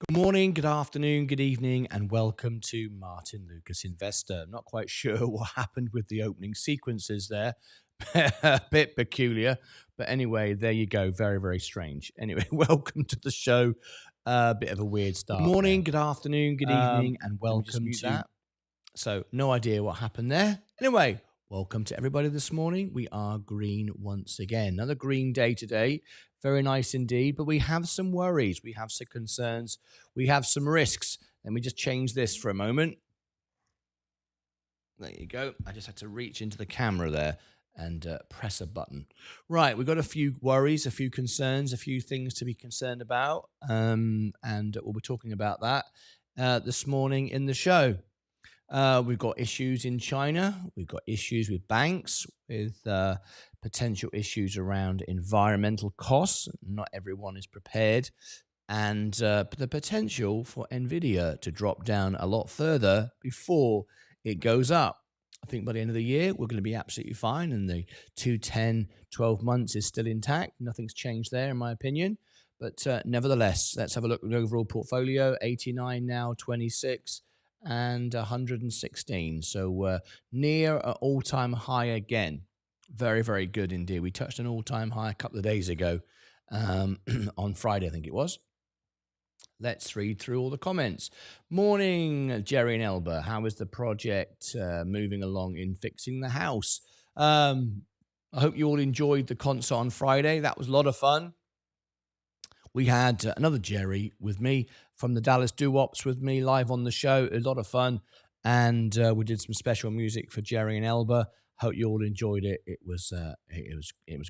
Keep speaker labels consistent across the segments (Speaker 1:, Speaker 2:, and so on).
Speaker 1: Good morning, good afternoon, good evening, and welcome to Martyn Lucas Investor. I'm not quite sure what happened with the opening sequences there. A bit peculiar, but anyway, there you go. Very, very strange. Anyway, welcome to the show. A bit of a weird start. Good morning, good afternoon, good evening, and welcome to that. So, no idea what happened there. Anyway, welcome to everybody this morning. We are green once again. Another green day today. Very nice indeed, but we have some worries. We have some concerns. We have some risks. Let me just change this for a moment. There you go. I just had to reach into the camera there and press a button. Right, we've got a few worries, a few concerns, a few things to be concerned about, and we'll be talking about that this morning in the show. We've got issues in China. We've got issues with banks, with potential issues around environmental costs. Not everyone is prepared. And the potential for NVIDIA to drop down a lot further before it goes up. I think by the end of the year, we're going to be absolutely fine. And the 10, 12 months is still intact. Nothing's changed there, in my opinion. But nevertheless, let's have a look at the overall portfolio. 89 now, 26. And 116. So near an all-time high again. Very, very good indeed. We touched an all-time high a couple of days ago on Friday, I think it was. Let's read through all the comments. Morning, Jerry and Elba. How is the project moving along in fixing the house? I hope you all enjoyed the concert on Friday. That was a lot of fun. We had another Jerry with me from the Dallas Doo-Wops with me live on the show. A lot of fun. And we did some special music for Jerry and Elba. Hope you all enjoyed it. It was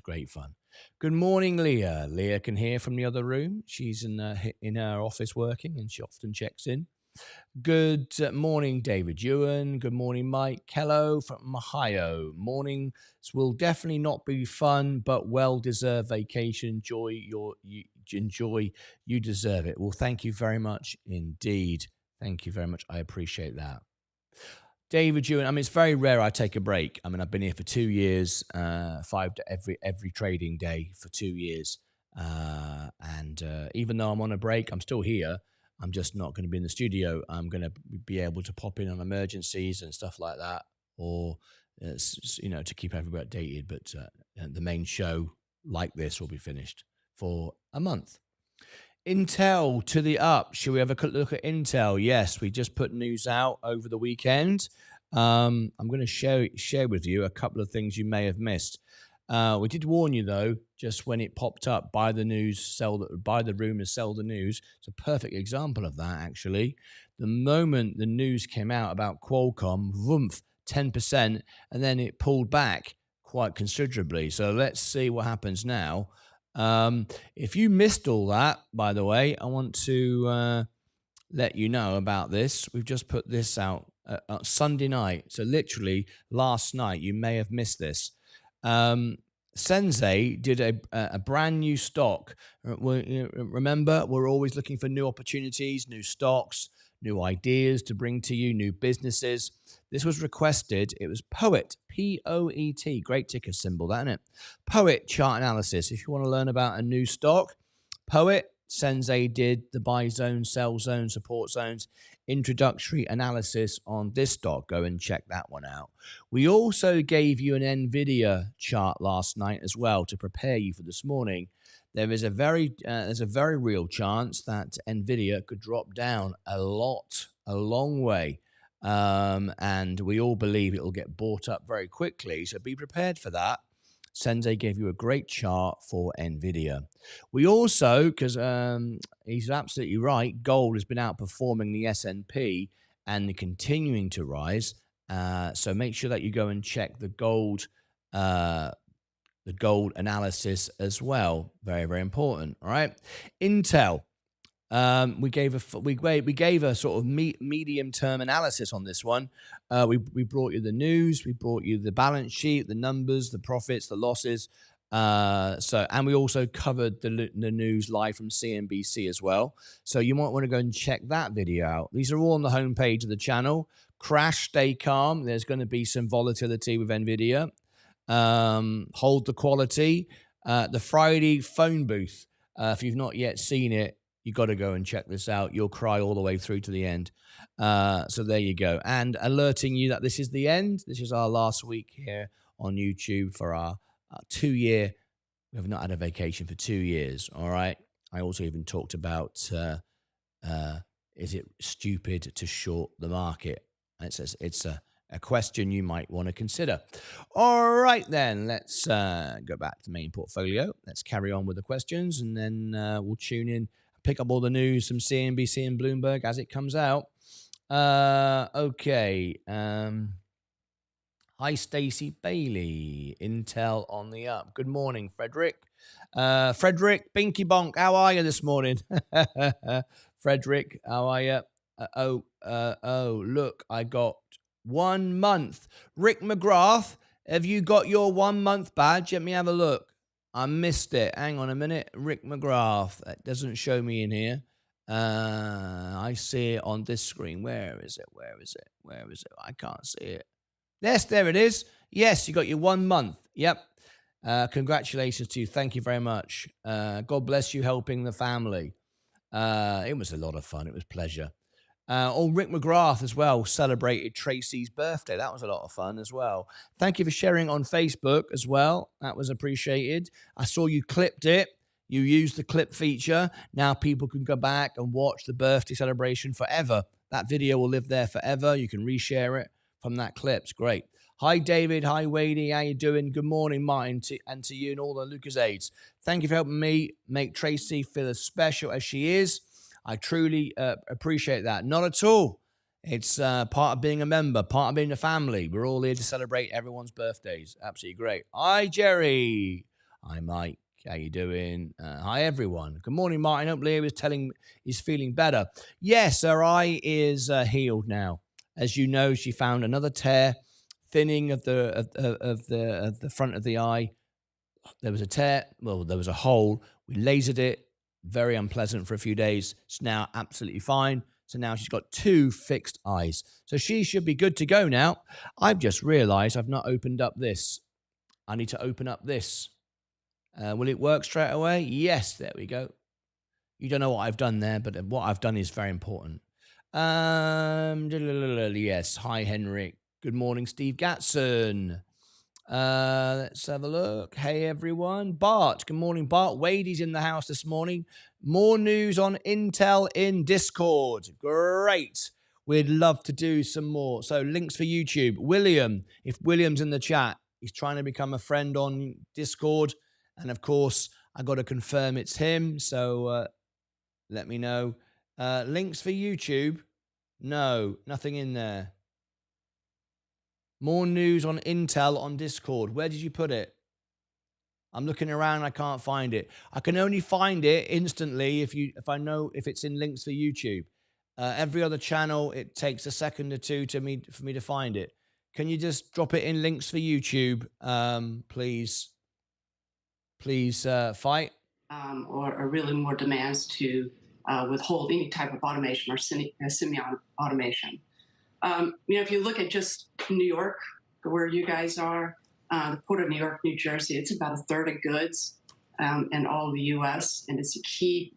Speaker 1: great fun. Good morning, Leah. Leah can hear from the other room. She's in her office working, and she often checks in. Good morning, David Ewan. Good morning, Mike Kello from Ohio. Mornings will definitely not be fun, but well-deserved vacation. Enjoy, you deserve it. Well, thank you very much indeed. Thank you very much. I appreciate that. David Ewan, I mean, it's very rare I take a break. I mean, I've been here for 2 years, every trading day for 2 years. And even though I'm on a break, I'm still here. I'm just not going to be in the studio. I'm going to be able to pop in on emergencies and stuff like that, or, to keep everybody updated. But the main show like this will be finished for a month. Intel to the up. Should we have a quick look at Intel? Yes, we just put news out over the weekend. I'm going to share with you a couple of things you may have missed. We did warn you, though, just when it popped up, buy the news, buy the rumors, sell the news. It's a perfect example of that, actually. The moment the news came out about Qualcomm, 10%, and then it pulled back quite considerably. So let's see what happens now. If you missed all that, by the way, I want to let you know about this. We've just put this out Sunday night. So literally last night, you may have missed this. Sensei did a brand new stock. Remember, we're always looking for new opportunities, new stocks, new ideas to bring to you, new businesses. This was requested. It was Poet, P-O-E-T, great ticker symbol, that, isn't it? Poet chart analysis. If you want to learn about a new stock, Poet, Sensei did the buy zone, sell zone, support zones, introductory analysis on this stock. Go and check that one out. We also gave you an NVIDIA chart last night as well to prepare you for this morning. There's a very real chance that NVIDIA could drop down a long way. And we all believe it will get bought up very quickly. So be prepared for that. Sensei gave you a great chart for NVIDIA. We also, because he's absolutely right, gold has been outperforming the S&P and continuing to rise. So make sure that you go and check the gold analysis as well. Very, very important. All right. Intel. We gave a sort of medium-term analysis on this one. We brought you the news, we brought you the balance sheet, the numbers, the profits, the losses. And we also covered the news live from CNBC as well. So you might want to go and check that video out. These are all on the homepage of the channel. Crash, stay calm. There's going to be some volatility with NVIDIA. Hold the quality. The Friday phone booth. If you've not yet seen it, You got to go and check this out. You'll cry all the way through to the end. So there you go. And alerting you that this is the end. This is our last week here on YouTube for our 2-year. We have not had a vacation for 2 years. All right. I also even talked about is it stupid to short the market? It's a question you might want to consider. All right, then, let's go back to the main portfolio. Let's carry on with the questions, and then we'll tune in, pick up all the news from CNBC and Bloomberg as it comes out. Okay. Hi, Stacey Bailey. Intel on the up. Good morning, Frederick. Frederick, Binky Bonk, how are you this morning? Frederick, how are you? Look, I got 1 month. Rick McGrath, have you got your 1 month badge? Let me have a look. I missed it. Hang on a minute. Rick McGrath. That doesn't show me in here. I see it on this screen. Where is it? Where is it? Where is it? I can't see it. Yes, there it is. Yes, you got your 1 month. Yep. Congratulations to you. Thank you very much. God bless you helping the family. It was a lot of fun. It was a pleasure. Rick McGrath as well celebrated Tracy's birthday. That was a lot of fun as well. Thank you for sharing on Facebook as well. That was appreciated. I saw you clipped it. You used the clip feature. Now people can go back and watch the birthday celebration forever. That video will live there forever. You can reshare it from that clip. It's great. Hi, David. Hi, Wadey. How you doing? Good morning, Martin, and to you and all the Lucas aides. Thank you for helping me make Tracy feel as special as she is. I truly appreciate that. Not at all. It's part of being a member, part of being a family. We're all here to celebrate everyone's birthdays. Absolutely great. Hi, Jerry. Hi, Mike. How you doing? Hi, everyone. Good morning, Martin. Hope Leah is feeling better. Yes, her eye is healed now. As you know, she found another tear, thinning of the front of the eye. There was a tear. Well, there was a hole. We lasered it. Very unpleasant for a few days. It's now absolutely fine. So now she's got 2 fixed eyes. So she should be good to go now. I've just realized I've not opened up this. I need to open up this. Will it work straight away? Yes, there we go. You don't know what I've done there, but what I've done is very important. Yes. Hi, Henrik. Good morning, Steve Gatson. Let's have a look. Hey, everyone. Bart. Good morning, Bart. Wadey's in the house this morning. More news on Intel in Discord. Great. We'd love to do some more. So links for YouTube. William. If William's in the chat, he's trying to become a friend on Discord. And of course, I got to confirm it's him. So let me know. Links for YouTube. No, nothing in there. More news on Intel on Discord. Where did you put it? I'm looking around. I can't find it. I can only find it instantly if I know if it's in links for YouTube. Every other channel, it takes a second or two for me to find it. Can you just drop it in links for YouTube, please? Please, fight.
Speaker 2: Or really more demands to withhold any type of automation or semi-automation. If you look at just New York, where you guys are, the Port of New York, New Jersey, it's about 1/3 of goods in all of the U.S., and it's a key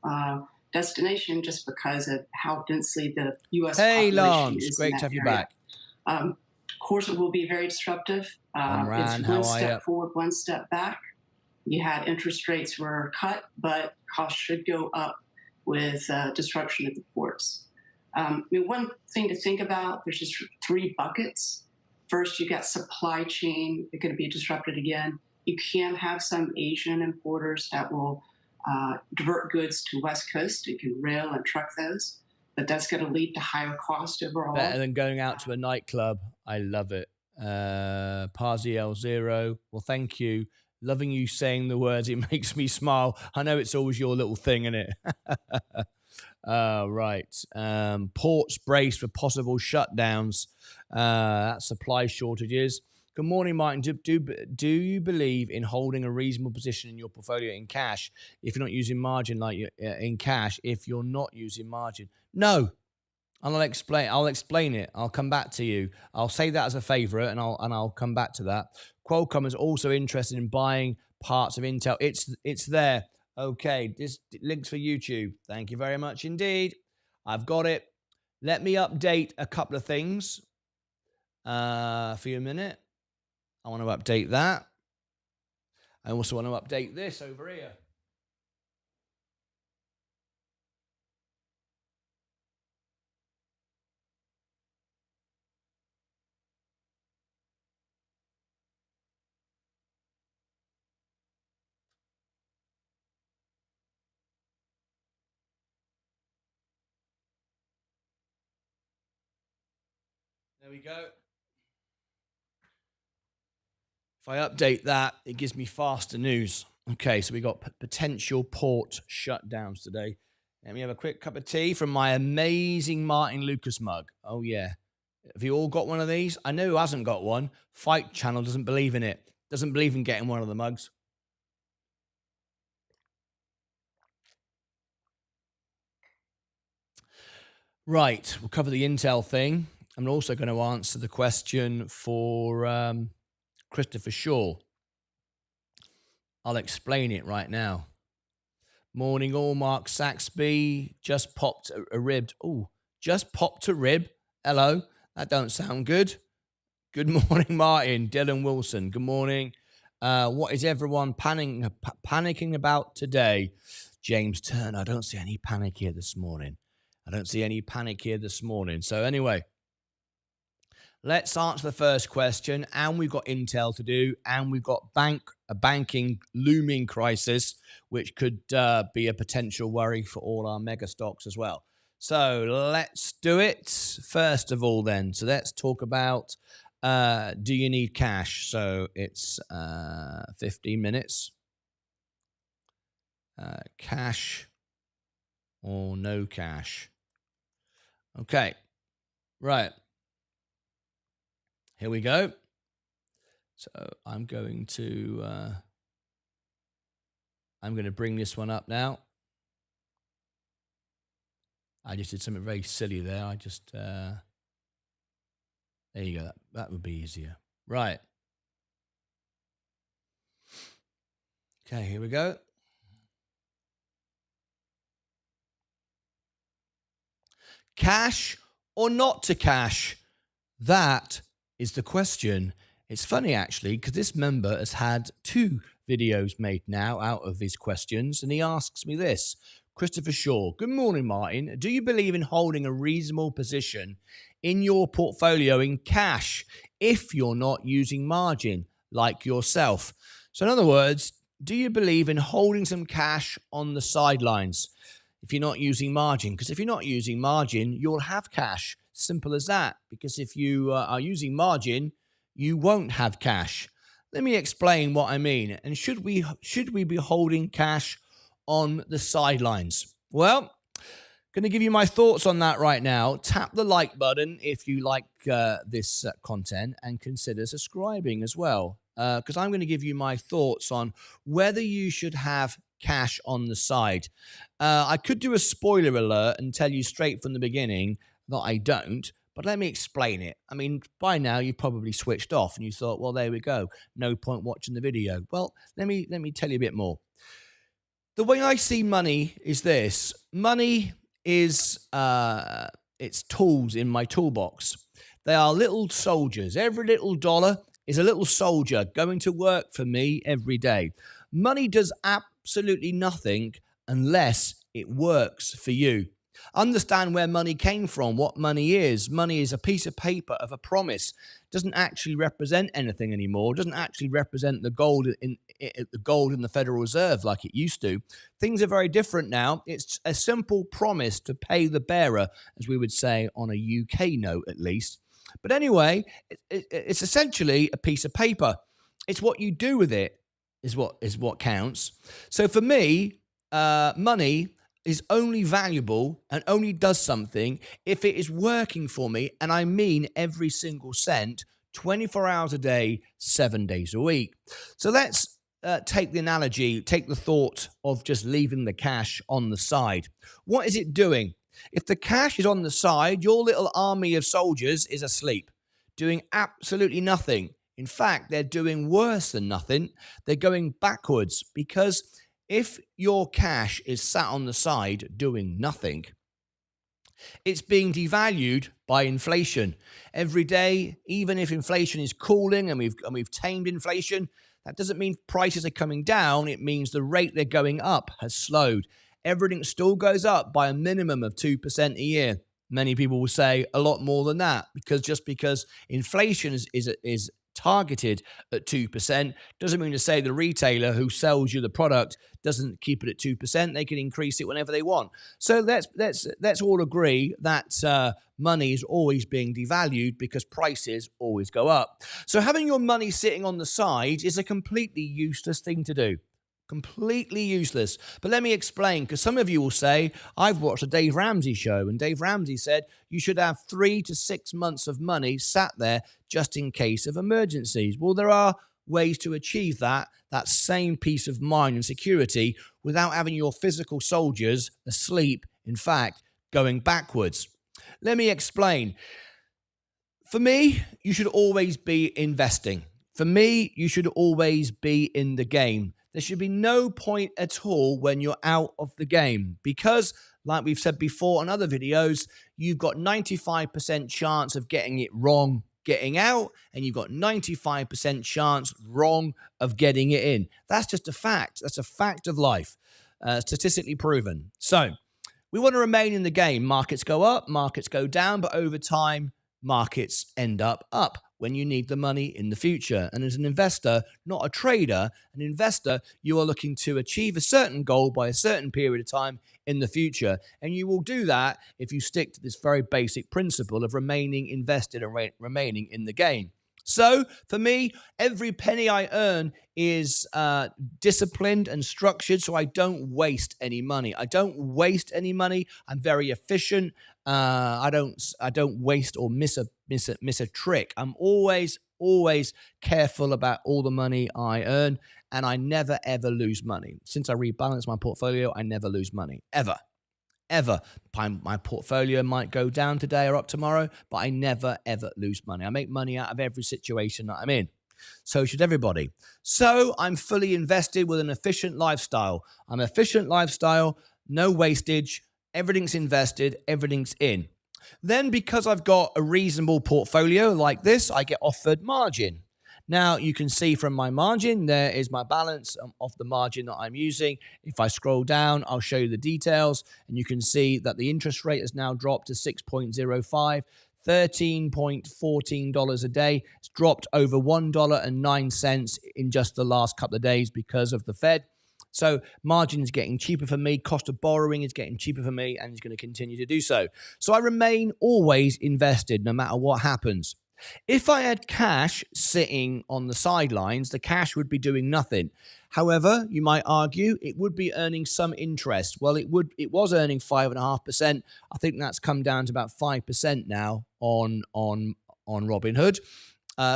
Speaker 2: destination just because of how densely the U.S.
Speaker 1: Hey,
Speaker 2: population
Speaker 1: Lance,
Speaker 2: is
Speaker 1: great
Speaker 2: in
Speaker 1: to have
Speaker 2: that
Speaker 1: you
Speaker 2: area.
Speaker 1: back.
Speaker 2: Of course, it will be very disruptive.
Speaker 1: Ran,
Speaker 2: it's one step forward, one step back. You had interest rates were cut, but costs should go up with disruption at the ports. One thing to think about, there's just 3 buckets. First, you got supply chain. They're going to be disrupted again. You can have some Asian importers that will divert goods to West Coast. You can rail and truck those, but that's going to lead to higher cost overall.
Speaker 1: Better than going out to a nightclub. I love it. Parziel Zero. Well, thank you. Loving you saying the words. It makes me smile. I know it's always your little thing, isn't it? Right. Ports brace for possible shutdowns. Supply shortages. Good morning, Martin. Do you believe in holding a reasonable position in your portfolio in cash if you're not using margin like in cash if you're not using margin? No. I'll explain it. I'll come back to you. I'll say that as a favorite, and I'll come back to that. Qualcomm is also interested in buying parts of Intel. It's there. Okay, this links for YouTube. Thank you very much indeed. I've got it. Let me update a couple of things for you a minute. I want to update that. I also want to update this over here. There we go. If I update that, it gives me faster news. Okay, so we got potential port shutdowns today. Let me have a quick cup of tea from my amazing Martyn Lucas mug. Oh, yeah. Have you all got one of these? I know who hasn't got one. Fight Channel doesn't believe in it. Doesn't believe in getting one of the mugs. Right, we'll cover the Intel thing. I'm also going to answer the question for Christopher Shaw. I'll explain it right now. Morning all, Mark Saxby. Just popped a rib. Oh, just popped a rib. Hello. That don't sound good. Good morning, Martin. Dylan Wilson. Good morning. What is everyone panicking about today? James Turner. I don't see any panic here this morning. So anyway, let's answer the first question. And we've got Intel to do, and we've got a banking looming crisis, which could be a potential worry for all our mega stocks as well. So let's do it. First of all, then, so let's talk about do you need cash? So it's 15 minutes. Cash or no cash? Okay, right. Here we go. So I'm going to bring this one up now. I just did something very silly there. I just there you go. That would be easier. Right. Okay, here we go. Cash or not to cash? That is the question. It's funny, actually, because this member has had 2 videos made now out of his questions, and he asks me this. Christopher Shaw. Good morning, Martin. Do you believe in holding a reasonable position in your portfolio in cash if you're not using margin, like yourself? So in other words, do you believe in holding some cash on the sidelines if you're not using margin? Because if you're not using margin, you'll have cash. Simple as that. Because if you are using margin, you won't have cash. Let me explain what I mean. And should we be holding cash on the sidelines? Well, going to give you my thoughts on that right now. Tap the like button if you like this content, and consider subscribing as well, because I'm going to give you my thoughts on whether you should have cash on the side. I could do a spoiler alert and tell you straight from the beginning that I don't, but let me explain it. I mean, by now you've probably switched off and you thought, well, there we go. No point watching the video. Well, let me tell you a bit more. The way I see money is this. Money is it's tools in my toolbox. They are little soldiers. Every little dollar is a little soldier going to work for me every day. Money does absolutely nothing unless it works for you. Understand where money came from, what money is. Money is a piece of paper of a promise. Doesn't actually represent anything anymore. Doesn't actually represent the gold in the Federal Reserve like it used to. Things are very different now. It's a simple promise to pay the bearer, as we would say on a UK note at least. But anyway, it's essentially a piece of paper. It's what you do with it is what counts. So for me, money is only valuable and only does something if it is working for me, and I mean every single cent, 24 hours a day, 7 days a week. So let's take the analogy, take the thought of just leaving the cash on the side. What is it doing? If the cash is on the side, your little army of soldiers is asleep, doing absolutely nothing. In fact, they're doing worse than nothing. They're going backwards because If your cash is sat on the side doing nothing, it's being devalued by inflation every day. Even if inflation is cooling and we've tamed inflation, that doesn't mean prices are coming down. It means the rate they're going up has slowed. Everything still goes up by a minimum of 2% a year. Many people will say a lot more than that, because inflation is targeted at 2% doesn't mean to say the retailer who sells you the product doesn't keep it at 2%. They can increase it whenever they want. So let's all agree that money is always being devalued because prices always go up. So having your money sitting on the side is a completely useless thing to do. Completely useless. But let me explain, because some of you will say, I've watched a Dave Ramsey show, and Dave Ramsey said you should have 3 to 6 months of money sat there just in case of emergencies. Well, there are ways to achieve that same peace of mind and security without having your physical soldiers asleep, in fact, going backwards. Let me explain. For me, you should always be investing. For me, you should always be in the game. There should be no point at all when you're out of the game, because, like we've said before on other videos, you've got 95% chance of getting it wrong getting out, and you've got 95% chance wrong of getting it in. That's just a fact. That's a fact of life, statistically proven. So we want to remain in the game. Markets go up, markets go down, but over time, markets end up when you need the money in the future. And as an investor, not a trader, an investor, you are looking to achieve a certain goal by a certain period of time in the future. And you will do that if you stick to this very basic principle of remaining invested and remaining in the game. So for me, every penny I earn is disciplined and structured, so I don't waste any money. I don't waste any money. I'm very efficient. I don't waste or miss a trick. I'm always careful about all the money I earn, and I never ever lose money. Since I rebalance my portfolio, I never lose money ever. My portfolio might go down today or up tomorrow, but I never, ever lose money. I make money out of every situation that I'm in. So should everybody. So I'm fully invested with an efficient lifestyle. I'm efficient lifestyle, no wastage, everything's invested, everything's in. Then because I've got a reasonable portfolio like this, I get offered margin. Now, you can see from my margin, there is my balance of the margin that I'm using. If I scroll down, I'll show you the details, and you can see that the interest rate has now dropped to 6.05, $13.14 a day. It's dropped over $1.09 in just the last couple of days because of the Fed. So margin is getting cheaper for me. Cost of borrowing is getting cheaper for me, and it's going to continue to do so. So I remain always invested no matter what happens. If I had cash sitting on the sidelines, the cash would be doing nothing. However, you might argue it would be earning some interest. Well, it was earning 5.5%. I think that's come down to about 5% now on Robinhood,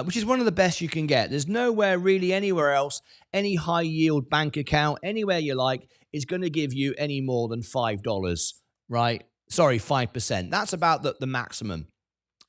Speaker 1: which is one of the best you can get. There's nowhere really anywhere else, any high yield bank account, anywhere you like, is going to give you any more than $5, right? Sorry, 5%. That's about the maximum.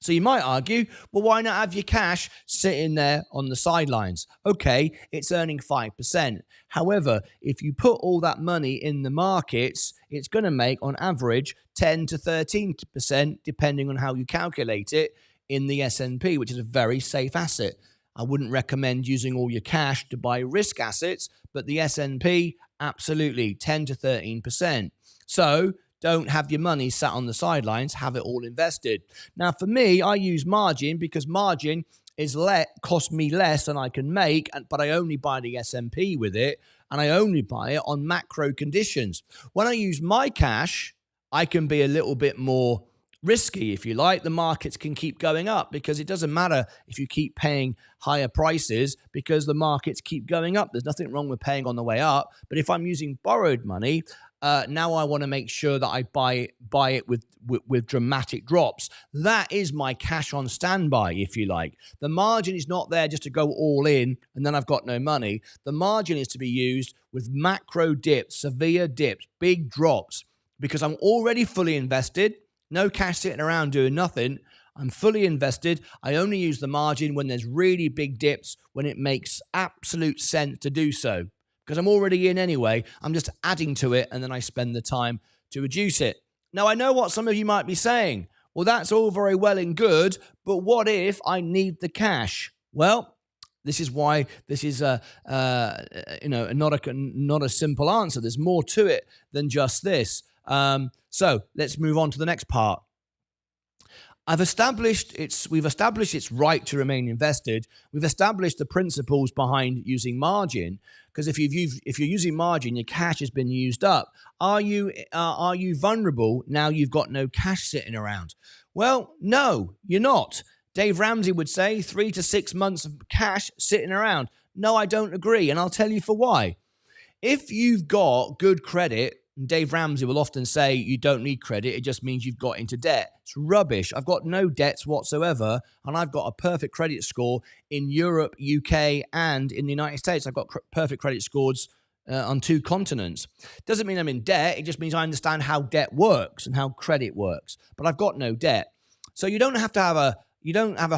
Speaker 1: So you might argue, well, why not have your cash sitting there on the sidelines? Okay, it's earning 5%. However, if you put all that money in the markets, it's going to make, on average, 10 to 13%, depending on how you calculate it, in the S&P, which is a very safe asset. I wouldn't recommend using all your cash to buy risk assets, but the S&P, absolutely, 10 to 13%. So don't have your money sat on the sidelines, have it all invested. Now, for me, I use margin because margin is cost me less than I can make, but I only buy the S&P with it, and I only buy it on macro conditions. When I use my cash, I can be a little bit more risky, if you like. The markets can keep going up because it doesn't matter if you keep paying higher prices because the markets keep going up. There's nothing wrong with paying on the way up. But if I'm using borrowed money, now I want to make sure that I buy it with dramatic drops. That is my cash on standby, if you like. The margin is not there just to go all in and then I've got no money. The margin is to be used with macro dips, severe dips, big drops, because I'm already fully invested. No cash sitting around doing nothing. I'm fully invested. I only use the margin when there's really big dips, when it makes absolute sense to do so. because I'm already in anyway. I'm just adding to it, and then I spend the time to reduce it. Now, I know what some of you might be saying. Well, that's all very well and good, but what if I need the cash? Well, this is why this is not a simple answer. There's more to it than just this. So let's move on to the next part. We've established its right to remain invested. We've established the principles behind using margin, because if you're using margin, your cash has been used up. Are you vulnerable now you've got no cash sitting around? Well, no, you're not. Dave Ramsey would say 3 to 6 months of cash sitting around. No, I don't agree, and I'll tell you for why. If you've got good credit, Dave Ramsey will often say you don't need credit, it just means you've got into debt. It's rubbish. I've got no debts whatsoever, and I've got a perfect credit score in Europe, UK, and in the United States. I've got perfect credit scores on 2 continents. Doesn't mean I'm in debt, it just means I understand how debt works and how credit works, but I've got no debt. So you don't have a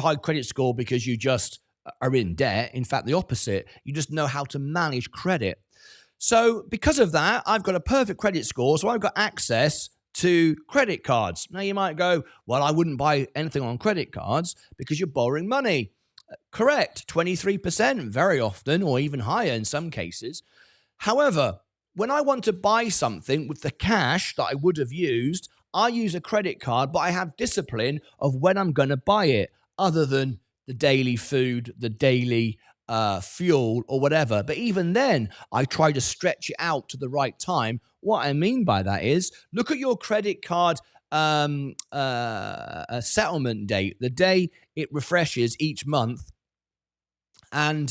Speaker 1: high credit score because you just are in debt. In fact, the opposite. You just know how to manage credit. So because of that, I've got a perfect credit score, so I've got access to credit cards. Now you might go, well, I wouldn't buy anything on credit cards because you're borrowing money. Correct, 23% very often, or even higher in some cases. However, when I want to buy something with the cash that I would have used, I use a credit card, but I have discipline of when I'm going to buy it, other than the daily food, the daily fuel or whatever. But even then, I try to stretch it out to the right time. What I mean by that is, look at your credit card settlement date, the day it refreshes each month, and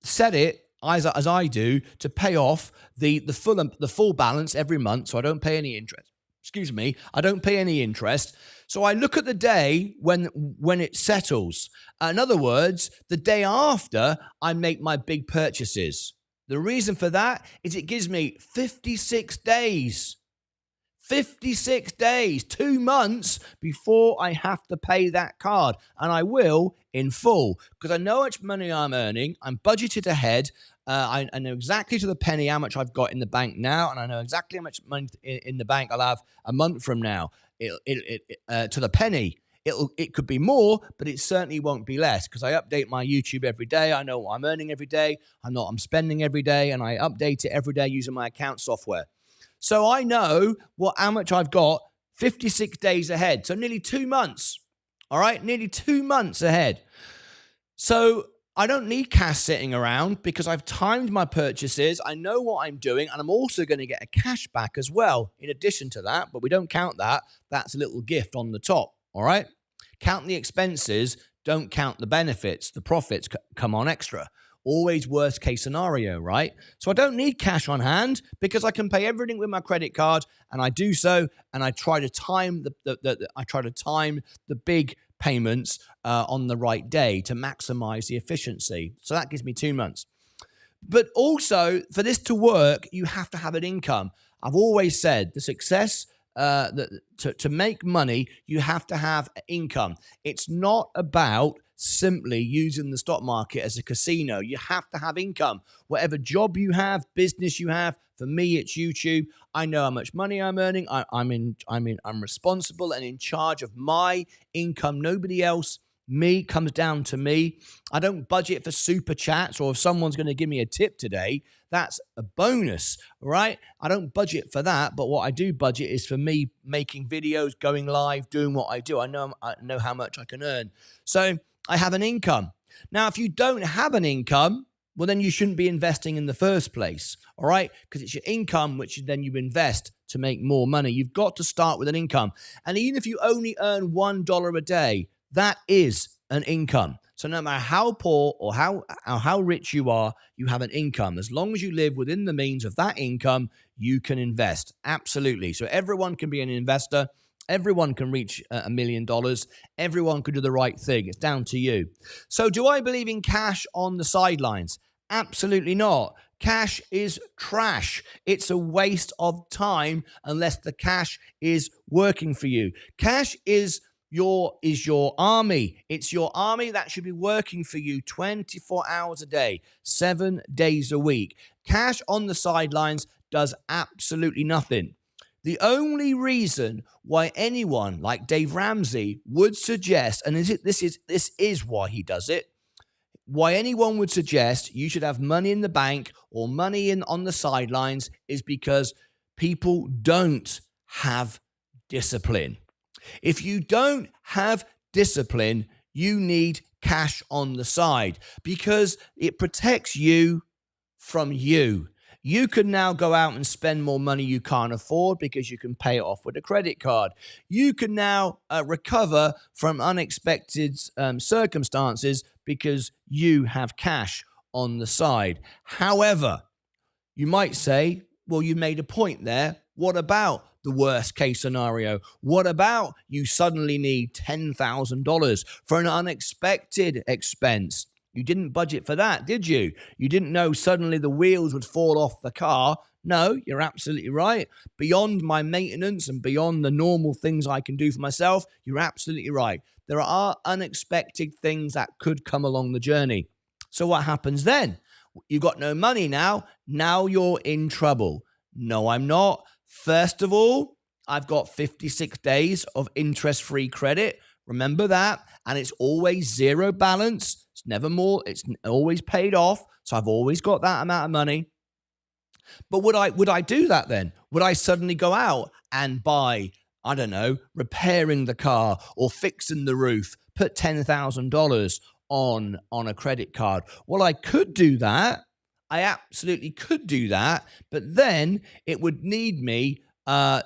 Speaker 1: set it as I do to pay off the full balance every month, so I don't pay any interest. I don't pay any interest. So I look at the day when it settles. In other words, the day after I make my big purchases. The reason for that is it gives me 56 days. 56 days, 2 months before I have to pay that card. And I will in full, because I know how much money I'm earning. I'm budgeted ahead. I know exactly to the penny how much I've got in the bank now, and I know exactly how much money in the bank I'll have a month from now. To the penny. It could be more, but it certainly won't be less, because I update my YouTube every day. I know what I'm earning every day. I know what I'm spending every day, and I update it every day using my account software. So I know how much I've got 56 days ahead. So nearly 2 months. All right, nearly 2 months ahead. So I don't need cash sitting around because I've timed my purchases. I know what I'm doing, and I'm also going to get a cash back as well in addition to that, but we don't count that. That's a little gift on the top, all right? Count the expenses, don't count the benefits. The profits come on extra. Always worst case scenario, right? So I don't need cash on hand because I can pay everything with my credit card, and I do so, and I try to time the big payments on the right day to maximize the efficiency. So that gives me 2 months. But also, for this to work, you have to have an income. I've always said the success to make money, you have to have income. It's not about simply using the stock market as a casino. You have to have income. Whatever job you have, business you have. For me, it's YouTube. I know how much money I'm earning. I'm responsible and in charge of my income. Nobody else. Me comes down to me. I don't budget for super chats, or if someone's going to give me a tip today, that's a bonus, right? I don't budget for that, but what I do budget is for me making videos, going live, doing what I do. I know how much I can earn. So I have an income. Now, if you don't have an income, well, then you shouldn't be investing in the first place, all right? Because it's your income which then you invest to make more money. You've got to start with an income. And even if you only earn $1 a day, that is an income. So no matter how poor or how rich you are, you have an income. As long as you live within the means of that income, you can invest. Absolutely. So everyone can be an investor. Everyone can reach $1 million. Everyone can do the right thing. It's down to you. So do I believe in cash on the sidelines? Absolutely not. Cash is trash. It's a waste of time unless the cash is working for you. Cash is is your army. It's your army that should be working for you 24 hours a day, 7 days a week. Cash on the sidelines does absolutely nothing. The only reason why anyone like Dave Ramsey would suggest, and this is why he does it, why anyone would suggest you should have money in the bank or money on the sidelines is because people don't have discipline. If you don't have discipline, you need cash on the side because it protects you from you. You can now go out and spend more money you can't afford because you can pay it off with a credit card. You can now recover from unexpected circumstances because you have cash on the side. However, you might say, well, you made a point there. What about the worst case scenario? What about you suddenly need $10,000 for an unexpected expense? You didn't budget for that, did you? You didn't know suddenly the wheels would fall off the car. No, you're absolutely right. Beyond my maintenance and beyond the normal things I can do for myself, you're absolutely right. There are unexpected things that could come along the journey. So what happens then? You've got no money now. Now you're in trouble. No, I'm not. First of all, I've got 56 days of interest-free credit. Remember that. And it's always zero balance. It's never more. It's always paid off. So I've always got that amount of money. But would I do that then? Would I suddenly go out and buy, I don't know, repairing the car or fixing the roof, put $10,000 on a credit card? Well, I could do that. I absolutely could do that. But then it would need me to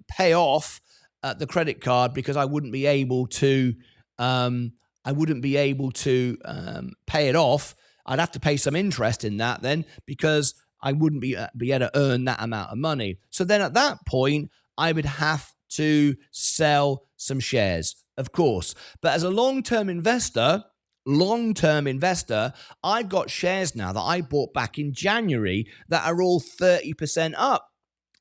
Speaker 1: pay off the credit card because I wouldn't be able to pay it off. I'd have to pay some interest in that then because I wouldn't be able to earn that amount of money. So then at that point, I would have to sell some shares, of course. But as a long-term investor, I've got shares now that I bought back in January that are all 30% up.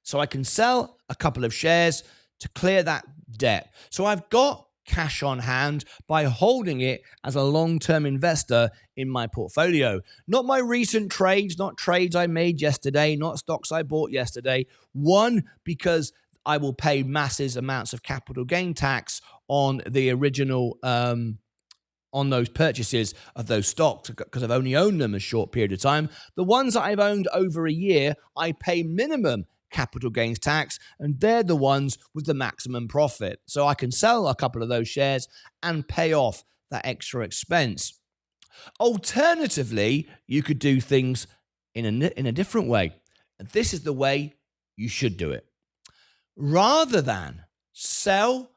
Speaker 1: So I can sell a couple of shares to clear that debt. So I've got cash on hand by holding it as a long-term investor in my portfolio. Not my recent trades, not trades I made yesterday, not stocks I bought yesterday. One, because I will pay massive amounts of capital gain tax on the original on those purchases of those stocks because I've only owned them a short period of time. The ones that I've owned over a year, I pay minimum capital gains tax, and they're the ones with the maximum profit. So I can sell a couple of those shares and pay off that extra expense. Alternatively, you could do things in a different way. And this is the way you should do it. Rather than sell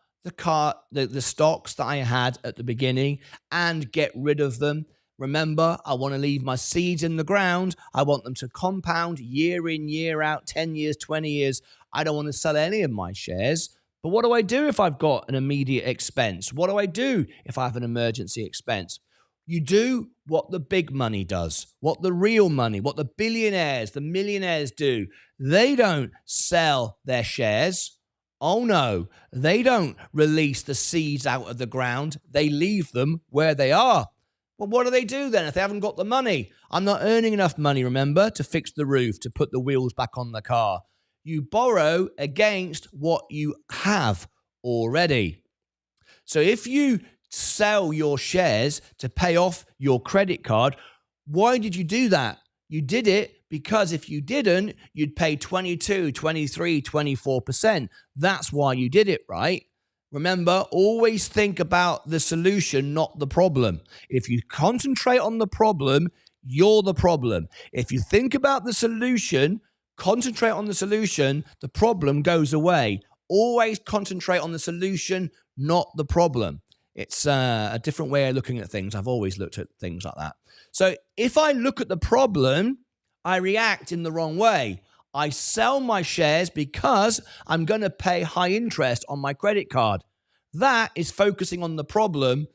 Speaker 1: the stocks that I had at the beginning and get rid of them. Remember, I want to leave my seeds in the ground. I want them to compound year in, year out, 10 years, 20 years. I don't want to sell any of my shares. But what do I do if I've got an immediate expense? What do I do if I have an emergency expense? You do what the big money does, what the real money, what the billionaires, the millionaires do. They don't sell their shares. Oh no, they don't release the seeds out of the ground. They leave them where they are. Well, what do they do then if they haven't got the money? I'm not earning enough money, remember, to fix the roof, to put the wheels back on the car. You borrow against what you have already. So if you sell your shares to pay off your credit card, why did you do that? You did it because if you didn't, you'd pay 22, 23, 24%. That's why you did it, right? Remember, always think about the solution, not the problem. If you concentrate on the problem, you're the problem. If you think about the solution, concentrate on the solution, the problem goes away. Always concentrate on the solution, not the problem. It's a different way of looking at things. I've always looked at things like that. So if I look at the problem, I react in the wrong way. I sell my shares because I'm going to pay high interest on my credit card. That is focusing on the problem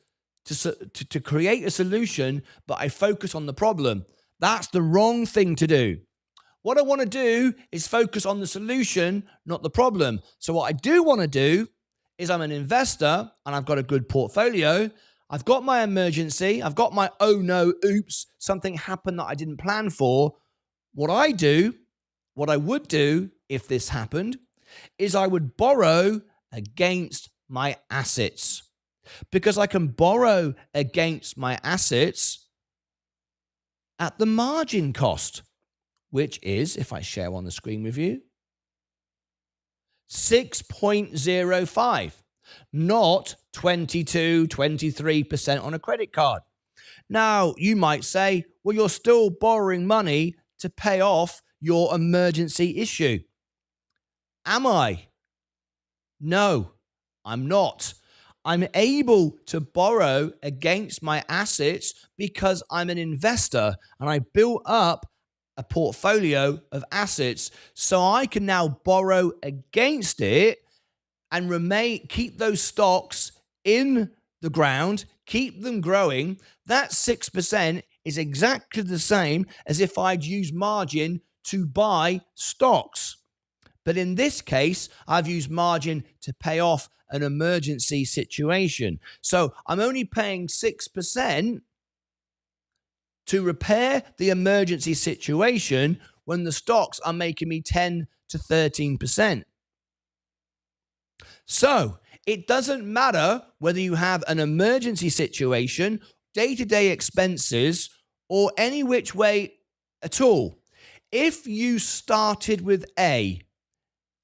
Speaker 1: to create a solution, but I focus on the problem. That's the wrong thing to do. What I want to do is focus on the solution, not the problem. So what I do want to do is I'm an investor and I've got a good portfolio. I've got my emergency. I've got my, oh no, oops, something happened that I didn't plan for. What I would do if this happened is I would borrow against my assets. Because I can borrow against my assets at the margin cost, which is, if I share on the screen with you, 6.05, not 22, 23% on a credit card. Now, you might say, well, you're still borrowing money to pay off your emergency issue. Am I? No, I'm not. I'm able to borrow against my assets because I'm an investor and I built up a portfolio of assets, so I can now borrow against it and keep those stocks in the ground, keep them growing. That 6% is exactly the same as if I'd use margin to buy stocks. But in this case, I've used margin to pay off an emergency situation. So I'm only paying 6% to repair the emergency situation when the stocks are making me 10 to 13%. So it doesn't matter whether you have an emergency situation, day-to-day expenses, or any which way at all. If you started with A,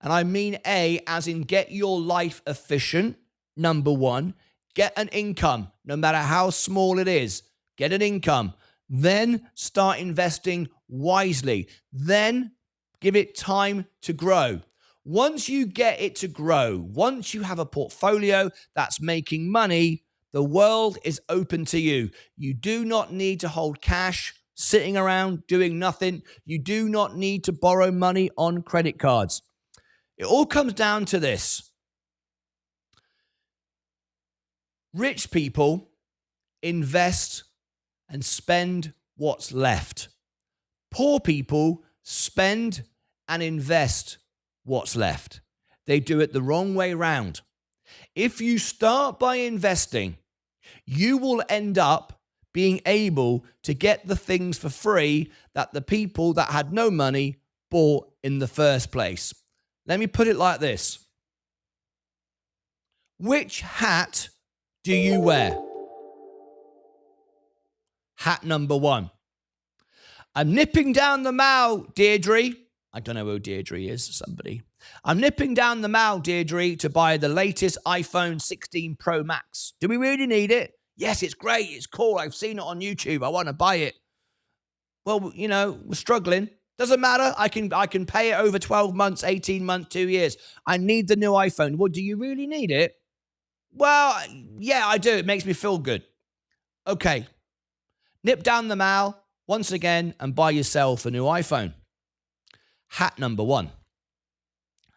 Speaker 1: and I mean A as in get your life efficient, number one, get an income, no matter how small it is, get an income. Then start investing wisely. Then give it time to grow. Once you get it to grow, once you have a portfolio that's making money, the world is open to you. You do not need to hold cash sitting around doing nothing. You do not need to borrow money on credit cards. It all comes down to this. Rich people invest and spend what's left. Poor people spend and invest what's left. They do it the wrong way round. If you start by investing, you will end up being able to get the things for free that the people that had no money bought in the first place. Let me put it like this. Which hat do you wear? Hat number one. I'm nipping down the mall, Deirdre. I don't know who Deirdre is, somebody. I'm nipping down the mall, Deirdre, to buy the latest iPhone 16 Pro Max. Do we really need it? Yes, it's great. It's cool. I've seen it on YouTube. I want to buy it. Well, you know, we're struggling. Doesn't matter. I can pay it over 12 months, 18 months, 2 years. I need the new iPhone. Well, do you really need it? Well, yeah, I do. It makes me feel good. Okay. Nip down the mall once again and buy yourself a new iPhone. Hat number one.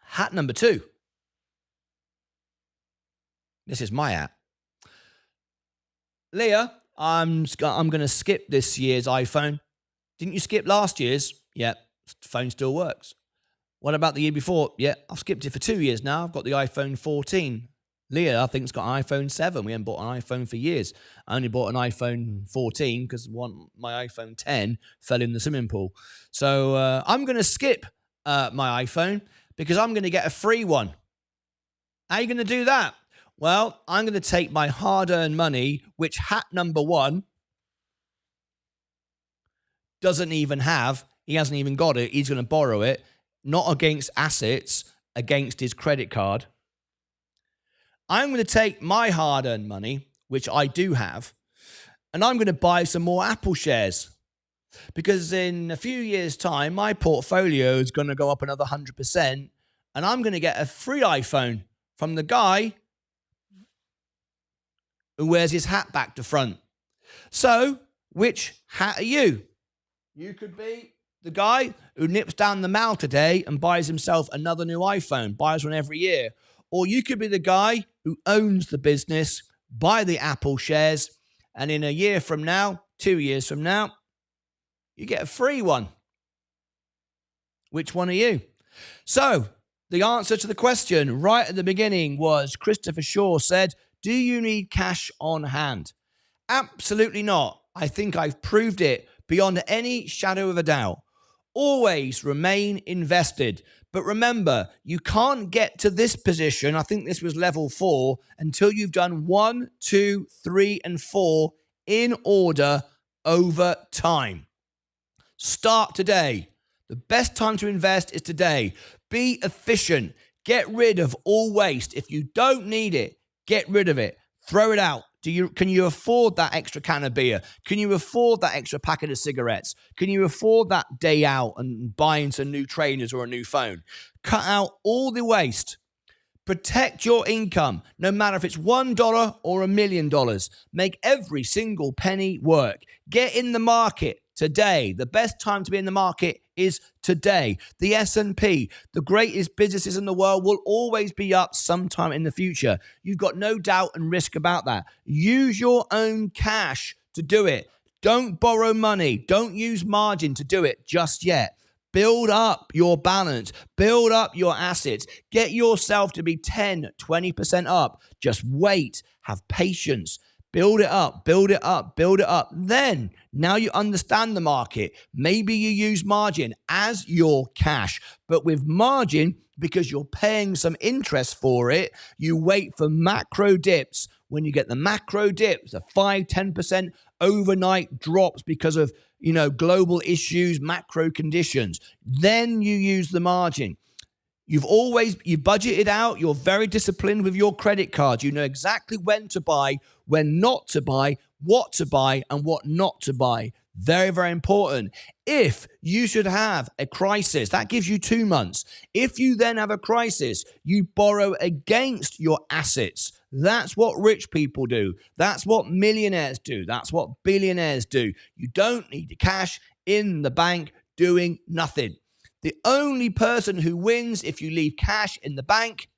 Speaker 1: Hat number two. This is my hat. Leah, I'm going to skip this year's iPhone. Didn't you skip last year's? Yeah, phone still works. What about the year before? Yeah, I've skipped it for 2 years now. I've got the iPhone 14. Leah, I think, has got an iPhone 7. We haven't bought an iPhone for years. I only bought an iPhone 14 because my iPhone 10 fell in the swimming pool. So I'm going to skip my iPhone because I'm going to get a free one. How are you going to do that? Well, I'm going to take my hard-earned money, which hat number one doesn't even have. He hasn't even got it. He's going to borrow it, not against assets, against his credit card. I'm going to take my hard-earned money, which I do have, and I'm going to buy some more Apple shares. Because in a few years' time, my portfolio is going to go up another 100%, and I'm going to get a free iPhone from the guy who wears his hat back to front. So, which hat are you? You could be the guy who nips down the mall today and buys himself another new iPhone, buys one every year. Or you could be the guy who owns the business, buy the Apple shares, and in a year from now, 2 years from now, you get a free one. Which one are you? So, The answer to the question right at the beginning was Christopher Shaw said, do you need cash on hand? Absolutely not. I think I've proved it beyond any shadow of a doubt. Always remain invested. But remember, you can't get to this position, I think this was level 4, until you've done 1, 2, 3, and 4 in order over time. Start today. The best time to invest is today. Be efficient. Get rid of all waste. If you don't need it, get rid of it. Throw it out. Can you afford that extra can of beer? Can you afford that extra packet of cigarettes? Can you afford that day out and buying some new trainers or a new phone? Cut out all the waste. Protect your income, no matter if it's $1 or $1 million. Make every single penny work. Get in the market today. The best time to be in the market is today. The S&P, the greatest businesses in the world, will always be up sometime in the future. You've got no doubt and risk about that. Use your own cash to do it. Don't borrow money. Don't use margin to do it just yet. Build up your balance. Build up your assets. Get yourself to be 10, 20% up. Just wait. Have patience. Build it up, build it up, build it up. Then, now you understand the market. Maybe you use margin as your cash. But with margin, because you're paying some interest for it, you wait for macro dips. When you get the macro dips, the 5, 10% overnight drops because of global issues, macro conditions, then you use the margin. You budget it out. You're very disciplined with your credit cards. You know exactly when to buy, when not to buy, what to buy, and what not to buy. Very, very important. If you should have a crisis, that gives you 2 months. If you then have a crisis, you borrow against your assets. That's what rich people do. That's what millionaires do. That's what billionaires do. You don't need the cash in the bank doing nothing. The only person who wins if you leave cash in the bank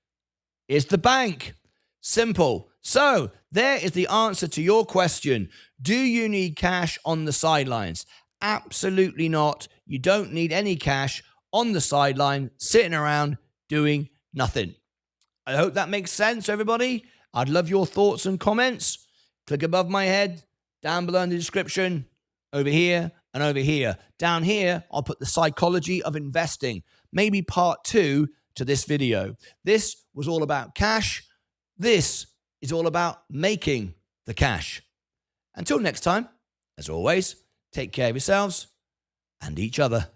Speaker 1: is the bank. Simple. So there is the answer to your question. Do you need cash on the sidelines? Absolutely not. You don't need any cash on the sideline sitting around doing nothing. I hope that makes sense, everybody. I'd love your thoughts and comments. Click above my head, down below in the description, over here and over here. Down here, I'll put the psychology of investing, maybe part 2 to this video. This was all about cash. This is all about making the cash. Until next time, as always, take care of yourselves and each other.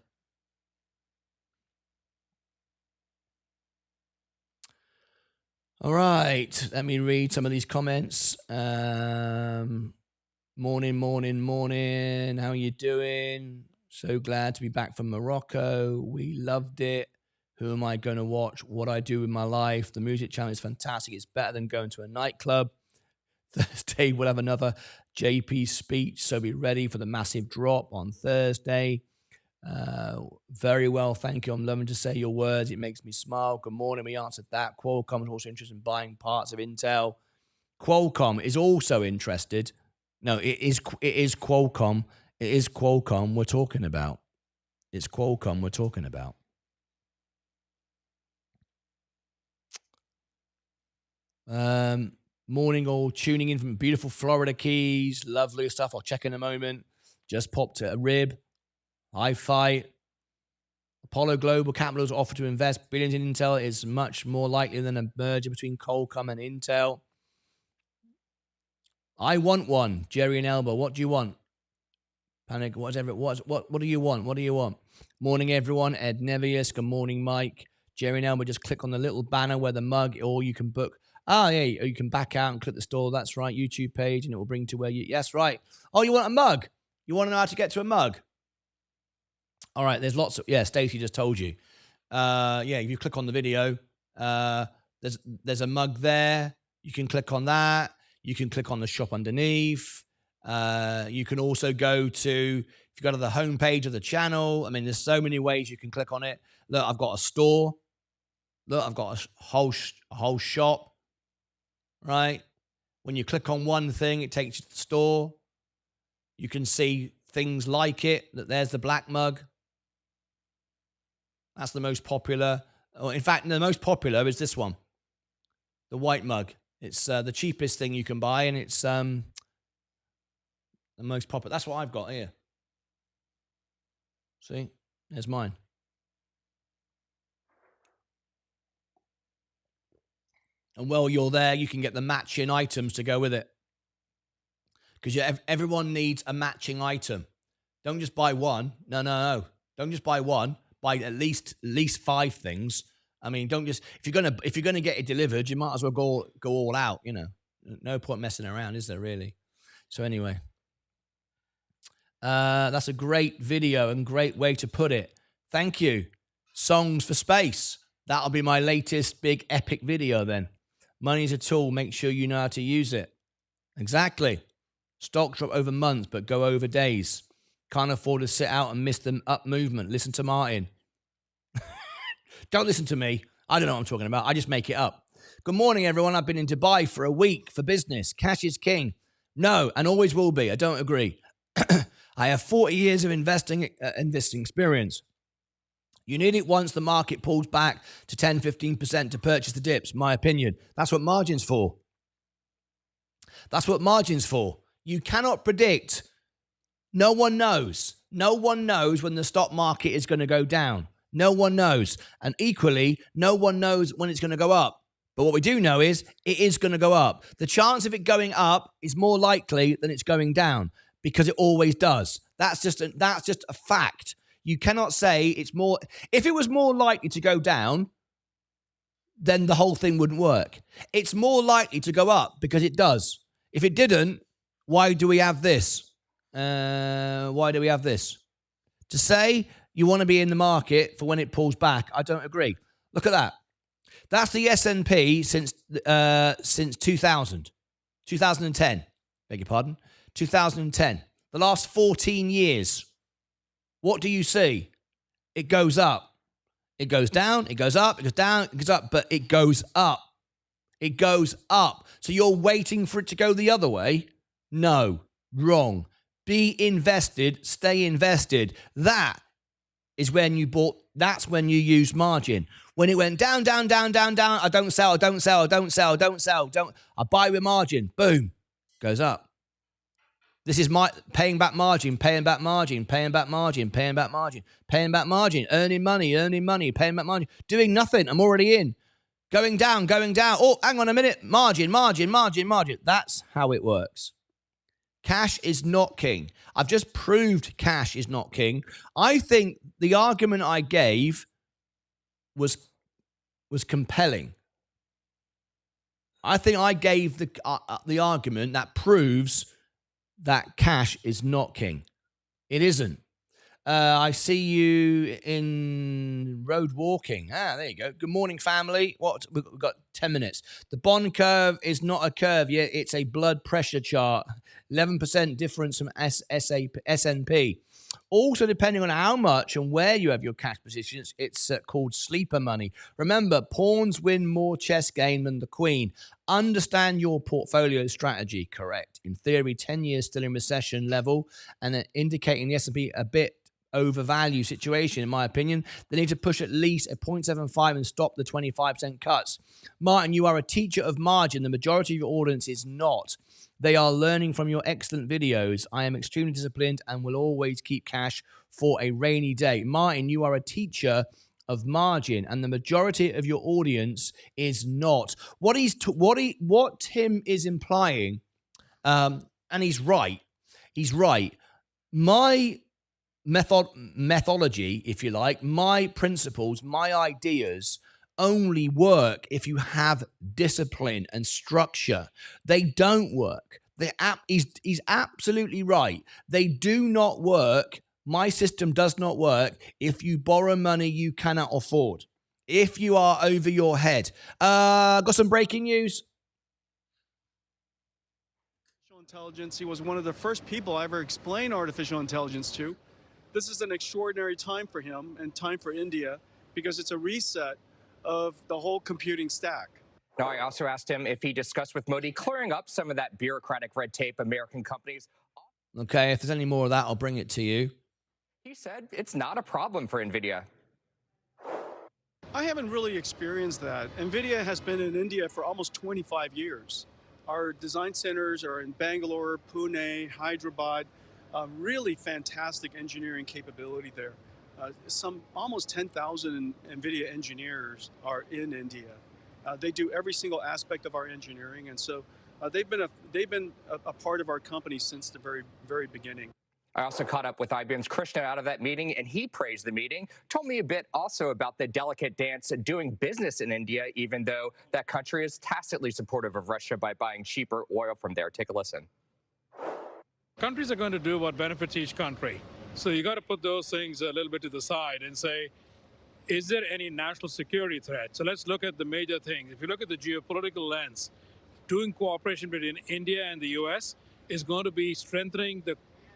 Speaker 1: All right, let me read some of these comments. Morning. How are you doing? So glad to be back from Morocco. We loved it. Who am I going to watch? What I do with my life. The music channel is fantastic. It's better than going to a nightclub. Thursday, we'll have another JP speech, so be ready for the massive drop on Thursday. Very well, thank you. I'm loving to say your words. It makes me smile. Good morning. We answered that. Qualcomm is also interested in buying parts of Intel. Qualcomm is also interested. No, it is Qualcomm. It is Qualcomm we're talking about. It's Qualcomm we're talking about. Morning all, tuning in from beautiful Florida Keys. Lovely stuff. I'll check in a moment. Just popped a rib. High fight. Apollo Global Capital is offered to invest billions in Intel. Is much more likely than a merger between Qualcomm and Intel. I want one. Jerry and Elba, what do you want? Panic, whatever it was. What do you want? What do you want? Morning, everyone. Ed Nevius. Good morning, Mike. Jerry and Elba, just click on the little banner where the mug, or you can book. You can back out and click the store. That's right. YouTube page, and it will bring to where you. Yes, right. Oh, you want a mug? You want to know how to get to a mug? All right. There's lots of. Yeah, Stacey just told you. If you click on the video, there's a mug there. You can click on that. You can click on the shop underneath. You can also go to, if you go to the homepage of the channel, I mean, there's so many ways you can click on it. Look, I've got a store. Look, I've got a whole shop, right? When you click on one thing, it takes you to the store. You can see things like it. There's the black mug. That's the most popular. Oh, in fact, the most popular is this one, the white mug. It's the cheapest thing you can buy, and it's the most popular. That's what I've got here. See, there's mine. And while you're there, you can get the matching items to go with it. Because everyone needs a matching item. Don't just buy one. No. Don't just buy one. Buy at least 5 things. I mean, don't just if you're gonna get it delivered, you might as well go all out. You know, no point messing around, is there really? So anyway, that's a great video and great way to put it. Thank you. Songs for Space. That'll be my latest big epic video then. Money's a tool. Make sure you know how to use it. Exactly. Stocks drop over months, but go over days. Can't afford to sit out and miss the up movement. Listen to Martyn. Don't listen to me. I don't know what I'm talking about. I just make it up. Good morning, everyone. I've been in Dubai for a week for business. Cash is king. No, and always will be. I don't agree. I have 40 years of investing experience. You need it once the market pulls back to 10, 15% to purchase the dips, my opinion. That's what margin's for. That's what margin's for. You cannot predict. No one knows. No one knows when the stock market is going to go down. No one knows. And equally, no one knows when it's going to go up. But what we do know is it is going to go up. The chance of it going up is more likely than it's going down because it always does. That's just a fact. You cannot say it's more. If it was more likely to go down, then the whole thing wouldn't work. It's more likely to go up because it does. If it didn't, why do we have this? Why do we have this? To say you want to be in the market for when it pulls back, I don't agree. Look at that. That's the S&P since 2000, 2010. Beg your pardon. 2010. The last 14 years. What do you see? It goes up. It goes down. It goes up. It goes down. It goes up. But it goes up. It goes up. So you're waiting for it to go the other way? No. Wrong. Be invested. Stay invested. That is when you bought. That's when you use margin. When it went down, down, down, down, down, I don't sell, I don't sell, I don't sell, I don't sell, I buy with margin. Boom. Goes up. This is my paying back margin, paying back margin, paying back margin, paying back margin, paying back margin, earning money, paying back margin, doing nothing. I'm already in. Going down, going down. Oh, hang on a minute. Margin, margin, margin, margin. That's how it works. Cash is not king. I've just proved cash is not king. I think the argument I gave was compelling. I think I gave the argument that proves that cash is not king. It isn't. I see you in road walking. There you go. Good morning, family. We've got 10 minutes. The bond curve is not a curve yet. It's a blood pressure chart. 11% difference from S&P. Also, depending on how much and where you have your cash positions, it's called sleeper money. Remember, pawns win more chess game than the queen. Understand your portfolio strategy. Correct. In theory, 10 years still in recession level and indicating the S&P a bit overvalue situation, in my opinion. They need to push at least a 0.75 and stop the 25% cuts. Martyn, you are a teacher of margin. The majority of your audience is not. They are learning from your excellent videos. I am extremely disciplined and will always keep cash for a rainy day. Martyn, you are a teacher of margin, and the majority of your audience is not. What Tim is implying, and he's right. He's right. My methodology, if you like, my principles, my ideas only work if you have discipline and structure. They don't work. He's absolutely right. They do not work. My system does not work if you borrow money you cannot afford. If you are over your head. Got some breaking news.
Speaker 3: Artificial intelligence. He was one of the first people I ever explained artificial intelligence to. This is an extraordinary time for him and time for India because it's a reset of the whole computing stack.
Speaker 4: Now, I also asked him if he discussed with Modi clearing up some of that bureaucratic red tape American companies.
Speaker 1: Okay, if there's any more of that, I'll bring it to you.
Speaker 4: He said it's not a problem for NVIDIA.
Speaker 3: I haven't really experienced that. NVIDIA has been in India for almost 25 years. Our design centers are in Bangalore, Pune, Hyderabad, really fantastic engineering capability there. Some almost 10,000 NVIDIA engineers are in India. They do every single aspect of our engineering, and so they've been a part of our company since the very beginning.
Speaker 4: I also caught up with IBM's Krishna out of that meeting, and he praised the meeting, told me a bit also about the delicate dance of doing business in India, even though that country is tacitly supportive of Russia by buying cheaper oil from there. Take a listen.
Speaker 5: Countries are going to do what benefits each country. So you got to put those things a little bit to the side and say, is there any national security threat? So let's look at the major things. If you look at the geopolitical lens, doing cooperation between India and the US is going to be strengthening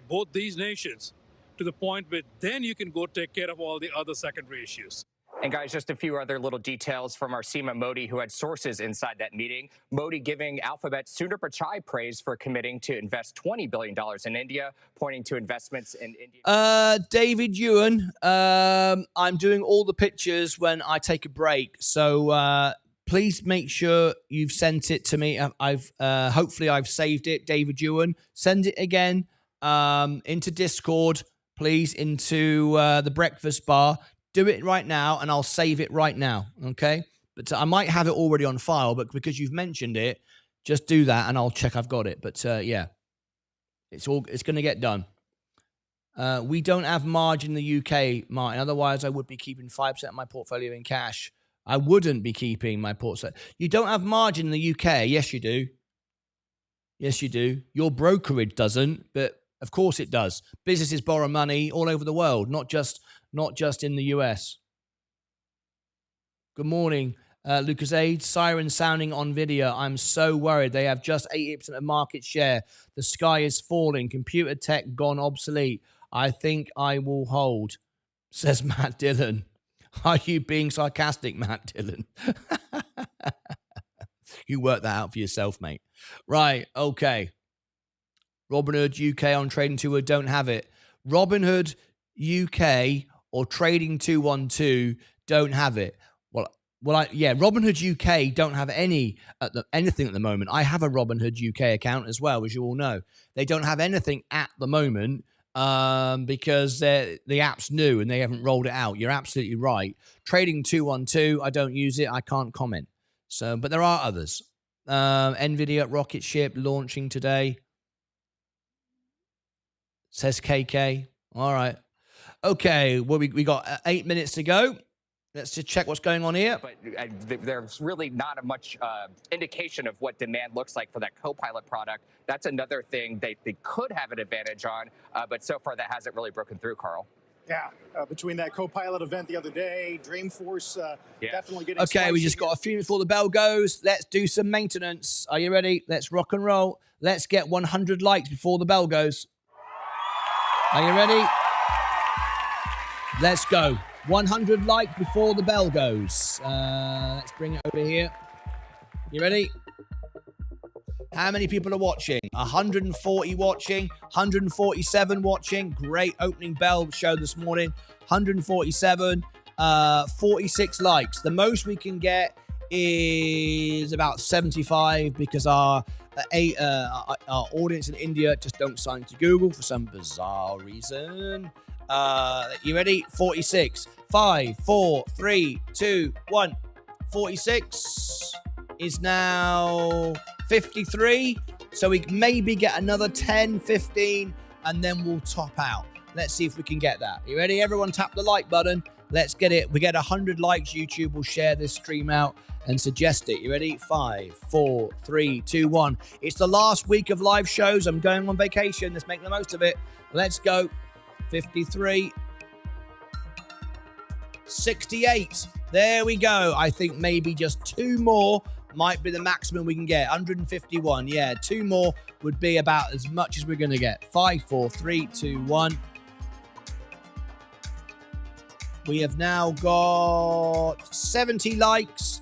Speaker 5: both these nations to the point where then you can go take care of all the other secondary issues.
Speaker 4: And guys, just a few other little details from our Seema Modi, who had sources inside that meeting. Modi giving Alphabet's Sundar Pichai praise for committing to invest $20 billion in India, pointing to investments in India.
Speaker 1: David Ewan, I'm doing all the pictures when I take a break. So please make sure you've sent it to me. Hopefully I've saved it, David Ewan. Send it again. Into Discord, please, into the breakfast bar. Do it right now, and I'll save it right now, okay? But I might have it already on file, but because you've mentioned it, just do that, and I'll check I've got it. But yeah, it's going to get done. We don't have margin in the UK, Martin. Otherwise, I would be keeping 5% of my portfolio in cash. I wouldn't be keeping my portfolio. You don't have margin in the UK. Yes, you do. Yes, you do. Your brokerage doesn't, but of course it does. Businesses borrow money all over the world, not just in the US. Good morning, Lucas Aid. Siren sounding on video. I'm so worried. They have just 80% of market share. The sky is falling. Computer tech gone obsolete. I think I will hold, says Matt Dillon. Are you being sarcastic, Matt Dillon? You work that out for yourself, mate. Right, okay. Robinhood UK on Trading 212 don't have it. Robinhood UK or Trading 212 don't have it. Robinhood UK don't have anything at the moment. I have a Robinhood UK account as well, as you all know. They don't have anything at the moment because the app's new and they haven't rolled it out. You're absolutely right. Trading 212, I don't use it. I can't comment. So, but there are others. NVIDIA rocket ship launching today. Says KK. All right. Okay. Well, we got 8 minutes to go. Let's just check what's going on here.
Speaker 4: But there's really not much indication of what demand looks like for that Copilot product. That's another thing they could have an advantage on, but so far that hasn't really broken through, Carl.
Speaker 6: Yeah, between that Copilot event the other day, Dreamforce definitely getting
Speaker 1: Okay, we just got a few minutes before the bell goes. Let's do some maintenance. Are you ready? Let's rock and roll. Let's get 100 likes before the bell goes. Are you ready? Let's go. 100 likes before the bell goes. Let's bring it over here. You ready? How many people are watching? 140 watching, 147 watching. Great opening bell show this morning. 147, 46 likes. The most we can get is about 75 because our audience in India just don't sign to Google for some bizarre reason. You ready? 46. 5, 4, 3, 2, 1. 46 is now 53. So we maybe get another 10, 15, and then we'll top out. Let's see if we can get that. You ready? Everyone tap the like button. Let's get it. We get 100 likes. YouTube will share this stream out and suggest it. You ready? 5, 4, 3, 2, 1. It's the last week of live shows. I'm going on vacation. Let's make the most of it. Let's go. 53. 68. There we go. I think maybe just 2 more might be the maximum we can get. 151. Yeah, 2 more would be about as much as we're going to get. 5, 4, 3, 2, 1. We have now got 70 likes.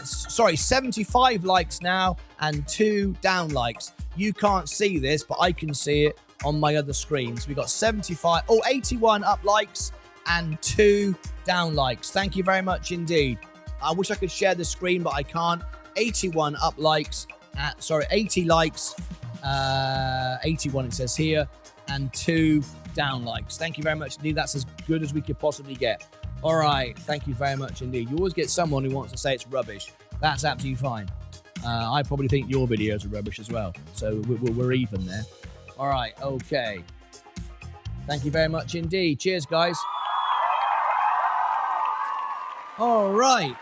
Speaker 1: 75 likes now and 2 down likes. You can't see this, but I can see it on my other screens. We got 81 up likes and 2 down likes. Thank you very much indeed. I wish I could share the screen, but I can't. 81 up likes. 80 likes. 81 it says here, and 2 down likes. Thank you very much indeed. That's as good as we could possibly get. All right. Thank you very much indeed. You always get someone who wants to say it's rubbish. That's absolutely fine. I probably think your videos are rubbish as well. So we're even there. All right. Okay. Thank you very much indeed. Cheers, guys. All right.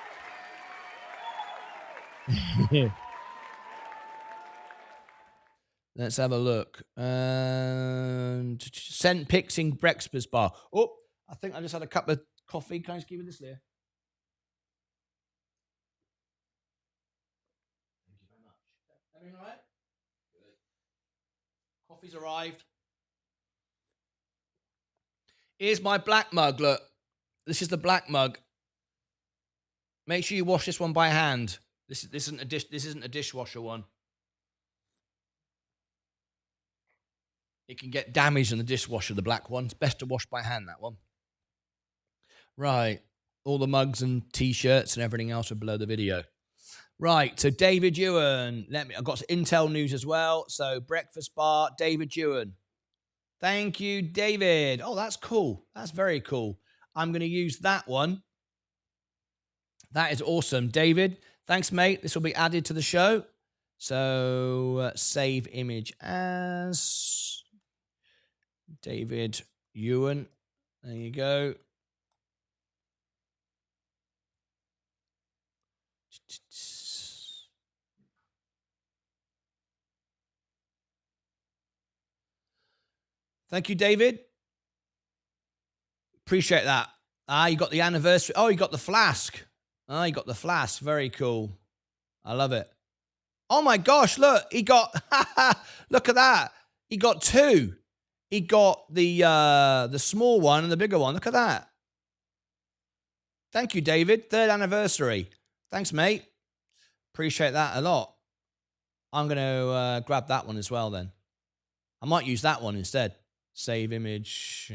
Speaker 1: Let's have a look. Sent pics in breakfast bar. Oh, I think I just had a cup of coffee. Can I just give you this there? Thank you very much. Everything all right? Good. Coffee's arrived. Here's my black mug. Look, this is the black mug. Make sure you wash this one by hand. This isn't a dish. This isn't a dishwasher one. It can get damaged in the dishwasher, the black one. It's best to wash by hand, that one. Right. All the mugs and T-shirts and everything else are below the video. Right. So David Ewan. I've got some Intel news as well. So breakfast bar, David Ewan. Thank you, David. Oh, that's cool. That's very cool. I'm going to use that one. That is awesome. David, thanks, mate. This will be added to the show. So save image as David Ewan. There you go. Thank you, David. Appreciate that. You got the anniversary. Oh, you got the flask. You got the flask. Very cool. I love it. Oh my gosh, look, he got, look at that. He got 2. He got the small one and the bigger one. Look at that. Thank you, David. 3rd anniversary. Thanks, mate. Appreciate that a lot. I'm going to grab that one as well then. I might use that one instead. Save image,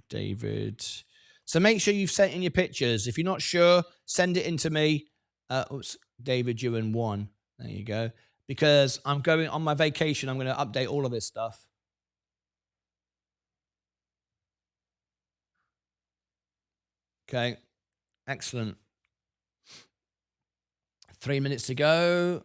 Speaker 1: David. So make sure you've sent in your pictures. If you're not sure, send it in to me. David Ewan 1. There you go. Because I'm going on my vacation. I'm going to update all of this stuff. Okay. Excellent. 3 minutes to go.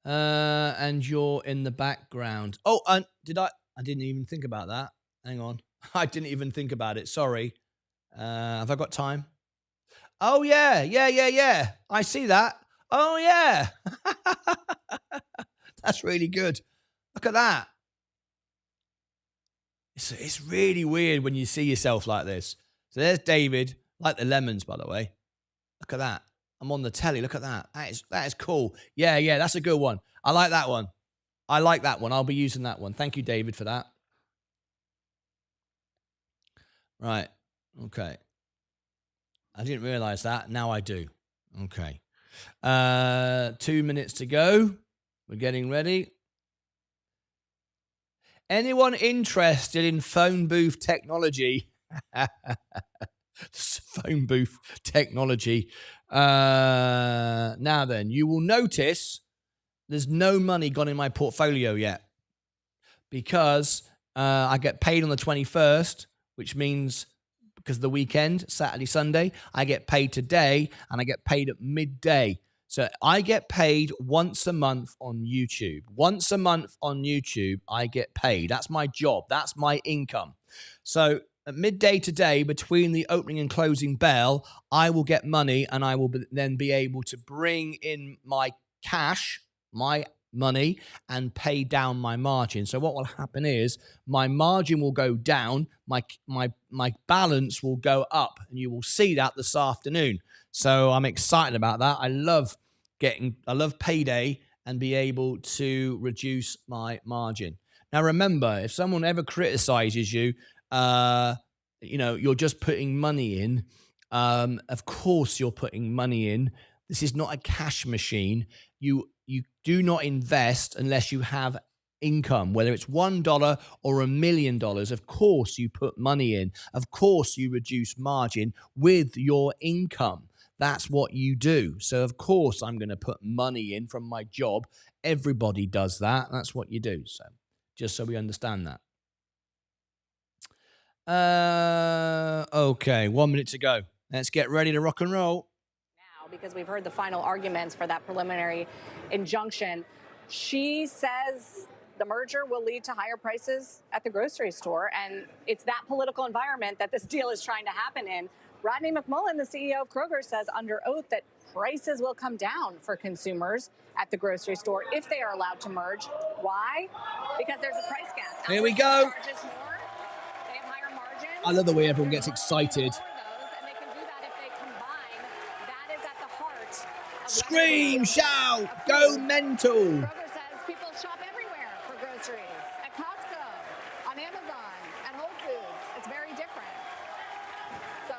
Speaker 1: And you're in the background. Oh, and I didn't even think about that. Hang on. I didn't even think about it. Sorry. Have I got time? Oh, yeah. I see that. Oh, yeah. That's really good. Look at that. It's really weird when you see yourself like this. So there's David. Like the lemons, by the way. Look at that. I'm on the telly. Look at that. That is cool. Yeah. That's a good one. I like that one. I'll be using that one. Thank you, David, for that. Right. Okay. I didn't realize that. Now I do. Okay. 2 minutes to go. We're getting ready. Anyone interested in phone booth technology? Phone booth technology. Now then, you will notice there's no money gone in my portfolio yet because I get paid on the 21st, which means because of the weekend, Saturday, Sunday, I get paid today and I get paid at midday. So I get paid once a month on YouTube. Once a month on YouTube, I get paid. That's my job. That's my income. So at midday today, between the opening and closing bell, I will get money and I will then be able to bring in my cash, my money, and pay down my margin. So what will happen is my margin will go down, my balance will go up, and you will see that this afternoon. So I'm excited about that. I love payday and be able to reduce my margin. Now, remember, if someone ever criticizes you, you're just putting money in. Of course, you're putting money in. This is not a cash machine. You do not invest unless you have income, whether it's $1 or $1 million. Of course, you put money in. Of course, you reduce margin with your income. That's what you do. So, of course, I'm going to put money in from my job. Everybody does that. That's what you do. So, just so we understand that. Okay, 1 minute to go. Let's get ready to rock and roll.
Speaker 7: Now, because we've heard the final arguments for that preliminary injunction, she says the merger will lead to higher prices at the grocery store, and it's that political environment that this deal is trying to happen in. Rodney McMullen, the CEO of Kroger, says under oath that prices will come down for consumers at the grocery store if they are allowed to merge. Why? Because there's a price gap.
Speaker 1: Here we go.
Speaker 7: They have higher margins.
Speaker 1: I love the way everyone gets excited. Scream, shout, go mental.
Speaker 7: Kroger says people shop everywhere for groceries. At Costco, on Amazon, at Whole Foods. It's very different. So,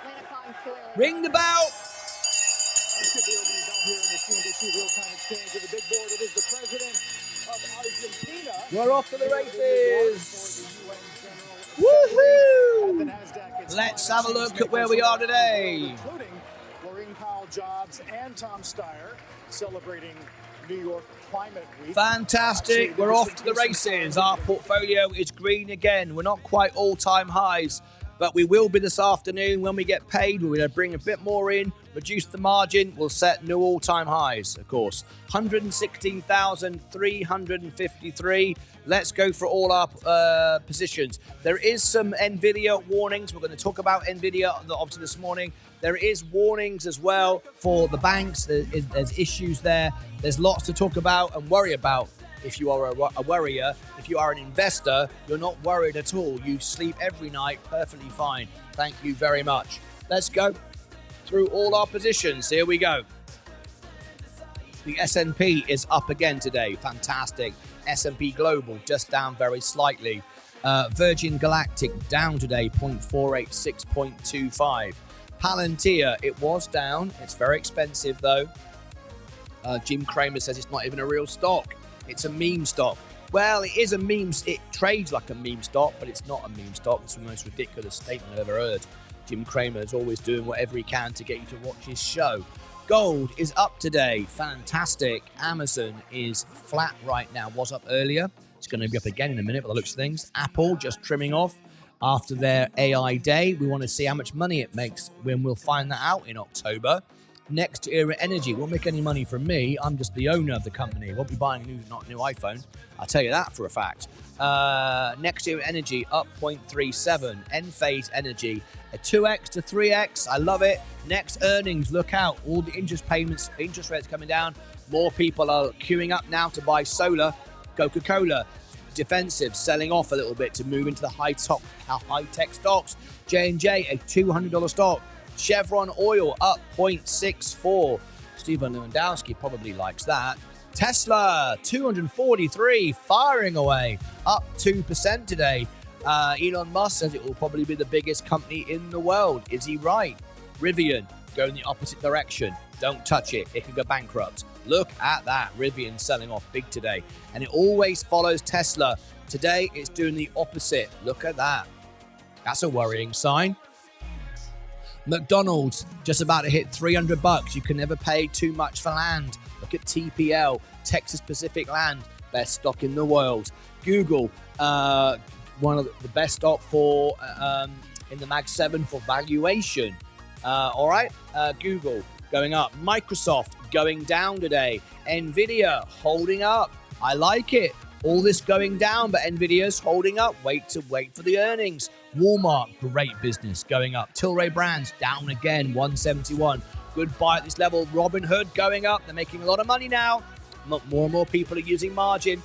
Speaker 7: Lena Khan clearly...
Speaker 1: Ring the bell.
Speaker 6: Let's get the opening bell here on the CNBC Real-Time Exchange. Of the big board, it is the president of Argentina.
Speaker 1: We're off to the races. Woohoo! Let's have a look at where we are today.
Speaker 6: Powell Jobs and Tom Steyer celebrating New York Climate Week.
Speaker 1: Fantastic. We're off to the races. Our portfolio is green again. We're not quite all-time highs, but we will be this afternoon when we get paid. We're going to bring a bit more in, reduce the margin. We'll set new all-time highs, of course. 116,353. Let's go for all our positions. There is some NVIDIA warnings. We're going to talk about NVIDIA obviously this morning. There is warnings as well for the banks. There's issues there. There's lots to talk about and worry about. If you are a worrier, if you are an investor, you're not worried at all. You sleep every night perfectly fine. Thank you very much. Let's go through all our positions. Here we go. The S&P is up again today. Fantastic. S&P Global just down very slightly. Virgin Galactic down today, 0.486, 0.25. Palantir, it was down. It's very expensive, though. Jim Cramer says it's not even a real stock. It's a meme stock. Well, it is a meme. It trades like a meme stock, but it's not a meme stock. It's the most ridiculous statement I've ever heard. Jim Cramer is always doing whatever he can to get you to watch his show. Gold is up today. Fantastic. Amazon is flat right now. Was up earlier. It's going to be up again in a minute by the looks of things. Apple just trimming off. After their AI day, we want to see how much money it makes when we'll find that out in October. Next Era Energy won't make any money from me. I'm just the owner of the company. Won't be buying a new iPhone. I'll tell you that for a fact. Next Era Energy up 0.37. Enphase Energy a 2x to 3x. I love it. Next earnings, look out. All the interest rates coming down. More people are queuing up now to buy solar. Coca-Cola. Defensive, selling off a little bit to move into the high-tech stocks. J&J, a $200 stock. Chevron Oil up 0.64. Stephen Lewandowski probably likes that. Tesla, 243, firing away, up 2% today. Elon Musk says it will probably be the biggest company in the world. Is he right? Rivian, going the opposite direction. Don't touch it. It could go bankrupt. Look at that. Rivian selling off big today. And it always follows Tesla. Today, it's doing the opposite. Look at that. That's a worrying sign. McDonald's, just about to hit $300. You can never pay too much for land. Look at TPL, Texas Pacific Land, best stock in the world. Google, one of the best stock for in the Mag 7 for valuation. All right, Google going up. Microsoft going down today. Nvidia holding up. I like it. All this going down, but Nvidia's holding up. Wait for the earnings. Walmart, great business, going up. Tilray Brands down again, 171. Good buy at this level. Robinhood going up. They're making a lot of money now. More and more people are using margin.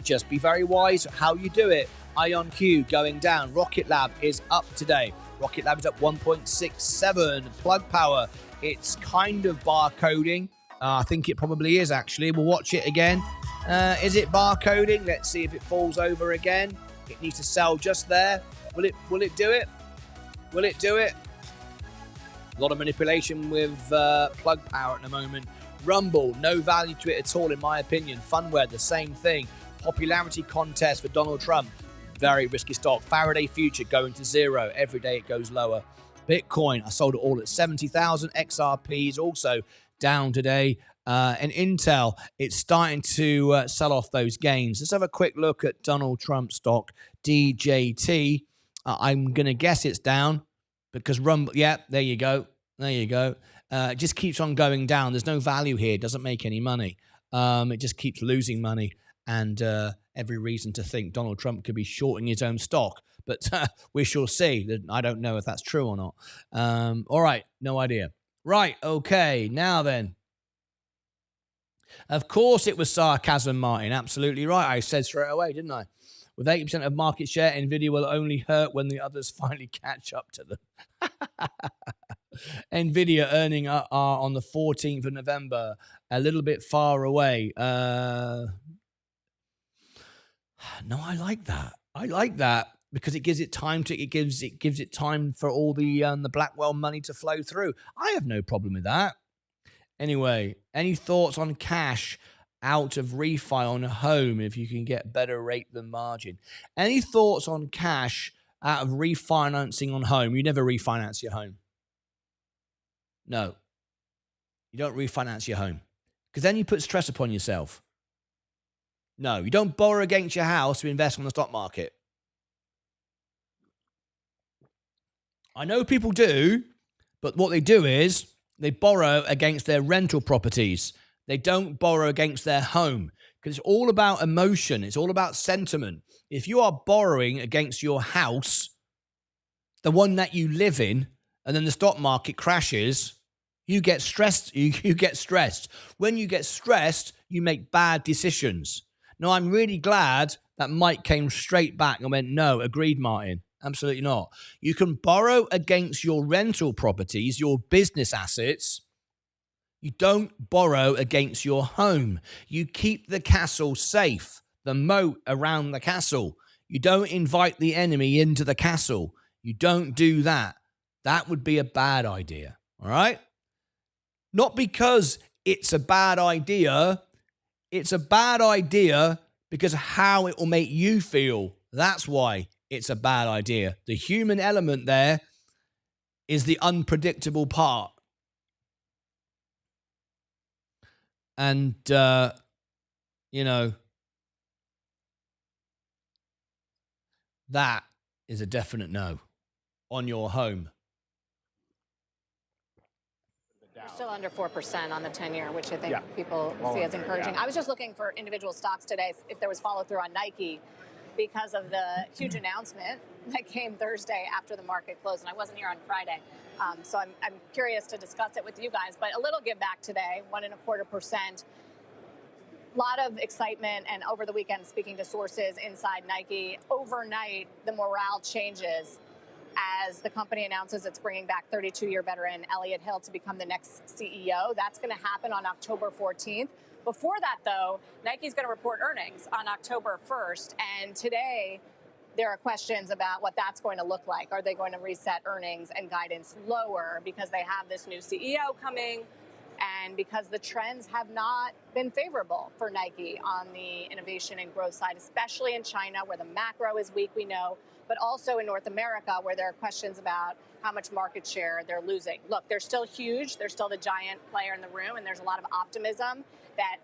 Speaker 1: Just be very wise how you do it. IonQ going down. Rocket Lab is up today. Rocket Lab is up 1.67. Plug Power, it's kind of barcoding. I think it probably is, actually. We'll watch it again. Is it barcoding? Let's see if it falls over again. It needs to sell just there. Will it do it? Will it do it? A lot of manipulation with plug power at the moment. Rumble, no value to it at all, in my opinion. Funware, the same thing. Popularity contest for Donald Trump. Very risky stock. Faraday Future going to zero. Every day it goes lower. Bitcoin, I sold it all at 70,000. XRP is also down today. And Intel, it's starting to sell off those gains. Let's have a quick look at Donald Trump stock, DJT. I'm going to guess it's down because Rumble, yeah, there you go. There you go. It just keeps on going down. There's no value here. It doesn't make any money. It just keeps losing money. And every reason to think Donald Trump could be shorting his own stock. But we shall see. I don't know if that's true or not. All right, no idea. Right, okay, now then. Of course it was sarcasm, Martin. Absolutely right. I said straight away, didn't I? With 80% of market share, NVIDIA will only hurt when the others finally catch up to them. NVIDIA earning are on the 14th of November, a little bit far away. No, I like that. I like that because it gives it time to. It gives it time for all the Blackwell money to flow through. I have no problem with that. Anyway, any thoughts on cash out of refi on a home if you can get better rate than margin? Any thoughts on cash out of refinancing on home? You never refinance your home. No, you don't refinance your home because then you put stress upon yourself. No, you don't borrow against your house to invest on the stock market. I know people do, but what they do is they borrow against their rental properties. They don't borrow against their home because it's all about emotion. It's all about sentiment. If you are borrowing against your house, the one that you live in, and then the stock market crashes, you get stressed. You get stressed. When you get stressed, you make bad decisions. Now, I'm really glad that Mike came straight back and went, no, agreed, Martin. Absolutely not. You can borrow against your rental properties, your business assets. You don't borrow against your home. You keep the castle safe, the moat around the castle. You don't invite the enemy into the castle. You don't do that. That would be a bad idea. All right? Not because it's a bad idea. It's a bad idea because of how it will make you feel. That's why it's a bad idea. The human element there is the unpredictable part. And, that is a definite no on your home.
Speaker 7: We're still under 4% on the 10-year, which I think people see as encouraging.
Speaker 4: Yeah.
Speaker 7: I was just looking for individual stocks today, if there was follow-through on Nike, because of the huge announcement that came Thursday after the market closed, and I wasn't here on Friday. So I'm curious to discuss it with you guys. But a little give back today, 1.25%. A lot of excitement, and over the weekend, speaking to sources inside Nike, overnight the morale changes as the company announces it's bringing back 32-year veteran Elliott Hill to become the next CEO. That's going to happen on October 14th. Before that, though, Nike's going to report earnings on October 1st, and today there are questions about what that's going to look like. Are they going to reset earnings and guidance lower because they have this new CEO coming, and because the trends have not been favorable for Nike on the innovation and growth side, especially in China, where the macro is weak, we know, but also in North America, where there are questions about how much market share they're losing. Look, they're still huge. They're still the giant player in the room, and there's a lot of optimism that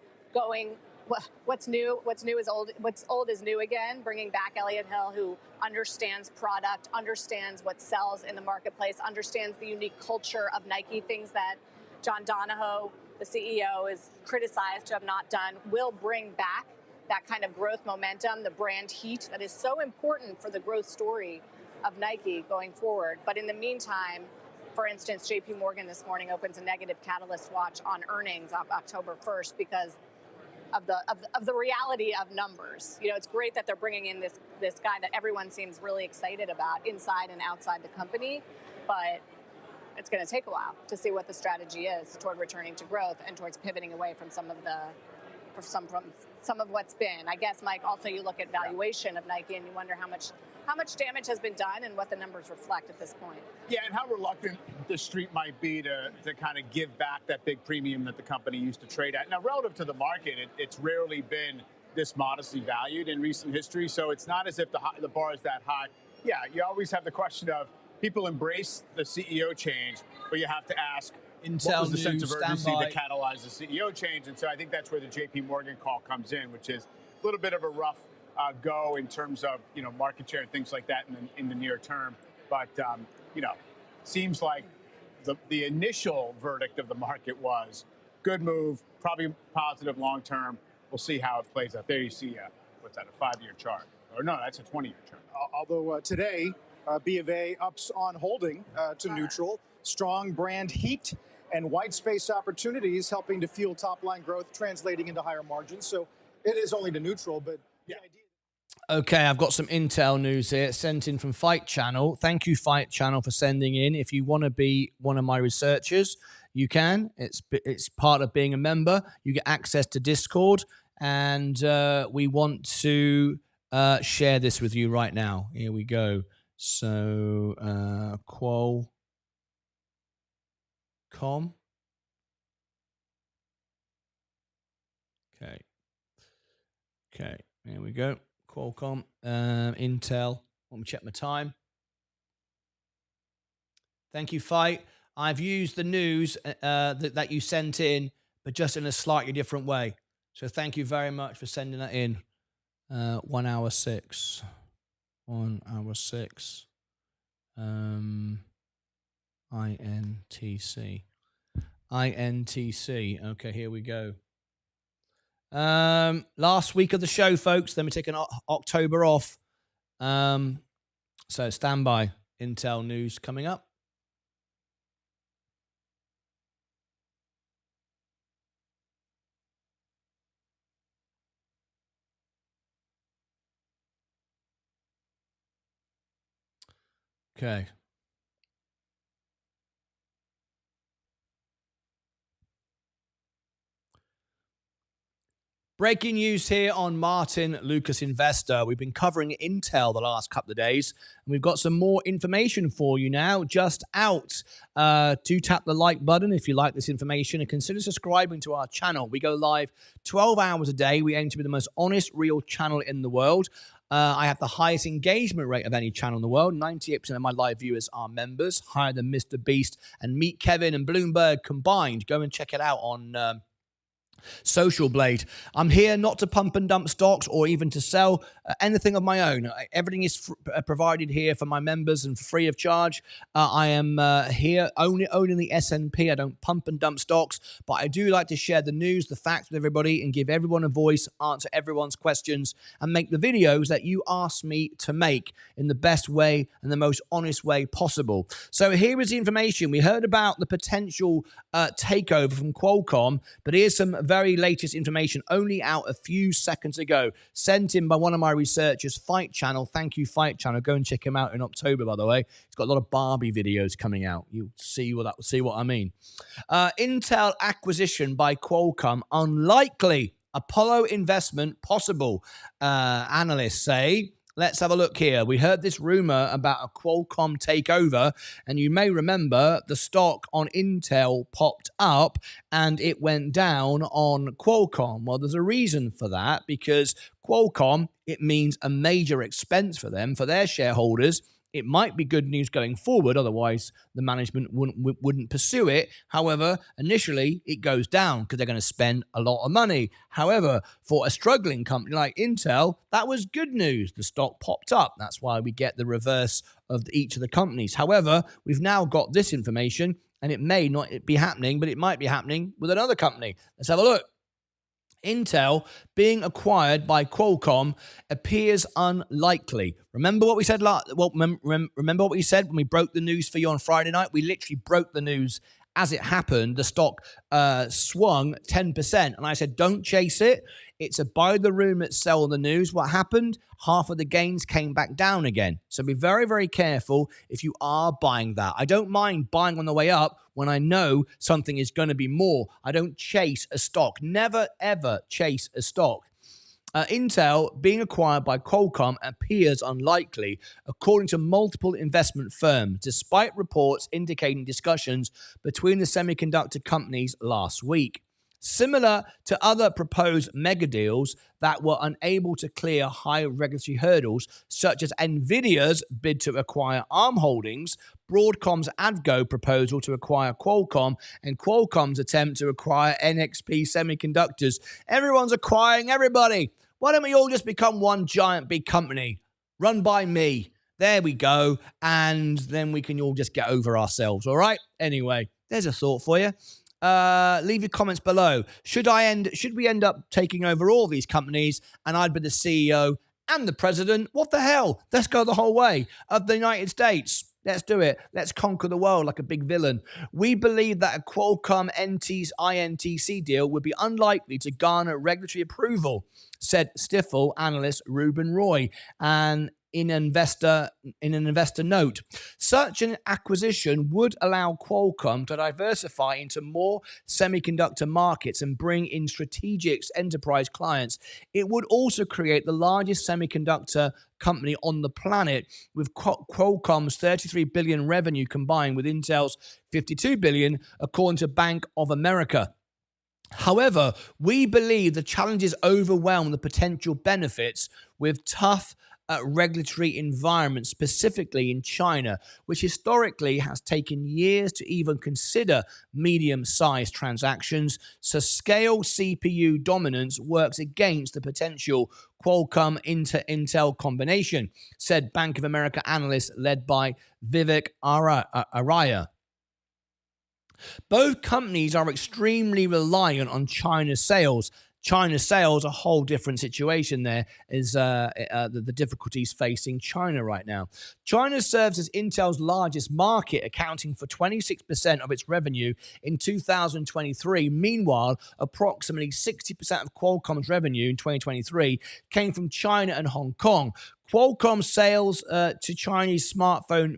Speaker 7: what's new is old, what's old is new again, bringing back Elliott Hill, who understands product, understands what sells in the marketplace, understands the unique culture of Nike, things that John Donahoe, the CEO, is criticized to have not done, will bring back that kind of growth momentum, the brand heat that is so important for the growth story of Nike going forward. But in the meantime, for instance, JP Morgan this morning opens a negative catalyst watch on earnings of October 1st because of the reality of numbers. You know, it's great that they're bringing in this guy that everyone seems really excited about inside and outside the company, but it's going to take a while to see what the strategy is toward returning to growth and towards pivoting away from some of what's been. I guess, Mike, also you look at valuation of Nike and you wonder how much damage has been done and what the numbers reflect at this point.
Speaker 6: Yeah, and how reluctant the street might be to kind of give back that big premium that the company used to trade at. Now, relative to the market, it's rarely been this modestly valued in recent history, so it's not as if the bar is that high. Yeah, you always have the question of people embrace the CEO change, but you have to ask,
Speaker 1: Intel
Speaker 6: what was the sense of
Speaker 1: news,
Speaker 6: urgency
Speaker 1: standby.
Speaker 6: to catalyze the CEO change? And so I think that's where the JP Morgan call comes in, which is a little bit of a rough go in terms of market share and things like that in the near term. But seems like the initial verdict of the market was good move, probably positive long term. We'll see how it plays out. There you see what's that, a 5-year chart? Or no, that's a 20-year chart.
Speaker 8: Although today, B of A ups on holding to neutral. Strong brand heat and white space opportunities helping to fuel top-line growth, translating into higher margins. So it is only to neutral, but the idea.
Speaker 1: Okay, I've got some Intel news here sent in from Fight Channel. Thank you, Fight Channel, for sending in. If you want to be one of my researchers, you can. It's part of being a member. You get access to Discord, and we want to share this with you right now. Here we go. So, Qualcomm. Okay, here we go. Qualcomm, Intel. Let me check my time. Thank you, Fight. I've used the news that you sent in, but just in a slightly different way. So thank you very much for sending that in. 1 hour 6. 1 hour 6. INTC. INTC. Okay, here we go. Last week of the show, folks. Then we take an October off. So stand by. Intel news coming up. Okay. Breaking news here on Martyn Lucas Investor. We've been covering Intel the last couple of days, and we've got some more information for you now, just out. Do tap the like button if you like this information, and consider subscribing to our channel. We go live 12 hours a day. We aim to be the most honest, real channel in the world. I have the highest engagement rate of any channel in the world. 98% of my live viewers are members, higher than Mr. Beast and Meet Kevin and Bloomberg combined. Go and check it out on Social Blade. I'm here not to pump and dump stocks or even to sell anything of my own. Everything is provided here for my members and free of charge. I am here owning the S&P. I don't pump and dump stocks, but I do like to share the news, the facts with everybody, and give everyone a voice, answer everyone's questions, and make the videos that you asked me to make in the best way and the most honest way possible. So here is the information. We heard about the potential takeover from Qualcomm, but here's some very latest information only out a few seconds ago, sent in by one of my researchers, Fight Channel. Thank you, Fight Channel. Go and check him out in October, by the way. He's got a lot of Barbie videos coming out. You'll see what I mean. Intel acquisition by Qualcomm unlikely. Apollo investment possible. Analysts say. Let's have a look here. We heard this rumor about a Qualcomm takeover, and you may remember the stock on Intel popped up and it went down on Qualcomm. Well, there's a reason for that, because Qualcomm, it means a major expense for them, for their shareholders. It might be good news going forward, otherwise the management wouldn't pursue it. However, initially it goes down because they're going to spend a lot of money. However, for a struggling company like Intel, that was good news. The stock popped up. That's why we get the reverse of each of the companies. However, we've now got this information, and it may not be happening, but it might be happening with another company. Let's have a look. Intel being acquired by Qualcomm appears unlikely. Remember what we said remember what we said when we broke the news for you on Friday night? We literally broke the news As it happened, the stock swung 10%. And I said, don't chase it. It's a buy the rumor, sell the news. What happened? Half of the gains came back down again. So be very, very careful if you are buying that. I don't mind buying on the way up when I know something is going to be more. I don't chase a stock. Never, ever chase a stock. Intel being acquired by Qualcomm appears unlikely, according to multiple investment firms, despite reports indicating discussions between the semiconductor companies last week. Similar to other proposed mega deals that were unable to clear high regulatory hurdles, such as Nvidia's bid to acquire ARM Holdings, Broadcom's Adgo proposal to acquire Qualcomm, and Qualcomm's attempt to acquire NXP Semiconductors. Everyone's acquiring everybody. Why don't we all just become one giant big company run by me? There we go. And then we can all just get over ourselves. All right. Anyway, there's a thought for you. Leave your comments below. Should we end up taking over all these companies and I'd be the CEO and the president? What the hell? Let's go the whole way of the United States. Let's do it. Let's conquer the world like a big villain. We believe that a Qualcomm INTC deal would be unlikely to garner regulatory approval, said Stifel analyst Ruben Roy, and in an investor note. Such an acquisition would allow Qualcomm to diversify into more semiconductor markets and bring in strategic enterprise clients. It would also create the largest semiconductor company on the planet, with Qualcomm's $33 billion revenue combined with Intel's $52 billion, according to Bank of America. However, we believe the challenges overwhelm the potential benefits, with tough regulatory environment, specifically in China, which historically has taken years to even consider medium-sized transactions. So scale CPU dominance works against the potential Qualcomm-Intel combination, said Bank of America analyst led by Vivek Arya. Both companies are extremely reliant on China's sales. China's sales, a whole different situation there, is the difficulties facing China right now. China serves as Intel's largest market, accounting for 26% of its revenue in 2023. Meanwhile, approximately 60% of Qualcomm's revenue in 2023 came from China and Hong Kong. Qualcomm sales to Chinese smartphone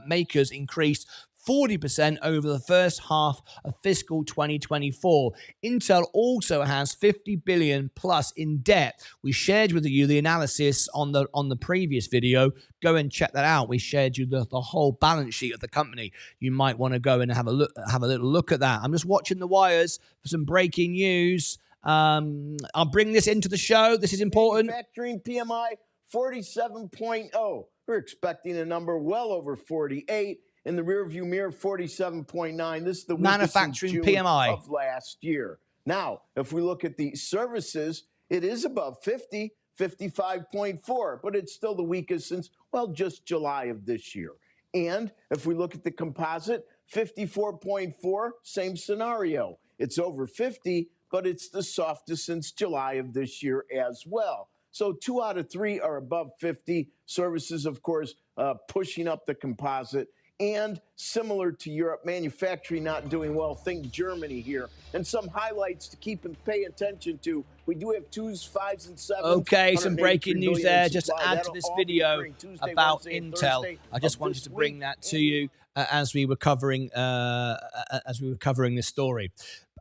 Speaker 1: makers increased 40% over the first half of fiscal 2024. Intel also has $50 billion plus in debt. We shared with you the analysis on the previous video. Go and check that out. We shared you the whole balance sheet of the company. You might want to go and have a little look at that. I'm just watching the wires for some breaking news. I'll bring this into the show. This is important.
Speaker 9: Manufacturing PMI 47.0. We're expecting a number well over 48. In the rearview mirror, 47.9. This is the
Speaker 1: manufacturing
Speaker 9: weakest in June
Speaker 1: PMI
Speaker 9: of last year. Now, if we look at the services, it is above 50, 55.4, but it's still the weakest since, well, just July of this year. And if we look at the composite, 54.4, same scenario. It's over 50, but it's the softest since July of this year as well. So 2 out of 3 are above 50. Services, of course, pushing up the composite. And similar to Europe, manufacturing not doing well. Think Germany here. And some highlights to keep and pay attention to. We do have 2s, 5s, and 7s.
Speaker 1: Okay, some breaking news there. Just to add to this video about Intel. I just wanted to bring that to you as we were covering this story.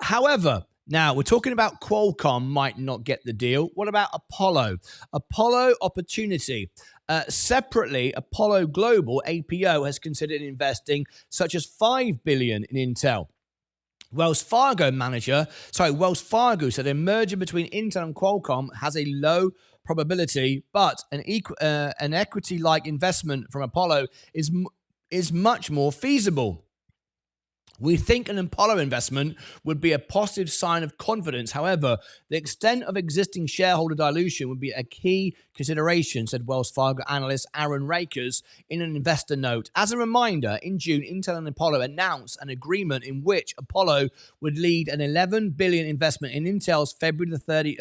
Speaker 1: However, now, we're talking about Qualcomm might not get the deal. What about Apollo? Apollo Opportunity. Separately, Apollo Global, APO, has considered investing such as $5 billion in Intel. Wells Fargo said a merger between Intel and Qualcomm has a low probability, but an equity-like investment from Apollo is much more feasible. We think an Apollo investment would be a positive sign of confidence. However, the extent of existing shareholder dilution would be a key consideration, said Wells Fargo analyst Aaron Rakers in an investor note. As a reminder, in June, Intel and Apollo announced an agreement in which Apollo would lead an $11 billion investment in Intel's February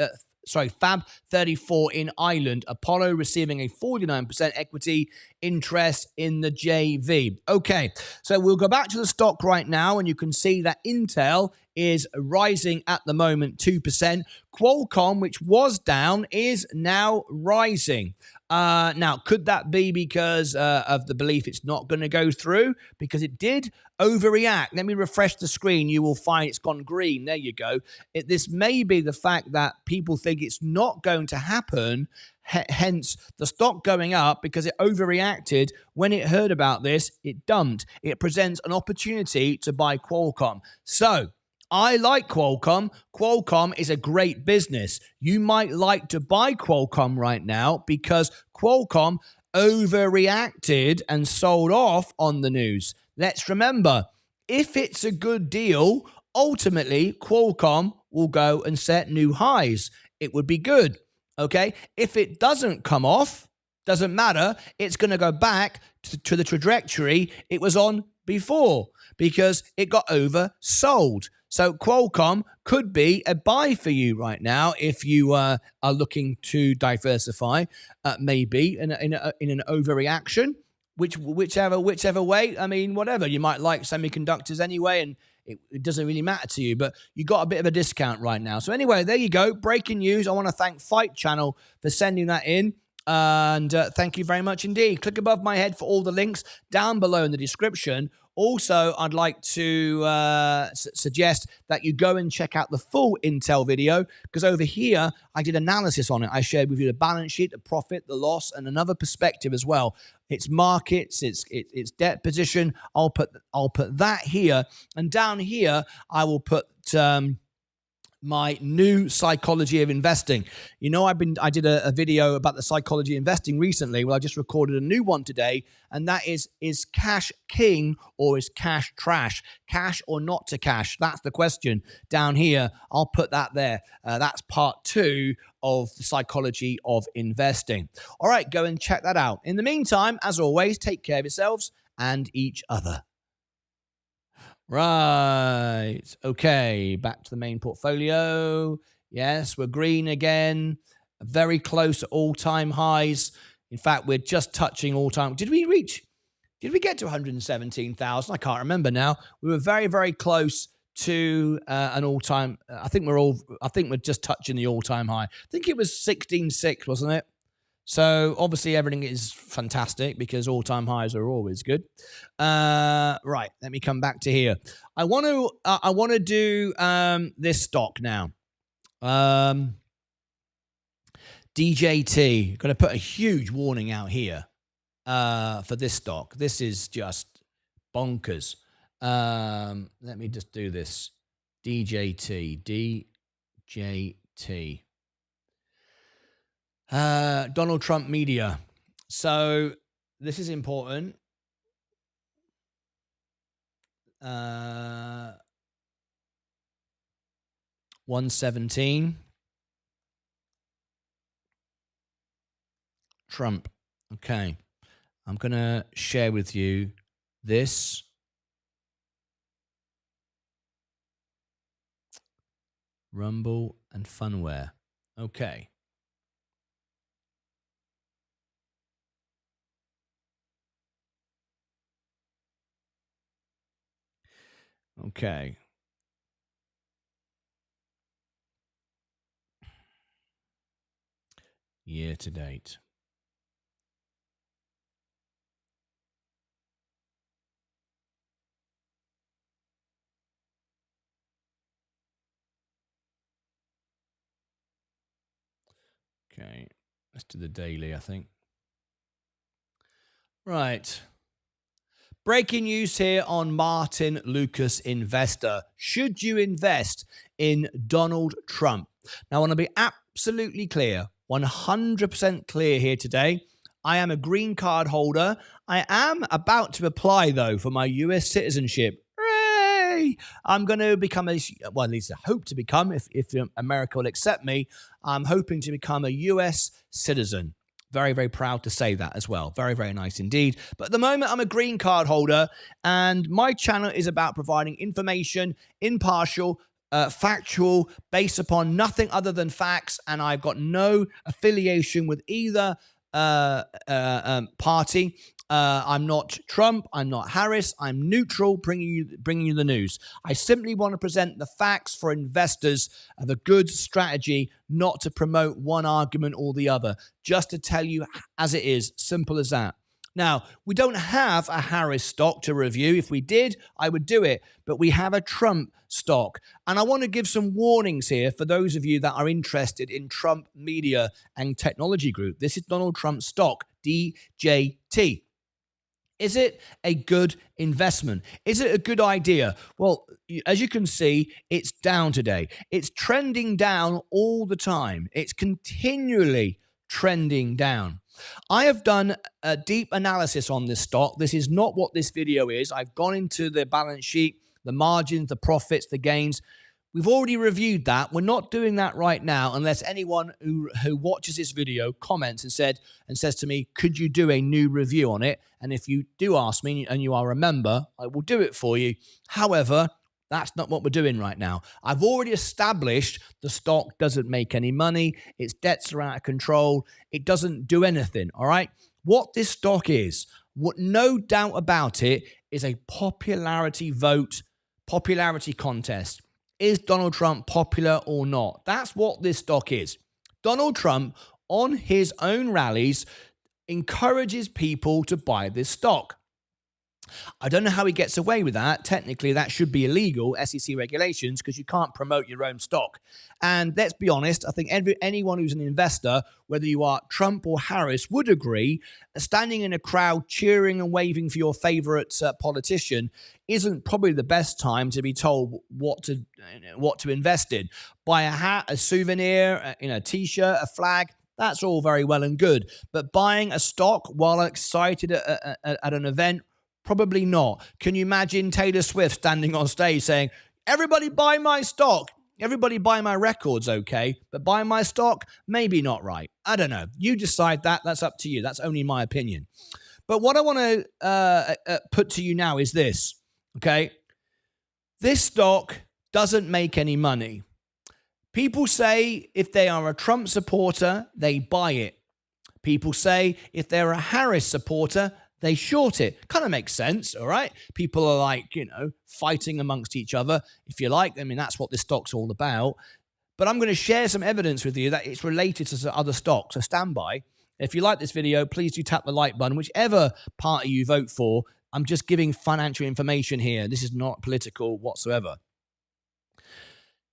Speaker 1: Fab 34 in Ireland. Apollo receiving a 49% equity interest in the JV. Okay, so we'll go back to the stock right now, and you can see that Intel is rising at the moment 2%. Qualcomm, which was down, is now rising. Now, could that be because of the belief it's not going to go through? Because it did overreact. Let me refresh the screen. You will find it's gone green. There you go. This may be the fact that people think it's not going to happen, hence the stock going up because it overreacted. When it heard about this, it dumped. It presents an opportunity to buy Qualcomm. So, I like Qualcomm. Qualcomm is a great business. You might like to buy Qualcomm right now because Qualcomm overreacted and sold off on the news. Let's remember, if it's a good deal, ultimately Qualcomm will go and set new highs. It would be good, okay? If it doesn't come off, doesn't matter. It's going to go back to the trajectory it was on before because it got oversold. So Qualcomm could be a buy for you right now if you are looking to diversify, maybe in an overreaction, whichever way. I mean, whatever. You might like semiconductors anyway, and it doesn't really matter to you, but you got a bit of a discount right now. So anyway, there you go. Breaking news. I want to thank Fight Channel for sending that in. And thank you very much indeed. Click above my head for all the links down below in the description. Also, I'd like to suggest that you go and check out the full Intel video because over here, I did analysis on it. I shared with you the balance sheet, the profit, the loss, and another perspective as well. Its markets, its debt position. I'll put that here. And down here, I will put my new psychology of investing. You know, I did a video about the psychology of investing recently. Well, I just recorded a new one today, and that is cash king or is cash trash? Cash or not to cash? That's the question down here. I'll put that there. That's part 2 of the psychology of investing. All right, go and check that out. In the meantime, as always, take care of yourselves and each other. Right. Okay. Back to the main portfolio. Yes, we're green again. Very close to all-time highs. In fact, we're just touching all-time. Did we get to 117,000? I can't remember now. We were very, very close to an all-time. I think we're just touching the all-time high. I think it was 16.6, wasn't it? So obviously everything is fantastic because all-time highs are always good. Right, let me come back to here. I want to do this stock now. DJT. Going to put a huge warning out here for this stock. This is just bonkers. Let me just do this. DJT. Donald Trump media. So this is important. 117. Trump. Okay. I'm going to share with you this. Rumble and Funware. Okay. Okay. Year to date. Okay. Let's do the daily, I think. Right. Breaking news here on Martyn Lucas Investor. Should you invest in Donald Trump? Now, I want to be absolutely clear, 100% clear here today. I am a green card holder. I am about to apply, though, for my US citizenship. Hooray! I'm going to become at least I hope to become, if America will accept me, I'm hoping to become a US citizen. Very, very proud to say that as well. Very, very nice indeed. But at the moment, I'm a green card holder, and my channel is about providing information, impartial, factual, based upon nothing other than facts, and I've got no affiliation with either party. I'm not Trump. I'm not Harris. I'm neutral, bringing you the news. I simply want to present the facts for investors of a good strategy, not to promote one argument or the other, just to tell you as it is, simple as that. Now, we don't have a Harris stock to review. If we did, I would do it. But we have a Trump stock. And I want to give some warnings here for those of you that are interested in Trump Media and Technology Group. This is Donald Trump's stock, DJT. Is it a good investment? Is it a good idea? Well, as you can see, it's down today. It's trending down all the time. It's continually trending down. I have done a deep analysis on this stock. This is not what this video is. I've gone into the balance sheet, the margins, the profits, the gains. We've already reviewed that. We're not doing that right now unless anyone who watches this video comments and says to me, could you do a new review on it? And if you do ask me and you are a member, I will do it for you. However, that's not what we're doing right now. I've already established the stock doesn't make any money. Its debts are out of control. It doesn't do anything, all right? What this stock is, what no doubt about it, is a popularity vote, popularity contest. Is Donald Trump popular or not? That's what this stock is. Donald Trump, on his own rallies, encourages people to buy this stock. I don't know how he gets away with that. Technically, that should be illegal, SEC regulations, because you can't promote your own stock. And let's be honest, I think anyone who's an investor, whether you are Trump or Harris, would agree standing in a crowd cheering and waving for your favorite politician isn't probably the best time to be told what to invest in. Buy a hat, a souvenir, a T-shirt, a flag. That's all very well and good. But buying a stock while excited at an event, probably not. Can you imagine Taylor Swift standing on stage saying, everybody buy my stock, everybody buy my records, okay, but buy my stock, maybe not right. I don't know. You decide that. That's up to you. That's only my opinion. But what I want to put to you now is this, okay? This stock doesn't make any money. People say if they are a Trump supporter, they buy it. People say if they're a Harris supporter, they short it. Kind of makes sense, all right? People are like, fighting amongst each other, if you like. I mean, that's what this stock's all about. But I'm going to share some evidence with you that it's related to other stocks, so stand by. If you like this video, please do tap the like button, whichever party you vote for. I'm just giving financial information here. This is not political whatsoever.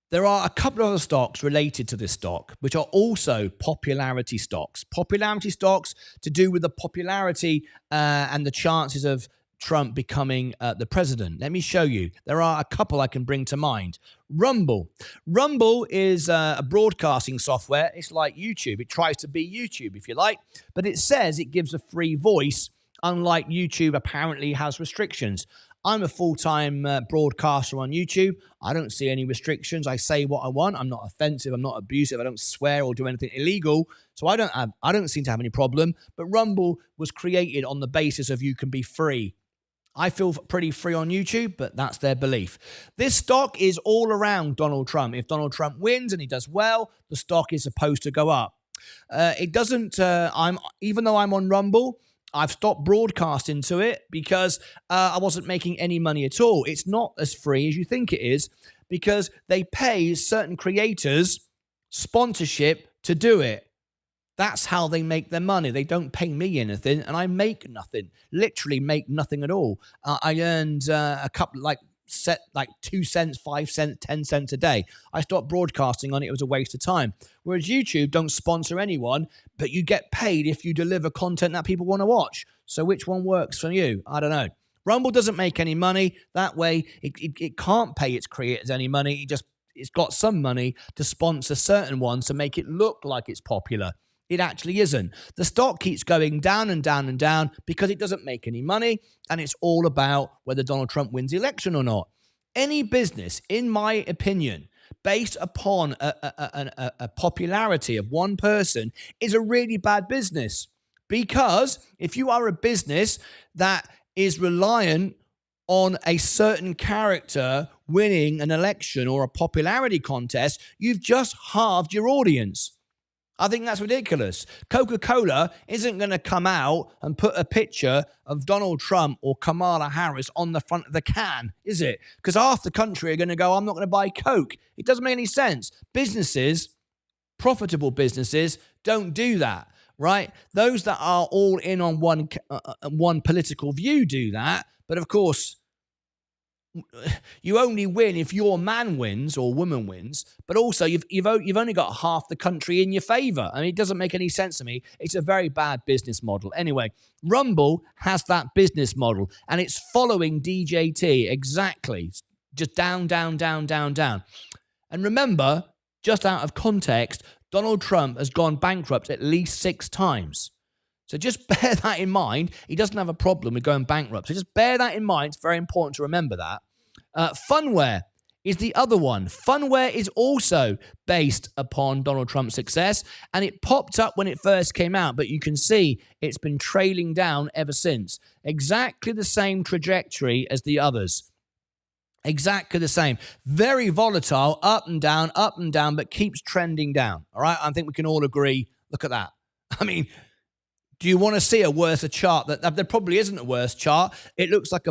Speaker 1: There are a couple of other stocks related to this stock, which are also popularity stocks. Popularity stocks to do with the popularity and the chances of Trump becoming the president. Let me show you. There are a couple I can bring to mind. Rumble. Rumble is a broadcasting software. It's like YouTube. It tries to be YouTube, if you like, but it says it gives a free voice, unlike YouTube apparently has restrictions. I'm a full-time broadcaster on YouTube. I don't see any restrictions. I say what I want. I'm not offensive. I'm not abusive. I don't swear or do anything illegal. So I don't seem to have any problem. But Rumble was created on the basis of you can be free. I feel pretty free on YouTube, but that's their belief. This stock is all around Donald Trump. If Donald Trump wins and he does well, the stock is supposed to go up. It doesn't. Even though I'm on Rumble, I've stopped broadcasting to it because I wasn't making any money at all. It's not as free as you think it is because they pay certain creators sponsorship to do it. That's how they make their money. They don't pay me anything, and I make nothing. Literally make nothing at all. I earned a couple, like 2 cents, 5 cents, 10 cents a day. I stopped broadcasting on it. It was a waste of time. Whereas YouTube don't sponsor anyone, but you get paid if you deliver content that people want to watch. So which one works for you? I don't know. Rumble doesn't make any money. That way, it can't pay its creators any money. It's got some money to sponsor certain ones to make it look like it's popular. It actually isn't. The stock keeps going down and down and down because it doesn't make any money, and it's all about whether Donald Trump wins the election or not. Any business, in my opinion, based upon a popularity of one person is a really bad business. Because if you are a business that is reliant on a certain character winning an election or a popularity contest, you've just halved your audience. I think that's ridiculous. Coca-Cola isn't going to come out and put a picture of Donald Trump or Kamala Harris on the front of the can, is it? Because half the country are going to go, I'm not going to buy Coke. It doesn't make any sense. Businesses, profitable businesses, don't do that, right? Those that are all in on one political view do that. But of course, you only win if your man wins or woman wins, but also you've only got half the country in your favor. I mean, it doesn't make any sense to me. It's a very bad business model. Anyway, Rumble has that business model, and it's following DJT exactly, just down, down, down, down, down. And remember, just out of context, Donald Trump has gone bankrupt at least 6 times. So just bear that in mind. He doesn't have a problem with going bankrupt. So just bear that in mind. It's very important to remember that. Funware is the other one. Funware is also based upon Donald Trump's success, and it popped up when it first came out, but you can see it's been trailing down ever since. Exactly the same trajectory as the others. Exactly the same. Very volatile, up and down, but keeps trending down. All right? I think we can all agree. Look at that. I mean, do you want to see a worse chart? There probably isn't a worse chart. It looks like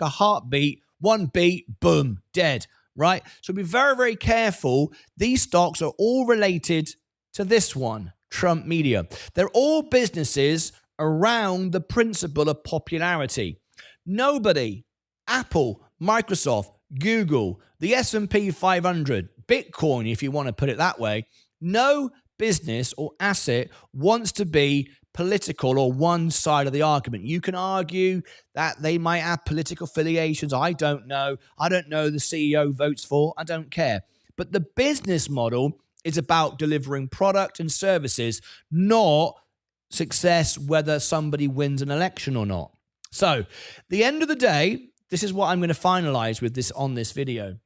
Speaker 1: a heartbeat. One beat, boom, dead, right? So be very, very careful. These stocks are all related to this one, Trump Media. They're all businesses around the principle of popularity. Nobody, Apple, Microsoft, Google, the S&P 500, Bitcoin, if you want to put it that way, no business or asset wants to be political or one side of the argument. You can argue that they might have political affiliations. I don't know. I don't know the CEO votes for. I don't care. But the business model is about delivering product and services, not success whether somebody wins an election or not. So, the end of the day, this is what I'm going to finalize with this on this video.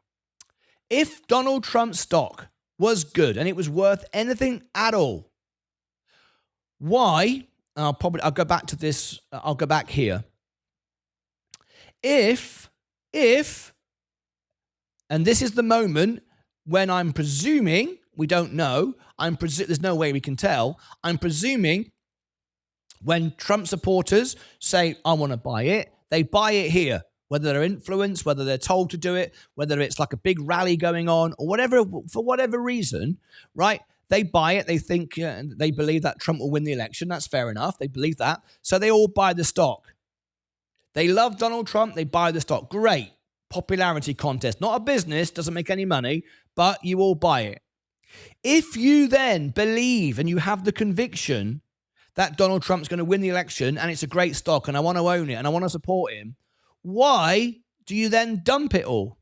Speaker 1: If Donald Trump's stock was good and it was worth anything at all, why? I'll go back to this. I'll go back here. If, and this is the moment when I'm presuming, we don't know, there's no way we can tell, I'm presuming when Trump supporters say, I want to buy it, they buy it here, whether they're influenced, whether they're told to do it, whether it's like a big rally going on or whatever, for whatever reason, right? They buy it. They think, they believe that Trump will win the election. That's fair enough. They believe that. So they all buy the stock. They love Donald Trump. They buy the stock. Great. Popularity contest. Not a business. Doesn't make any money. But you all buy it. If you then believe and you have the conviction that Donald Trump's going to win the election and it's a great stock and I want to own it and I want to support him, why do you then dump it all?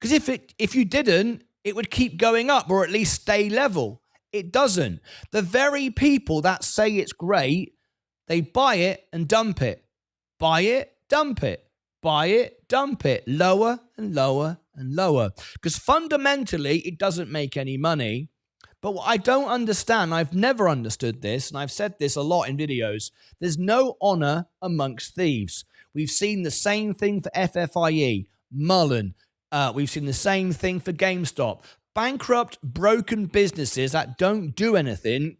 Speaker 1: Because if you didn't, it would keep going up or at least stay level. It doesn't. The very people that say it's great, they buy it and dump it. Buy it, dump it. Buy it, dump it. Lower and lower and lower. Because fundamentally, it doesn't make any money. But what I don't understand, I've never understood this, and I've said this a lot in videos, there's no honor amongst thieves. We've seen the same thing for FFIE, Mullen. We've seen the same thing for GameStop. Bankrupt, broken businesses that don't do anything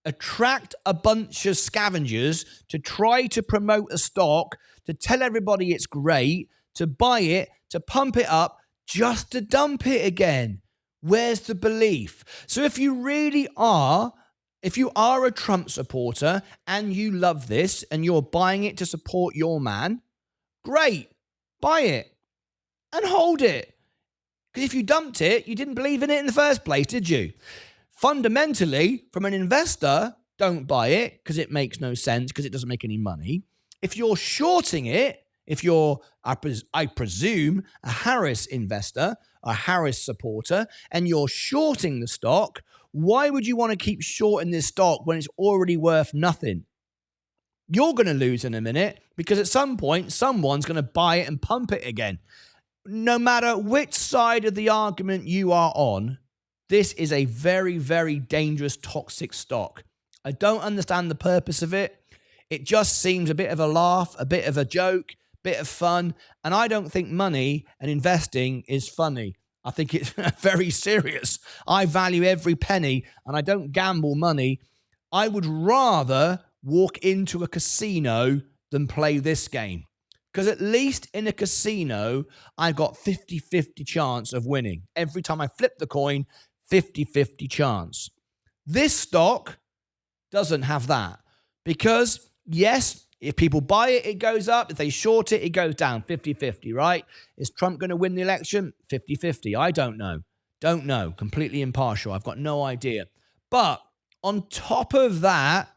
Speaker 1: attract a bunch of scavengers to try to promote a stock, to tell everybody it's great, to buy it, to pump it up, just to dump it again. Where's the belief? So if you are a Trump supporter and you love this and you're buying it to support your man, great, buy it. And hold it. Because if you dumped it, you didn't believe in it in the first place, did you? Fundamentally, from an investor, don't buy it because it makes no sense, because it doesn't make any money. If you're shorting it, if you're, I presume, a Harris investor, a Harris supporter, and you're shorting the stock, why would you want to keep shorting this stock when it's already worth nothing? You're going to lose in a minute because at some point, someone's going to buy it and pump it again. No matter which side of the argument you are on, this is a very, very dangerous, toxic stock. I don't understand the purpose of it. It just seems a bit of a laugh, a bit of a joke, bit of fun. And I don't think money and investing is funny. I think it's very serious. I value every penny and I don't gamble money. I would rather walk into a casino than play this game. Because at least in a casino, I got 50-50 chance of winning. Every time I flip the coin, 50-50 chance. This stock doesn't have that. Because, yes, if people buy it, it goes up. If they short it, it goes down 50-50, right? Is Trump going to win the election? 50-50. I don't know. Don't know. Completely impartial. I've got no idea. But on top of that,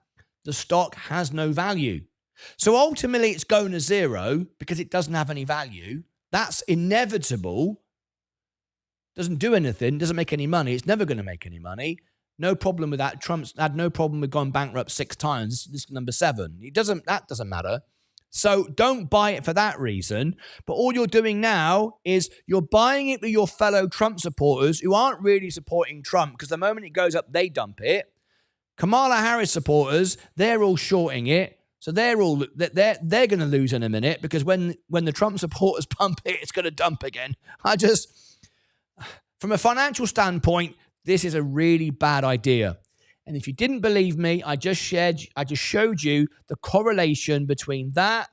Speaker 1: the stock has no value. So ultimately, it's going to zero because it doesn't have any value. That's inevitable. Doesn't do anything, doesn't make any money. It's never going to make any money. No problem with that. Trump's had no problem with going bankrupt 6 times. This is number 7. That doesn't matter. So don't buy it for that reason. But all you're doing now is you're buying it with your fellow Trump supporters who aren't really supporting Trump because the moment it goes up, they dump it. Kamala Harris supporters, they're all shorting it. So they're going to lose in a minute because when the Trump supporters pump it, it's going to dump again. From a financial standpoint, this is a really bad idea. And if you didn't believe me, I just showed you the correlation between that,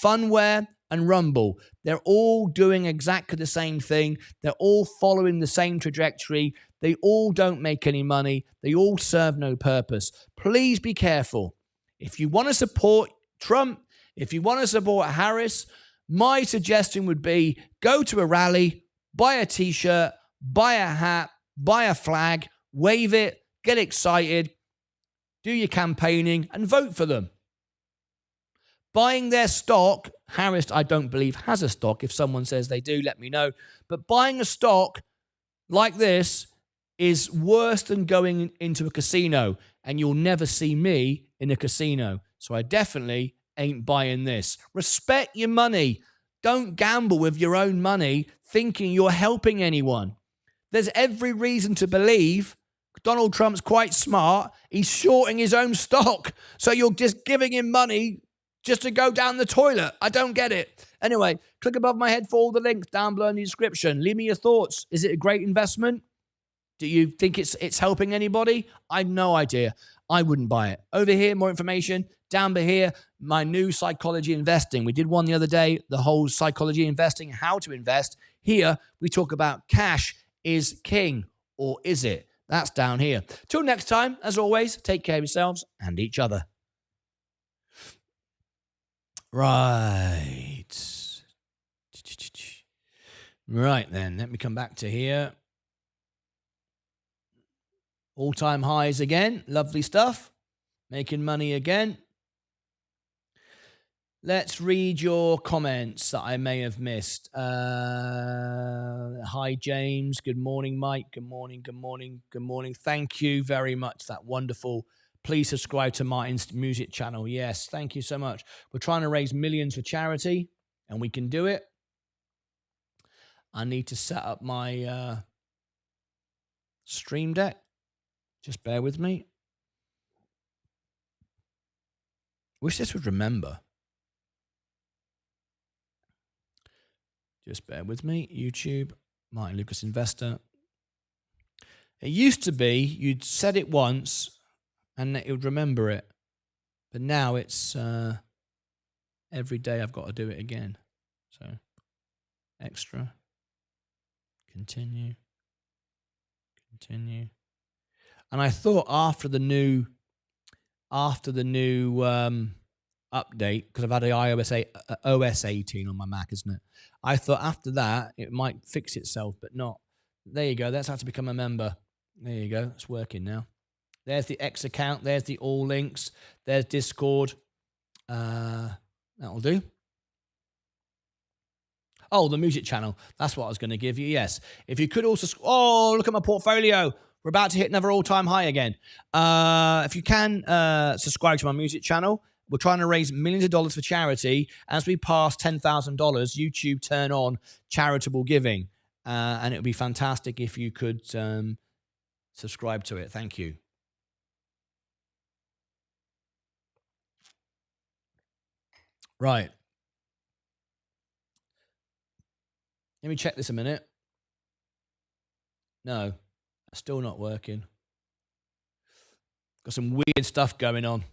Speaker 1: Funware, and Rumble. They're all doing exactly the same thing. They're all following the same trajectory. They all don't make any money. They all serve no purpose. Please be careful. If you want to support Trump, if you want to support Harris, my suggestion would be go to a rally, buy a t-shirt, buy a hat, buy a flag, wave it, get excited, do your campaigning, and vote for them. Buying their stock, Harris, I don't believe, has a stock. If someone says they do, let me know. But buying a stock like this is worse than going into a casino, and you'll never see me in a casino. So I definitely ain't buying this. Respect your money. Don't gamble with your own money thinking you're helping anyone. There's every reason to believe Donald Trump's quite smart. He's shorting his own stock. So you're just giving him money just to go down the toilet. I don't get it. Anyway, click above my head for all the links down below in the description. Leave me your thoughts. Is it a great investment? Do you think it's helping anybody? I have no idea. I wouldn't buy it. Over here, more information. Down here, my new psychology investing. We did one the other day, the whole psychology investing, how to invest. Here, we talk about cash is king, or is it? That's down here. Till next time, as always, take care of yourselves and each other. Right. Right then, let me come back to here. All-time highs again. Lovely stuff. Making money again. Let's read your comments that I may have missed. Hi, James. Good morning, Mike. Good morning, good morning, good morning. Thank you very much. That wonderful. Please subscribe to Martyn's music channel. Yes, thank you so much. We're trying to raise millions for charity, and we can do it. I need to set up my stream deck. Just bear with me. Wish this would remember. Just bear with me. YouTube, Martyn Lucas Investor. It used to be you'd said it once and it would remember it. But now it's every day I've got to do it again. So extra. Continue. And I thought after the new update, because I've had the OS 18 on my Mac, isn't it? I thought after that it might fix itself, but not. There you go. That's how to become a member. There you go. It's working now. There's the X account. There's the all links. There's Discord. That'll do. Oh, the music channel. That's what I was going to give you. Yes. If you could also... Oh, look at my portfolio. We're about to hit another all-time high again. If you can subscribe to my music channel, we're trying to raise millions of dollars for charity. As we pass $10,000, YouTube turn on charitable giving. And it would be fantastic if you could subscribe to it. Thank you. Right. Let me check this a minute. No, still not working. Got some weird stuff going on.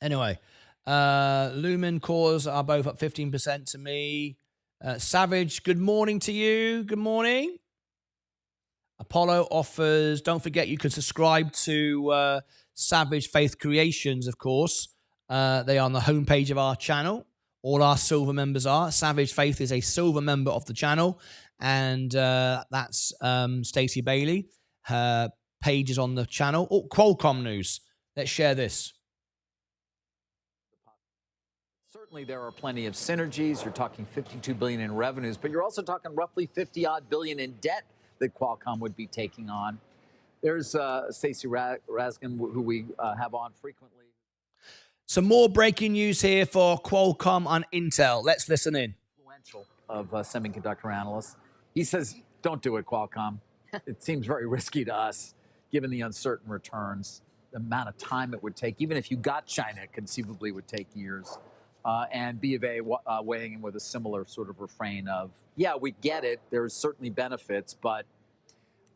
Speaker 1: Anyway, Lumen cores are both up 15% to me. Savage, good morning to you. Good morning. Apollo offers, don't forget you can subscribe to Savage Faith Creations, of course. They are on the homepage of our channel. All our silver members are. Savage Faith is a silver member of the channel. And that's Stacey Bailey. Her page is on the channel. Oh, Qualcomm news. Let's share this.
Speaker 10: Certainly, there are plenty of synergies. You're talking $52 billion in revenues, but you're also talking roughly $50-odd billion in debt that Qualcomm would be taking on. There's Stacey Raskin, who we have on frequently.
Speaker 1: Some more breaking news here for Qualcomm on Intel. Let's listen in.
Speaker 10: Influential of semiconductor analysts. He says, don't do it, Qualcomm. It seems very risky to us, given the uncertain returns, the amount of time it would take. Even if you got China, it conceivably would take years. And B of A weighing in with a similar sort of refrain of, yeah, we get it. There's certainly benefits, but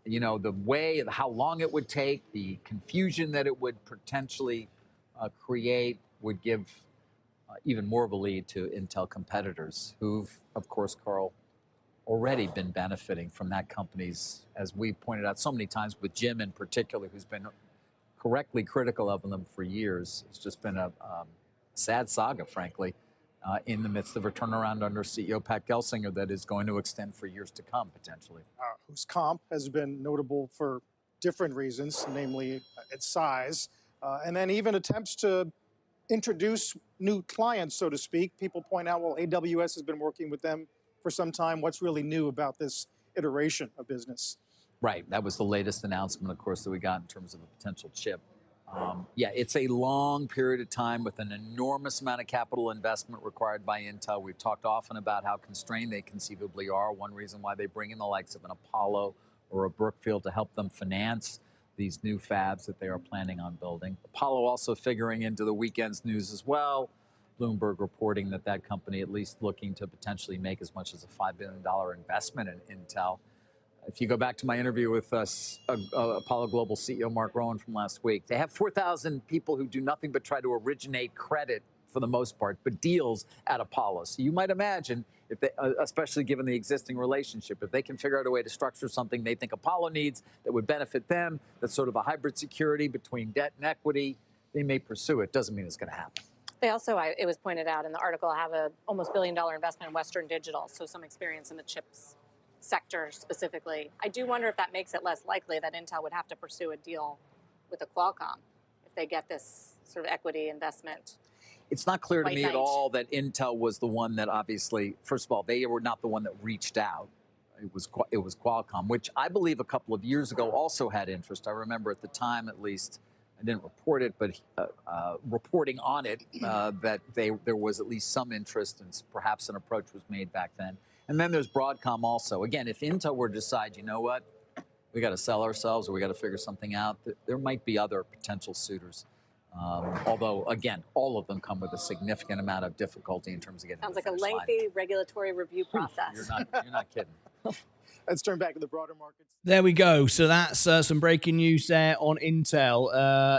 Speaker 10: you know, the way, how long it would take, the confusion that it would potentially create would give even more of a lead to Intel competitors who've, of course, Carl, already been benefiting from that company's, as we've pointed out so many times with Jim in particular, who's been correctly critical of them for years. It's just been a sad saga, frankly, in the midst of a turnaround under CEO Pat Gelsinger that is going to extend for years to come, potentially.
Speaker 8: Whose comp has been notable for different reasons, namely its size, and then even attempts to introduce new clients, so to speak. People point out, well, AWS has been working with them for some time. What's really new about this iteration of business?
Speaker 10: Right. That was the latest announcement, of course, that we got in terms of a potential chip. Yeah, it's a long period of time with an enormous amount of capital investment required by Intel. We've talked often about how constrained they conceivably are. One reason why they bring in the likes of an Apollo or a Brookfield to help them finance these new fabs that they are planning on building. Apollo also figuring into the weekend's news as well. Bloomberg reporting that that company at least looking to potentially make as much as a $5 billion investment in Intel. If you go back to my interview with Apollo Global CEO Mark Rowan from last week, they have 4,000 people who do nothing but try to originate credit for the most part, but deals at Apollo. So you might imagine, if they, especially given the existing relationship, if they can figure out a way to structure something they think Apollo needs that would benefit them, that's sort of a hybrid security between debt and equity, they may pursue it. Doesn't mean it's going to happen.
Speaker 7: They also, it was pointed out in the article, have a almost $1 billion investment in Western Digital, so some experience in the chips sector specifically. I do wonder if that makes it less likely that Intel would have to pursue a deal with a Qualcomm if they get this sort of equity investment.
Speaker 10: It's not clear to me at all that Intel was the one that obviously, first of all, they were not the one that reached out. It was Qualcomm, which I believe a couple of years ago also had interest. I remember at the time, at least, I didn't report it, but reporting on it, that there was at least some interest and perhaps an approach was made back then. And then there's Broadcom also. Again, if Intel were to decide, you know what, we got to sell ourselves or we got to figure something out, there might be other potential suitors. Although, again, all of them come with a significant amount of difficulty in terms of getting.
Speaker 7: Sounds like a lengthy regulatory review process.
Speaker 10: You're not kidding.
Speaker 8: Let's turn back to the broader markets.
Speaker 1: There we go. So that's some breaking news there on Intel.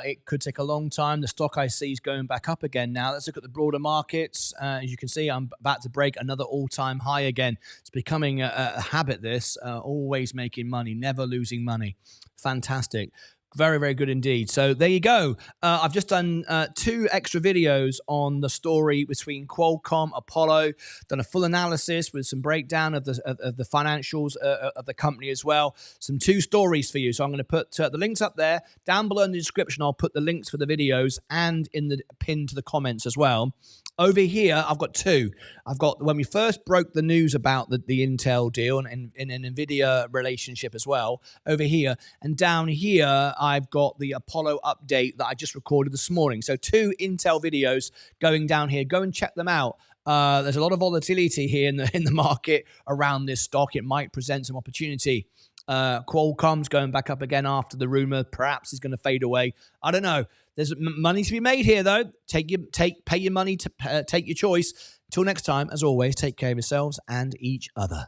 Speaker 1: It could take a long time. The stock I see is going back up again now. Let's look at the broader markets. As you can see, I'm about to break another all-time high again. It's becoming a habit, this. Always making money, never losing money. Fantastic. Very, very good indeed. So there you go. I've just done 2 extra videos on the story between Qualcomm, Apollo, done a full analysis with some breakdown of the financials of the company as well. Some 2 stories for you. So I'm going to put the links up there. Down below in the description, I'll put the links for the videos and in the pin to the comments as well. Over here, I've got 2. I've got when we first broke the news about the Intel deal and an NVIDIA relationship as well, over here. And down here, I've got the Apollo update that I just recorded this morning. So 2 Intel videos going down here. Go and check them out. There's a lot of volatility here in the market around this stock. It might present some opportunity. Qualcomm's going back up again after the rumor perhaps is going to fade away. I don't know. There's money to be made here, though. Pay your money to take your choice. Until next time, as always, take care of yourselves and each other.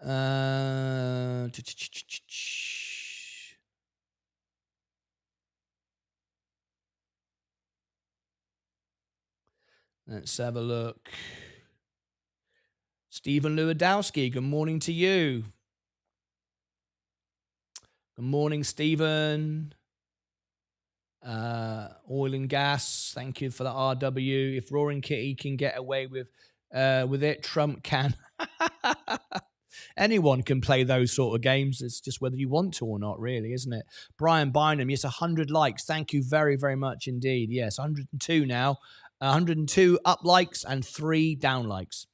Speaker 1: Let's have a look. Stephen Lewandowski, good morning to you. Good morning, Stephen. Oil and gas, thank you for the RW. If Roaring Kitty can get away with it, Trump can. Anyone can play those sort of games. It's just whether you want to or not, really, isn't it? Brian Bynum, yes, 100 likes. Thank you very, very much indeed. Yes, 102 now. 102 up likes and 3 down likes.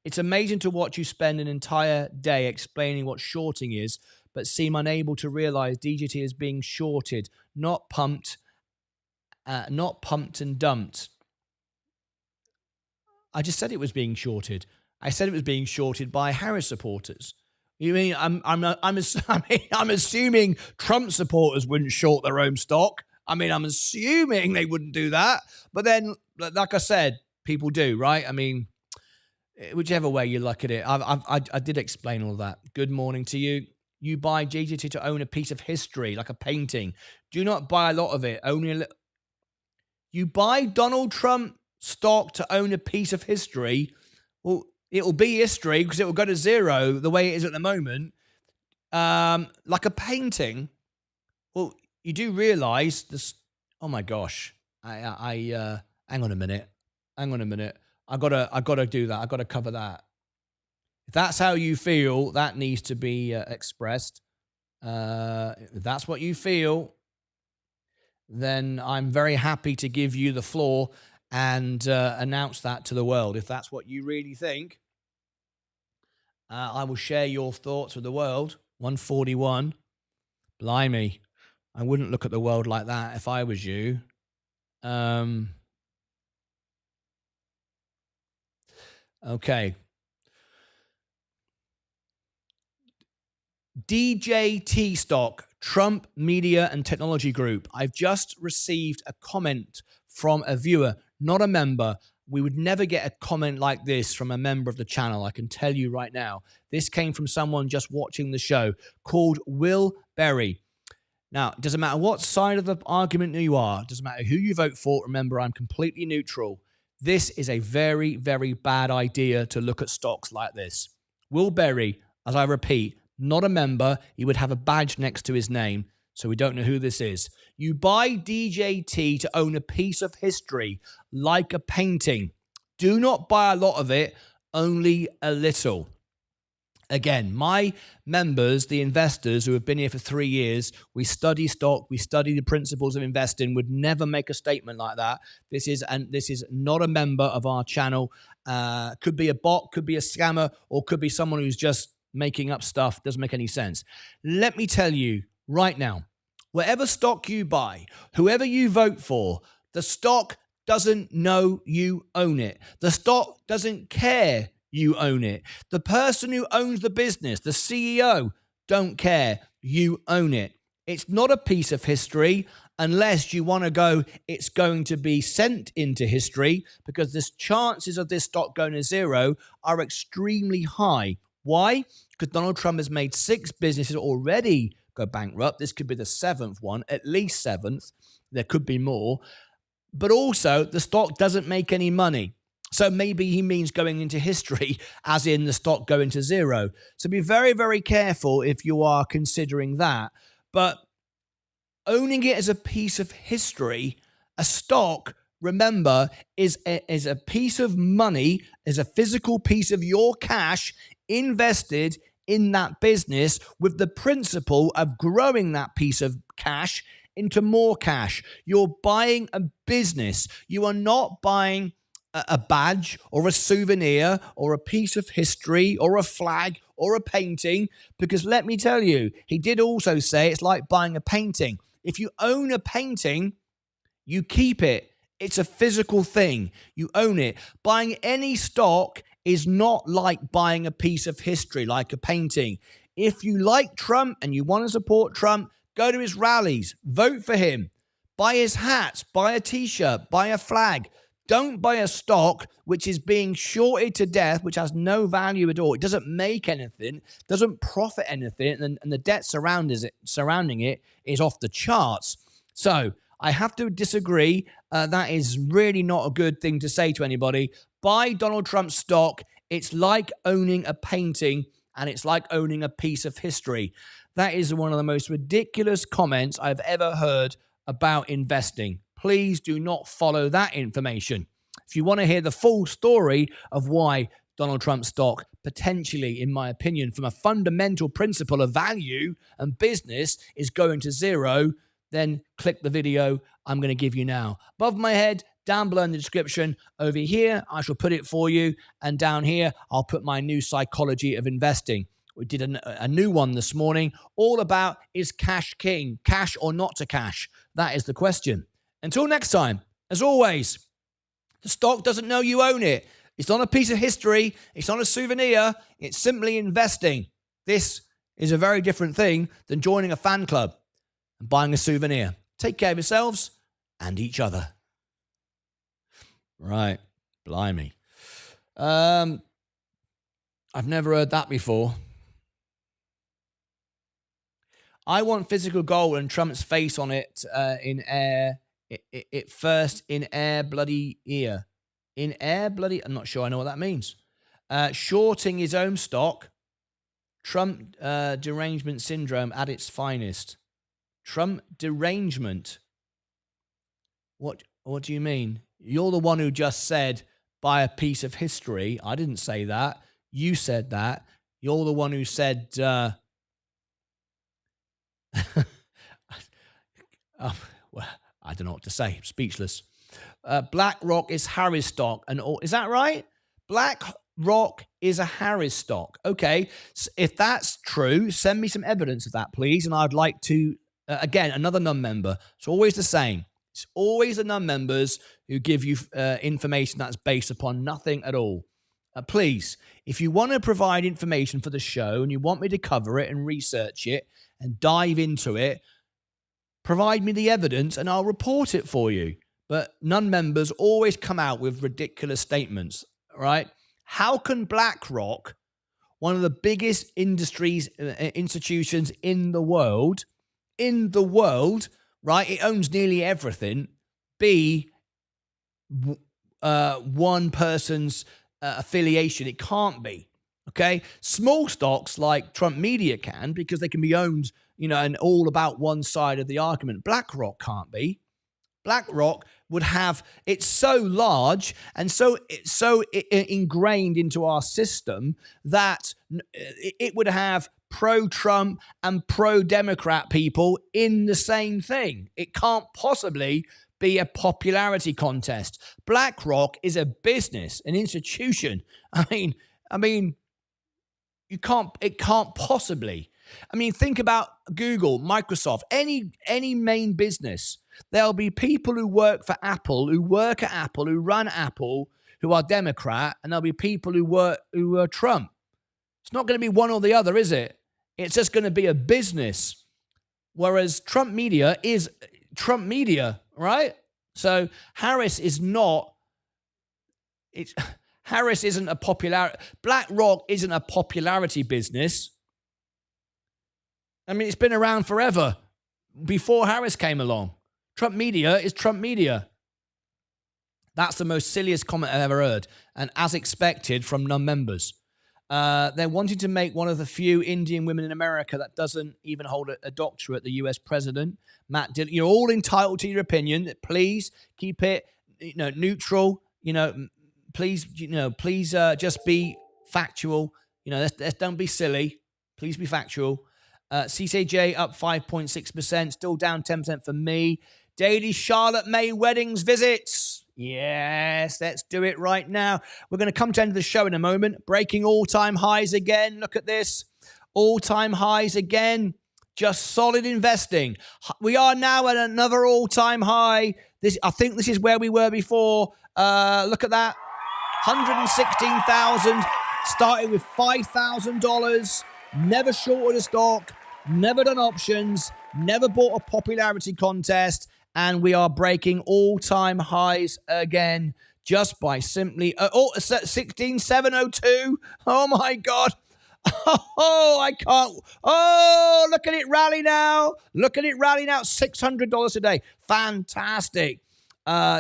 Speaker 1: It's amazing to watch you spend an entire day explaining what shorting is, but seem unable to realize DGT is being shorted, not pumped and dumped. I just said it was being shorted. I said it was being shorted by Harris supporters. You mean I'm assuming Trump supporters wouldn't short their own stock? I mean, I'm assuming they wouldn't do that. But then, like I said, people do, right? I mean, whichever way you look at it, I did explain all that. Good morning to you. You buy GGT to own a piece of history, like a painting. Do not buy a lot of it. Only a little. You buy Donald Trump stock to own a piece of history. Well, it'll be history because it will go to zero the way it is at the moment. Like a painting. Well, you do realize this. Oh my gosh! I hang on a minute. I gotta do that. I gotta cover that. If that's how you feel, that needs to be expressed. If that's what you feel, then I'm very happy to give you the floor and announce that to the world. If that's what you really think, I will share your thoughts with the world. 141. Blimey. I wouldn't look at the world like that if I was you. Okay. DJT stock, Trump Media and Technology Group. I've just received a comment from a viewer, not a member. We would never get a comment like this from a member of the channel. I can tell you right now. This came from someone just watching the show called Will Berry. Now, it doesn't matter what side of the argument you are. It doesn't matter who you vote for. Remember, I'm completely neutral. This is a very, very bad idea to look at stocks like this. Will Berry, as I repeat, not a member. He would have a badge next to his name, so we don't know who this is. You buy DJT to own a piece of history, like a painting. Do not buy a lot of it, only a little. Again, my members, the investors who have been here for 3 years, we study stock, we study the principles of investing, would never make a statement like that. This is not a member of our channel. Could be a bot, could be a scammer, or could be someone who's just making up stuff. Doesn't make any sense. Let me tell you right now, whatever stock you buy, whoever you vote for, the stock doesn't know you own it. The stock doesn't care you own it. The person who owns the business, the CEO, don't care you own it. It's not a piece of history unless you want to go, it's going to be sent into history, because the chances of this stock going to zero are extremely high. Why? Because Donald Trump has made 6 businesses already go bankrupt. This could be the 7th one, at least 7th. There could be more. But also, the stock doesn't make any money. So maybe he means going into history, as in the stock going to zero. So be very, very careful if you are considering that. But owning it as a piece of history, a stock, remember, is a piece of money, is a physical piece of your cash invested in that business with the principle of growing that piece of cash into more cash. You're buying a business. You are not buying a badge or a souvenir or a piece of history or a flag or a painting, because let me tell you, he did also say it's like buying a painting. If you own a painting, you keep it. It's a physical thing. You own it. Buying any stock is not like buying a piece of history, like a painting. If you like Trump and you want to support Trump, go to his rallies, vote for him, buy his hats, buy a t-shirt, buy a flag. Don't buy a stock which is being shorted to death, which has no value at all. It doesn't make anything, doesn't profit anything, and the debt surrounding it is off the charts. So I have to disagree. That is really not a good thing to say to anybody. Buy Donald Trump stock. It's like owning a painting, and it's like owning a piece of history. That is one of the most ridiculous comments I've ever heard about investing. Please do not follow that information. If you want to hear the full story of why Donald Trump stock potentially, in my opinion, from a fundamental principle of value and business is going to zero, then click the video I'm going to give you now. Above my head, down below in the description, over here, I shall put it for you. And down here, I'll put my new psychology of investing. We did a new one this morning, all about, is cash king? Cash or not to cash? That is the question. Until next time, as always, the stock doesn't know you own it. It's not a piece of history. It's not a souvenir. It's simply investing. This is a very different thing than joining a fan club and buying a souvenir. Take care of yourselves and each other. Right. Blimey. I've never heard that before. I want physical gold and Trump's face on it in air. It first in air bloody ear. In air bloody... I'm not sure I know what that means. Shorting his own stock. Trump derangement syndrome at its finest. Trump derangement. What do you mean? You're the one who just said, buy a piece of history. I didn't say that. You said that. You're the one who said... well, I don't know what to say. Speechless. BlackRock is Harris stock. Is that right? BlackRock is a Harris stock. Okay. So if that's true, send me some evidence of that, please. And I'd like to, again, another non-member. It's always the same. It's always the non-members who give you information that's based upon nothing at all. Please, if you want to provide information for the show and you want me to cover it and research it and dive into it, provide me the evidence and I'll report it for you. But non-members always come out with ridiculous statements, right? How can BlackRock, one of the biggest institutions in the world, right? It owns nearly everything, be one person's affiliation? It can't be. Okay, small stocks like Trump Media can, because they can be owned, and all about one side of the argument. BlackRock can't be. BlackRock would have, it's so large and so ingrained into our system that it would have pro-Trump and pro-Democrat people in the same thing. It can't possibly be a popularity contest. BlackRock is a business, an institution. I mean, it can't possibly. Think about Google, Microsoft, any main business. There'll be people who work for Apple, who work at Apple, who run Apple, who are Democrat, and there'll be people who are Trump. It's not going to be one or the other, is it? It's just going to be a business. Whereas Trump Media is Trump Media, right? So Harris isn't a popularity. BlackRock isn't a popularity business. It's been around forever, before Harris came along. Trump Media is Trump Media. That's the most silliest comment I've ever heard, and as expected from non-members. They're wanting to make one of the few Indian women in America that doesn't even hold a doctorate, the US president. Matt Dillon, you're all entitled to your opinion. Please keep it, neutral. Please just be factual. Let's don't be silly. Please be factual. CCJ up 5.6%, still down 10% for me. Daily Charlotte May weddings visits. Yes, let's do it right now. We're going to come to the end of the show in a moment. Breaking all-time highs again. Look at this. All-time highs again. Just solid investing. We are now at another all-time high. I think this is where we were before. Look at that. 116,000. Started with $5,000. Never shorted a stock. Never done options. Never bought a popularity contest. And we are breaking all-time highs again. just by simply 16702. Oh my God. Oh, I can't. Oh, look at it rally now. Look at it rally now. $600 a day. Fantastic.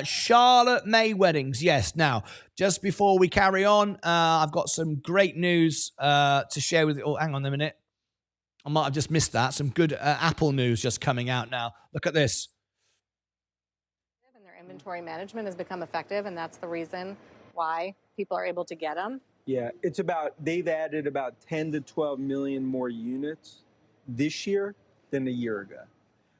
Speaker 1: Charlotte May weddings. Yes. Now, just before we carry on, I've got some great news to share with you. Oh, hang on a minute. I might have just missed that. Some good Apple news just coming out now. Look at this.
Speaker 7: And their inventory management has become effective, and that's the reason why people are able to get them.
Speaker 11: Yeah, they've added about 10 to 12 million more units this year than a year ago.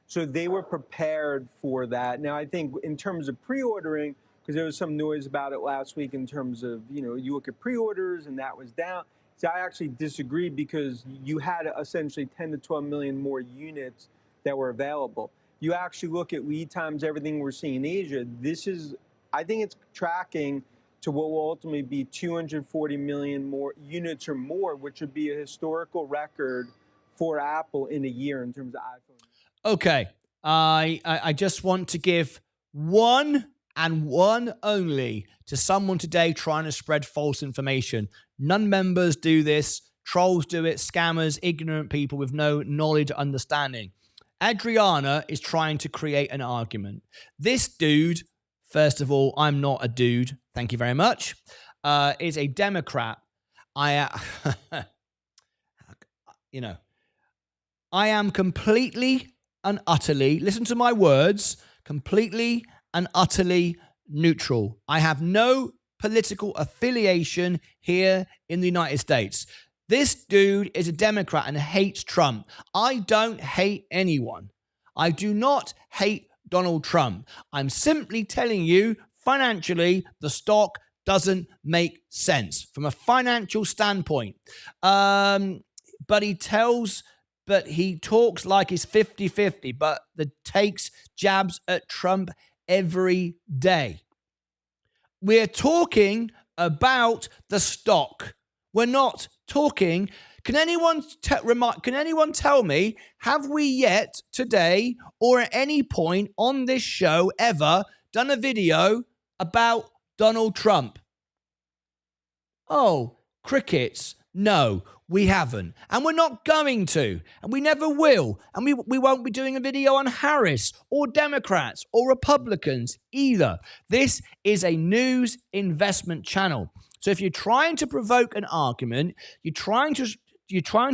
Speaker 11: So they were prepared for that. Now, I think in terms of pre-ordering, because there was some noise about it last week in terms of, you look at pre-orders and that was down. So I actually disagree because you had essentially 10 to 12 million more units that were available. You actually look at lead times, everything we're seeing in Asia, I think it's tracking to what will ultimately be 240 million more units or more, which would be a historical record for Apple in a year in terms of iPhone.
Speaker 1: Okay, I just want to give one and one only to someone today trying to spread false information. Non-members do this, trolls do it, scammers, ignorant people with no knowledge or understanding. Adriana is trying to create an argument. This dude, first of all, I'm not a dude, thank you very much, is a Democrat. I am completely and utterly, listen to my words, completely and utterly neutral. I have no political affiliation here in the United States. This dude is a Democrat and hates Trump. I don't hate anyone. I do not hate Donald Trump. I'm simply telling you, financially, the stock doesn't make sense from a financial standpoint. But he talks like he's 50-50, but takes jabs at Trump every day. We're talking about the stock. We're not talking. Can anyone tell me, have we yet today or at any point on this show ever done a video about Donald Trump? Oh, crickets. No, we haven't. And we're not going to. And we never will. And we won't be doing a video on Harris or Democrats or Republicans either. This is a news investment channel. So if you're trying to provoke an argument, you're trying to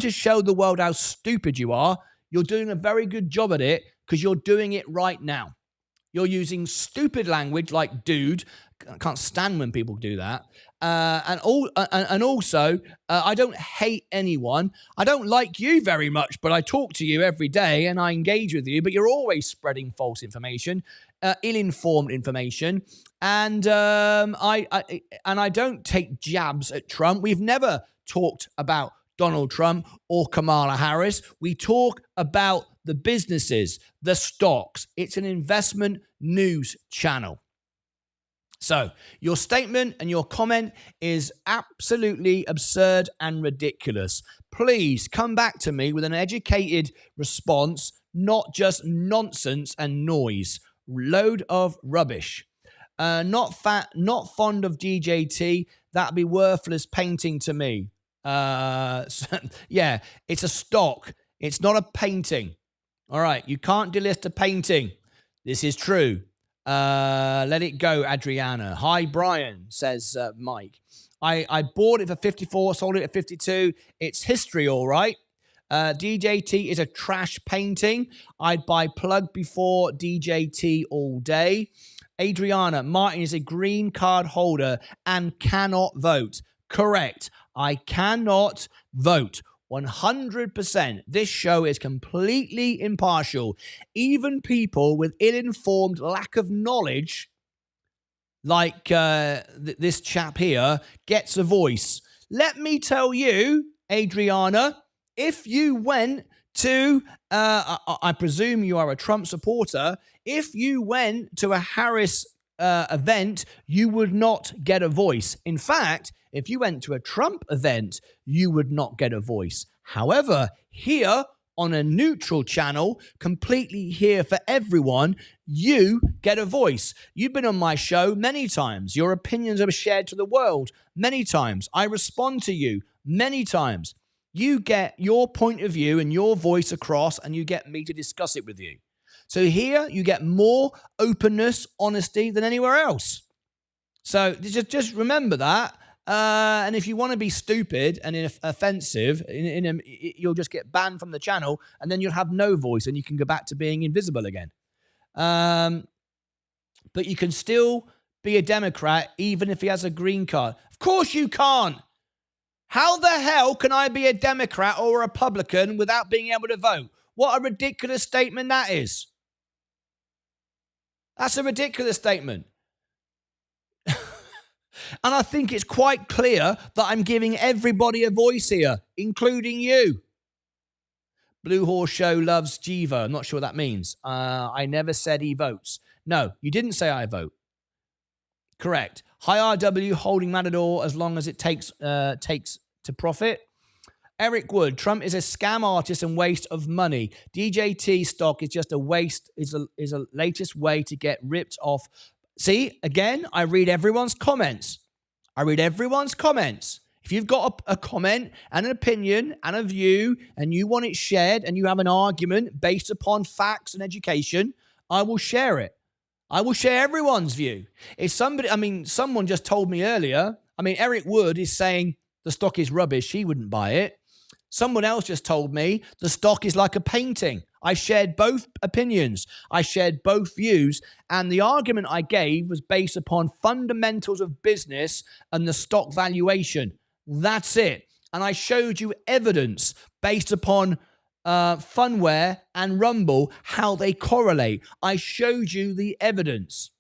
Speaker 1: show the world how stupid you are, you're doing a very good job at it because you're doing it right now. You're using stupid language like dude. I can't stand when people do that. And also, I don't hate anyone. I don't like you very much, but I talk to you every day and I engage with you. But you're always spreading false information, ill-informed information, and I don't take jabs at Trump. We've never talked about Donald Trump or Kamala Harris. We talk about the businesses, the stocks. It's an investment news channel. So your statement and your comment is absolutely absurd and ridiculous. Please come back to me with an educated response, not just nonsense and noise. Load of rubbish. Not fond of DJT. That'd be worthless painting to me. Yeah, it's a stock. It's not a painting. All right, you can't delist a painting. This is true. Let it go, Adriana. Hi, Brian, says Mike. I bought it for 54, sold it at 52. It's history, all right. DJT is a trash painting. I'd buy plug before DJT all day. Adriana, Martyn is a green card holder and cannot vote. Correct. I cannot vote. 100%. This show is completely impartial. Even people with ill-informed lack of knowledge, like this chap here, gets a voice. Let me tell you, Adriana, if you went to, I presume you are a Trump supporter, if you went to a Harris event, you would not get a voice. In fact, if you went to a Trump event, you would not get a voice. However, here on a neutral channel, completely here for everyone, you get a voice. You've been on my show many times. Your opinions are shared to the world many times. I respond to you many times. You get your point of view and your voice across, and you get me to discuss it with you. So here you get more openness, honesty than anywhere else. So just remember that. And if you want to be stupid and offensive, you'll just get banned from the channel, and then you'll have no voice, and you can go back to being invisible again. But you can still be a Democrat even if he has a green card. Of course you can't. How the hell can I be a Democrat or a Republican without being able to vote? What a ridiculous statement that is. That's a ridiculous statement. And I think it's quite clear that I'm giving everybody a voice here, including you. Blue Horse Show loves Jiva. I'm not sure what that means. I never said he votes. No, you didn't say I vote. Correct. High RW holding Matador as long as it takes to profit. Eric Wood, Trump is a scam artist and waste of money. DJT stock is just a waste, is a latest way to get ripped off. See, again, I read everyone's comments. If you've got a comment and an opinion and a view and you want it shared and you have an argument based upon facts and education, I will share it. I will share everyone's view. If someone just told me earlier, Eric Wood is saying the stock is rubbish. He wouldn't buy it. Someone else just told me the stock is like a painting. I shared both opinions. I shared both views. And the argument I gave was based upon fundamentals of business and the stock valuation. That's it. And I showed you evidence based upon Funware and Rumble, how they correlate. I showed you the evidence.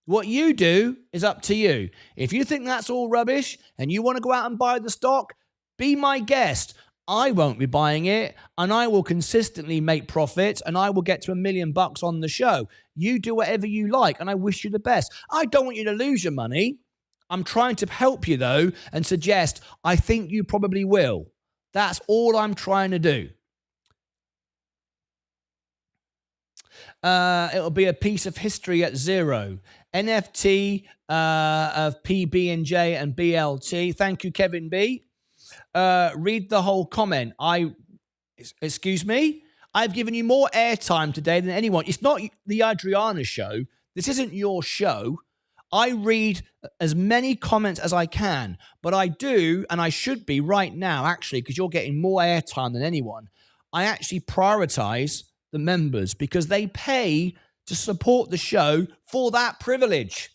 Speaker 1: What you do is up to you. If you think that's all rubbish and you want to go out and buy the stock, be my guest. I won't be buying it, and I will consistently make profits, and I will get to $1 million on the show. You do whatever you like, and I wish you the best. I don't want you to lose your money. I'm trying to help you, though, and suggest I think you probably will. That's all I'm trying to do. It'll be a piece of history at zero. NFT of PB&J and BLT. Thank you, Kevin B. Read the whole comment. Excuse me? I've given you more airtime today than anyone. It's not the Adriana show. This isn't your show. I read as many comments as I can, but I do, and I should be right now, actually, because you're getting more airtime than anyone. I actually prioritize the members because they pay to support the show for that privilege.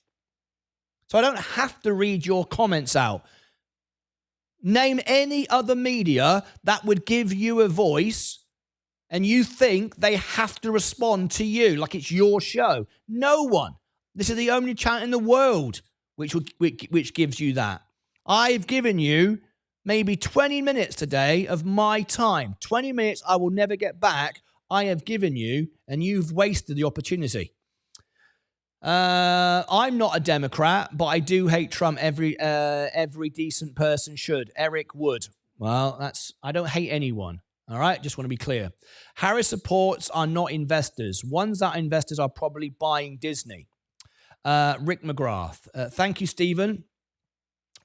Speaker 1: So I don't have to read your comments out. Name any other media that would give you a voice and you think they have to respond to you like it's your show. No one. This is the only channel in the world which gives you that. I've given you maybe 20 minutes today of my time. 20 minutes I will never get back. I have given you, and you've wasted the opportunity. I'm not a Democrat, but I do hate Trump. Every decent person should. Eric Wood. Well, I don't hate anyone. All right, just want to be clear. Harris supports are not investors. Ones that are investors are probably buying Disney. Rick McGrath. Thank you, Stephen.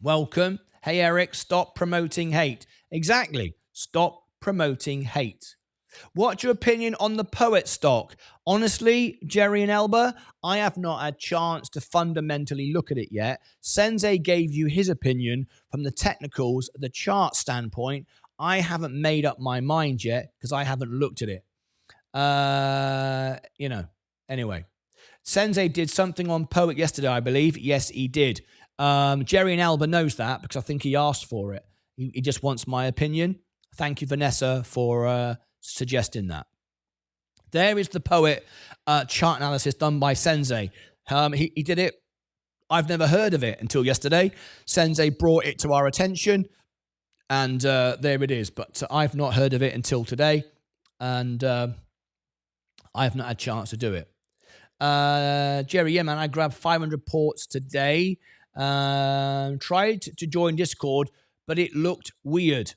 Speaker 1: Welcome. Hey, Eric, stop promoting hate. Exactly. Stop promoting hate. What's your opinion on the Poet stock? Honestly, Jerry and Elba, I have not had a chance to fundamentally look at it yet. Sensei gave you his opinion from the technicals, the chart standpoint. I haven't made up my mind yet because I haven't looked at it. Anyway. Sensei did something on Poet yesterday, I believe. Yes, he did. Jerry and Elba knows that because I think he asked for it. He just wants my opinion. Thank you, Vanessa, for suggesting that. There is the Poet chart analysis done by Sensei. He did it. I've never heard of it until yesterday. Sensei brought it to our attention, and there it is. But I've not heard of it until today, and I've not had a chance to do it. Jerry, yeah, man, I grabbed 500 ports today. Tried to join Discord, but it looked weird.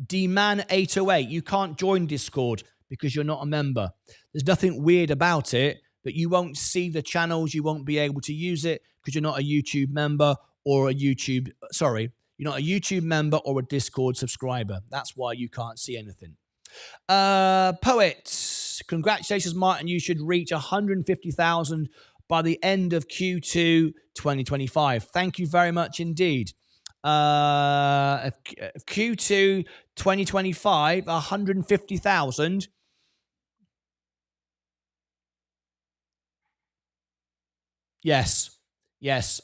Speaker 1: DMan808. You can't join Discord because you're not a member. There's nothing weird about it, but you won't see the channels. You won't be able to use it because you're not a YouTube member or you're not a YouTube member or a Discord subscriber. That's why you can't see anything. Poet, congratulations, Martyn. You should reach 150,000 by the end of Q2 2025. Thank you very much indeed. Q2 2025, 150,000. Yes,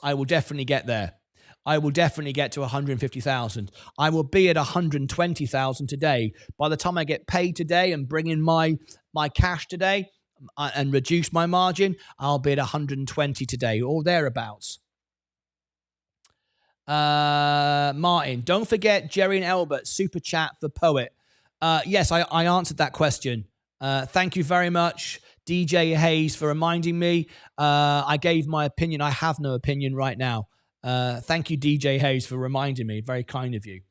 Speaker 1: I will definitely get there. I will definitely get to 150,000. I will be at 120,000 today. By the time I get paid today and bring in my cash today and reduce my margin, I'll be at 120 today or thereabouts. Martyn, don't forget Jerry and Albert, super chat for Poet. Yes, I answered that question. Thank you very much, DJ Hayes, for reminding me. I gave my opinion. I have no opinion right now. Thank you, DJ Hayes, for reminding me. Very kind of you.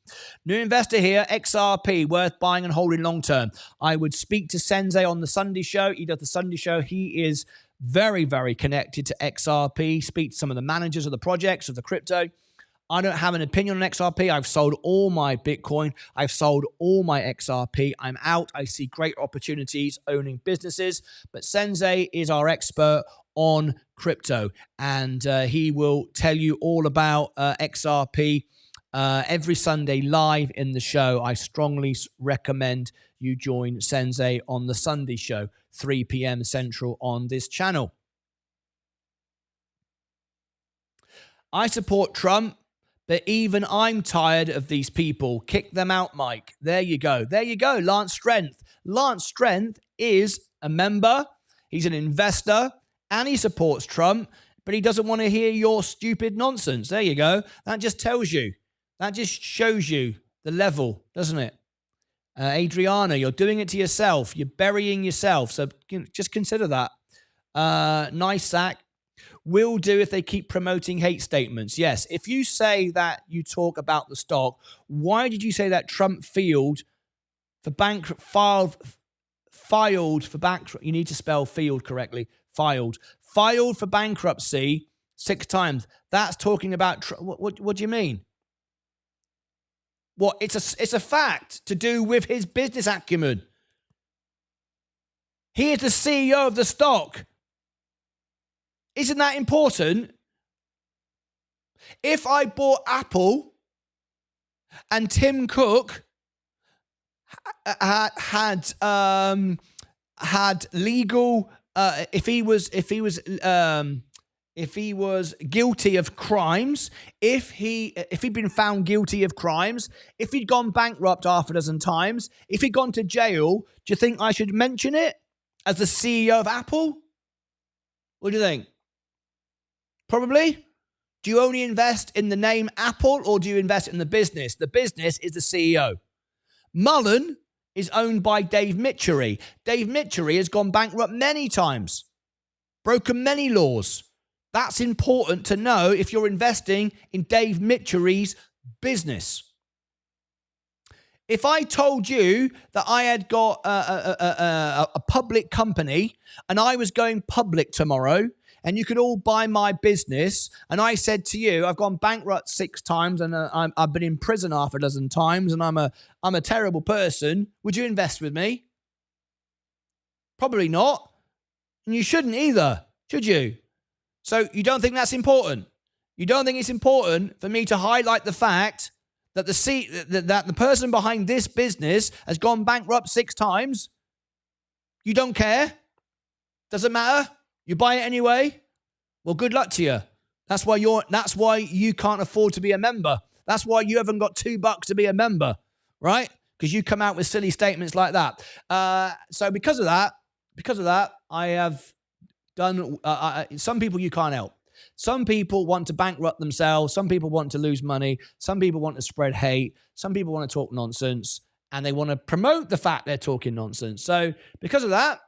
Speaker 1: New investor here, XRP, worth buying and holding long term. I would speak to Sensei on the Sunday show. He does the Sunday show. He is very, very connected to XRP. Speak to some of the managers of the projects, of the crypto. I don't have an opinion on XRP. I've sold all my Bitcoin. I've sold all my XRP. I'm out. I see great opportunities owning businesses. But Sensei is our expert on crypto, and he will tell you all about XRP every Sunday live in the show. I strongly recommend you join Sensei on the Sunday show, 3 p.m. Central on this channel. I support Trump, but even I'm tired of these people. Kick them out, Mike. There you go. There you go. Lance Strength. Lance Strength is a member. He's an investor. And he supports Trump, but he doesn't want to hear your stupid nonsense. There you go. That just tells you. That just shows you the level, doesn't it? Adriana, you're doing it to yourself. You're burying yourself. So just consider that. Nice sack. Will do if they keep promoting hate statements. Yes. If you say that you talk about the stock, why did you say that Trump filed for bankruptcy? You need to spell field correctly. Filed for bankruptcy 6 times. That's talking about what do you mean? What? It's a fact to do with his business acumen. He is the CEO of the stock. Isn't that important? If I bought Apple and Tim Cook had legal. If he was guilty of crimes, if he'd been found guilty of crimes, if he'd gone bankrupt half a dozen times, if he'd gone to jail, do you think I should mention it as the CEO of Apple? What do you think? Probably. Do you only invest in the name Apple, or do you invest in the business? The business is the CEO. Mullen is owned by Dave Mitchery. Dave Mitchery has gone bankrupt many times, broken many laws. That's important to know if you're investing in Dave Mitchery's business. If I told you that I had got a public company and I was going public tomorrow and you could all buy my business, and I said to you, I've gone bankrupt 6 times and I've been in prison half a dozen times and I'm a terrible person, would you invest with me? Probably not. And you shouldn't either, should you? So you don't think that's important? You don't think it's important for me to highlight the fact that the person behind this business has gone bankrupt 6 times? You don't care? Doesn't matter? You buy it anyway? Well, good luck to you. That's why you can't afford to be a member. That's why you haven't got $2 to be a member, right? Because you come out with silly statements like that. So because of that, I have done. Some people you can't help. Some people want to bankrupt themselves. Some people want to lose money. Some people want to spread hate. Some people want to talk nonsense, and they want to promote the fact they're talking nonsense. So because of that,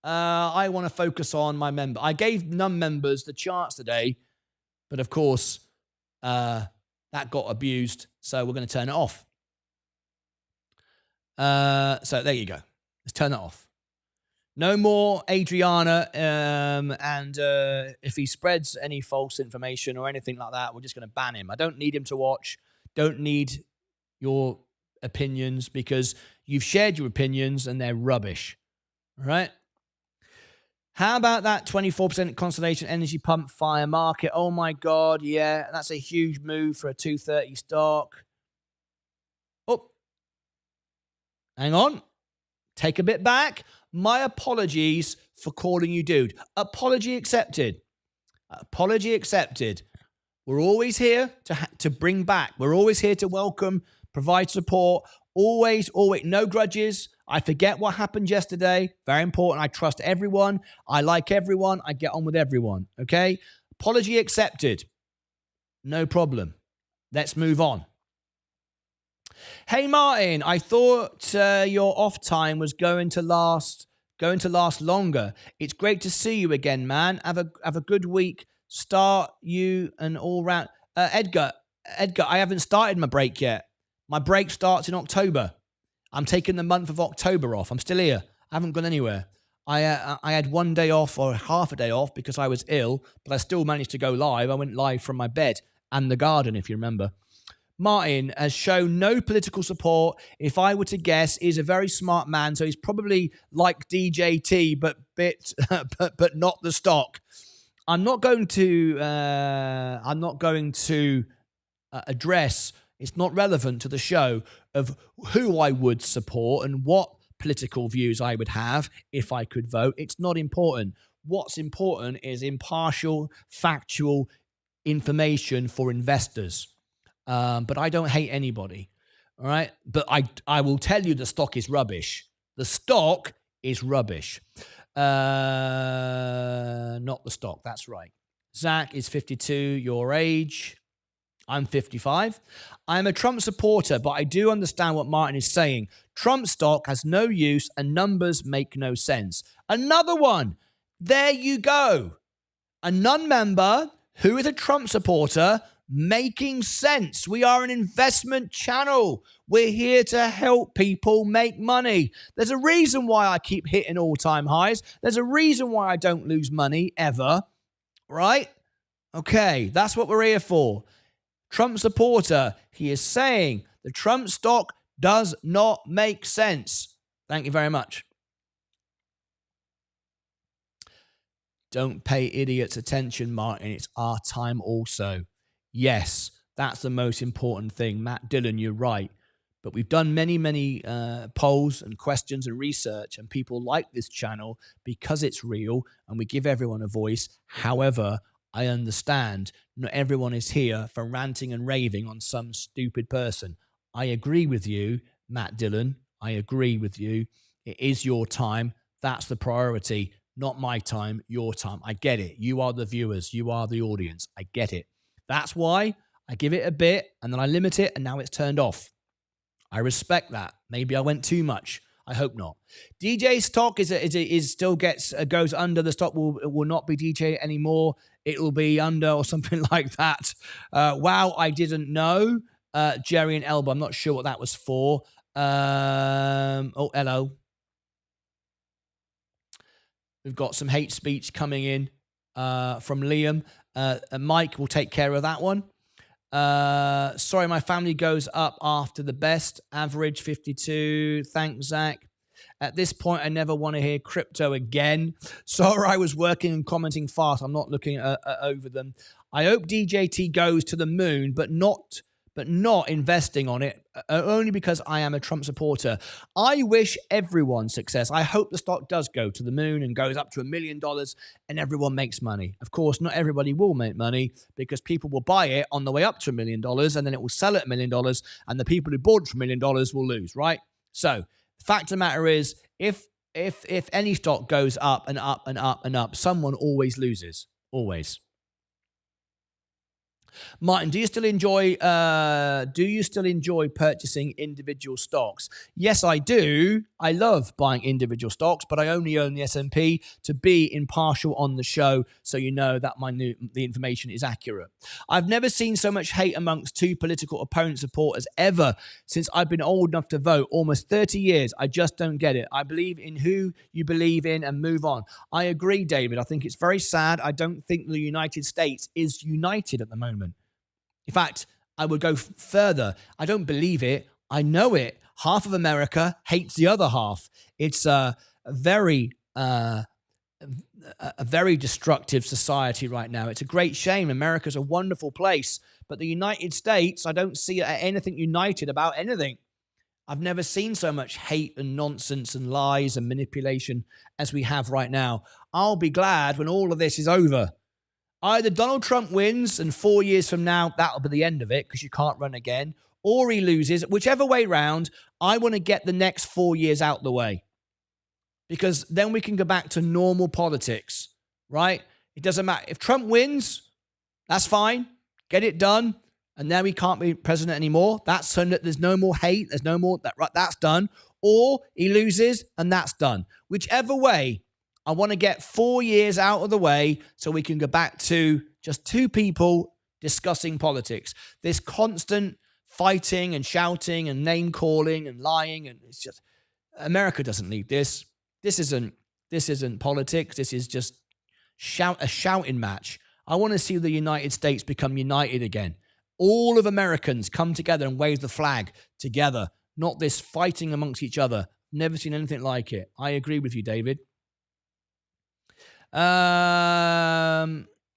Speaker 1: I want to focus on my member. I gave non-members the chance today, but of course, that got abused, so we're going to turn it off. So there you go. Let's turn that off. No more Adriana. And if he spreads any false information or anything like that, we're just going to ban him. I don't need him to watch. Don't need your opinions because you've shared your opinions and they're rubbish. All right? How about that 24% Constellation Energy Pump Fire market? Oh my God, yeah, that's a huge move for a 230 stock. Oh, hang on. Take a bit back. My apologies for calling you dude. Apology accepted. Apology accepted. We're always here to bring back. We're always here to welcome, provide support. Always, no grudges. I forget what happened yesterday. Very important. I trust everyone. I like everyone. I get on with everyone. Okay? Apology accepted. No problem. Let's move on. Hey, Martin, I thought your off time was going to last longer. It's great to see you again, man. Have a good week. Start you and all round. Edgar, I haven't started my break yet. My break starts in October. I'm taking the month of October off. I'm still here. I haven't gone anywhere. I had one day off or half a day off because I was ill, but I still managed to go live. I went live from my bed and the garden, if you remember. Martin has shown no political support. If I were to guess, he's a very smart man, so he's probably like DJT, but not the stock. I'm not going to address. It's not relevant to the show of who I would support and what political views I would have if I could vote. It's not important. What's important is impartial, factual information for investors. But I don't hate anybody, all right? But I will tell you the stock is rubbish. The stock is rubbish. Not the stock, that's right. Zach is 52, your age. I'm 55. I'm a Trump supporter, but I do understand what Martin is saying. Trump stock has no use and numbers make no sense. Another one. There you go. A non-member who is a Trump supporter making sense. We are an investment channel. We're here to help people make money. There's a reason why I keep hitting all-time highs. There's a reason why I don't lose money ever, right? Okay, that's what we're here for. Trump supporter, he is saying the Trump stock does not make sense. Thank you very much. Don't pay idiots attention, Martin. It's our time also. Yes, that's the most important thing. Matt Dillon, you're right. But we've done many polls and questions and research, and people like this channel because it's real and we give everyone a voice. However, I understand not everyone is here for ranting and raving on some stupid person. I agree with you, Matt Dillon. I agree with you. It is your time. That's the priority. Not my time, your time. I get it. You are the viewers. You are the audience. I get it. That's why I give it a bit and then I limit it and now it's turned off. I respect that. Maybe I went too much. I hope not. DJ stock goes under. The stock will not be DJ anymore. It will be under or something like that. Wow, I didn't know. Jerry and Elba, I'm not sure what that was for. Hello. We've got some hate speech coming in from Liam. Mike will take care of that one. Sorry, my family goes up after the best. Average 52. Thanks, Zach. At this point, I never want to hear crypto again. Sorry, I was working and commenting fast. I'm not looking over them. I hope DJT goes to the moon, but not investing on it, only because I am a Trump supporter. I wish everyone success. I hope the stock does go to the moon and goes up to $1 million and everyone makes money. Of course, not everybody will make money because people will buy it on the way up to $1 million and then it will sell at $1 million and the people who bought it for $1 million will lose, right? So the fact of the matter is, if any stock goes up and up and up and up, someone always loses. Always. Martin, do you still enjoy purchasing individual stocks? Yes, I do. I love buying individual stocks, but I only own the S&P to be impartial on the show, so you know that the information is accurate. I've never seen so much hate amongst two political opponent supporters ever since I've been old enough to vote, almost 30 years. I just don't get it. I believe in who you believe in and move on. I agree, David. I think it's very sad. I don't think the United States is united at the moment. In fact, I would go further. I don't believe it. I know it. Half of America hates the other half. It's a very destructive society right now. It's a great shame. America's a wonderful place. But the United States, I don't see anything united about anything. I've never seen so much hate and nonsense and lies and manipulation as we have right now. I'll be glad when all of this is over. Either Donald Trump wins and 4 years from now, that'll be the end of it because you can't run again, or he loses. Whichever way round, I want to get the next 4 years out the way because then we can go back to normal politics, right? It doesn't matter. If Trump wins, that's fine. Get it done. And now he can't be president anymore. That's done. There's no more hate. There's no more. That's done. Or he loses and that's done. Whichever way, I want to get 4 years out of the way so we can go back to just two people discussing politics. This constant fighting and shouting and name calling and lying, and it's just America doesn't need this. This isn't politics. This is just a shouting match. I want to see the United States become united again. All of Americans come together and wave the flag together, not this fighting amongst each other. Never seen anything like it. I agree with you, David. Okay,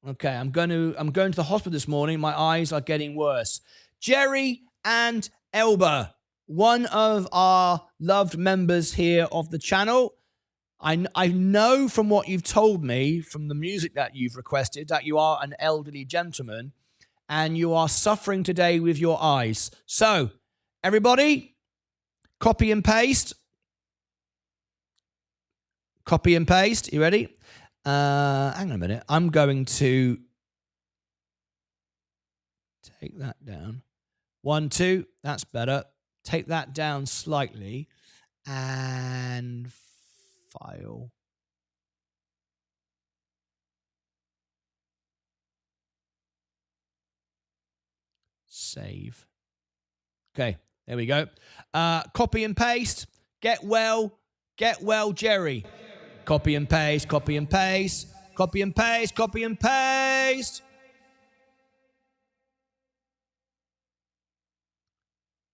Speaker 1: I'm going to the hospital this morning. My eyes are getting worse. Jerry and Elba, one of our loved members here of the channel. I know from what you've told me, from the music that you've requested, that you are an elderly gentleman and you are suffering today with your eyes. So, everybody, copy and paste. Copy and paste. You ready? Hang on a minute. I'm going to take that down. 1, 2. That's better. Take that down slightly and file. Save. Okay, there we go. Copy and paste. Get well, Jerry. Copy and paste, copy and paste, copy and paste, copy and paste.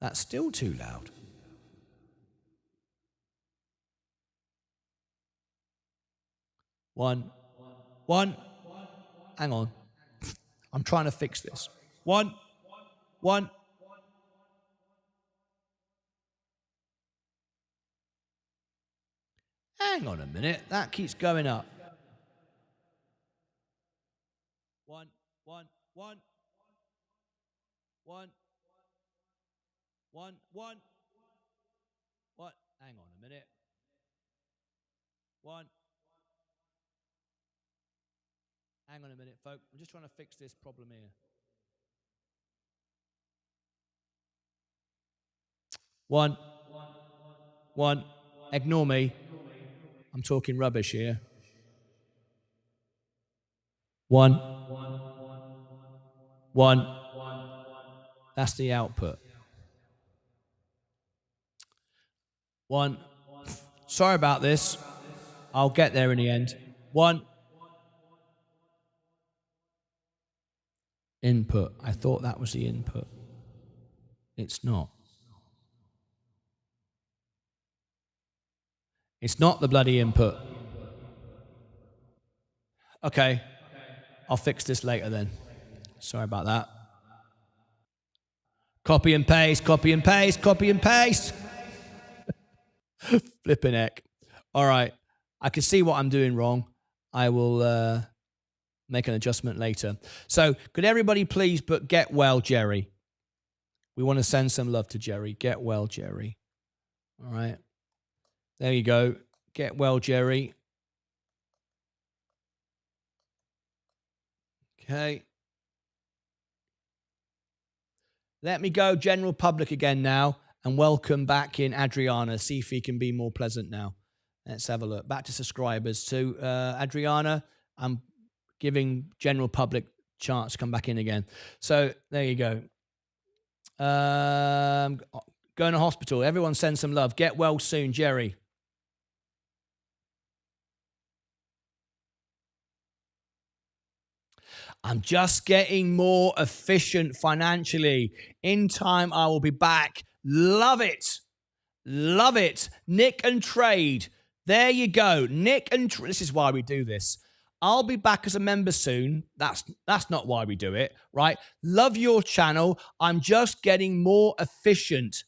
Speaker 1: That's still too loud. One. Hang on. I'm trying to fix this. One. Hang on a minute. That keeps going up. One. What? Hang on a minute. One. Hang on a minute, folks. I'm just trying to fix this problem here. One. Ignore me. I'm talking rubbish here. One. That's the output. One. Sorry about this. I'll get there in the end. One. Input. I thought that was the input. It's not. It's not the bloody input. Okay. I'll fix this later then. Sorry about that. Copy and paste, copy and paste, copy and paste. Flipping heck. All right. I can see what I'm doing wrong. I will make an adjustment later. So could everybody please but get well, Jerry? We want to send some love to Jerry. Get well, Jerry. All right. There you go. Get well, Jerry. Okay. Let me go general public again now and welcome back in Adriana. See if he can be more pleasant now. Let's have a look. Back to subscribers. To Adriana, I'm giving general public chance to come back in again. So there you go. Going to hospital. Everyone send some love. Get well soon, Jerry. I'm just getting more efficient financially. In time, I will be back. Love it. Love it. Nick and Trade. There you go. Nick and Trade. This is why we do this. I'll be back as a member soon. That's not why we do it, right? Love your channel. I'm just getting more efficient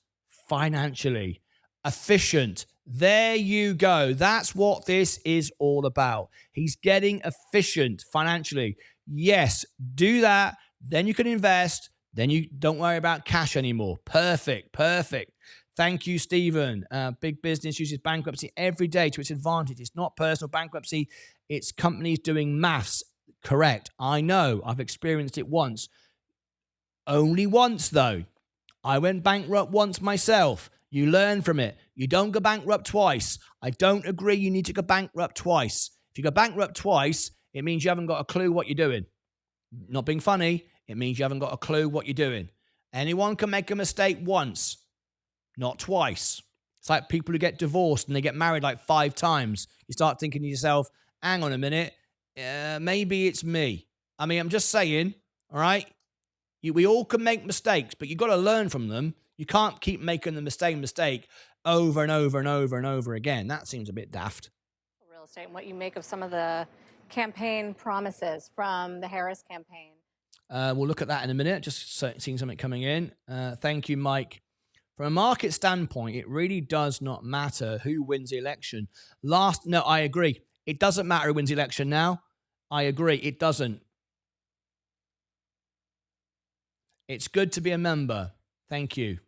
Speaker 1: financially. Efficient. There you go. That's what this is all about. He's getting efficient financially. Yes, do that. Then you can invest. Then you don't worry about cash anymore. Perfect. Perfect. Thank you, Stephen. Big business uses bankruptcy every day to its advantage. It's not personal bankruptcy. It's companies doing maths. Correct. I know. I've experienced it once. Only once, though. I went bankrupt once myself. You learn from it. You don't go bankrupt twice. I don't agree you need to go bankrupt twice. If you go bankrupt twice, it means you haven't got a clue what you're doing. Not being funny, it means you haven't got a clue what you're doing. Anyone can make a mistake once, not twice. It's like people who get divorced and they get married like 5 times. You start thinking to yourself, hang on a minute, maybe it's me. I mean, I'm just saying, all right? We all can make mistakes, but you've got to learn from them. You can't keep making the mistake over and over and over and over again. That seems a bit daft.
Speaker 7: Real estate and what you make of some of the campaign promises from the Harris campaign.
Speaker 1: We'll look at that in a minute. Just seeing something coming in. Thank you, Mike. From a market standpoint, it really does not matter who wins the election. No, I agree. It doesn't matter who wins the election now. I agree. It doesn't. It's good to be a member. Thank you.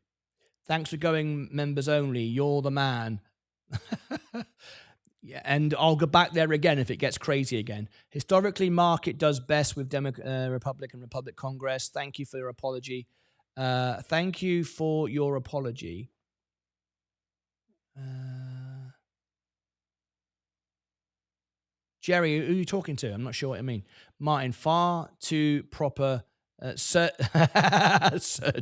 Speaker 1: Thanks for going members only. You're the man. Yeah, and I'll go back there again if it gets crazy again. Historically, market does best with Republican Congress. Thank you for your apology. Thank you for your apology. Jerry, who are you talking to? I'm not sure what I mean. Martin, far too proper. Sir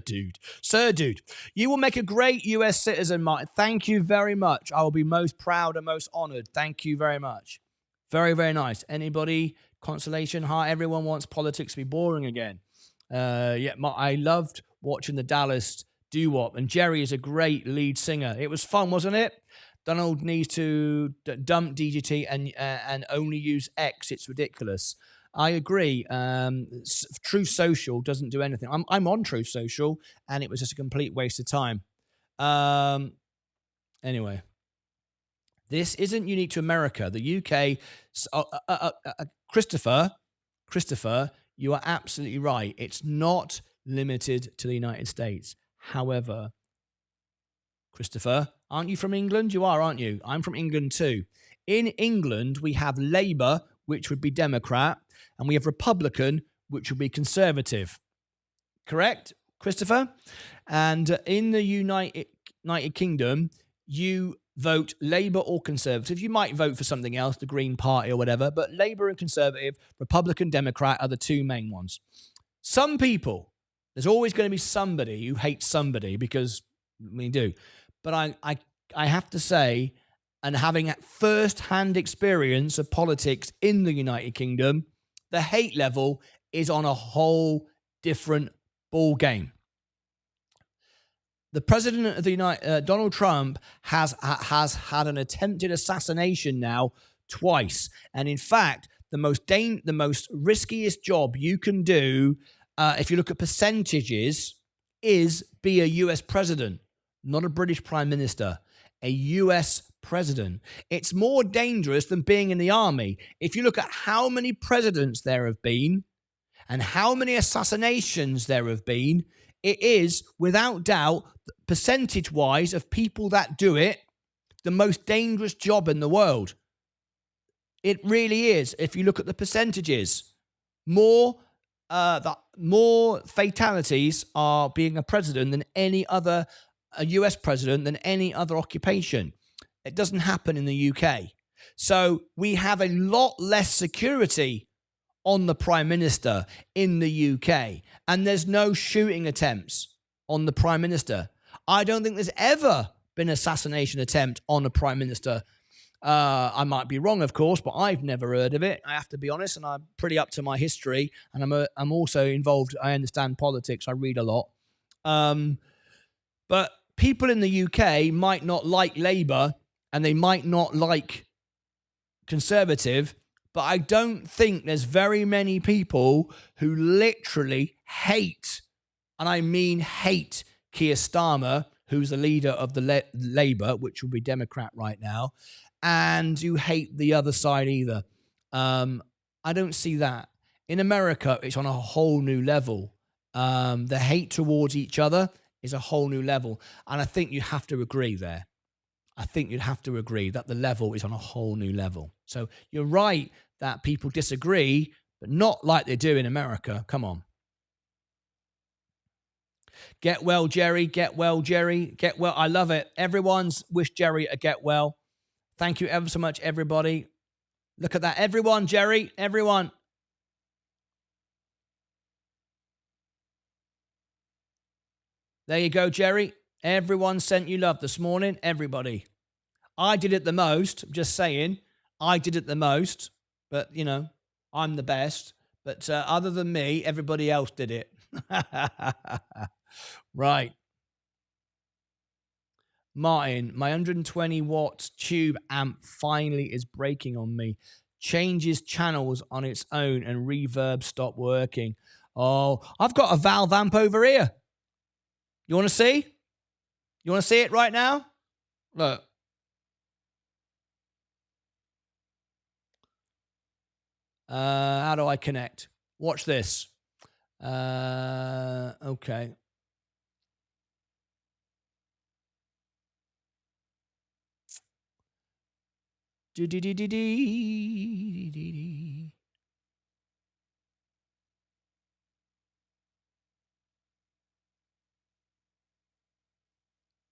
Speaker 1: dude, you will make a great US citizen, Martin. Thank you very much. I will be most proud and most honored. Thank you very much. Very, very nice. Anybody? Consolation? Hi, everyone wants politics to be boring again. I loved watching the Dallas doo-wop, and Jerry is a great lead singer. It was fun, wasn't it? Donald needs to dump DGT and only use X. It's ridiculous. I agree. Truth Social doesn't do anything. I'm on Truth Social, and it was just a complete waste of time. Anyway, this isn't unique to America. The UK, Christopher, you are absolutely right. It's not limited to the United States. However, Christopher, aren't you from England? You are, aren't you? I'm from England too. In England, we have Labour, which would be Democrat, and we have Republican, which would be Conservative. Correct, Christopher? And in the United Kingdom, you vote Labour or Conservative. You might vote for something else, the Green Party or whatever, but Labour and Conservative, Republican, Democrat are the 2 main ones. Some people, there's always going to be somebody who hates somebody because we do. But I have to say, and having first-hand experience of politics in the United Kingdom, the hate level is on a whole different ball game. The president of the Donald Trump has had an attempted assassination now twice, and in fact, the most riskiest job you can do, if you look at percentages, is be a U.S. president, not a British prime minister. A U.S. president. It's more dangerous than being in the army. If you look at how many presidents there have been and how many assassinations there have been, it is, without doubt, percentage-wise of people that do it, the most dangerous job in the world. It really is. If you look at the percentages, more more fatalities are being a president than a US president than any other occupation. It doesn't happen in the UK. So we have a lot less security on the Prime Minister in the UK. And there's no shooting attempts on the Prime Minister. I don't think there's ever been an assassination attempt on a Prime Minister. I might be wrong, of course, but I've never heard of it. I have to be honest, and I'm pretty up to my history. And I'm also involved. I understand politics. I read a lot. But people in the UK might not like Labour and they might not like Conservative, but I don't think there's very many people who literally hate, and I mean hate, Keir Starmer, who's the leader of the Labour, which will be Democrat right now, and who hate the other side either. I don't see that. In America, it's on a whole new level. The hate towards each other is a whole new level. And I think you have to agree there. I think you'd have to agree that the level is on a whole new level. So you're right that people disagree, but not like they do in America. Come on. Get well, Jerry. Get well, Jerry. Get well. I love it. Everyone's wished Jerry a get well. Thank you ever so much, everybody. Look at that. Everyone, Jerry. Everyone. There you go, Jerry. Everyone sent you love this morning. Everybody. I did it the most. I'm just saying. I did it the most. But, you know, I'm the best. But other than me, everybody else did it. Right. Martin, my 120 watt tube amp finally is breaking on me. Changes channels on its own and reverb stopped working. Oh, I've got a valve amp over here. You want to see? You want to see it right now? Look. How do I connect? Watch this. Okay.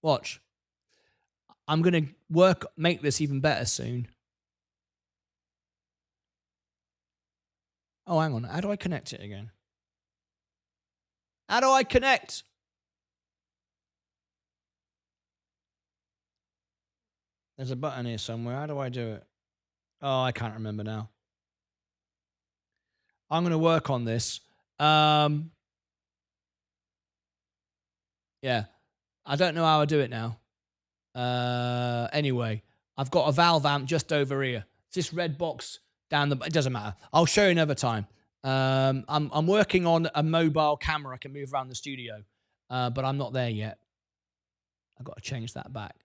Speaker 1: Watch. I'm going to make this even better soon. Oh, hang on. How do I connect it again? How do I connect? There's a button here somewhere. How do I do it? Oh, I can't remember now. I'm going to work on this. Yeah. I don't know how I do it now. Anyway, I've got a valve amp just over here. It's this red box down the... It doesn't matter. I'll show you another time. I'm working on a mobile camera. I can move around the studio. But I'm not there yet. I've got to change that back.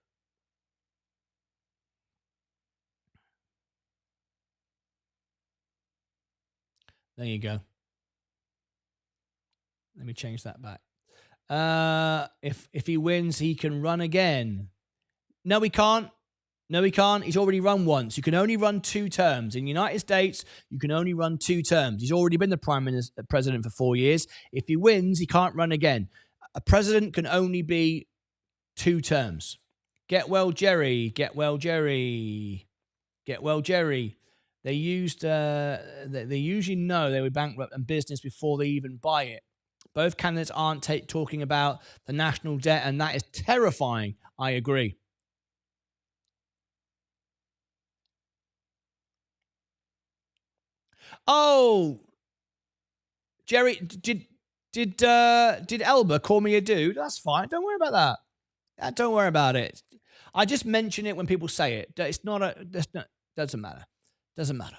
Speaker 1: There you go. Let me change that back. If he wins, he can run again. No, he can't. No, he can't. He's already run once. You can only run 2 terms. In the United States, you can only run 2 terms. He's already been the president for 4 years. If he wins, he can't run again. A president can only be 2 terms. Get well, Jerry. Get well, Jerry. Get well, Jerry. They usually know they were bankrupt and business before they even buy it. Both candidates aren't talking about the national debt, and that is terrifying. I agree. Oh, Jerry, did Elba call me a dude? That's fine. Don't worry about that. Don't worry about it. I just mention it when people say it. It's not a. Doesn't matter. Doesn't matter.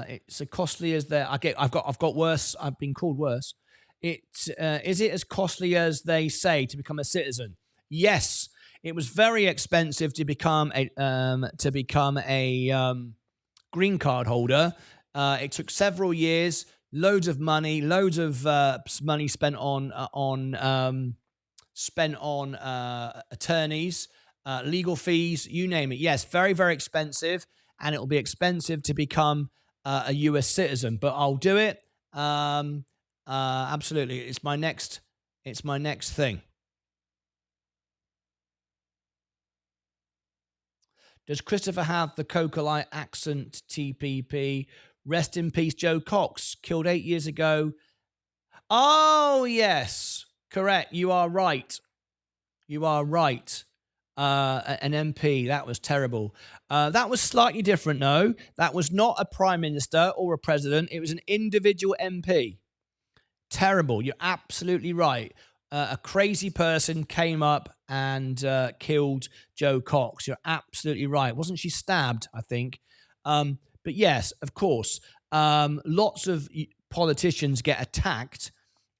Speaker 1: It's as costly as I've got worse. I've been called worse. Is it as costly as they say to become a citizen? Yes, it was very expensive to become a green card holder. It took several years, loads of money spent on attorneys, legal fees, you name it. Yes, very, very expensive, and it will be expensive to become a US citizen. But I'll do it, Absolutely. It's my next thing. Does Christopher have the Coca-Cola accent TPP? Rest in peace, Joe Cox, killed 8 years ago. Oh, yes. Correct. You are right. You are right. An MP. That was terrible. That was slightly different, though. That was not a prime minister or a president. It was an individual MP. Terrible. You're absolutely right. A crazy person came up and killed Joe Cox. You're absolutely right. Wasn't she stabbed, I think? But yes, of course. Lots of politicians get attacked.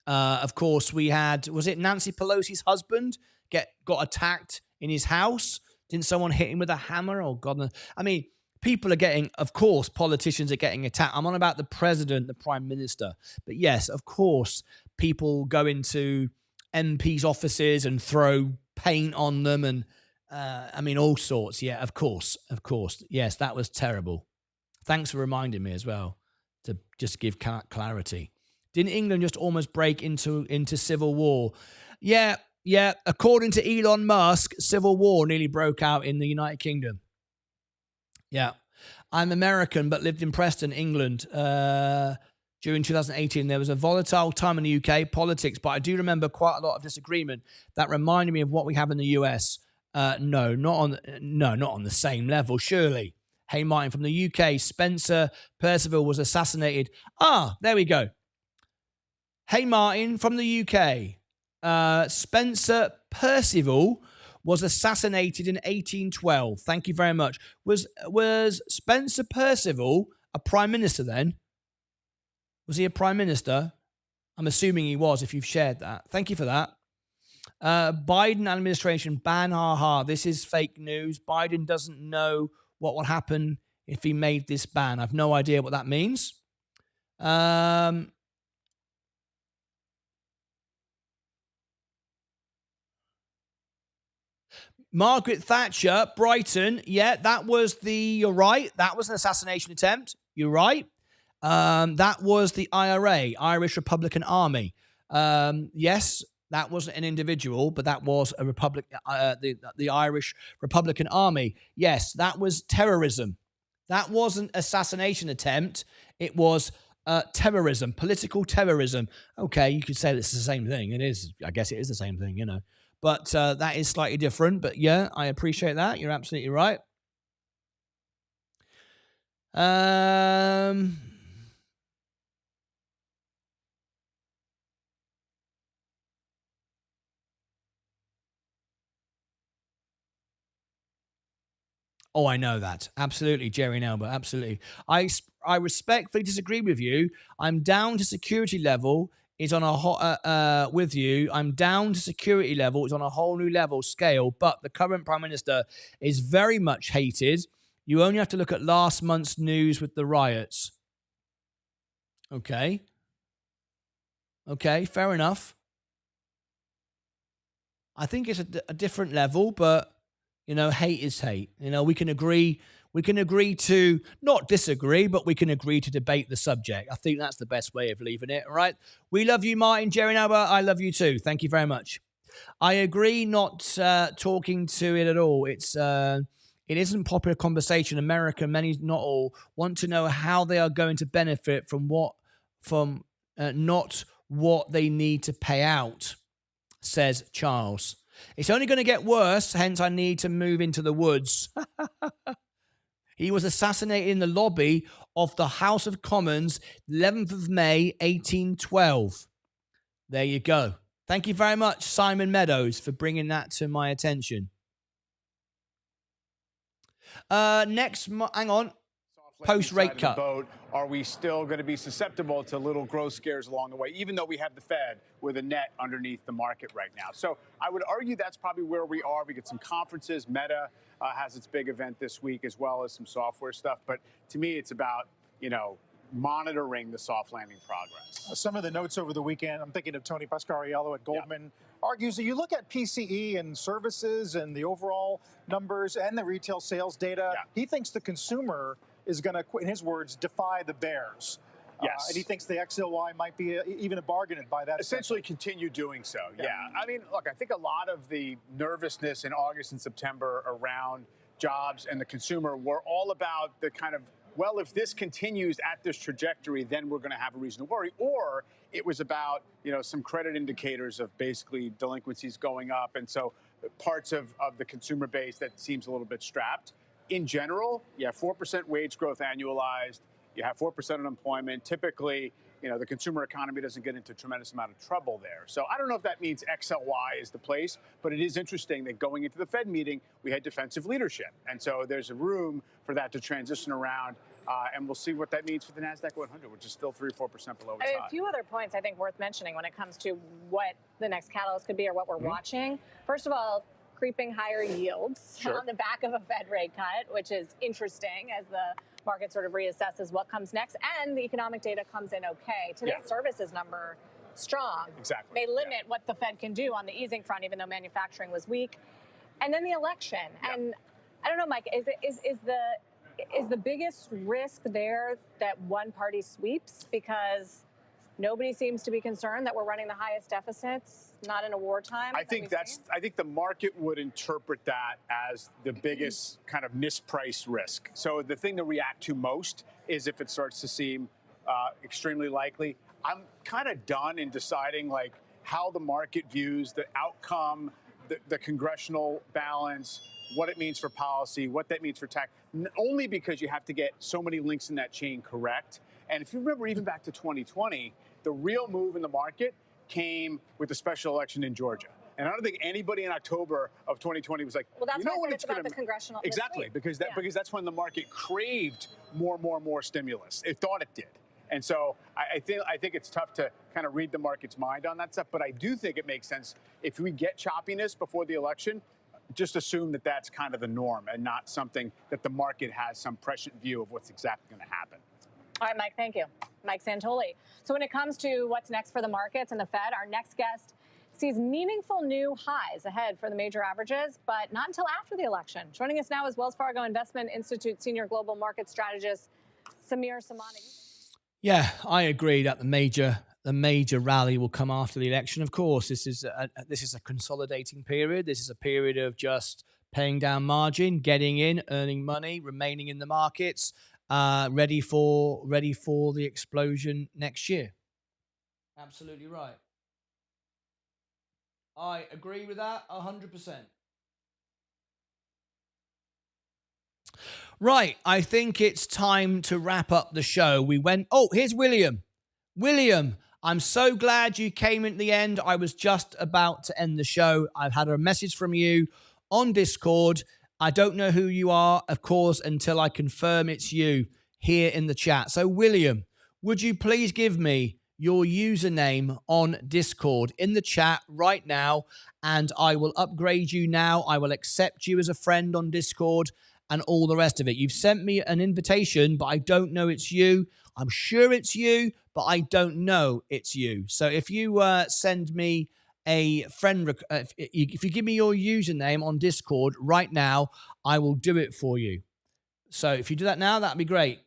Speaker 1: Of course, we had, was it Nancy Pelosi's husband got attacked in his house? Didn't someone hit him with a hammer? Oh, God. I mean, people are getting, of course, politicians are getting attacked. I'm on about the president, the prime minister. But yes, of course, people go into MPs' offices and throw paint on them and, I mean, all sorts. Yeah, of course. Of course. Yes, that was terrible. Thanks for reminding me as well to just give clarity. Didn't England just almost break into civil war? Yeah. According to Elon Musk, civil war nearly broke out in the United Kingdom. Yeah. I'm American, but lived in Preston, England. During 2018, there was a volatile time in the UK politics, but I do remember quite a lot of disagreement that reminded me of what we have in the US. No, not on the same level, surely. Hey, Martin, from the UK, Spencer Percival was assassinated. There we go. Hey, Martin, from the UK, Spencer Percival was assassinated in 1812. Thank you very much. Was Spencer Percival a prime minister then? Was he a prime minister? I'm assuming he was, if you've shared that. Thank you for that. Biden administration ban, this is fake news. Biden doesn't know what will happen if he made this ban. I've no idea what that means. Margaret Thatcher, Brighton. Yeah, you're right. That was an assassination attempt. You're right. That was the IRA, Irish Republican Army. Yes, that wasn't an individual, but that was a the Irish Republican Army. Yes, that was terrorism. That wasn't assassination attempt. It was terrorism, political terrorism. Okay, you could say it's the same thing. It is. I guess it is the same thing, you know. But that is slightly different. But yeah, I appreciate that. You're absolutely right. Oh, I know that. Absolutely, Jerry Nelber. Absolutely. I respectfully disagree with you. I'm down to security level. Is on a with you. I'm down to security level. It's on a whole new level scale. But the current prime minister is very much hated. You only have to look at last month's news with the riots. Okay, fair enough. I think it's a different level, but you know, hate is hate. You know, we can agree to not disagree, but we can agree to debate the subject. I think that's the best way of leaving it, all right? We love you, Martin. Jerry Nelber, I love you too. Thank you very much. I agree not talking to it at all. It isn't popular conversation. America, many, not all, want to know how they are going to benefit from not what they need to pay out, says Charles. It's only going to get worse, hence I need to move into the woods. He was assassinated in the lobby of the House of Commons, 11th of May, 1812. There you go. Thank you very much, Simon Meadows, for bringing that to my attention. Next, hang on. Post-rate cut.
Speaker 6: Boat, are we still going to be susceptible to little growth scares along the way, even though we have the Fed with a net underneath the market right now? So I would argue that's probably where we are. We get some conferences. Meta has its big event this week, as well as some software stuff. But to me, it's about, you know, monitoring the soft landing progress.
Speaker 8: Some of the notes over the weekend, I'm thinking of Tony Pasquariello at Goldman, argues that you look at PCE and services and the overall numbers and the retail sales data, he thinks the consumer is going to, in his words, defy the bears.
Speaker 6: Yes.
Speaker 8: And he thinks the XLY might be even a bargain by that.
Speaker 6: Essentially continue doing so, yeah. I mean, look, I think a lot of the nervousness in August and September around jobs and the consumer were all about the kind of, well, if this continues at this trajectory, then we're going to have a reason to worry. Or it was about, some credit indicators of basically delinquencies going up. And so parts of the consumer base that seems a little bit strapped. In general, 4% wage growth annualized. You have 4% unemployment. Typically, the consumer economy doesn't get into a tremendous amount of trouble there. So I don't know if that means XLY is the place, but it is interesting that going into the Fed meeting, we had defensive leadership. And so there's a room for that to transition around. And we'll see what that means for the NASDAQ 100, which is still 3-4% below its high.
Speaker 7: A few other points I think worth mentioning when it comes to what the next catalyst could be or what we're watching. First of all, creeping higher yields on the back of a Fed rate cut, which is interesting as the market sort of reassesses what comes next, and the economic data comes in okay. Today's services number, strong.
Speaker 6: Exactly.
Speaker 7: May limit what the Fed can do on the easing front, even though manufacturing was weak. And then the election. And I don't know, Mike, is the biggest risk there that one party sweeps? Because nobody seems to be concerned that we're running the highest deficits, not in a wartime.
Speaker 6: I think the market would interpret that as the biggest kind of mispriced risk. So the thing to react to most is if it starts to seem extremely likely. I'm kind of done in deciding like how the market views the outcome, the congressional balance, what it means for policy, what that means for tax, only because you have to get so many links in that chain correct. And if you remember, even back to 2020, the real move in the market came with the special election in Georgia. And I don't think anybody in October of 2020 was like,
Speaker 7: well, that's
Speaker 6: why
Speaker 7: it's about the congressional.
Speaker 6: Exactly, because that's when the market craved more stimulus. It thought it did. And so I think it's tough to kind of read the market's mind on that stuff. But I do think it makes sense if we get choppiness before the election, just assume that that's kind of the norm and not something that the market has some prescient view of what's exactly going to happen.
Speaker 7: All right, Mike, thank you. Mike Santoli. So when it comes to what's next for the markets and the Fed, our next guest sees meaningful new highs ahead for the major averages, but not until after the election. Joining us now is Wells Fargo Investment Institute Senior Global Market Strategist Samir Samani.
Speaker 1: Yeah, I agree that the major rally will come after the election. Of course, this is a consolidating period. This is a period of just paying down margin, getting in, earning money, remaining in the markets, ready for the explosion next year. Absolutely right. I agree with that 100%. Right, I think it's time to wrap up the show. Here's William. William, I'm so glad you came in at the end. I was just about to end the show. I've had a message from you on Discord. I don't know who you are, of course, until I confirm it's you here in the chat. So, William, would you please give me your username on Discord in the chat right now, and I will upgrade you now. I will accept you as a friend on Discord and all the rest of it. You've sent me an invitation, but I don't know it's you. I'm sure it's you, but I don't know it's you. So if you send me a friend, if you give me your username on Discord right now, I will do it for you. So if you do that now, that'd be great.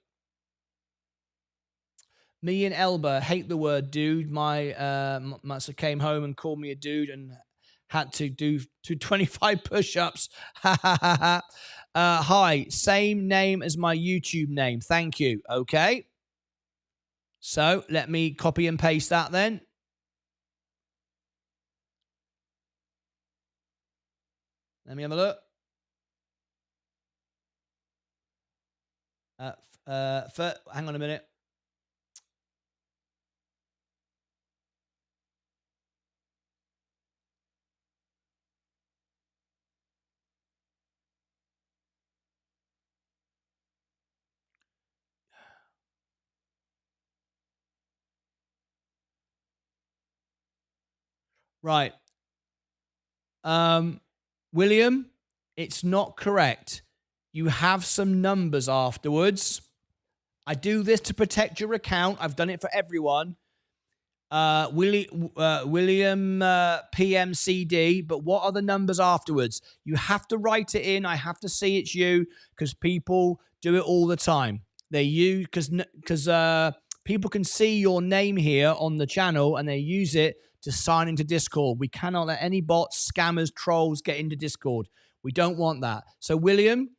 Speaker 1: Me and Elba hate the word dude. My master came home and called me a dude and had to do 25 push-ups. Ha ha ha ha. Hi, same name as my YouTube name. Thank you. Okay. So let me copy and paste that then. Let me have a look. Hang on a minute. Right. William, it's not correct. You have some numbers afterwards. I do this to protect your account. I've done it for everyone. William PMCD, but what are the numbers afterwards? You have to write it in. I have to see it's you because people do it all the time. They use because People can see your name here on the channel and they use it to sign into Discord. We cannot let any bots, scammers, trolls get into Discord. We don't want that. So, William,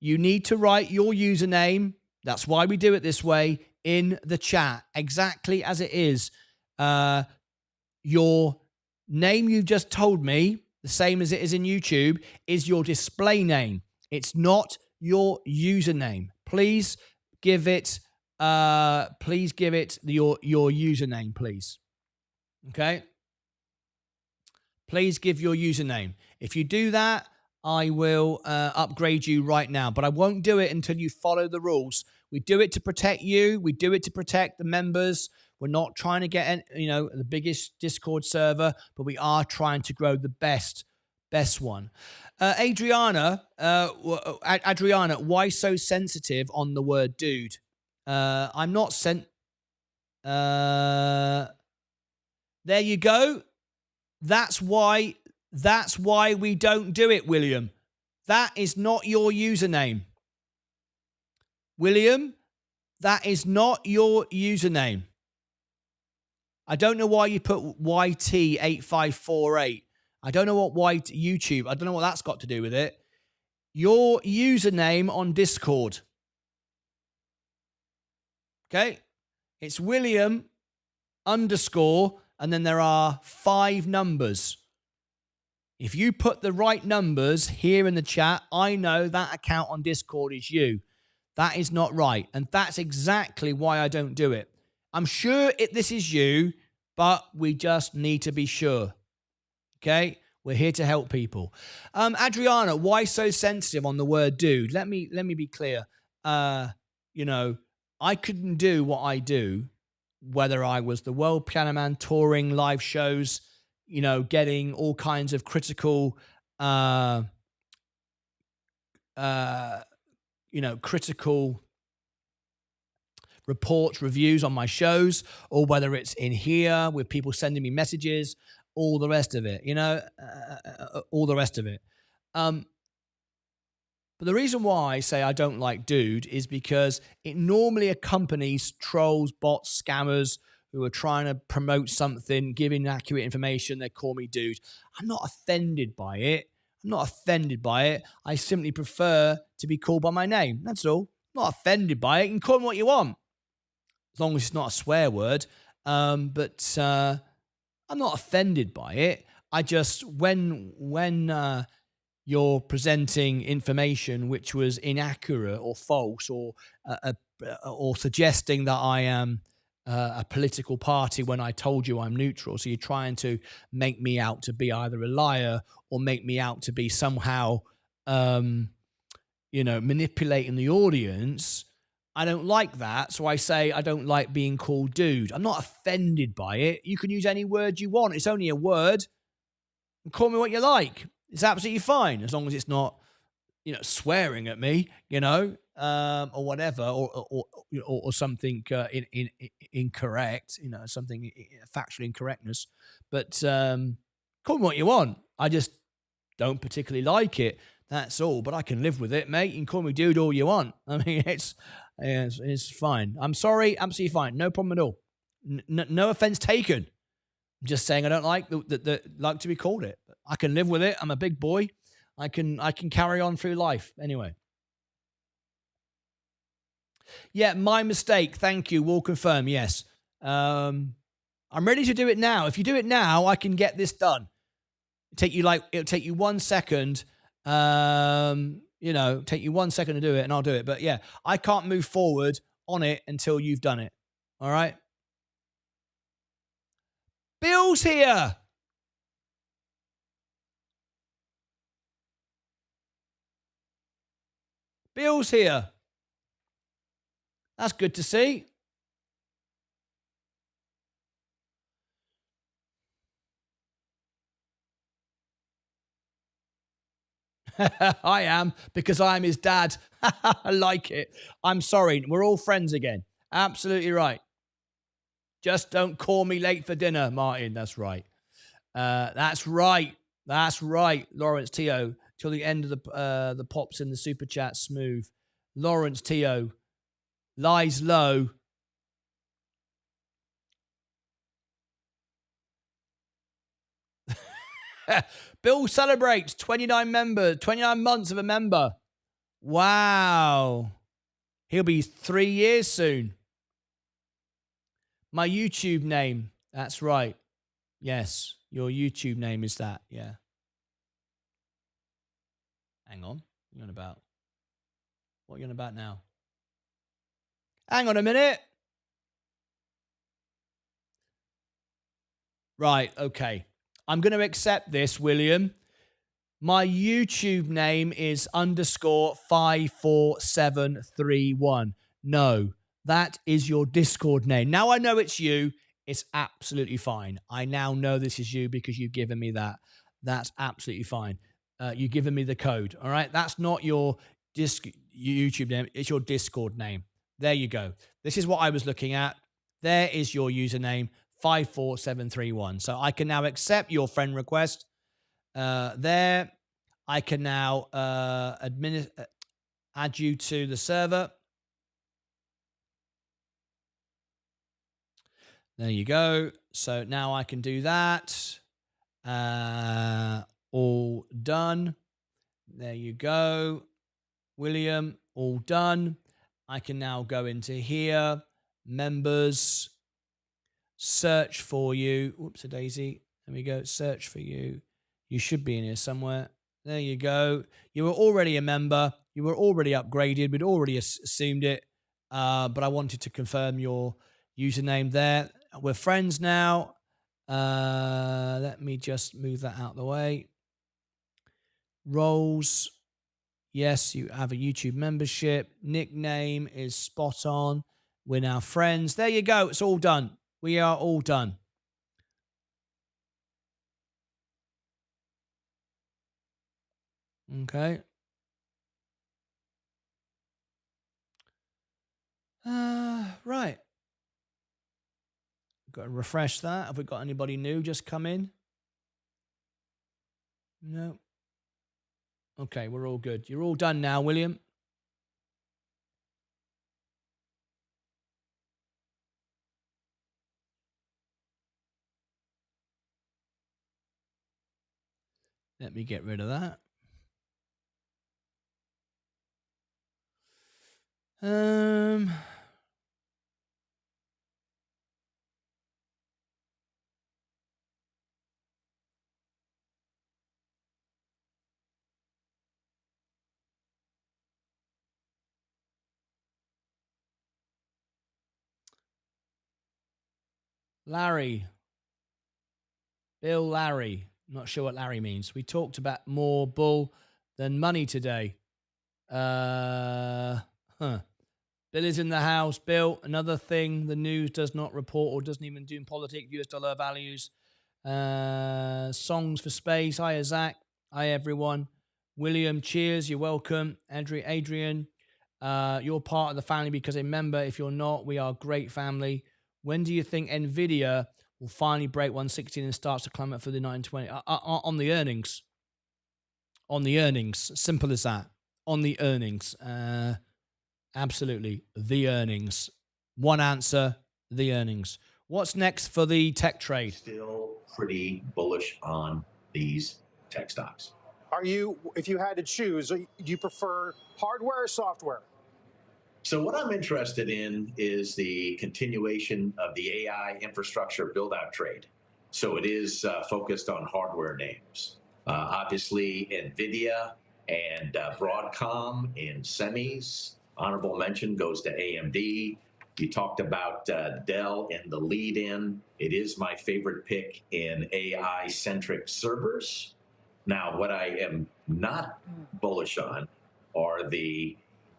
Speaker 1: you need to write your username. That's why we do it this way in the chat, exactly as it is. Your name you've just told me, the same as it is in YouTube, is your display name. It's not your username. Please give it your username, please. Okay? Please give your username. If you do that, I will upgrade you right now, but I won't do it until you follow the rules. We do it to protect you. We do it to protect the members. We're not trying to get, the biggest Discord server, but we are trying to grow the best one. Adriana, why so sensitive on the word dude? I'm not there you go. That's why we don't do it, William. That is not your username. William, that is not your username. I don't know why you put YT8548. I don't know what YouTube. I don't know what that's got to do with it. Your username on Discord. Okay? It's William _ and then there are 5 numbers. If you put the right numbers here in the chat, I know that account on Discord is you. That is not right. And that's exactly why I don't do it. I'm sure this is you, but we just need to be sure. Okay? We're here to help people. Adriana, why so sensitive on the word dude? Let me be clear. I couldn't do what I do, whether I was the World Piano Man touring live shows, getting all kinds of critical, critical reports, reviews on my shows, or whether it's in here with people sending me messages, all the rest of it, all the rest of it. But the reason why I say I don't like dude is because it normally accompanies trolls, bots, scammers who are trying to promote something, giving accurate information. They call me dude. I'm not offended by it. I simply prefer to be called by my name. That's all. I'm not offended by it. You can call me what you want, as long as it's not a swear word. But I'm not offended by it. I just, when you're presenting information which was inaccurate or false, or suggesting that I am a political party when I told you I'm neutral. So you're trying to make me out to be either a liar or make me out to be somehow, manipulating the audience. I don't like that. So I say I don't like being called dude. I'm not offended by it. You can use any word you want. It's only a word. And call me what you like. It's absolutely fine, as long as it's not, swearing at me, or whatever, or something incorrect, something factual incorrectness. But call me what you want. I just don't particularly like it. That's all. But I can live with it, mate. You can call me dude all you want. I mean, it's fine. I'm sorry, absolutely fine. No problem at all. No offense taken. I'm just saying I don't like like to be called it. I can live with it. I'm a big boy. I can carry on through life. Anyway. Yeah, my mistake. Thank you. We'll confirm. Yes. I'm ready to do it now. If you do it now, I can get this done. It'll take you 1 second. Take you 1 second to do it, and I'll do it. But yeah, I can't move forward on it until you've done it. All right. Bill's here. Bill's here. That's good to see. I am, because I'm his dad. I like it. I'm sorry. We're all friends again. Absolutely right. Just don't call me late for dinner, Martin. That's right. That's right. That's right. Lawrence T.O. Till the end of the pops in the super chat. Smooth. Lawrence T.O. lies low. Bill celebrates 29 months of a member. Wow. He'll be 3 years soon. My YouTube name. That's right. Yes, your YouTube name is that. Yeah. Hang on. What are you on about? What are you on about now? Hang on a minute. Right, okay. I'm going to accept this, William. My YouTube name is _54731. No, that is your Discord name. Now I know it's you. It's absolutely fine. I now know this is you because you've given me that. That's absolutely fine. You've given me the code. All right. That's not your YouTube name. It's your Discord name. There you go. This is what I was looking at. There is your username, 54731. So I can now accept your friend request. There, I can now add you to the server. There you go. So now I can do that. All done. There you go. William, all done. I can now go into here, members, search for you. Whoops, a daisy. There we go. Search for you. You should be in here somewhere. There you go. You were already a member. You were already upgraded. We'd already assumed it. But I wanted to confirm your username there. We're friends now. Let me just move that out of the way. Roles. Yes, you have a YouTube membership. Nickname is spot on. We're now friends. There you go. It's all done. We are all done. Okay. Right. Got to refresh that. Have we got anybody new just come in? No. Okay, we're all good. You're all done now, William. Let me get rid of that. Larry. Bill Larry. Not sure what Larry means. We talked about more bull than money today. Bill is in the house. Bill, another thing the news does not report or doesn't even do in politics, US dollar values. Songs for space. Hi, Zach. Hi, everyone. William, cheers. You're welcome. Adrian, you're part of the family because a member. If you're not, we are a great family. When do you think NVIDIA will finally break 116 and starts to climb up for the 920? On the earnings. On the earnings. Simple as that. On the earnings. Absolutely. The earnings. One answer, the earnings. What's next for the tech trade?
Speaker 12: Still pretty bullish on these tech stocks.
Speaker 8: Are you, if you had to choose, do you prefer hardware or software?
Speaker 12: So what I'm interested in is the continuation of the AI infrastructure build-out trade. So it is focused on hardware names. Obviously, NVIDIA and Broadcom in semis. Honorable mention goes to AMD. You talked about Dell in the lead-in. It is my favorite pick in AI-centric servers. Now, what I am not bullish on are the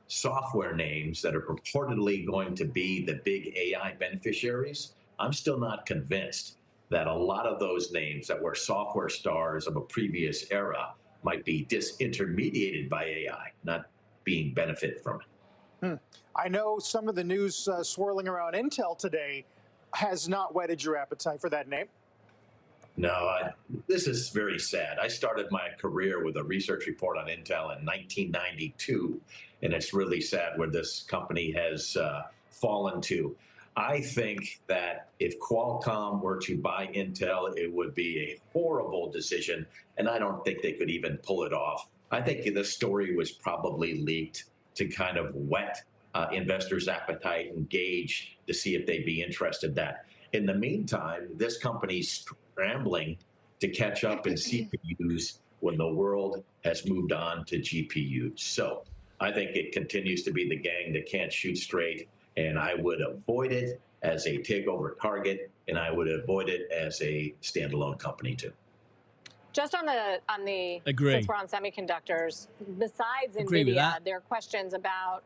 Speaker 12: software names that are purportedly going to be the big AI beneficiaries. I'm still not convinced that a lot of those names that were software stars of a previous era might be disintermediated by AI, not being benefited from it.
Speaker 8: I know some of the news swirling around Intel today has not whetted your appetite for that name.
Speaker 12: No, this is very sad. I started my career with a research report on Intel in 1992, and it's really sad where this company has fallen to. I think that if Qualcomm were to buy Intel, it would be a horrible decision, and I don't think they could even pull it off. I think the story was probably leaked to kind of whet investors' appetite and gauge to see if they'd be interested in that. In the meantime, this company's scrambling to catch up in CPUs when the world has moved on to GPUs. So I think it continues to be the gang that can't shoot straight, and I would avoid it as a takeover target, and I would avoid it as a standalone company too.
Speaker 7: Just on the
Speaker 1: Agree.
Speaker 7: since we're on semiconductors, besides
Speaker 1: Agree with
Speaker 7: NVIDIA,
Speaker 1: that.
Speaker 7: there are questions about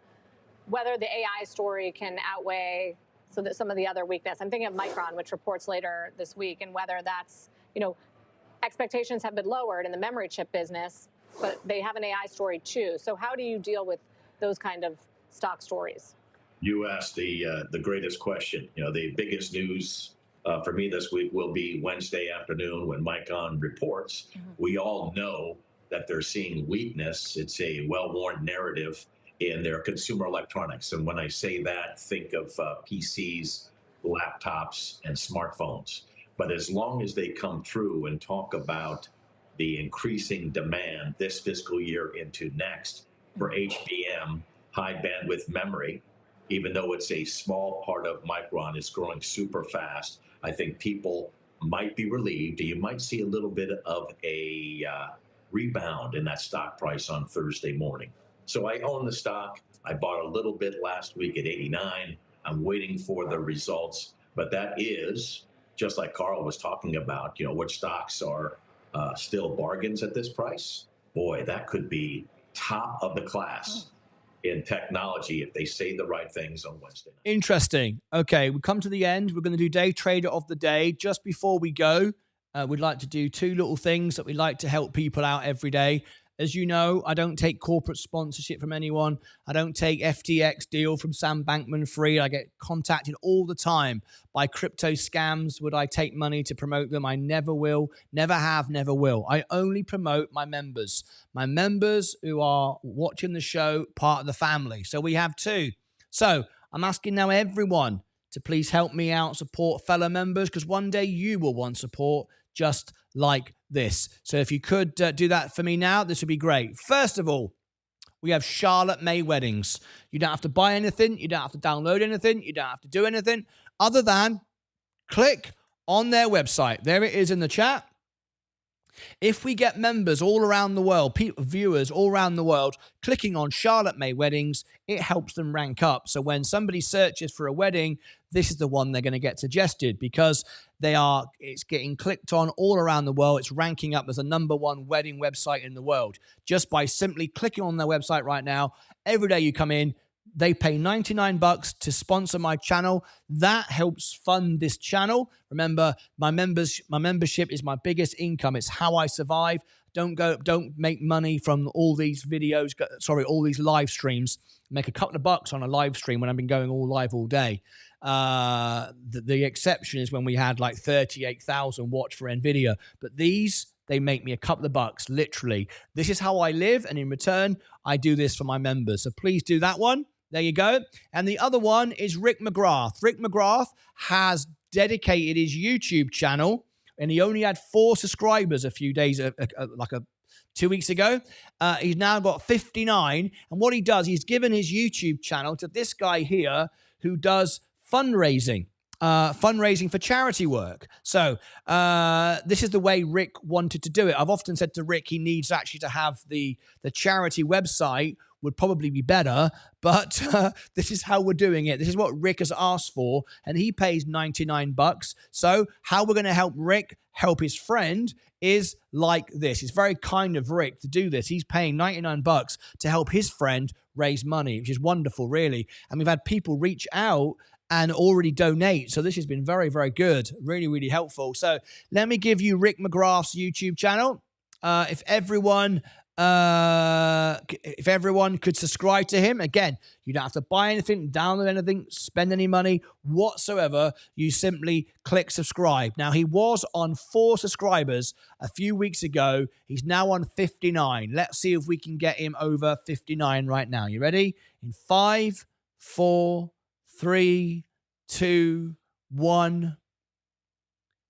Speaker 7: whether the AI story can outweigh some of the other weakness. I'm thinking of Micron, which reports later this week, and whether that's, expectations have been lowered in the memory chip business, but they have an AI story too. So how do you deal with those kind of stock stories?
Speaker 12: You asked the greatest question. The biggest news for me this week will be Wednesday afternoon when Micron reports. Mm-hmm. We all know that they're seeing weakness. It's a well-worn narrative in their consumer electronics. And when I say that, think of PCs, laptops, and smartphones. But as long as they come through and talk about the increasing demand this fiscal year into next for HBM, high bandwidth memory, even though it's a small part of Micron, it's growing super fast. I think people might be relieved. You might see a little bit of a rebound in that stock price on Thursday morning. So I own the stock. I bought a little bit last week at 89. I'm waiting for the results. But that is, just like Carl was talking about, which stocks are still bargains at this price. Boy, that could be top of the class in technology if they say the right things on Wednesday night.
Speaker 1: Interesting. Okay, we come to the end. We're going to do day trader of the day. Just before we go, we'd like to do two little things that we like to help people out every day. As you know, I don't take corporate sponsorship from anyone. I don't take FTX deal from Sam Bankman-Fried. I get contacted all the time by crypto scams. Would I take money to promote them? I never will, never have, never will. I only promote my members who are watching the show, part of the family. So we have two. So I'm asking now everyone to please help me out, support fellow members, because one day you will want support just like this. So if you could do that for me now, this would be great. First of all, we have Charlotte May Weddings. You don't have to buy anything. You don't have to download anything. You don't have to do anything other than click on their website. There it is in the chat. If we get members all around the world, viewers all around the world, clicking on Charlotte May Weddings, it helps them rank up. So when somebody searches for a wedding, this is the one they're going to get suggested because it's getting clicked on all around the world. It's ranking up as the #1 wedding website in the world. Just by simply clicking on their website right now, every day you come in, they pay $99 to sponsor my channel. That helps fund this channel. Remember, my membership is my biggest income. It's how I survive. Don't make money from all these videos. All these live streams. Make a couple of bucks on a live stream when I've been going all live all day. The exception is when we had like 38,000 watch for NVIDIA. But these, they make me a couple of bucks, literally. This is how I live. And in return, I do this for my members. So please do that one. There you go. And the other one is Rick McGrath. Rick McGrath has dedicated his YouTube channel, and he only had 4 subscribers a few days, 2 weeks ago. He's now got 59. And what he does, he's given his YouTube channel to this guy here who does fundraising for charity work. So this is the way Rick wanted to do it. I've often said to Rick, he needs actually to have the charity website would probably be better, but this is how we're doing it. This is what Rick has asked for, and he pays $99. So how we're going to help Rick help his friend is like this. It's very kind of Rick to do this. He's paying $99 to help his friend raise money, which is wonderful, really. And we've had people reach out and already donate. So this has been very, very good. Really, really helpful. So let me give you Rick McGrath's YouTube channel. If everyone could subscribe to him, again, you don't have to buy anything, download anything, spend any money whatsoever. You simply click subscribe. Now, he was on 4 subscribers a few weeks ago. He's now on 59. Let's see if we can get him over 59 right now. You ready? In 5, 4, 3, 2, 1.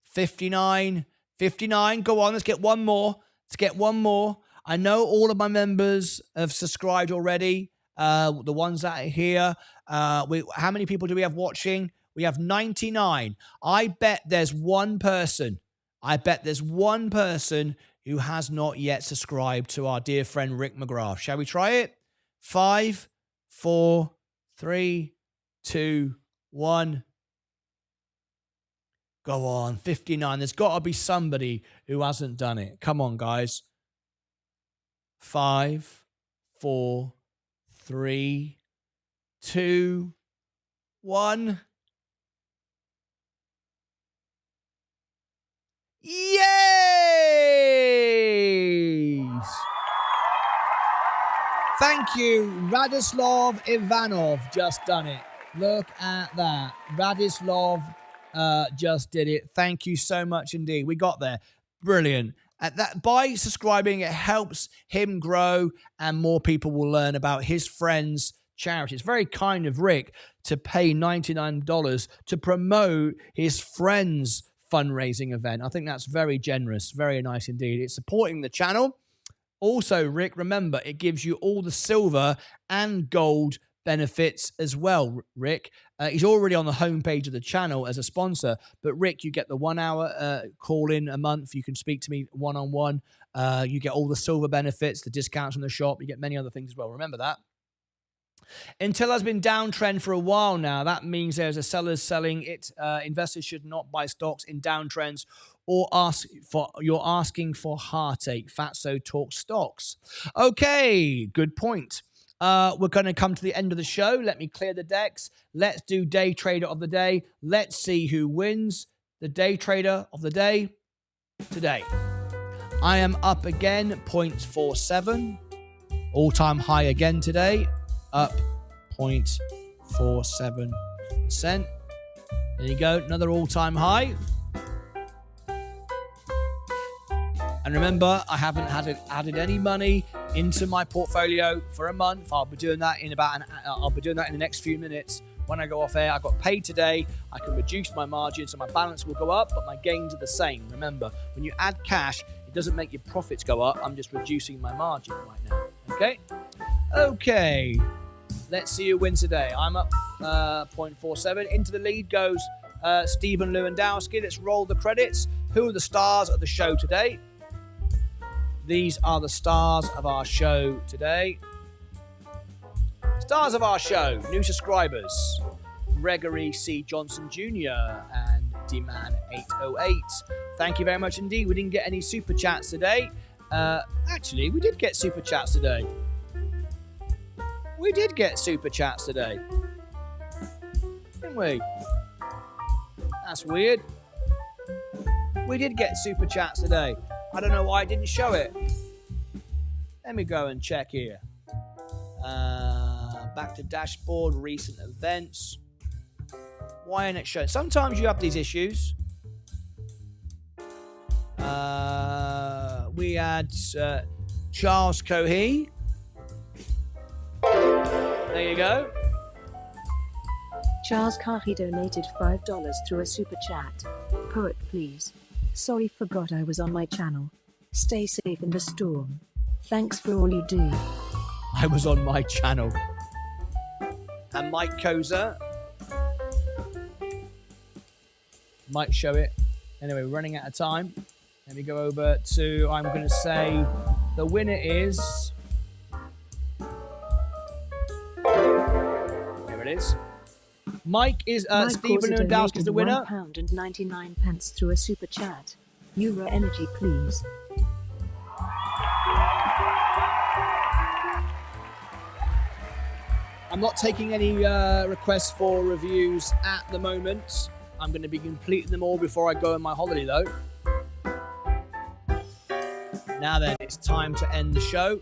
Speaker 1: 59. 59. Go on, let's get one more. Let's get one more. I know all of my members have subscribed already. The ones that are here. How many people do we have watching? We have 99. I bet there's one person. Who has not yet subscribed to our dear friend Rick McGrath. Shall we try it? 5, 4, 3, 2, 1. Go on, 59. There's got to be somebody who hasn't done it. Come on, guys. 5, 4, 3, 2, 1. Yay! Thank you, Radislav Ivanov. Just done it. Look at that. Radislav just did it. Thank you so much indeed. We got there. Brilliant. By subscribing, it helps him grow and more people will learn about his friends' charity. It's very kind of Rick to pay $99 to promote his friends' fundraising event. I think that's very generous. Very nice indeed. It's supporting the channel. Also, Rick, remember, it gives you all the silver and gold benefits as well, Rick. He's already on the homepage of the channel as a sponsor, but Rick, you get the 1 hour call in a month. You can speak to me one-on-one. You get all the silver benefits, the discounts from the shop. You get many other things as well. Remember that. Intel has been downtrend for a while now. That means there's a sellers selling it. Investors should not buy stocks in downtrends or you're asking for heartache. Fatso talk stocks. Okay, good point. We're going to come to the end of the show. Let me clear the decks. Let's do day trader of the day. Let's see who wins the day trader of the day today. I am up again, 0.47. All-time high again today. Up 0.47%. There you go. Another all-time high. And remember, I haven't added any money into my portfolio for a month. I'll be doing that in the next few minutes when I go off air. I got paid today. I can reduce my margin, so my balance will go up, but my gains are the same. Remember, when you add cash, it doesn't make your profits go up. I'm just reducing my margin right now. Okay. Let's see who wins today. I'm up 0.47. Into the lead goes Stephen Lewandowski. Let's roll the credits. Who are the stars of the show today? These are the stars of our show today. Stars of our show, new subscribers. Gregory C. Johnson Jr. and D-Man808. Thank you very much indeed. We didn't get any super chats today. Actually, we did get super chats today. We did get super chats today. Didn't we? That's weird. We did get super chats today. I don't know why I didn't show it. Let me go and check here. Back to dashboard, recent events. Why isn't it showing? Sometimes you have these issues. We had Charles Cohee. There you go.
Speaker 13: Charles Cohee donated $5 through a super chat. Poet, please. Sorry, forgot I was on my channel. Stay safe in the storm. Thanks for all you do.
Speaker 1: I was on my channel. And Mike Koza might show it. Anyway, we're running out of time. Let me go over to, I'm going to say the winner is... There it is. Mike is Stephen Lewandowski is the winner.
Speaker 13: £1.99 through a super chat. Euro Energy, please.
Speaker 1: I'm not taking any requests for reviews at the moment. I'm going to be completing them all before I go on my holiday, though. Now then, it's time to end the show.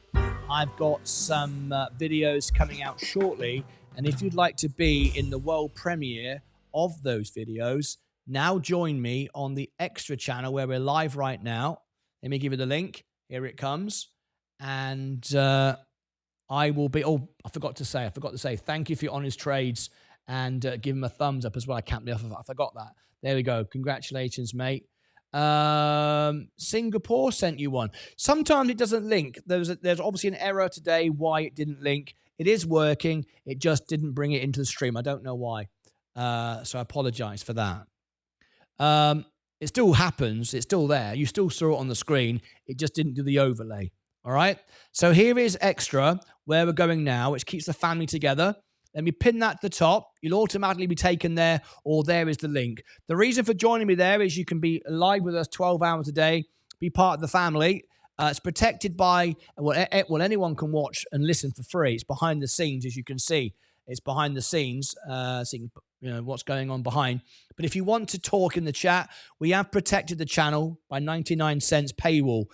Speaker 1: I've got some videos coming out shortly. And if you'd like to be in the world premiere of those videos, now join me on the Extra channel where we're live right now. Let me give you the link. Here it comes. And I will be... Oh, I forgot to say, thank you for your honest trades and give him a thumbs up as well. I can't believe I forgot that. There we go. Congratulations, mate. Singapore sent you one. Sometimes it doesn't link. There's obviously an error today why it didn't link. It is working. It just didn't bring it into the stream. I don't know why. So I apologize for that. It still happens. It's still there. You still saw it on the screen. It just didn't do the overlay. All right. So here is extra where we're going now, which keeps the family together. Let me pin that to the top. You'll automatically be taken there, or there is the link. The reason for joining me there is you can be live with us 12 hours a day, be part of the family. It's protected by, well, anyone can watch and listen for free. It's behind the scenes, as you can see. It's behind the scenes, so you know what's going on behind. But if you want to talk in the chat, we have protected the channel by 99 cents paywall.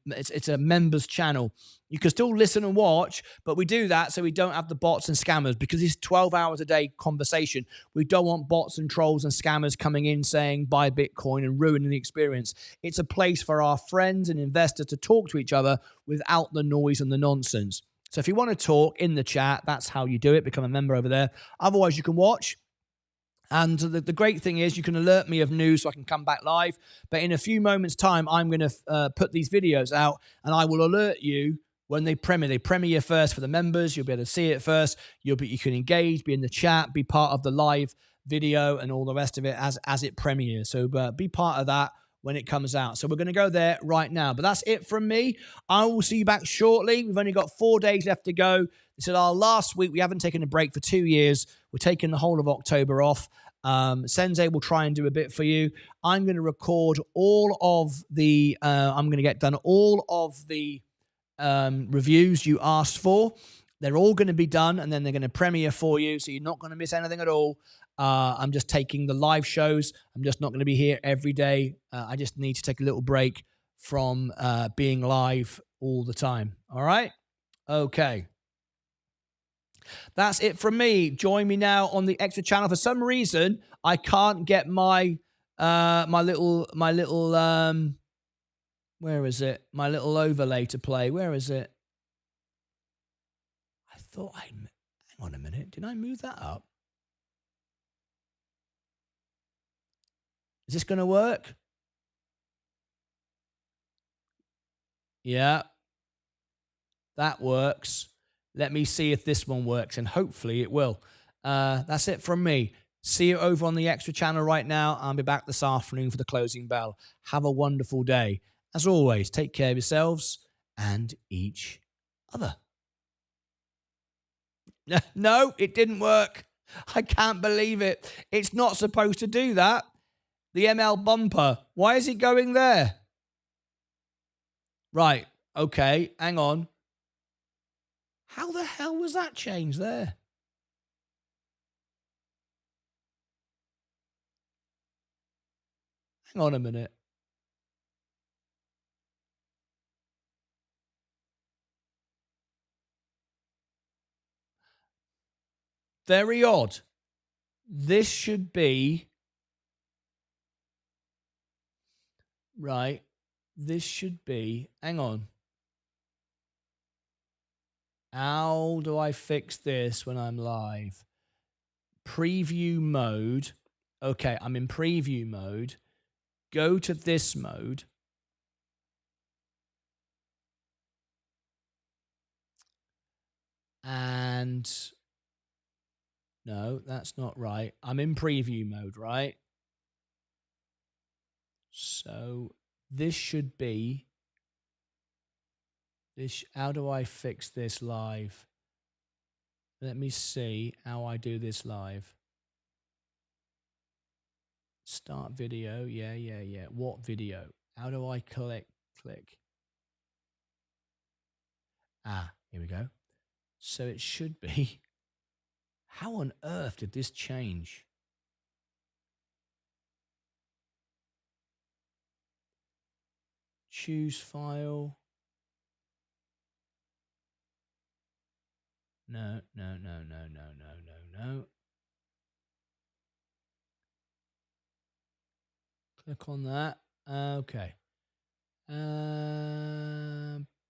Speaker 1: It's a members channel. You can still listen and watch, but we do that so we don't have the bots and scammers, because it's 12 hours a day conversation. We don't want bots and trolls and scammers coming in saying buy Bitcoin and ruining the experience. It's a place for our friends and investors to talk to each other without the noise and the nonsense. So if you want to talk in the chat, that's how you do it. Become a member over there. Otherwise, you can watch. And the great thing is you can alert me of news so I can come back live. But in a few moments' time, I'm going to put these videos out, and I will alert you when they premiere. They premiere first for the members. You'll be able to see it first. You can engage, be in the chat, be part of the live video and all the rest of it as it premieres. So be part of that when it comes out. So we're going to go there right now. But that's it from me. I will see you back shortly. We've only got 4 days left to go. This is our last week. We haven't taken a break for 2 years. We're taking the whole of October off. Sensei will try and do a bit for you. I'm going to record all of the, I'm going to get done all of the reviews you asked for. They're all going to be done, and then they're going to premiere for you, so you're not going to miss anything at all. I'm just taking the live shows. I'm just not going to be here every day. I just need to take a little break from being live all the time. All right? Okay. That's it from me. Join me now on the extra channel. For some reason, I can't get my my little where is it? My little overlay to play. Where is it? I thought hang on a minute. Did I move that up? Is this going to work? Yeah. That works. Let me see if this one works, and hopefully it will. That's it from me. See you over on the extra channel right now. I'll be back this afternoon for the closing bell. Have a wonderful day. As always, take care of yourselves and each other. No, it didn't work. I can't believe it. It's not supposed to do that. The ML bumper. Why is it going there? Right. Okay. Hang on. How the hell was that changed there? Hang on a minute. Very odd. This should be... Right. This should be... Hang on. How do I fix this when I'm live? Preview mode. Okay, I'm in preview mode. Go to this mode. And... No, that's not right. I'm in preview mode, right? So this should be... How do I fix this live? Let me see how I do this live. Start video. Yeah. What video? How do I click? Ah, here we go. So it should be... How on earth did this change? Choose file. No. Click on that. Okay.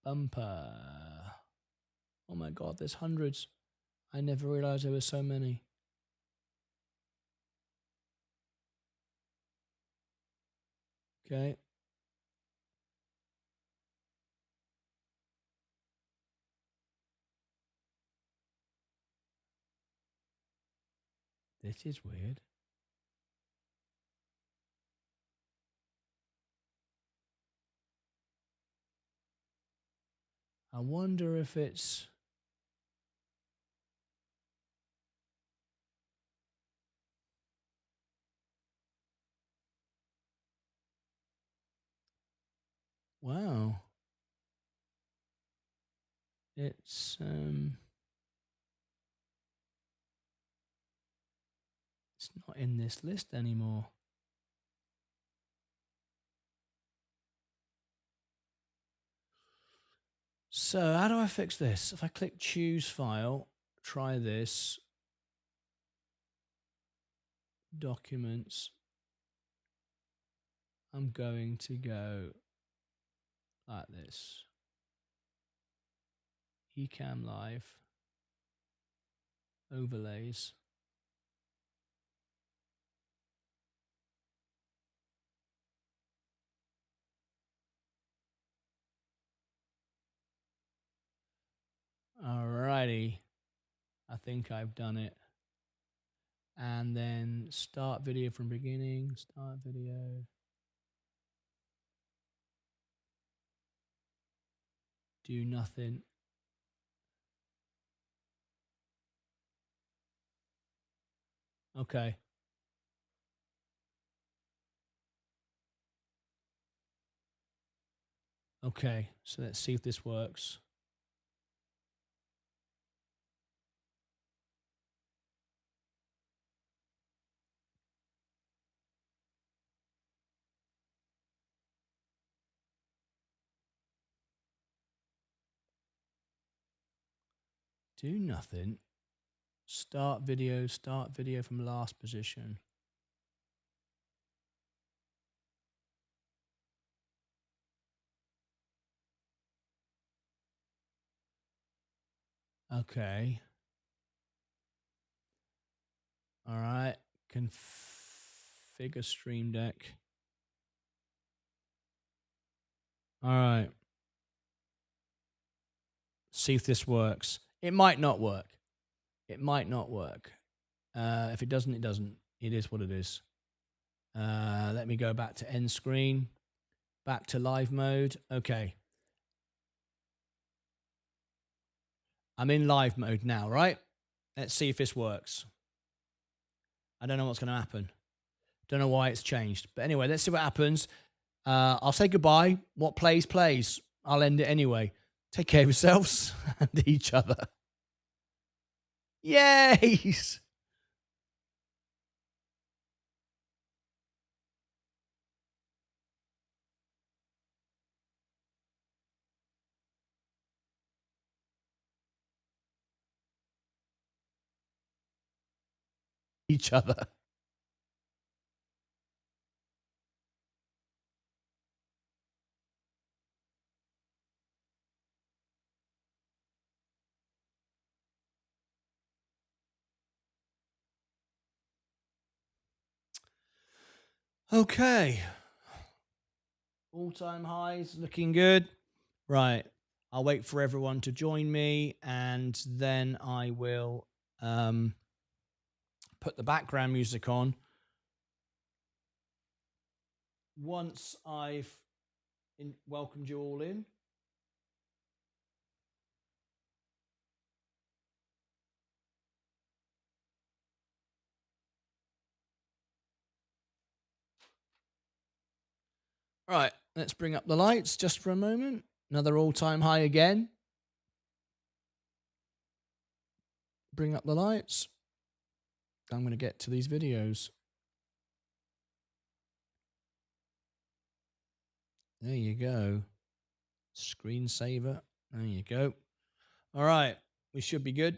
Speaker 1: Bumper. Oh my God, there's hundreds. I never realized there were so many. Okay. This is weird. I wonder if it's... Wow. It's not in this list anymore. So how do I fix this? If I click choose file, try this. Documents. I'm going to go like this. Ecamm Live. Overlays. Alrighty. I think I've done it. And then start video from beginning. Start video. Do nothing. Okay. Okay, so let's see if this works. Do nothing. Start video from last position. Okay. All right. Configure Stream Deck. All right. See if this works. It might not work. It might not work. If it doesn't, it doesn't. It is what it is. Let me go back to end screen. Back to live mode. Okay. I'm in live mode now, right? Let's see if this works. I don't know what's going to happen. Don't know why it's changed. But anyway, let's see what happens. I'll say goodbye. What plays, plays. I'll end it anyway. Take care of yourselves and each other. Yes! Each other. Okay. All-time highs looking good. Right. I'll wait for everyone to join me and then I will put the background music on. Once I've welcomed you all in. All right, let's bring up the lights just for a moment. Another all-time high again. Bring up the lights. I'm going to get to these videos. There you go. Screensaver. There you go. All right, we should be good.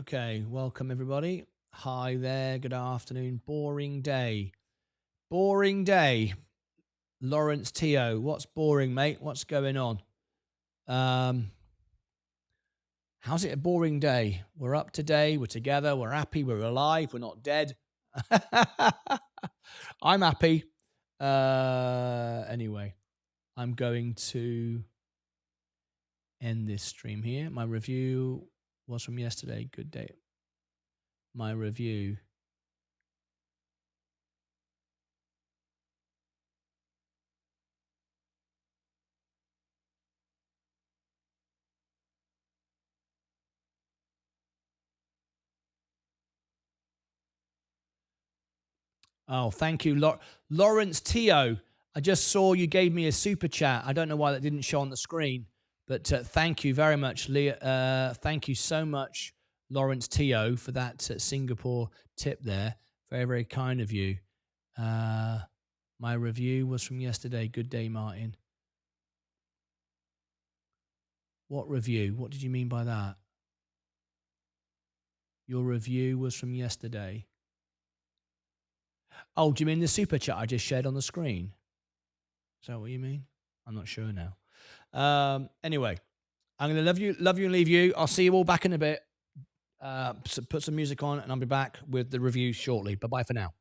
Speaker 1: Okay, welcome everybody. Hi there, good afternoon. Boring day. Boring day. Lawrence T.O. What's boring, mate? What's going on? How's it a boring day? We're up today. We're together. We're happy. We're alive. We're not dead. I'm happy. Anyway, I'm going to end this stream here. My review was from yesterday. Good day. My review. Oh, thank you, Lawrence Tio. I just saw you gave me a super chat. I don't know why that didn't show on the screen, but thank you very much, Leah. Thank you so much, Lawrence Tio, for that Singapore tip there. Very, very kind of you. My review was from yesterday. Good day, Martin. What review? What did you mean by that? Your review was from yesterday. Oh, do you mean the super chat I just shared on the screen? Is that what you mean? I'm not sure now. Anyway, I'm going to love you and leave you. I'll see you all back in a bit. So put some music on and I'll be back with the review shortly. Bye-bye for now.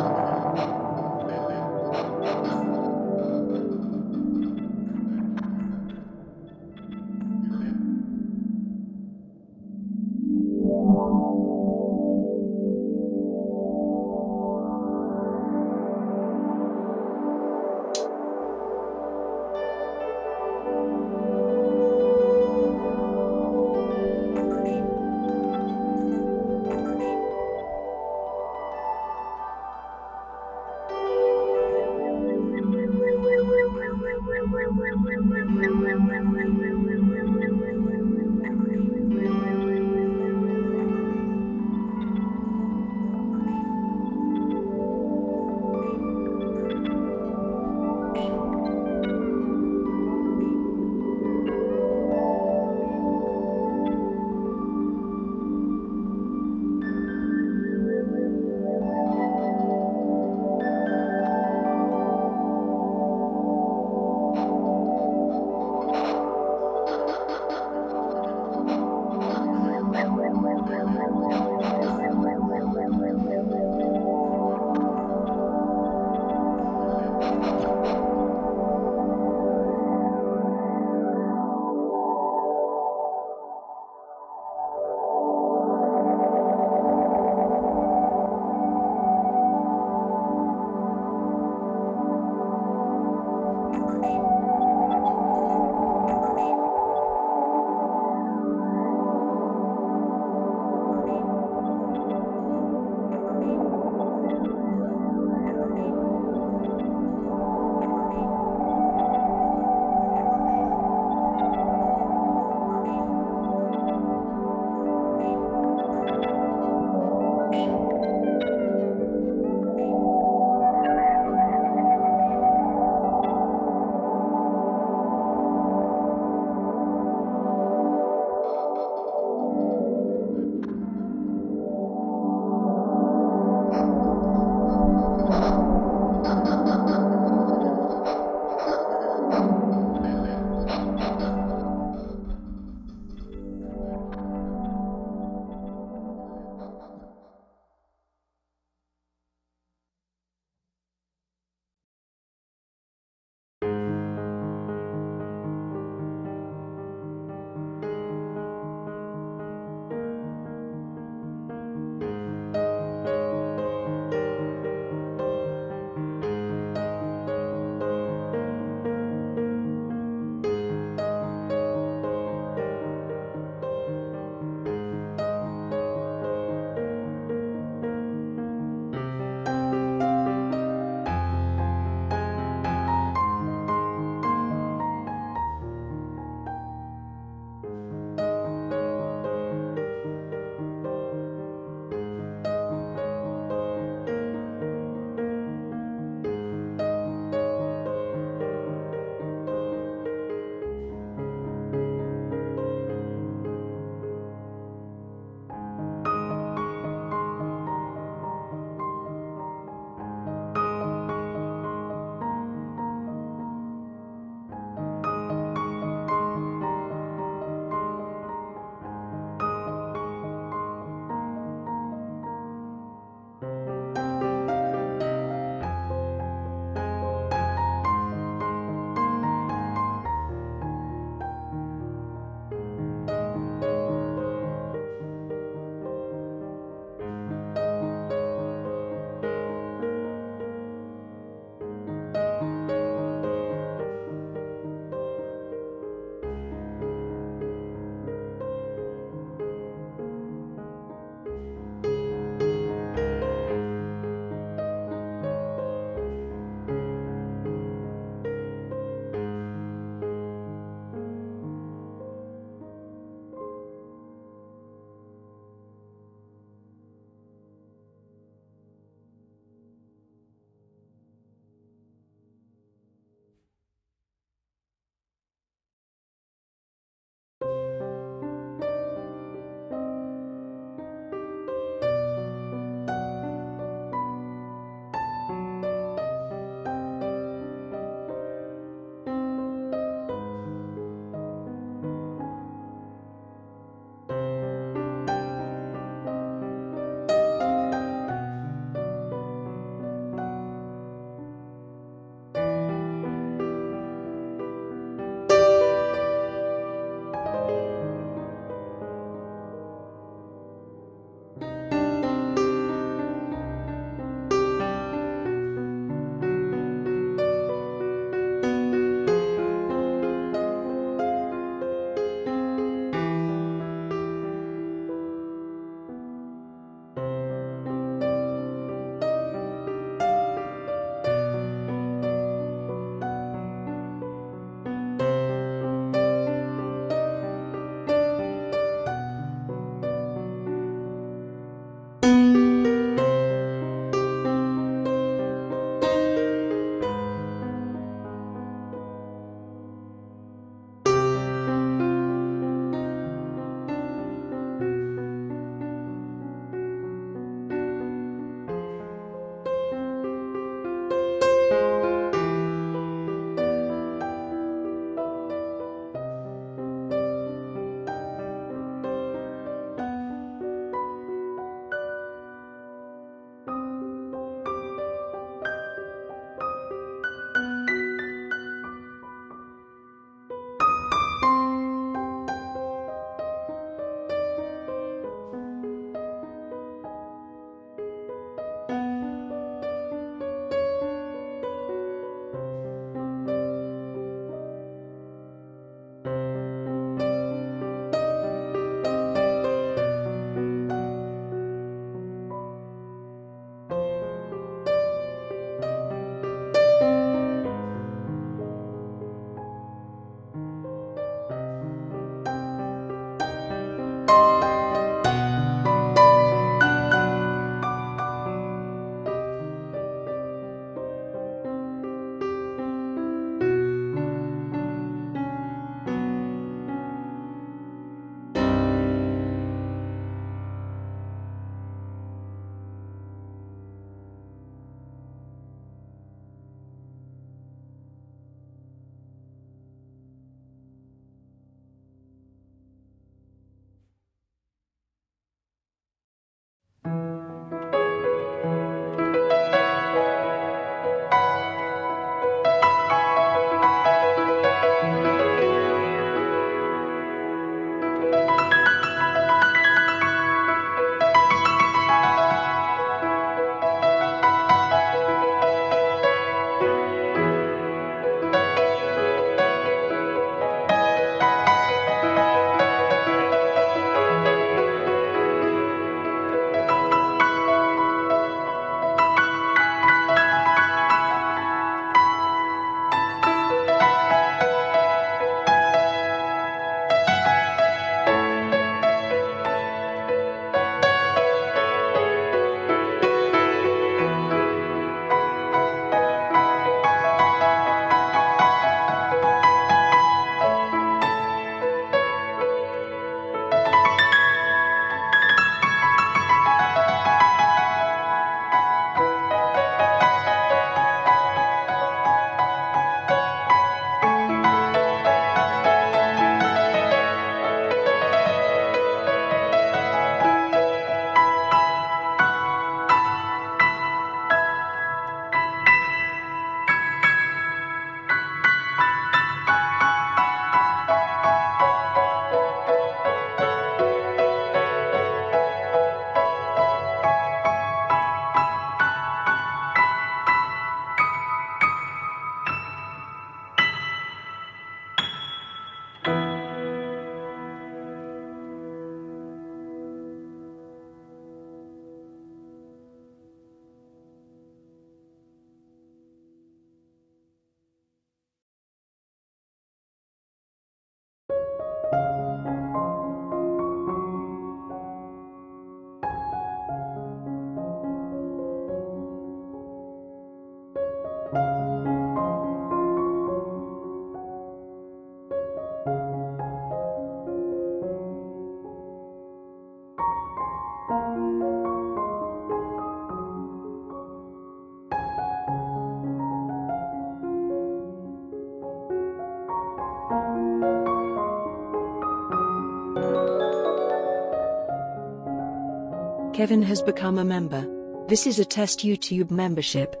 Speaker 13: Kevin has become a member. This is a test YouTube membership.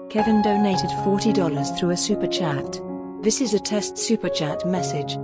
Speaker 13: Kevin donated $40 through a super chat. This is a test super chat message.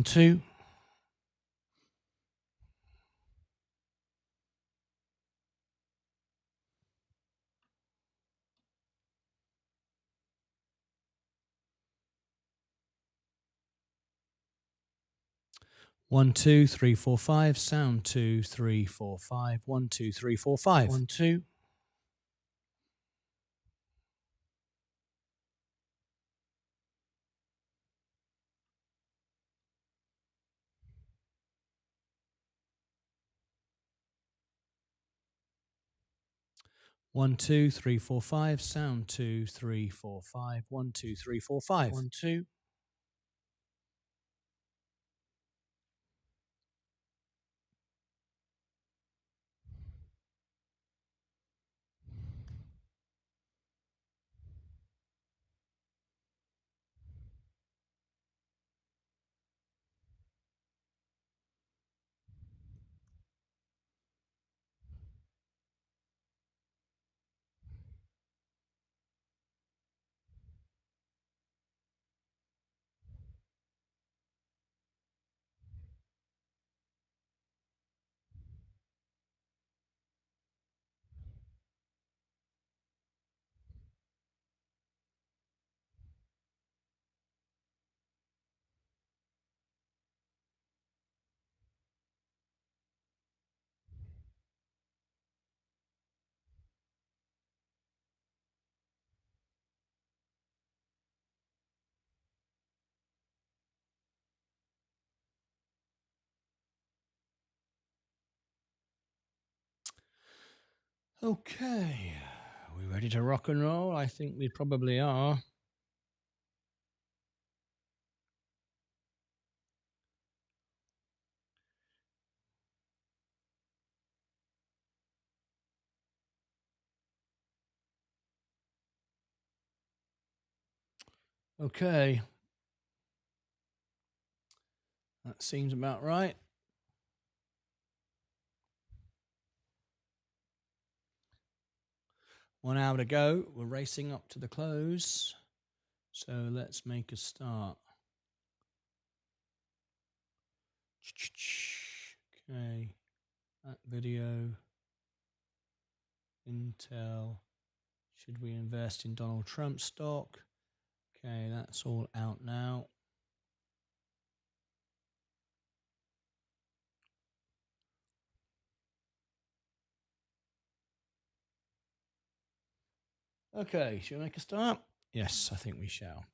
Speaker 1: 1, 2. One, 2, 3, 4, 5. Sound 2, 3, 4, 5. 1, 2, 3, 4, 5. 1, 2. One, 2, 3, 4, 5. Sound 2, 3, 4, 5. 1, 2, 3, 4, 5. 1, 2. Okay. Are we ready to rock and roll? I think we probably are. Okay. That seems about right. 1 hour to go. We're racing up to the close. So let's make a start. Okay. That video. Intel. Should we invest in Donald Trump stock? Okay, that's all out now. Okay, should we make a start? Yes, I think we shall.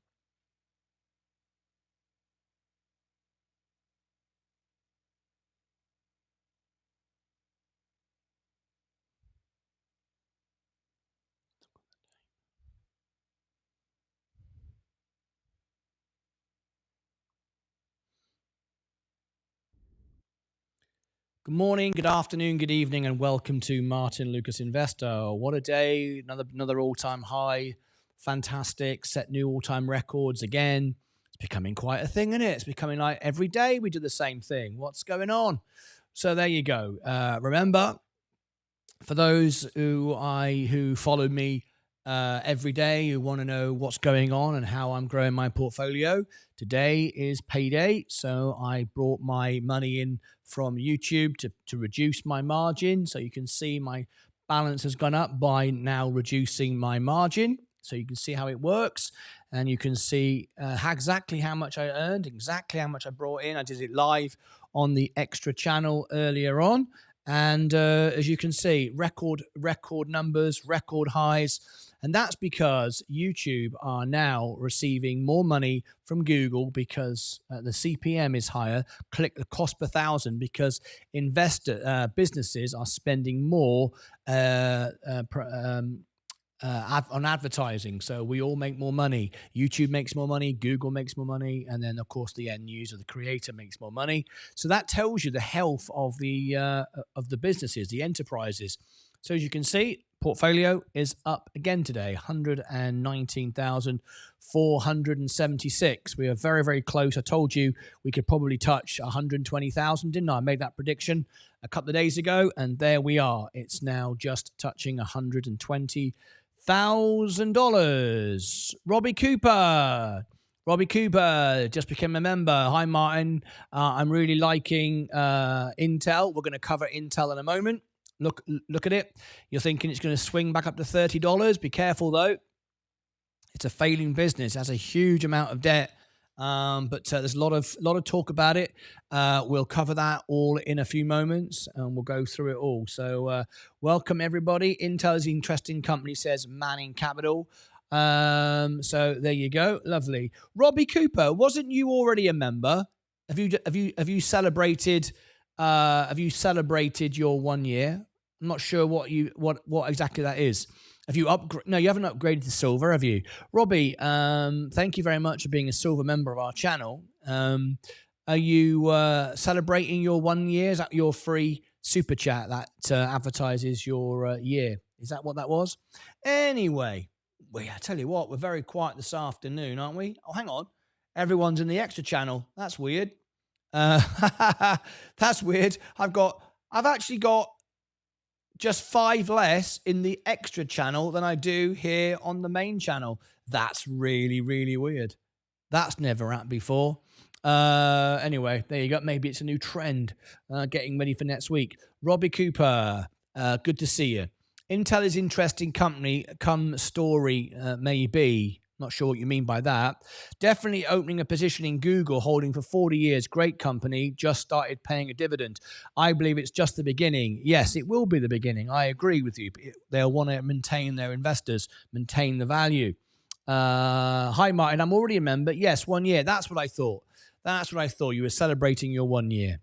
Speaker 1: Good morning, good afternoon, good evening, and welcome to Martyn Lucas Investor. What a day, another all-time high. Fantastic, set new all-time records again. It's becoming quite a thing, isn't it? It's becoming like every day we do the same thing. What's going on? So there you go. Remember, for those who follow me every day, who want to know what's going on and how I'm growing my portfolio, today is payday. So I brought my money in from YouTube to reduce my margin. So you can see my balance has gone up by now reducing my margin. So you can see how it works. And you can see exactly how much I earned, exactly how much I brought in. I did it live on the extra channel earlier on. And as you can see, record numbers, record highs. And that's because YouTube are now receiving more money from Google because the CPM is higher. Click the cost per thousand because businesses are spending more on advertising. So we all make more money. YouTube makes more money, Google makes more money, and then of course the end user, the creator, makes more money. So that tells you the health of the businesses, the enterprises. So as you can see, portfolio is up again today, 119,476. We are very, very close. I told you we could probably touch 120,000, didn't I? I made that prediction a couple of days ago, and there we are. It's now just touching $120,000. Robbie Cooper, Robbie Cooper just became a member. Hi, Martin. I'm really liking Intel. We're going to cover Intel in a moment. Look at it. You're thinking it's going to swing back up to $30. Be careful, though. It's a failing business. It has a huge amount of debt. But there's a lot of talk about it. We'll cover that all in a few moments, and we'll go through it all. So welcome, everybody. Intel is an interesting company, says Manning Capital. So there you go. Lovely. Robbie Cooper, wasn't you already a member? Have you celebrated your 1 year? I'm not sure what exactly that is. Have you No, you haven't upgraded to silver, have you? Robbie, thank you very much for being a silver member of our channel. Are you celebrating your 1 year? Is that your free super chat that advertises your year? Is that what that was? Anyway, well, I tell you what, we're very quiet this afternoon, aren't we? Oh, hang on. Everyone's in the extra channel. That's weird. That's weird. I've actually got just 5 less in the extra channel than I do here on the main channel. That's really, really weird. That's never happened before. Anyway, there you go. Maybe it's a new trend. Getting ready for next week. Robbie Cooper, good to see you. Intel is interesting company, come story, maybe. Not sure what you mean by that. Definitely opening a position in Google, holding for 40 years. Great company, just started paying a dividend. I believe it's just the beginning. Yes, it will be the beginning. I agree with you. They'll want to maintain their investors, maintain the value. Hi, Martin. I'm already a member. Yes, 1 year. That's what I thought. You were celebrating your 1 year.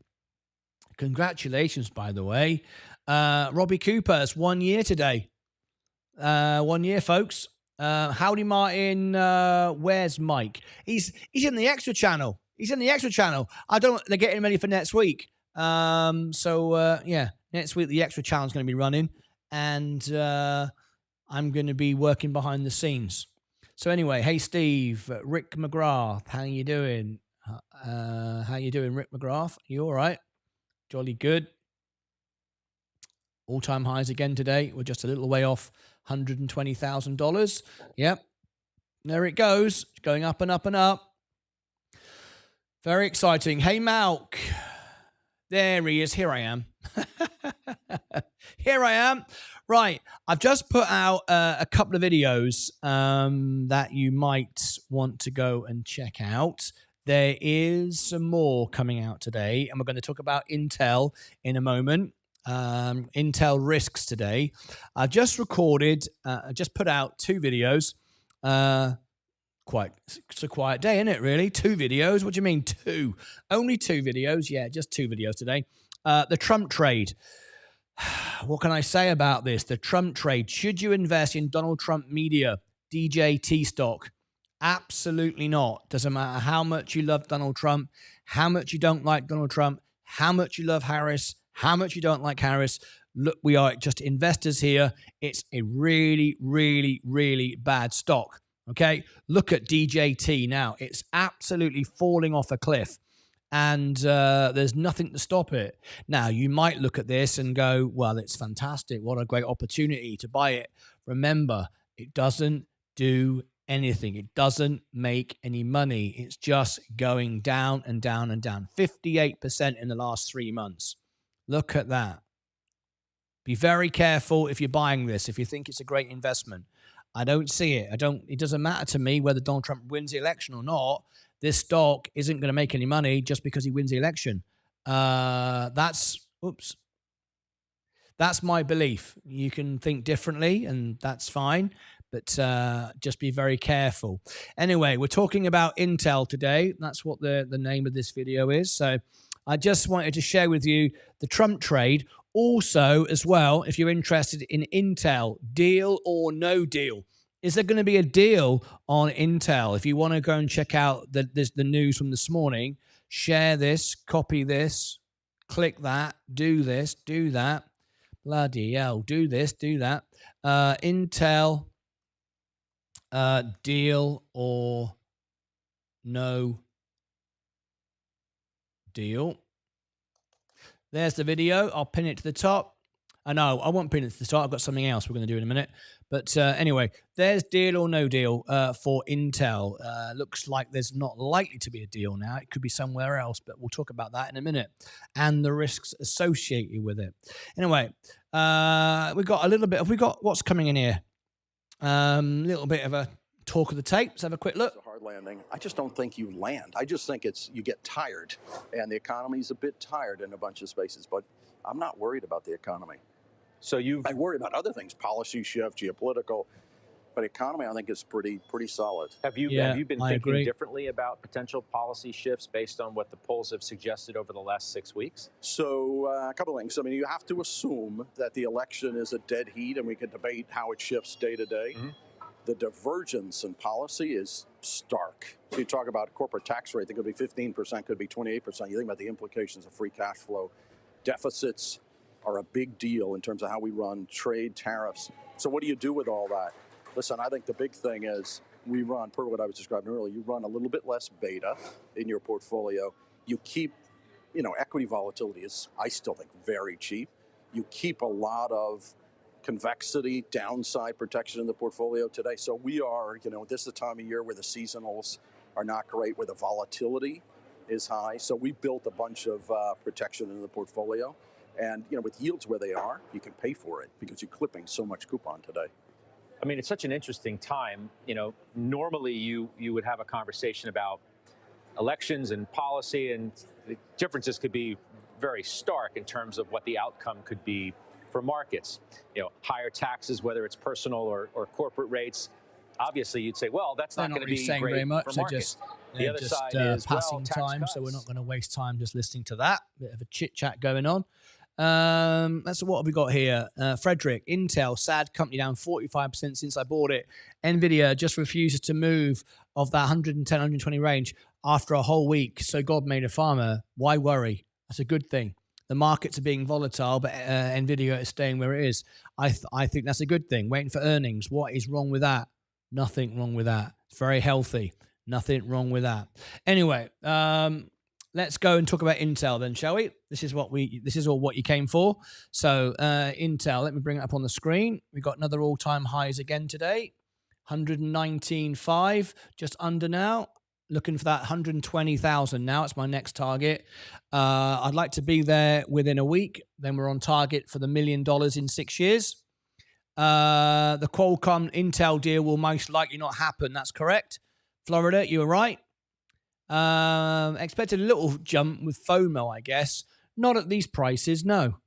Speaker 1: Congratulations, by the way. Robbie Cooper's 1 year today. 1 year, folks. Howdy, Martin. Where's Mike? He's in the extra channel. They're getting ready for next week. Yeah, next week the extra channel is going to be running, and I'm going to be working behind the scenes. So anyway, hey Steve, Rick McGrath, how you doing? Rick McGrath? You all right? Jolly good. All-time highs again today. We're just a little way off $120,000. Yep. There it goes. Going up and up and up. Very exciting. Hey, Malk. There he is. Here I am. Here I am. Right. I've just put out a couple of videos that you might want to go and check out. There is some more coming out today, and we're going to talk about Intel in a moment. Intel risks today. I just recorded, just put out 2 videos. It's a quiet day, isn't it, really? 2 videos. What do you mean 2? Only 2 videos. Yeah, just 2 videos today. The Trump trade. What can I say about this? The Trump trade. Should you invest in Donald Trump media, DJT stock? Absolutely not. Doesn't matter how much you love Donald Trump, how much you don't like Donald Trump, how much you love Harris, how much you don't like Harris. Look, we are just investors here. It's a really, really, really bad stock. Okay, look at DJT now. It's absolutely falling off a cliff, and there's nothing to stop it. Now, you might look at this and go, well, it's fantastic. What a great opportunity to buy it. Remember, it doesn't do anything. It doesn't make any money. It's just going down and down and down. 58% in the last 3 months. Look at that. Be very careful if you're buying this, if you think it's a great investment. I don't see it. It doesn't matter to me whether Donald Trump wins the election or not. This stock isn't going to make any money just because he wins the election. That's my belief. You can think differently, and that's fine, but just be very careful. Anyway, we're talking about Intel today. That's what the name of this video is. So I just wanted to share with you the Trump trade. Also, as well, if you're interested in Intel, deal or no deal. Is there going to be a deal on Intel? If you want to go and check out the news from this morning, share this, copy this, click that, do this, do that. Bloody hell, do this, do that. Intel, deal or no deal. There's the video. I'll pin it to the top. I know. I want peanuts to start. I've got something else we're going to do in a minute. But anyway, there's deal or no deal for Intel. Looks like there's not likely to be a deal now. It could be somewhere else, but we'll talk about that in a minute and the risks associated with it. Anyway, we've got a little bit. Have we got what's coming in here? Little bit of a talk of the tape. Let's have a quick look.
Speaker 14: It's a hard landing. I just don't think you land. I just think you get tired, and the economy's a bit tired in a bunch of spaces. But I'm not worried about the economy.
Speaker 15: So
Speaker 14: I worry about other things, policy shift, geopolitical, but economy I think is pretty solid.
Speaker 15: Have you been thinking differently about potential policy shifts based on what the polls have suggested over the last 6 weeks?
Speaker 14: So a couple of things. I mean, you have to assume that the election is a dead heat, and we can debate how it shifts day to day.
Speaker 15: Mm-hmm.
Speaker 14: The divergence in policy is stark. So you talk about corporate tax rate that could be 15%, could be 28%. You think about the implications of free cash flow. Deficits are a big deal in terms of how we run trade, tariffs. So what do you do with all that? Listen, I think the big thing is we run, per what I was describing earlier, you run a little bit less beta in your portfolio. You keep, equity volatility is, I still think, very cheap. You keep a lot of convexity, downside protection in the portfolio today. So we are, this is the time of year where the seasonals are not great, where the volatility is high. So we built a bunch of protection in the portfolio. And, with yields where they are, you can pay for it because you're clipping so much coupon today.
Speaker 15: I mean, it's such an interesting time. Normally you would have a conversation about elections and policy, and the differences could be very stark in terms of what the outcome could be for markets. Higher taxes, whether it's personal or corporate rates. Obviously, you'd say, well, that's not going to be
Speaker 1: saying
Speaker 15: great
Speaker 1: very much.
Speaker 15: for
Speaker 1: They're
Speaker 15: markets.
Speaker 1: The other side is passing time, so we're not going to waste time just listening to that. Bit of a chit chat going on. That's what have we got here? Frederick, Intel, sad company down 45% since I bought it. Nvidia just refuses to move of that 110, 120 range after a whole week. So God made a farmer. Why worry? That's a good thing. The markets are being volatile, but Nvidia is staying where it is. I think that's a good thing. Waiting for earnings. What is wrong with that? Nothing wrong with that. It's very healthy. Nothing wrong with that. Anyway, let's go and talk about Intel then, shall we? This is all what you came for. So Intel, let me bring it up on the screen. We got another all-time highs again today. 119.5, just under now. Looking for that 120,000 now. It's my next target. I'd like to be there within a week. Then we're on target for the $1 million in 6 years. The Qualcomm Intel deal will most likely not happen. That's correct. Florida, you were right. Expected a little jump with FOMO, I guess. Not at these prices, no.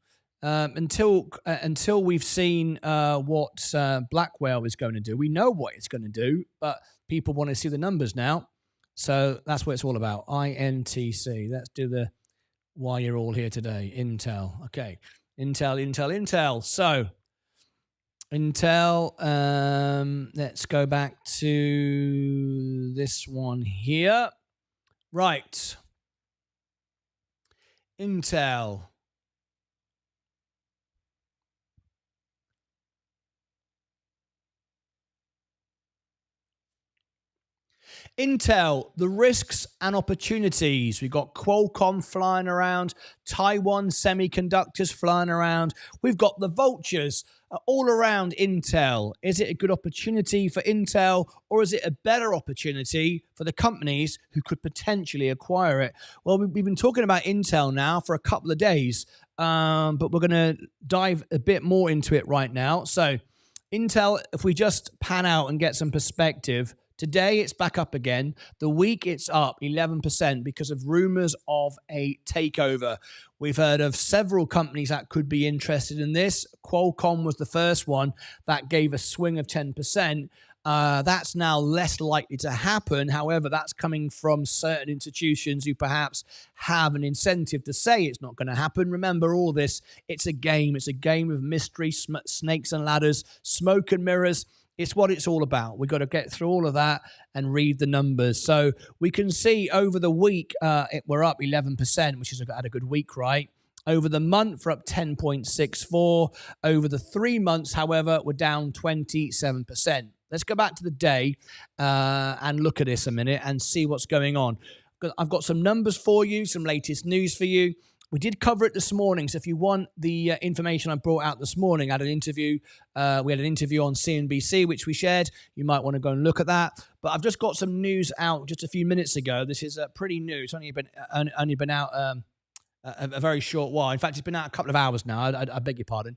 Speaker 1: Until we've seen what Blackwell is going to do. We know what it's going to do, but people want to see the numbers now. So that's what it's all about. INTC. Let's do the why you're all here today. Intel. Okay. Intel. So Intel, let's go back to this one here. Right. Intel. Intel, the risks and opportunities. We've got Qualcomm flying around, Taiwan Semiconductors flying around. We've got the vultures all around Intel. Is it a good opportunity for Intel, or is it a better opportunity for the companies who could potentially acquire it? Well, we've been talking about Intel now for a couple of days, but we're going to dive a bit more into it right now. So Intel, if we just pan out and get some perspective, today, it's back up again. The week, it's up 11% because of rumors of a takeover. We've heard of several companies that could be interested in this. Qualcomm was the first one that gave a swing of 10%. That's now less likely to happen. However, that's coming from certain institutions who perhaps have an incentive to say it's not going to happen. Remember all this, it's a game. It's a game of mystery, snakes and ladders, smoke and mirrors. It's what it's all about. We've got to get through all of that and read the numbers. So we can see over the week, we're up 11%, which is had a good week, right? Over the month, we're up 10.64. Over the 3 months, however, we're down 27%. Let's go back to the day and look at this a minute and see what's going on. I've got some numbers for you, some latest news for you. We did cover it this morning, so if you want the information I brought out this morning, I had an interview. We had an interview on CNBC, which we shared. You might want to go and look at that. But I've just got some news out just a few minutes ago. This is pretty new. It's only been out a very short while. In fact, it's been out a couple of hours now. I beg your pardon.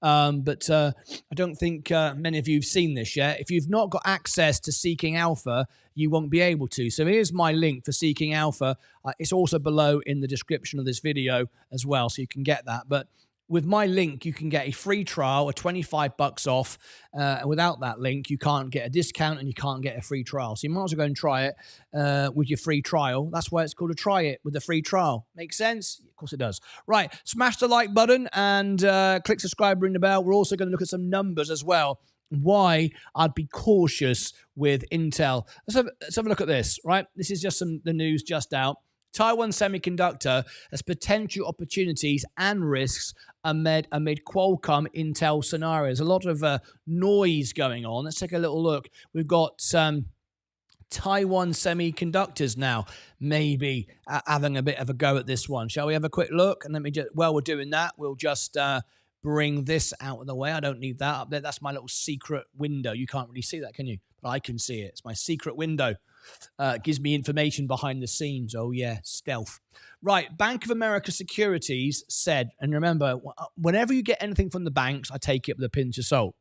Speaker 1: But I don't think many of you have seen this yet. If you've not got access to Seeking Alpha, you won't be able to. So here's my link for Seeking Alpha. It's also below in the description of this video as well, so you can get that. But with my link, you can get a free trial, a $25 off. Without that link, you can't get a discount and you can't get a free trial. So you might as well go and try it with your free trial. That's why it's called a try it with a free trial. Make sense? Of course it does. Right, smash the like button and click subscribe, ring the bell. We're also going to look at some numbers as well. Why I'd be cautious with Intel. Let's have a look at this, right? This is just the news just out. Taiwan Semiconductor has potential opportunities and risks amid Qualcomm Intel scenarios. A lot of noise going on. Let's take a little look. We've got Taiwan Semiconductors now maybe having a bit of a go at this one. Shall we have a quick look? And while we're doing that, we'll just bring this out of the way. I don't need that up there. That's my little secret window. You can't really see that, can you? But I can see it. It's my secret window. It gives me information behind the scenes. Oh, yeah, stealth. Right, Bank of America Securities said, and remember, whenever you get anything from the banks, I take it with a pinch of salt.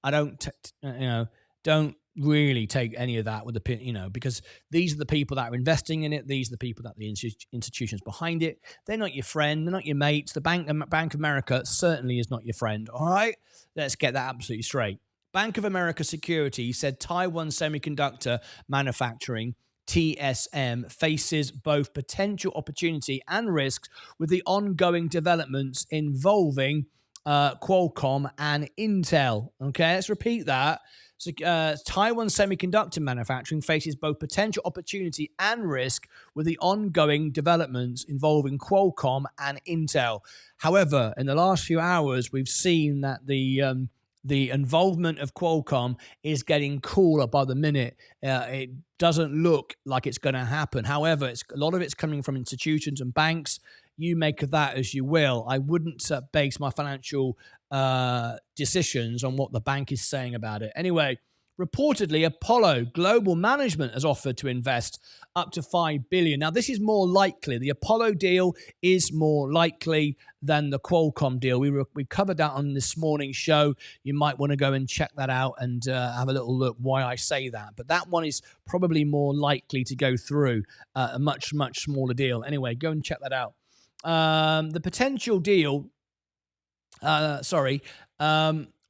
Speaker 1: I don't really take any of that with a pin, because these are the people that are investing in it. These are the people that are the institutions behind it. They're not your friend. They're not your mates. The Bank of America certainly is not your friend. All right, let's get that absolutely straight. Bank of America Securities said Taiwan Semiconductor Manufacturing, TSM, faces both potential opportunity and risks with the ongoing developments involving Qualcomm and Intel. Okay, let's repeat that. So, Taiwan Semiconductor Manufacturing faces both potential opportunity and risk with the ongoing developments involving Qualcomm and Intel. However, in the last few hours, we've seen that the involvement of Qualcomm is getting cooler by the minute. It doesn't look like it's going to happen. However, a lot of it's coming from institutions and banks. You make of that as you will. I wouldn't base my financial decisions on what the bank is saying about it. Anyway, reportedly, Apollo Global Management has offered to invest up to $5 billion. Now, this is more likely. The Apollo deal is more likely than the Qualcomm deal. We covered that on this morning's show. You might want to go and check that out and have a little look why I say that. But that one is probably more likely to go through a much, much smaller deal. Anyway, go and check that out. The potential deal,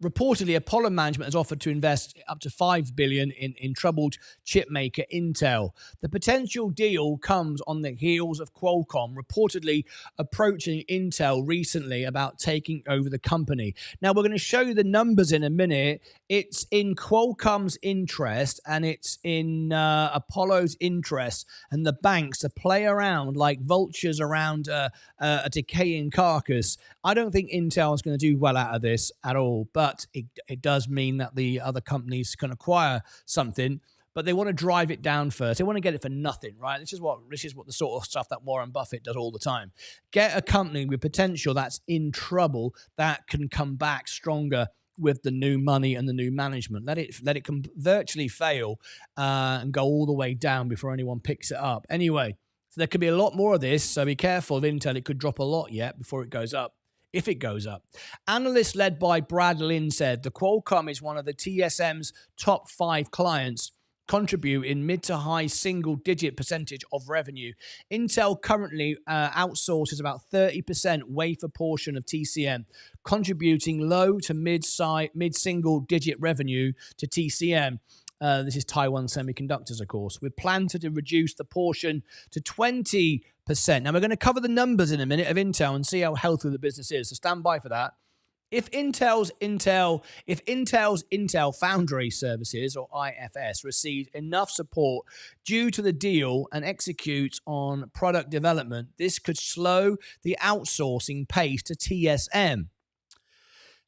Speaker 1: reportedly, Apollo Management has offered to invest up to $5 billion in troubled chip maker Intel. The potential deal comes on the heels of Qualcomm reportedly approaching Intel recently about taking over the company. Now, we're going to show you the numbers in a minute. It's in Qualcomm's interest and it's in Apollo's interest and the banks to play around like vultures around a decaying carcass. I don't think Intel is going to do well out of this at all, but it does mean that the other companies can acquire something, but they want to drive it down first. They want to get it for nothing, right? This is what the sort of stuff that Warren Buffett does all the time. Get a company with potential that's in trouble that can come back stronger with the new money and the new management. Let it virtually fail and go all the way down before anyone picks it up. Anyway, so there could be a lot more of this, so be careful of Intel. It could drop a lot yet before it goes up. If it goes up. Analysts led by Brad Lin said the Qualcomm is one of the TSM's top 5 clients, contributing mid to high single-digit percentage of revenue. Intel currently outsources about 30% wafer portion of TCM, contributing low to mid-single-digit revenue to TCM. This is Taiwan Semiconductors, of course. We're planning to reduce the portion to 20%. Now, we're going to cover the numbers in a minute of Intel and see how healthy the business is. So stand by for that. If Intel's Intel Foundry Services, or IFS, receives enough support due to the deal and executes on product development, this could slow the outsourcing pace to TSM.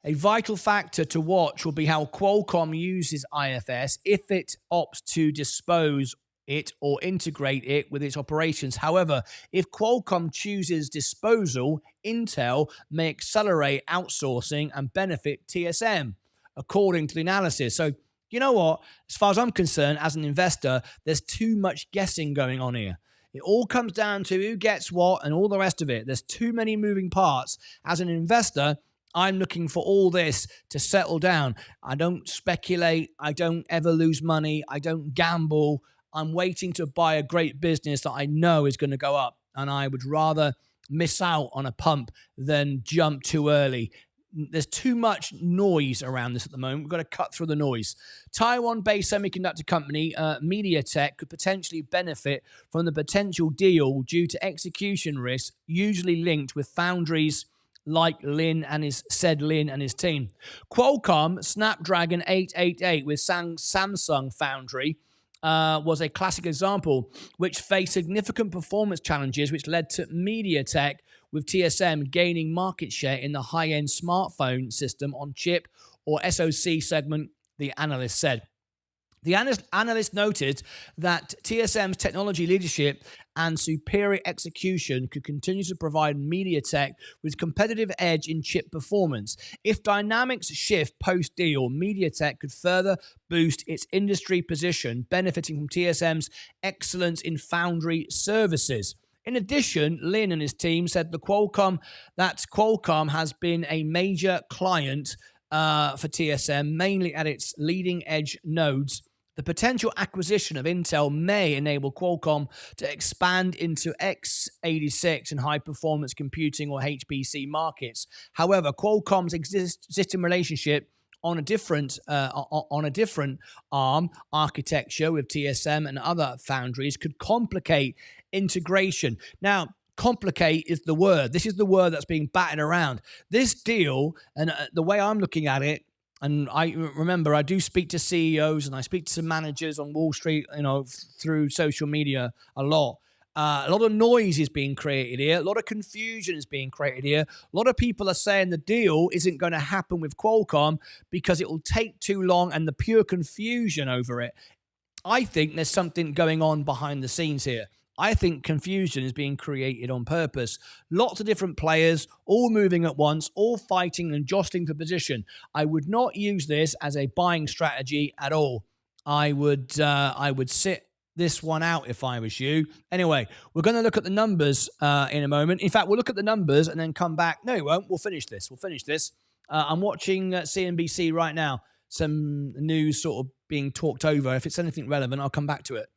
Speaker 1: A vital factor to watch will be how Qualcomm uses IFS if it opts to dispose it or integrate it with its operations. However, if Qualcomm chooses disposal, Intel may accelerate outsourcing and benefit TSM, according to the analysis. So, you know what? As far as I'm concerned, as an investor, there's too much guessing going on here. It all comes down to who gets what and all the rest of it. There's too many moving parts. As an investor, I'm looking for all this to settle down. I don't speculate. I don't ever lose money. I don't gamble. I'm waiting to buy a great business that I know is going to go up. And I would rather miss out on a pump than jump too early. There's too much noise around this at the moment. We've got to cut through the noise. Taiwan-based semiconductor company MediaTek could potentially benefit from the potential deal due to execution risks, usually linked with foundries like Lin and his team. Qualcomm Snapdragon 888 with Samsung Foundry was a classic example, which faced significant performance challenges, which led to MediaTek with TSM gaining market share in the high-end smartphone system on chip or SoC segment, the analyst said. The analyst noted that TSM's technology leadership and superior execution could continue to provide MediaTek with competitive edge in chip performance. If dynamics shift post-deal, MediaTek could further boost its industry position, benefiting from TSM's excellence in foundry services. In addition, Lin and his team said that Qualcomm has been a major client for TSM, mainly at its leading-edge nodes. The potential acquisition of Intel may enable Qualcomm to expand into x86 and high-performance computing or HPC markets. However, Qualcomm's existing relationship on a different ARM architecture with TSM and other foundries could complicate integration. Now, complicate is the word. This is the word that's being batted around. This deal, and the way I'm looking at it, and I remember I do speak to CEOs and I speak to managers on Wall Street, through social media a lot. A lot of noise is being created here. A lot of confusion is being created here. A lot of people are saying the deal isn't going to happen with Qualcomm because it will take too long and the pure confusion over it. I think there's something going on behind the scenes here. I think confusion is being created on purpose. Lots of different players, all moving at once, all fighting and jostling for position. I would not use this as a buying strategy at all. I would sit this one out if I was you. Anyway, we're going to look at the numbers in a moment. In fact, we'll look at the numbers and then come back. No, we won't. We'll finish this. I'm watching CNBC right now. Some news sort of being talked over. If it's anything relevant, I'll come back to it.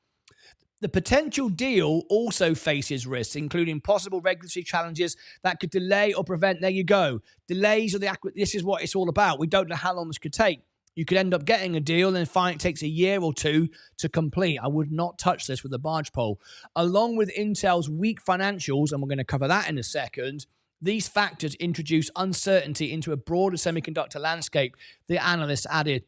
Speaker 1: The potential deal also faces risks, including possible regulatory challenges that could delay or prevent. There you go. Delays of this is what it's all about. We don't know how long this could take. You could end up getting a deal and find it takes a year or two to complete. I would not touch this with a barge pole. Along with Intel's weak financials, and we're going to cover that in a second, these factors introduce uncertainty into a broader semiconductor landscape, the analyst added.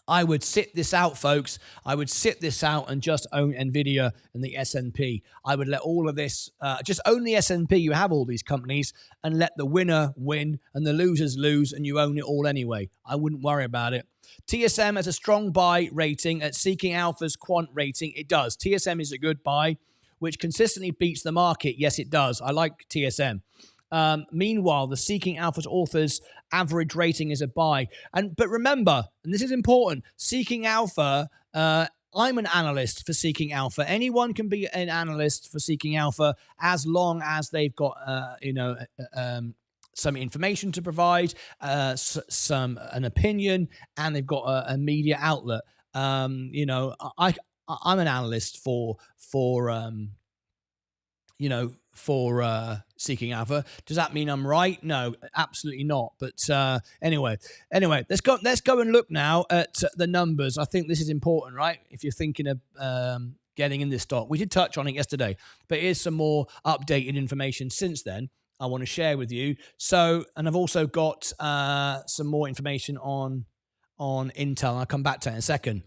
Speaker 1: I would sit this out, folks. I would sit this out and just own NVIDIA and the S&P. I would let all of this, just own the S&P. You have all these companies and let the winner win and the losers lose and you own it all anyway. I wouldn't worry about it. TSM has a strong buy rating at Seeking Alpha's quant rating. It does. TSM is a good buy, which consistently beats the market. Yes, it does. I like TSM. Meanwhile, the Seeking Alpha's author's average rating is a buy. But remember, and this is important, Seeking Alpha, I'm an analyst for Seeking Alpha. Anyone can be an analyst for Seeking Alpha as long as they've got, some information to provide, an opinion, and they've got a media outlet. I'm an analyst for Seeking Alpha. Does that mean I'm right? No, absolutely not. But anyway, let's go and look now at the numbers. I think this is important, right? If you're thinking of getting in this stock, we did touch on it yesterday, but here's some more updated information since then I want to share with you. So, and I've also got some more information on Intel. I'll come back to that in a second.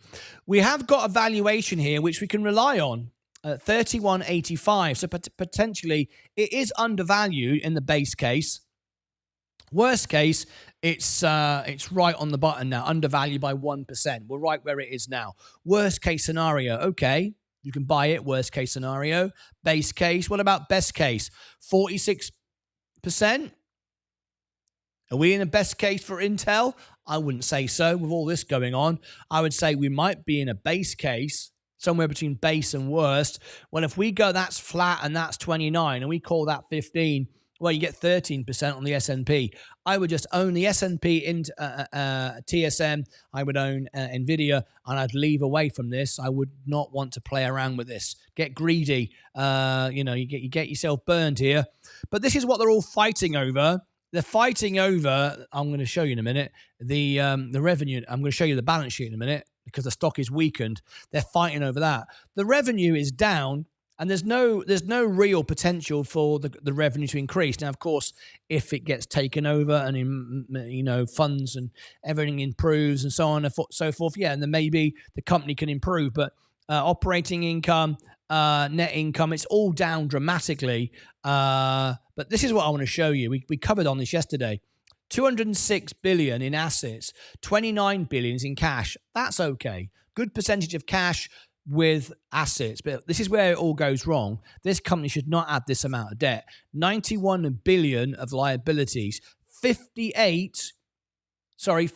Speaker 1: We have got a valuation here which we can rely on. 31.85. So potentially it is undervalued in the base case. Worst case, it's right on the button now, undervalued by 1%. We're right where it is now. Worst case scenario, okay, You can buy it, worst case scenario. Base case, what about best case? 46%? Are we in a best case for Intel? I wouldn't say so with all this going on. I would say we might be in a base case, somewhere between base and worst. Well, if we go that's flat and that's 29 and we call that 15, well, you get 13% on the S&P. I would just own the S&P into TSM. I would own NVIDIA, and I'd leave away from this. I would not want to play around with this. Get greedy. You get yourself burned here. But this is what they're all fighting over. They're fighting over, I'm going to show you in a minute, the revenue. I'm going to show you the balance sheet in a minute because the stock is weakened. They're fighting over that. The revenue is down, and there's no real potential for the revenue to increase. Now, of course, if it gets taken over and funds and everything improves and so on and so forth, yeah, and then maybe the company can improve. But operating income, net income, it's all down dramatically. But this is what I want to show you. We covered on this yesterday. 206 billion in assets, 29 billion in cash. That's okay. Good percentage of cash with assets. But this is where it all goes wrong. This company should not have this amount of debt. 91 billion of liabilities. 48, I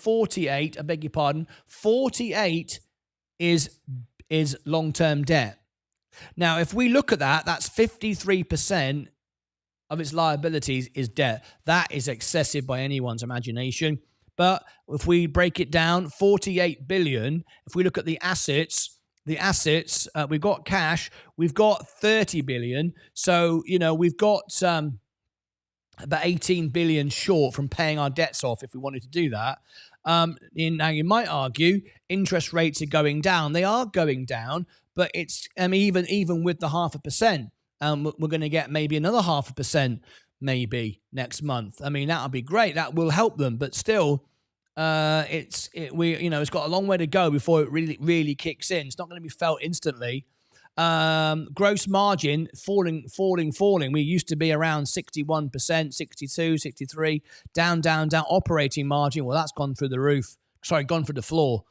Speaker 1: beg your pardon. 48 is long-term debt. Now, if we look at that, that's 53% of its liabilities is debt. That is excessive by anyone's imagination. But if we break it down, 48 billion, if we look at the assets, we've got cash, we've got 30 billion. So, we've got about 18 billion short from paying our debts off if we wanted to do that. Now, you might argue interest rates are going down. They are going down, but it's even with the 0.5%, we're going to get maybe another 0.5% maybe next month. That would be great. That will help them, but still, it's got a long way to go before it really kicks in. It's not going to be felt instantly. Gross margin falling. We used to be around 61%, 62, 63, down. Operating margin, well, that's gone through the roof. Sorry, gone through the floor.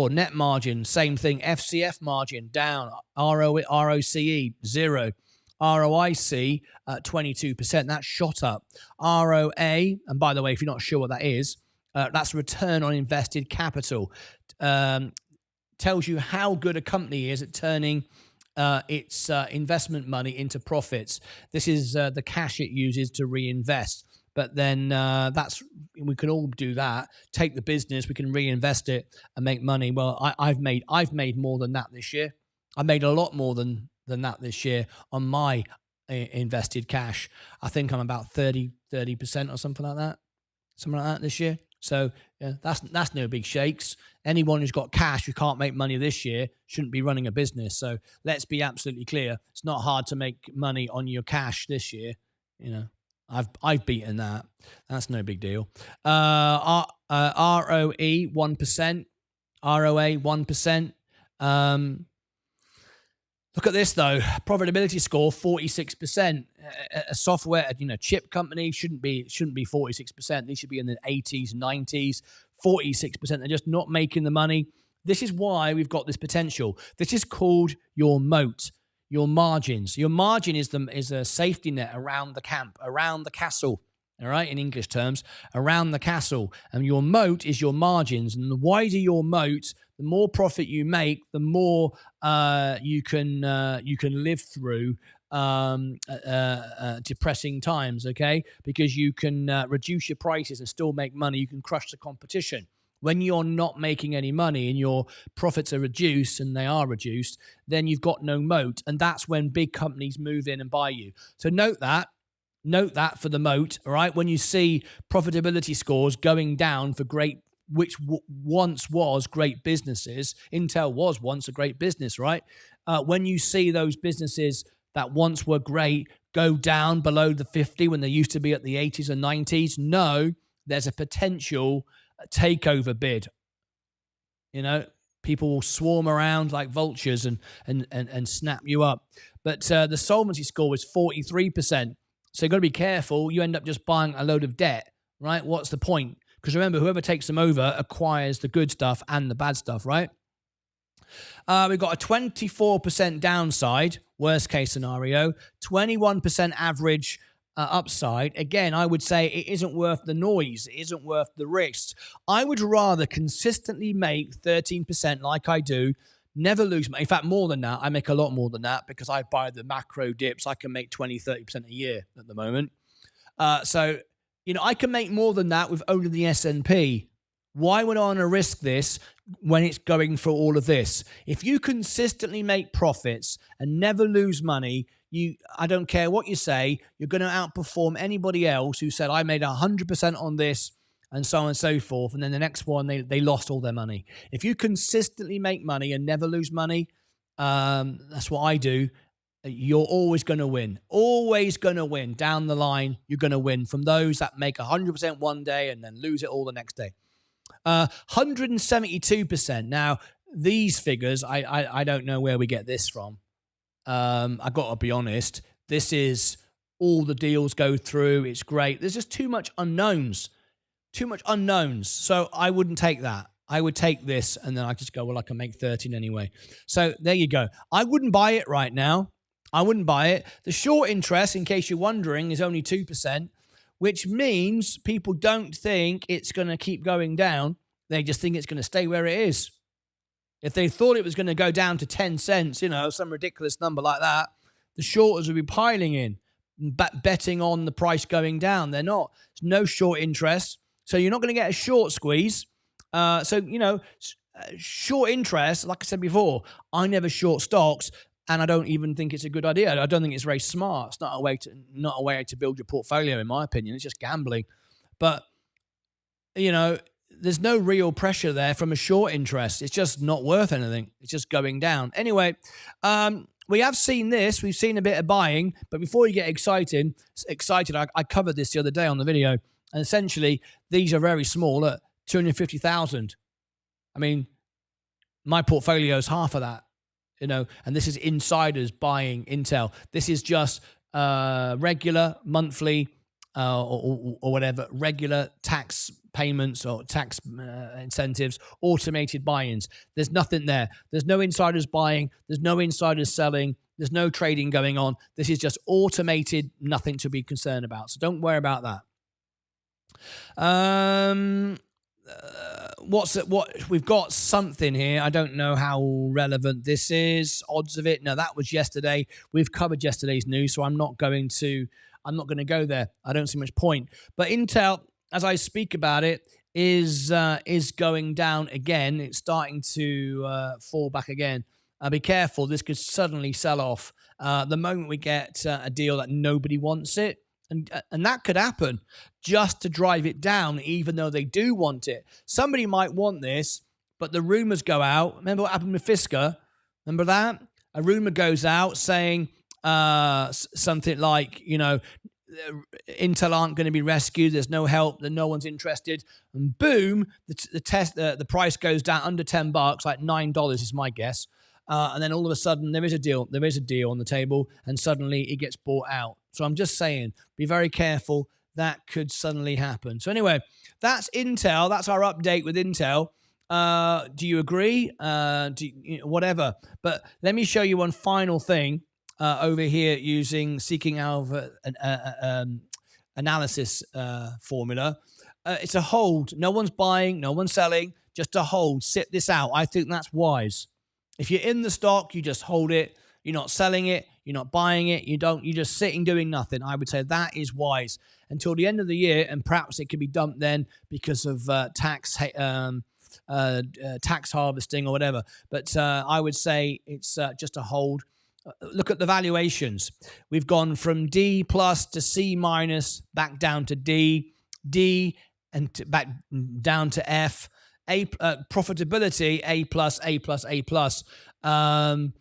Speaker 1: Net margin, same thing. FCF margin, down. ROCE, 0. ROIC, 22%. That's shot up. ROA, and by the way, if you're not sure what that is, that's return on invested capital. Tells you how good a company is at turning its investment money into profits. This is the cash it uses to reinvest. But then we can all do that. Take the business, we can reinvest it and make money. Well, I've made more than that this year. I made a lot more than that this year on my invested cash. I think I'm about 30% or something like that this year. So yeah, that's no big shakes. Anyone who's got cash who can't make money this year shouldn't be running a business. So let's be absolutely clear. It's not hard to make money on your cash this year. I've beaten that. That's no big deal. ROE 1%, ROA 1%. Look at this though. Profitability score 46%. A software, chip company shouldn't be 46%. They should be in the 80s, 90s. 46%. They're just not making the money. This is why we've got this potential. This is called your moat. Your margins. Your margin is a safety net around the camp, around the castle. All right, in English terms, around the castle. And your moat is your margins. And the wider your moat, the more profit you make, the more you can live through depressing times. Okay, because you can reduce your prices and still make money. You can crush the competition. When you're not making any money and your profits are reduced, and they are reduced, then you've got no moat. And that's when big companies move in and buy you. So note that for the moat, all right? When you see profitability scores going down for which once was great businesses, Intel was once a great business, right? When you see those businesses that once were great go down below the 50 when they used to be at the 80s and 90s, no, there's a potential takeover bid. People will swarm around like vultures and snap you up. But the solvency score was 43%. So you've got to be careful. You end up just buying a load of debt, right? What's the point? Because remember, whoever takes them over acquires the good stuff and the bad stuff, right? We've got a 24% downside, worst case scenario, 21% average upside. Again, I would say it isn't worth the noise. It isn't worth the risks. I would rather consistently make 13% like I do, never lose money. In fact, more than that. I make a lot more than that because I buy the macro dips. I can make 20, 30% a year at the moment. So, I can make more than that with only the S&P. Why would I want to risk this when it's going for all of this? If you consistently make profits and never lose money, I don't care what you say, you're going to outperform anybody else who said, I made 100% on this and so on and so forth. And then the next one, they lost all their money. If you consistently make money and never lose money, that's what I do. You're always going to win. Always going to win. Down the line, you're going to win from those that make 100% one day and then lose it all the next day. 172%. Now, these figures, I don't know where we get this from. I got to be honest. This is all the deals go through. It's great. There's just too much unknowns. Too much unknowns. So I wouldn't take that. I would take this and then I just go, well, I can make 13 anyway. So there you go. I wouldn't buy it right now. I wouldn't buy it. The short interest, in case you're wondering, is only 2%, which means people don't think it's going to keep going down. They just think it's going to stay where it is. If they thought it was going to go down to 10 cents, some ridiculous number like that, the shorters would be piling in, betting on the price going down. They're not. There's no short interest. So you're not going to get a short squeeze. Short interest, like I said before, I never short stocks. And I don't even think it's a good idea. I don't think it's very smart. It's not a way to build your portfolio, in my opinion. It's just gambling. But, there's no real pressure there from a short interest. It's just not worth anything. It's just going down. Anyway, we have seen this. We've seen a bit of buying. But before you get excited, I covered this the other day on the video. And essentially, these are very small at 250,000. I mean, my portfolio is half of that. And this is insiders buying Intel. This is just regular monthly or whatever, regular tax payments or tax incentives, automated buy-ins. There's nothing there. There's no insiders buying. There's no insiders selling. There's no trading going on. This is just automated, nothing to be concerned about. So don't worry about that. What we've got something here. I don't know how relevant this is. Odds of it. No, that was yesterday. We've covered yesterday's news, so I'm not going to go there. I don't see much point. But Intel, as I speak about it, is going down again. It's starting to fall back again. Be careful. This could suddenly sell off the moment we get a deal that nobody wants it. And that could happen just to drive it down, even though they do want it. Somebody might want this, but the rumors go out. Remember what happened with Fisker? Remember that? A rumor goes out saying something like, Intel aren't going to be rescued. There's no help. That no one's interested. And boom, the price goes down under $10, like $9 is my guess. And then all of a sudden, there is a deal. There is a deal on the table, and suddenly it gets bought out. So I'm just saying, be very careful. That could suddenly happen. So anyway, that's Intel. That's our update with Intel. Do you agree? Whatever. But let me show you one final thing over here using Seeking Alpha analysis formula. It's a hold. No one's buying. No one's selling. Just a hold. Sit this out. I think that's wise. If you're in the stock, you just hold it. You're not selling it. You're not buying it. You're just sitting doing nothing. I would say that is wise until the end of the year, and perhaps it could be dumped then because of tax harvesting or whatever. But I would say it's just a hold. Look at the valuations. We've gone from D plus to C minus, back down to D, back down to F. Profitability, A plus, A plus, A plus. I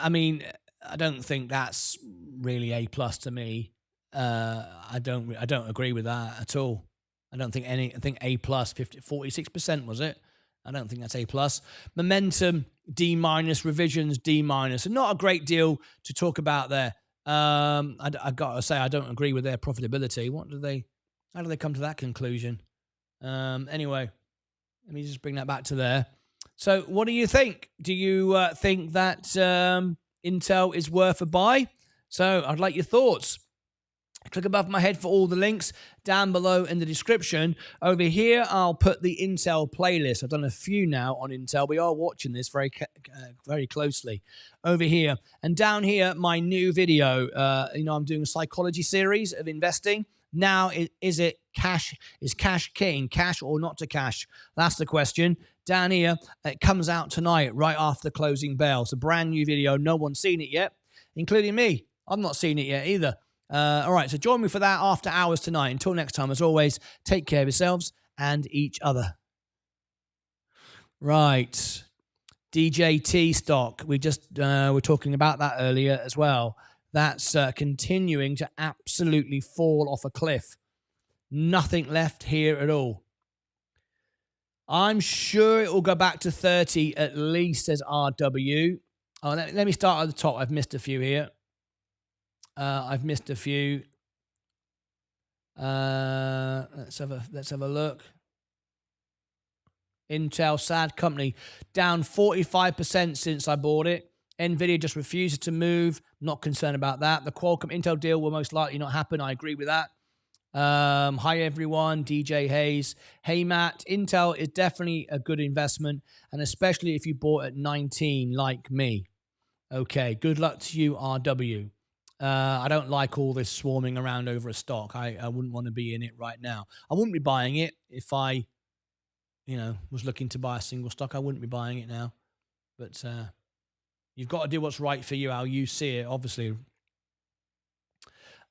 Speaker 1: mean, I don't think that's really A plus to me. I don't agree with that at all. I don't think I think A plus 46% was it? I don't think that's A plus. Momentum D minus, revisions D minus. Not a great deal to talk about there. I gotta say I don't agree with their profitability. How do they come to that conclusion? Anyway. Let me just bring that back to there. So what do you think? Do you think that Intel is worth a buy? So I'd like your thoughts. Click above my head for all the links down below in the description. Over here, I'll put the Intel playlist. I've done a few now on Intel. We are watching this very closely over here. And down here, my new video. I'm doing a psychology series of investing. Now, is cash king? Cash or not to cash? That's the question. Down here, it comes out tonight, right after the closing bell. It's a brand new video. No one's seen it yet, including me. I've not seen it yet either. All right, so join me for that after hours tonight. Until next time, as always, take care of yourselves and each other. Right. DJT stock. We just were talking about that earlier as well. That's continuing to absolutely fall off a cliff. Nothing left here at all. I'm sure it will go back to 30 at least, says RW. Oh, let me start at the top. I've missed a few here. Let's have a look. Intel, sad company, down 45% since I bought it. Nvidia just refuses to move. Not concerned about that. The Qualcomm Intel deal will most likely not happen. I agree with that. Hi everyone, DJ Hayes. Hey Matt, Intel is definitely a good investment, and especially if you bought at 19 like me. Okay, good luck to you, RW. I don't like all this swarming around over a stock. I wouldn't want to be in it right now. I wouldn't be buying it if I, was looking to buy a single stock. I wouldn't be buying it now. But you've got to do what's right for you, how you see it, obviously.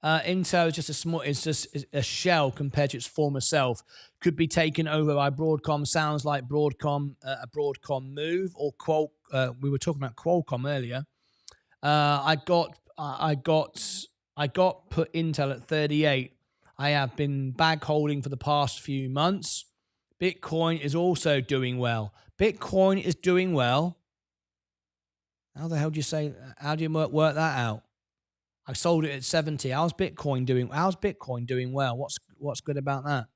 Speaker 1: Intel is just a shell compared to its former self. Could be taken over by Broadcom. Sounds like a Broadcom move, or we were talking about Qualcomm earlier. I got put Intel at 38. I have been bag holding for the past few months. Bitcoin is also doing well. Bitcoin is doing well. How the hell do you say? How do you work that out? I sold it at 70. How's Bitcoin doing? How's Bitcoin doing well? What's good about that?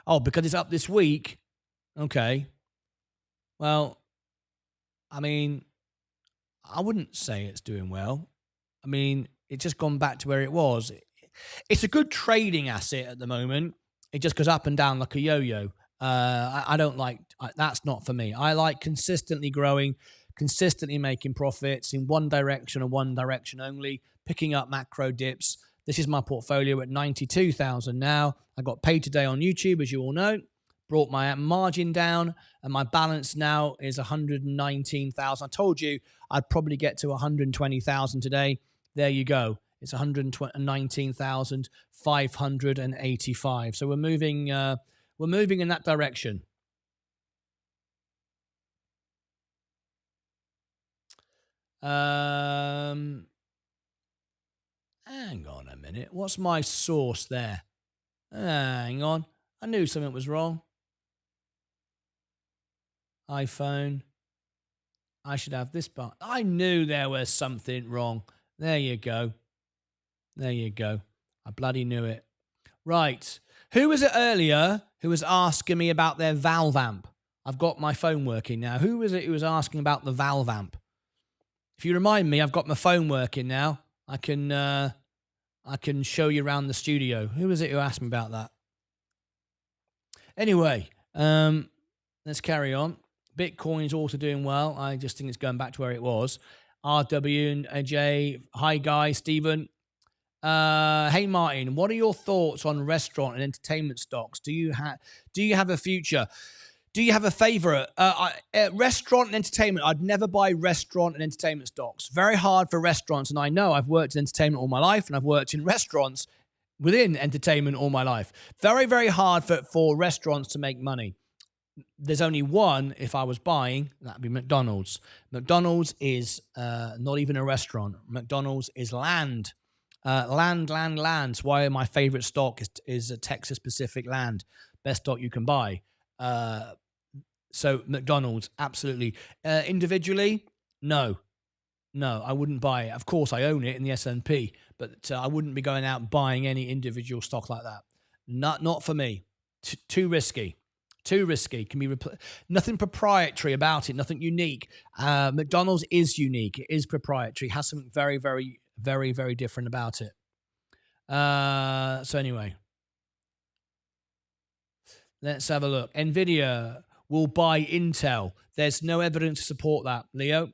Speaker 1: Oh, because it's up this week. Okay. Well, I mean, I wouldn't say it's doing well. I mean, it's just gone back to where it was. It's a good trading asset at the moment. It just goes up and down like a yo-yo. I don't like, that's not for me. I like consistently growing, consistently making profits in one direction and one direction only, picking up macro dips. This is my portfolio at 92,000 now. I got paid today on YouTube, as you all know. Brought my margin down, and my balance now is 119,000. I told you I'd probably get to 120,000 today. There you go. It's 119,585. So we're moving in that direction. Hang on a minute. What's my source there? Hang on. I knew something was wrong. iPhone. I should have this part. I knew there was something wrong. There you go. There you go. I bloody knew it. Right. Who was it earlier who was asking me about their valve amp? I've got my phone working now. Who was it who was asking about the valve amp? If you remind me, I've got my phone working now. I can show you around the studio. Who was it who asked me about that? Anyway, let's carry on. Bitcoin is also doing well. I just think it's going back to where it was. RW and AJ. Hi, guys. Stephen. Hey, Martin. What are your thoughts on restaurant and entertainment stocks? Do you have a future? Do you have a favorite? Restaurant and entertainment. I'd never buy restaurant and entertainment stocks. Very hard for restaurants. And I know I've worked in entertainment all my life, and I've worked in restaurants within entertainment all my life. Very, very hard for restaurants to make money. There's only one, if I was buying, that'd be McDonald's. McDonald's is not even a restaurant. McDonald's is land. Land. That's why my favorite stock is a Texas Pacific Land. Best stock you can buy. So McDonald's, absolutely. Individually, no, I wouldn't buy it. Of course, I own it in the S&P, but I wouldn't be going out buying any individual stock like that. Not for me. Too risky. Too risky. Can be nothing proprietary about it. Nothing unique. McDonald's is unique. It is proprietary. Has something very, very, very, very different about it. So anyway, let's have a look. Nvidia will buy Intel. There's no evidence to support that, Leo.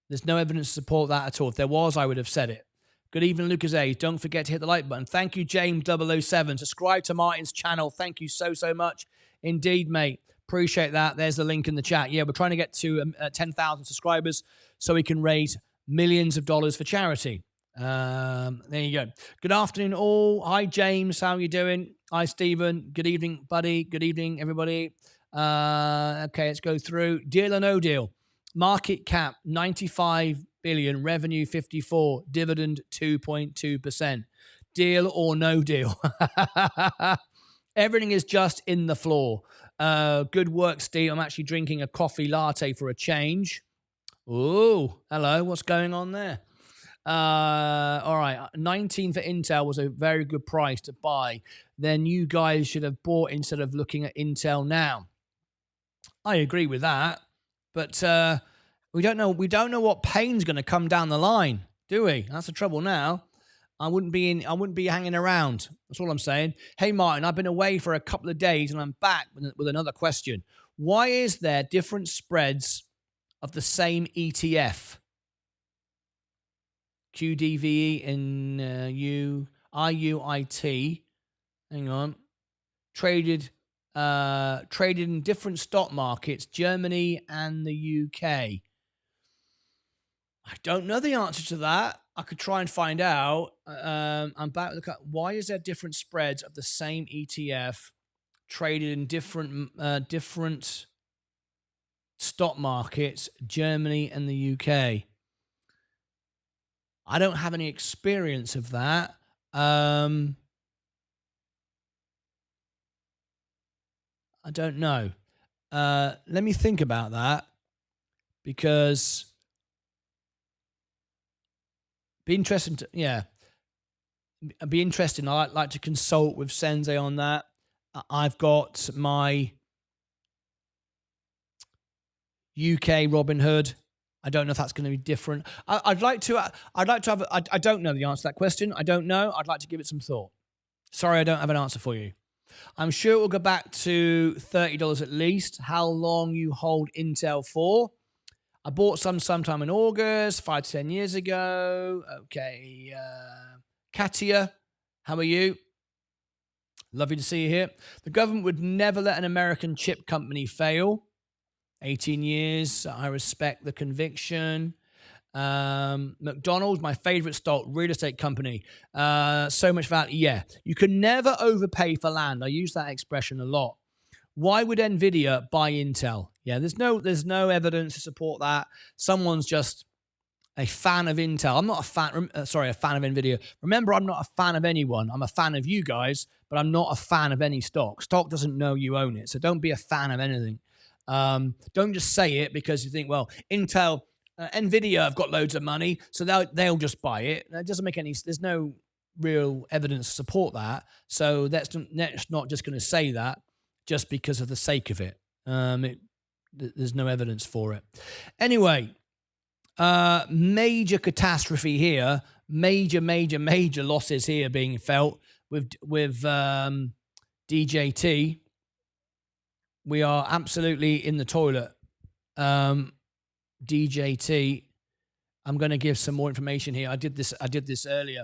Speaker 1: There's no evidence to support that at all. If there was, I would have said it. Good evening, Lucas A. Don't forget to hit the like button. Thank you, James007. Subscribe to Martyn's channel. Thank you so, so much. Indeed, mate. Appreciate that. There's the link in the chat. Yeah, we're trying to get to 10,000 subscribers so we can raise millions of dollars for charity. There you go. Good afternoon, all. Hi, James. How are you doing? Hi, Stephen. Good evening, buddy. Good evening, everybody. Okay, let's go through. Deal or no deal? Market cap 95 billion, revenue 54, dividend 2.2%. Deal or no deal? Everything is just in the floor. Good work, Steve. I'm actually drinking a coffee latte for a change. Oh, hello. What's going on there? All right. 19 for Intel was a very good price to buy. Then you guys should have bought instead of looking at Intel now. I agree with that. But we don't know what pain's going to come down the line, do we? That's the trouble now. I wouldn't be hanging around. That's all I'm saying. Hey, Martyn, I've been away for a couple of days and I'm back with another question. Why is there different spreads of the same ETF? QDVE and IUIT. Hang on. Traded in different stock markets, Germany and the UK. I don't know the answer to that. I could try and find out. I'm back with why is there different spreads of the same ETF traded in different stock markets, Germany and the UK? I don't have any experience of that. I don't know. Let me think about that, because be interesting to, yeah, it'd be interesting. I'd like to consult with Sensei on that. I've got my UK Robinhood. I don't know if that's going to be different. I'd like to have. I don't know the answer to that question. I don't know. I'd like to give it some thought. Sorry, I don't have an answer for you. I'm sure it will go back to $30 at least. How long you hold Intel for? I bought some sometime in August, 5 to 10 years ago. Okay. Katia, how are you? Lovely to see you here. The government would never let an American chip company fail. 18 years. I respect the conviction. McDonald's, my favorite stock, real estate company. So much value. Yeah. You can never overpay for land. I use that expression a lot. Why would Nvidia buy Intel? Yeah, there's no evidence to support that. Someone's just a fan of Intel. I'm not a fan of Nvidia. Remember, I'm not a fan of anyone. I'm a fan of you guys, but I'm not a fan of any stock. Stock doesn't know you own it, so don't be a fan of anything. Don't just say it because you think, well, Intel, Nvidia have got loads of money, so they'll just buy it. That doesn't make any. There's no real evidence to support that. So that's not just going to say that just because of the sake of it. There's no evidence for it. Anyway, major catastrophe here. Major losses here being felt with DJT. We are absolutely in the toilet. DJT. I'm going to give some more information here. I did this earlier,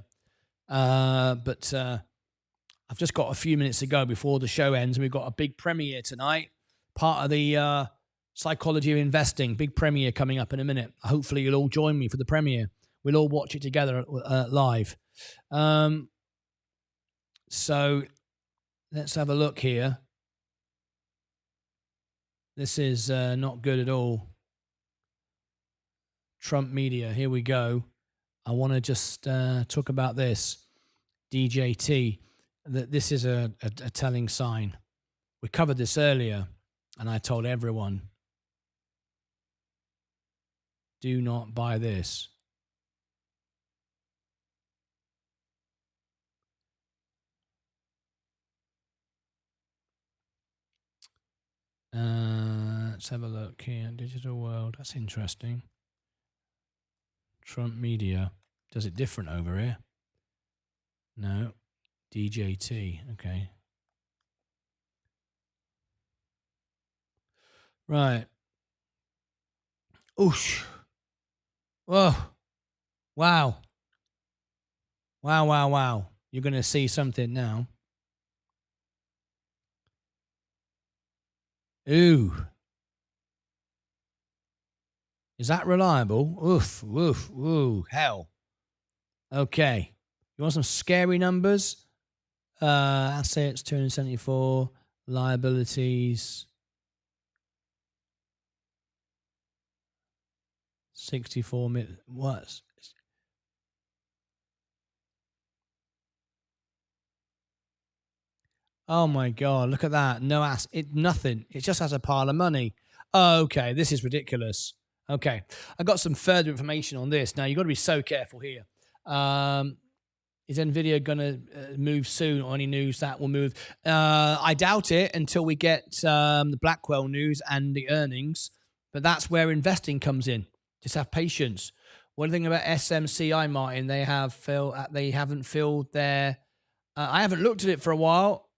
Speaker 1: but I've just got a few minutes to go before the show ends. We've got a big premiere tonight, part of the Psychology of Investing, big premiere coming up in a minute. Hopefully you'll all join me for the premiere. We'll all watch it together live. So let's have a look here. This is not good at all. Trump media, here we go. I want to just talk about this. DJT, that this is a telling sign. We covered this earlier, and I told everyone, do not buy this. Let's have a look here. Digital world. That's interesting. Trump media. Does it different over here? No. DJT. Okay. Right. Oosh. Whoa. Wow. Wow, wow, wow. You're going to see something now. Ooh. Is that reliable? Oof, woof, woo, hell. Okay. You want some scary numbers? Assets, 274. Liabilities, 64 million. What? Oh my God, look at that. No ass. Nothing. It just has a pile of money. Oh, okay, this is ridiculous. Okay, I got some further information on this. Now, you've got to be so careful here. Is NVIDIA going to move soon, or any news that will move? I doubt it until we get the Blackwell news and the earnings, but that's where investing comes in. Just have patience. One thing about SMCI, Martin, they haven't filled their... I haven't looked at it for a while.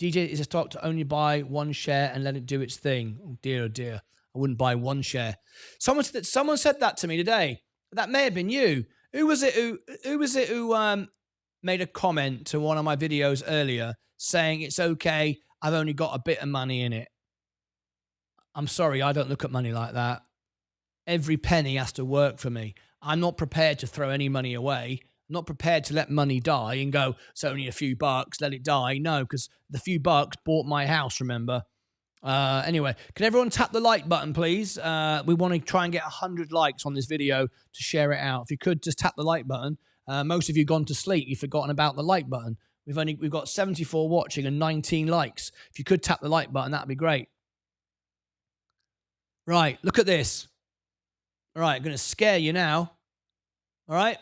Speaker 1: DJ is a stock to only buy one share and let it do its thing. Oh dear, oh dear. I wouldn't buy one share. Someone said that to me today. That may have been you. Who was it who made a comment to one of my videos earlier saying it's okay, I've only got a bit of money in it? I'm sorry, I don't look at money like that. Every penny has to work for me. I'm not prepared to throw any money away. I'm not prepared to let money die and go, it's only a few bucks, let it die. No, because the few bucks bought my house, remember? Anyway, can everyone tap the like button, please? We want to try and get 100 likes on this video to share it out. If you could just tap the like button. Most of you gone to sleep. You've forgotten about the like button. We've got 74 watching and 19 likes. If you could tap the like button, that'd be great. Right, look at this. All right, I'm going to scare you now. All right,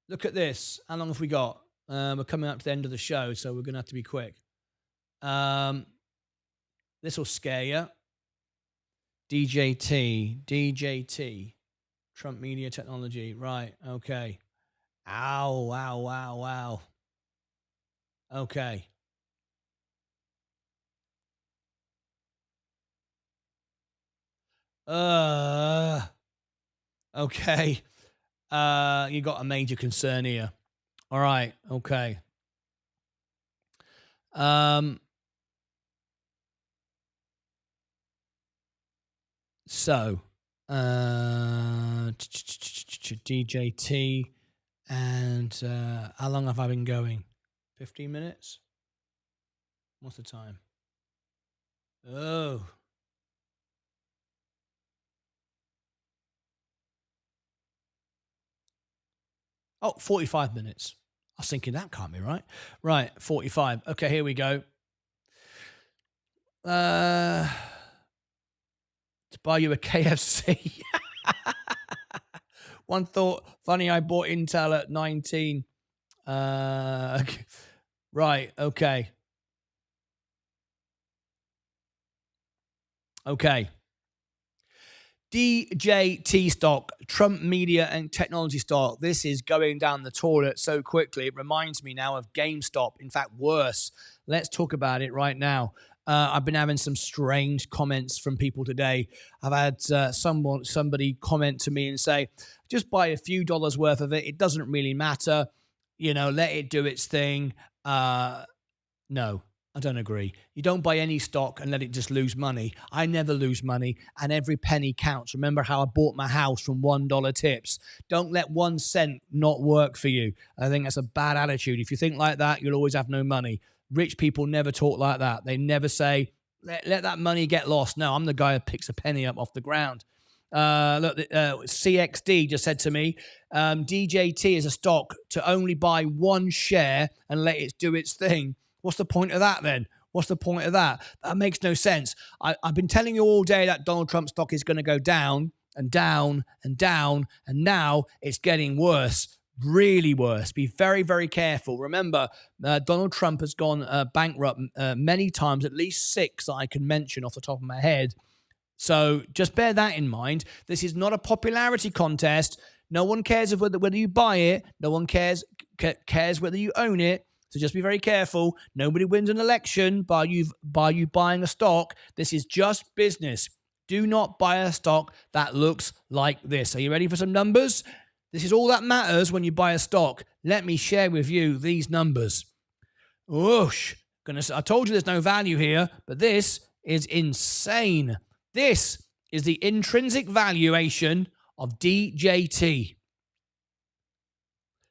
Speaker 1: look at this. How long have we got? We're coming up to the end of the show, so we're going to have to be quick. This will scare you. DJT, Trump Media Technology. Right, okay. Ow, wow, wow, wow. Okay. Okay. You got a major concern here. All right, okay. So, DJT, and how long have I been going? 15 minutes? What's the time? Oh. Oh, 45 minutes. I was thinking that can't be right. Right, 45. Okay, here we go. To buy you a KFC. One thought, funny, I bought Intel at 19. Okay. Right, okay. Okay. DJT stock, Trump Media and Technology stock. This is going down the toilet so quickly. It reminds me now of GameStop. In fact, worse. Let's talk about it right now. I've been having some strange comments from people today. I've had somebody comment to me and say, just buy a few dollars worth of it. It doesn't really matter. You know, let it do its thing. No. I don't agree. You don't buy any stock and let it just lose money. I never lose money, and every penny counts. Remember how I bought my house from $1 tips. Don't let 1 cent not work for you. I think that's a bad attitude. If you think like that, you'll always have no money. Rich people never talk like that. They never say, let that money get lost. No, I'm the guy who picks a penny up off the ground. Look, CXD just said to me, DJT is a stock to only buy one share and let it do its thing. What's the point of that then? What's the point of that? That makes no sense. I've been telling you all day that Donald Trump stock is going to go down and down and down, and now it's getting worse. really worse. Be very, very careful. Remember, Donald Trump has gone bankrupt many times, at least 6 that I can mention off the top of my head. So just bear that in mind. This is not a popularity contest. No one cares whether you buy it. No one cares whether you own it. So just be very careful. Nobody wins an election by you buying a stock. This is just business. Do not buy a stock that looks like this. Are you ready for some numbers? This is all that matters when you buy a stock. Let me share with you these numbers. Whoosh. I told you there's no value here, but this is insane. This is the intrinsic valuation of DJT.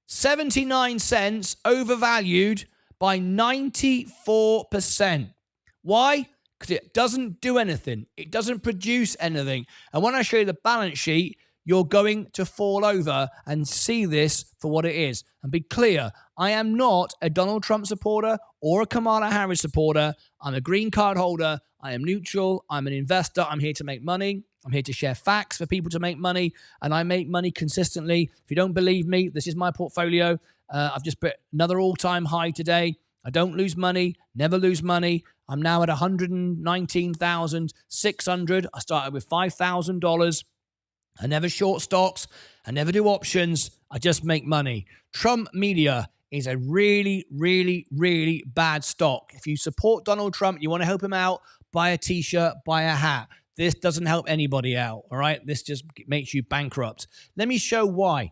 Speaker 1: 79 cents overvalued by 94%. Why? Because it doesn't do anything. It doesn't produce anything. And when I show you the balance sheet, you're going to fall over and see this for what it is. And be clear, I am not a Donald Trump supporter or a Kamala Harris supporter. I'm a green card holder. I am neutral. I'm an investor. I'm here to make money. I'm here to share facts for people to make money. And I make money consistently. If you don't believe me, this is my portfolio. I've just put another all-time high today. I don't lose money, never lose money. I'm now at $119,600. I started with $5,000. I never short stocks. I never do options. I just make money. Trump Media is a really, really, really bad stock. If you support Donald Trump, you want to help him out, buy a t-shirt, buy a hat. This doesn't help anybody out, all right? This just makes you bankrupt. Let me show why.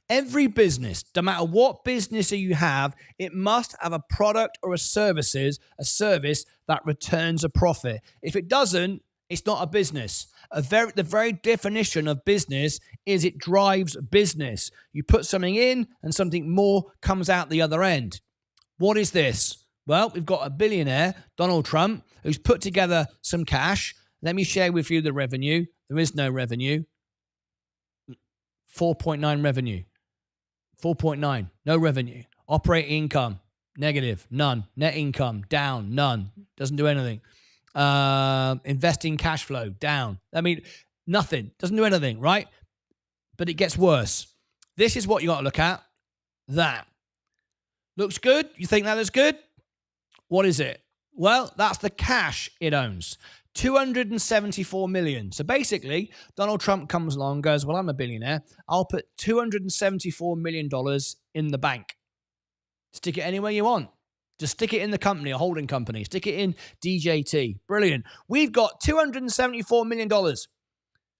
Speaker 1: Every business, no matter what business you have, it must have a product or a service that returns a profit. If it doesn't, it's not a business. The very definition of business is it drives business. You put something in and something more comes out the other end. What is this? Well, we've got a billionaire, Donald Trump, who's put together some cash. Let me share with you the revenue. There is no revenue. 4.9 revenue. 4.9, no revenue. Operating income, negative, none. Net income, down, none. Doesn't do anything. Investing cash flow, down. I mean, nothing. Doesn't do anything, right? But it gets worse. This is what you got to look at. That. Looks good? You think that looks good? What is it? Well, that's the cash it owns. 274 million. So basically, Donald Trump comes along and goes, well, I'm a billionaire. I'll put $274 million in the bank. Stick it anywhere you want. Just stick it in the company, a holding company. Stick it in DJT. Brilliant. We've got $274 million.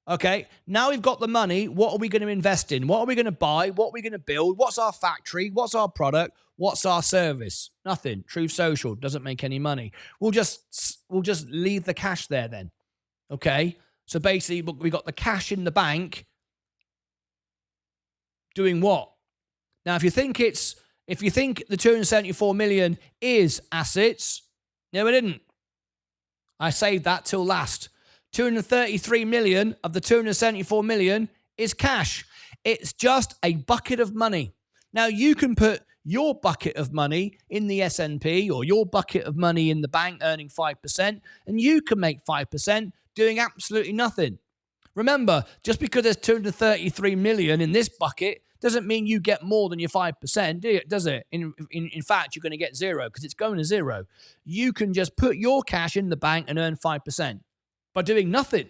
Speaker 1: Okay, now we've got the money. What are we going to invest in? What are we going to buy? What are we going to build? What's our factory? What's our product? What's our service? Nothing. Truth Social doesn't make any money. We'll just leave the cash there then. Okay, so basically we got the cash in the bank. Doing what? Now, if you think the 274 million is assets, no, it didn't. I saved that till last. 233 million of the 274 million is cash. It's just a bucket of money. Now, you can put your bucket of money in the S&P or your bucket of money in the bank earning 5%, and you can make 5% doing absolutely nothing. Remember, just because there's 233 million in this bucket doesn't mean you get more than your 5%, does it? In fact, you're going to get zero because it's going to zero. You can just put your cash in the bank and earn 5% by doing nothing.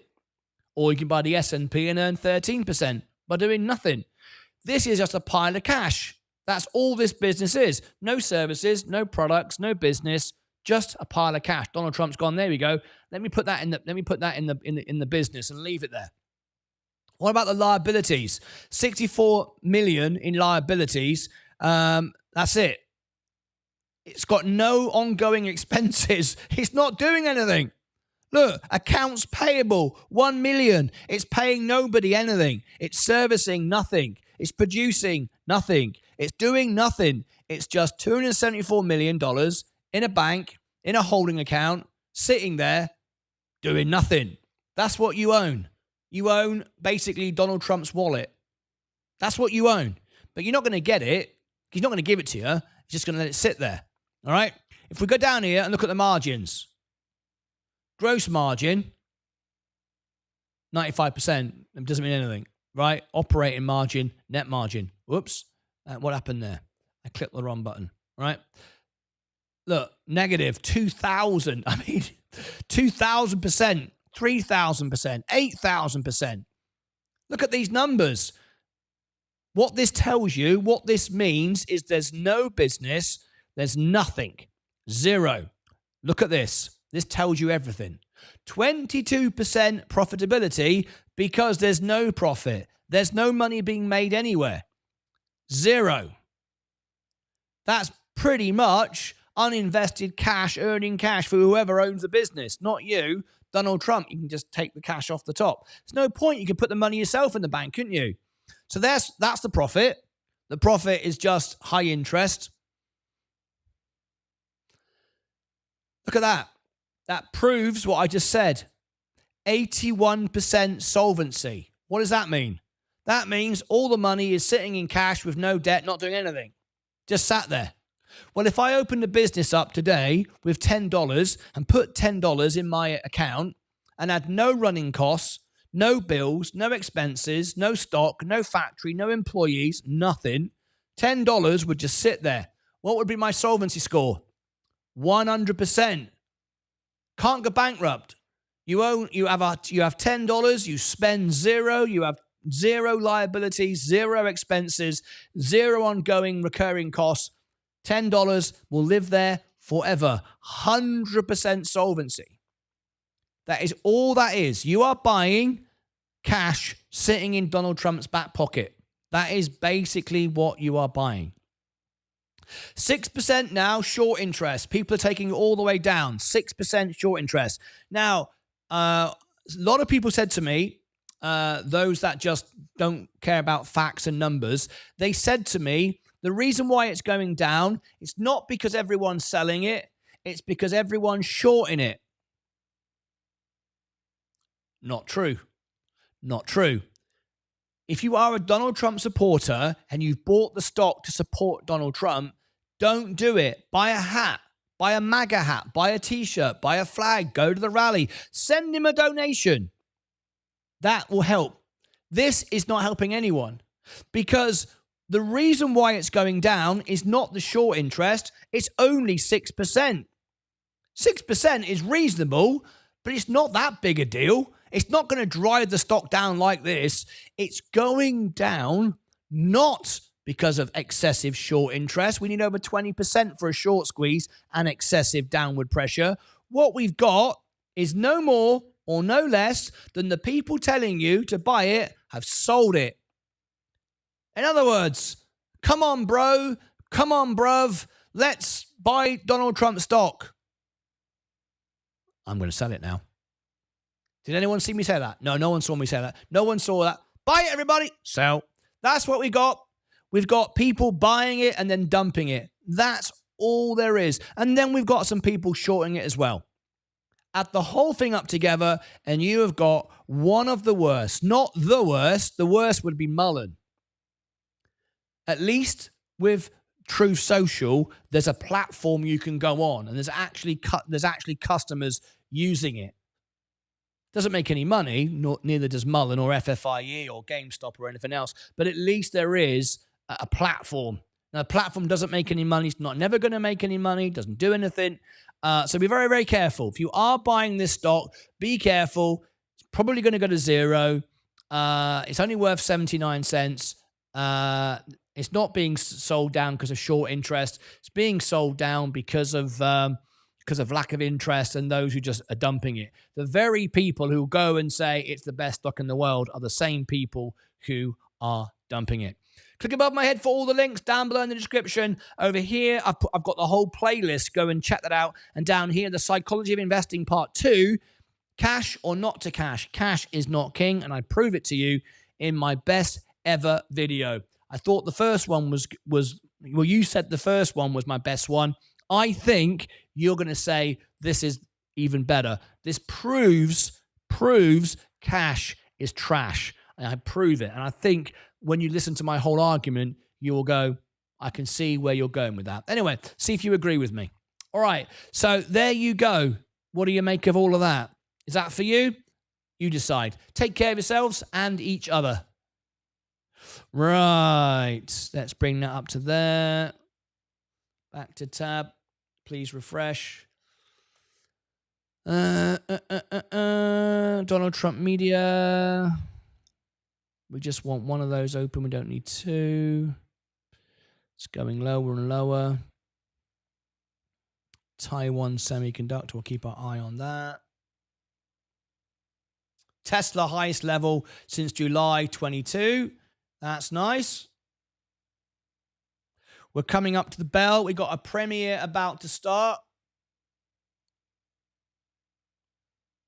Speaker 1: Or you can buy the S&P and earn 13% by doing nothing. This is just a pile of cash. That's all this business is. No services, no products, no business, just a pile of cash. Donald Trump's gone, there we go. Let me put that in the business and leave it there. What about the liabilities? 64 million in liabilities. That's it. It's got no ongoing expenses. It's not doing anything. Look, accounts payable, 1 million. It's paying nobody anything. It's servicing nothing. It's producing nothing. It's doing nothing. It's just $274 million in a bank, in a holding account, sitting there, doing nothing. That's what you own. You own basically Donald Trump's wallet. That's what you own. But you're not going to get it. He's not going to give it to you. He's just going to let it sit there. All right? If we go down here and look at the margins. Gross margin, 95%. It doesn't mean anything, right? Operating margin, net margin. Whoops. What happened there? I clicked the wrong button, right? Look, negative 2,000. I mean, 2,000%, 3,000%, 8,000%. Look at these numbers. What this tells you, what this means is there's no business, there's nothing, zero. Look at this. This tells you everything. 22% profitability because there's no profit. There's no money being made anywhere. Zero. That's pretty much uninvested cash, earning cash for whoever owns the business, not you, Donald Trump. You can just take the cash off the top. There's no point. You could put the money yourself in the bank, couldn't you? So that's the profit. The profit is just high interest. Look at that. That proves what I just said. 81% solvency. What does that mean? That means all the money is sitting in cash with no debt, not doing anything. Just sat there. Well, if I opened a business up today with $10 and put $10 in my account and had no running costs, no bills, no expenses, no stock, no factory, no employees, nothing, $10 would just sit there. What would be my solvency score? 100%. Can't go bankrupt. You have $10, you spend zero, you have zero liabilities, zero expenses, zero ongoing recurring costs. $10 will live there forever. 100% solvency. That is all that is. You are buying cash sitting in Donald Trump's back pocket. That is basically what you are buying. 6% now, short interest. People are taking it all the way down. 6% short interest. Now, a lot of people said to me, those that just don't care about facts and numbers, they said to me, the reason why it's going down, it's not because everyone's selling it, it's because everyone's shorting it. Not true. Not true. If you are a Donald Trump supporter and you've bought the stock to support Donald Trump, don't do it. Buy a hat. Buy a MAGA hat. Buy a t-shirt. Buy a flag. Go to the rally. Send him a donation. That will help. This is not helping anyone because the reason why it's going down is not the short interest. It's only 6%. 6% is reasonable, but it's not that big a deal. It's not going to drive the stock down like this. It's going down not because of excessive short interest. We need over 20% for a short squeeze and excessive downward pressure. What we've got is no more or no less than the people telling you to buy it have sold it. In other words, come on, bro. Come on, bruv. Let's buy Donald Trump stock. I'm going to sell it now. Did anyone see me say that? No, no one saw me say that. No one saw that. Buy it, everybody. Sell. That's what we got. We've got people buying it and then dumping it. That's all there is. And then we've got some people shorting it as well. Add the whole thing up together and you have got one of the worst. Not the worst. The worst would be Mullen. At least with Truth Social, there's a platform you can go on and there's actually customers using it. Doesn't make any money, neither does Mullen or FFIE or GameStop or anything else, but at least there is a platform. Now, the platform doesn't make any money. It's never going to make any money. Doesn't do anything. So be very, very careful. If you are buying this stock, be careful. It's probably going to go to zero. It's only worth 79 cents. It's not being sold down because of short interest. It's being sold down because of lack of interest and those who just are dumping it. The very people who go and say it's the best stock in the world are the same people who are dumping it. Click above my head for all the links down below in the description. Over here, I've got the whole playlist. Go and check that out. And down here, the Psychology of Investing Part 2, cash or not to cash. Cash is not king, and I prove it to you in my best ever video. I thought the first one was you said the first one was my best one. I think you're going to say this is even better. This proves cash is trash. And I prove it. And I think when you listen to my whole argument, you will go, I can see where you're going with that. Anyway, see if you agree with me. All right. So there you go. What do you make of all of that? Is that for you? You decide. Take care of yourselves and each other. Right. Let's bring that up to there. Back to tab. Please refresh. Donald Trump media. We just want one of those open. We don't need two. It's going lower and lower. Taiwan Semiconductor. We'll keep our eye on that. Tesla highest level since July 22. That's nice. We're coming up to the bell. We got a premiere about to start.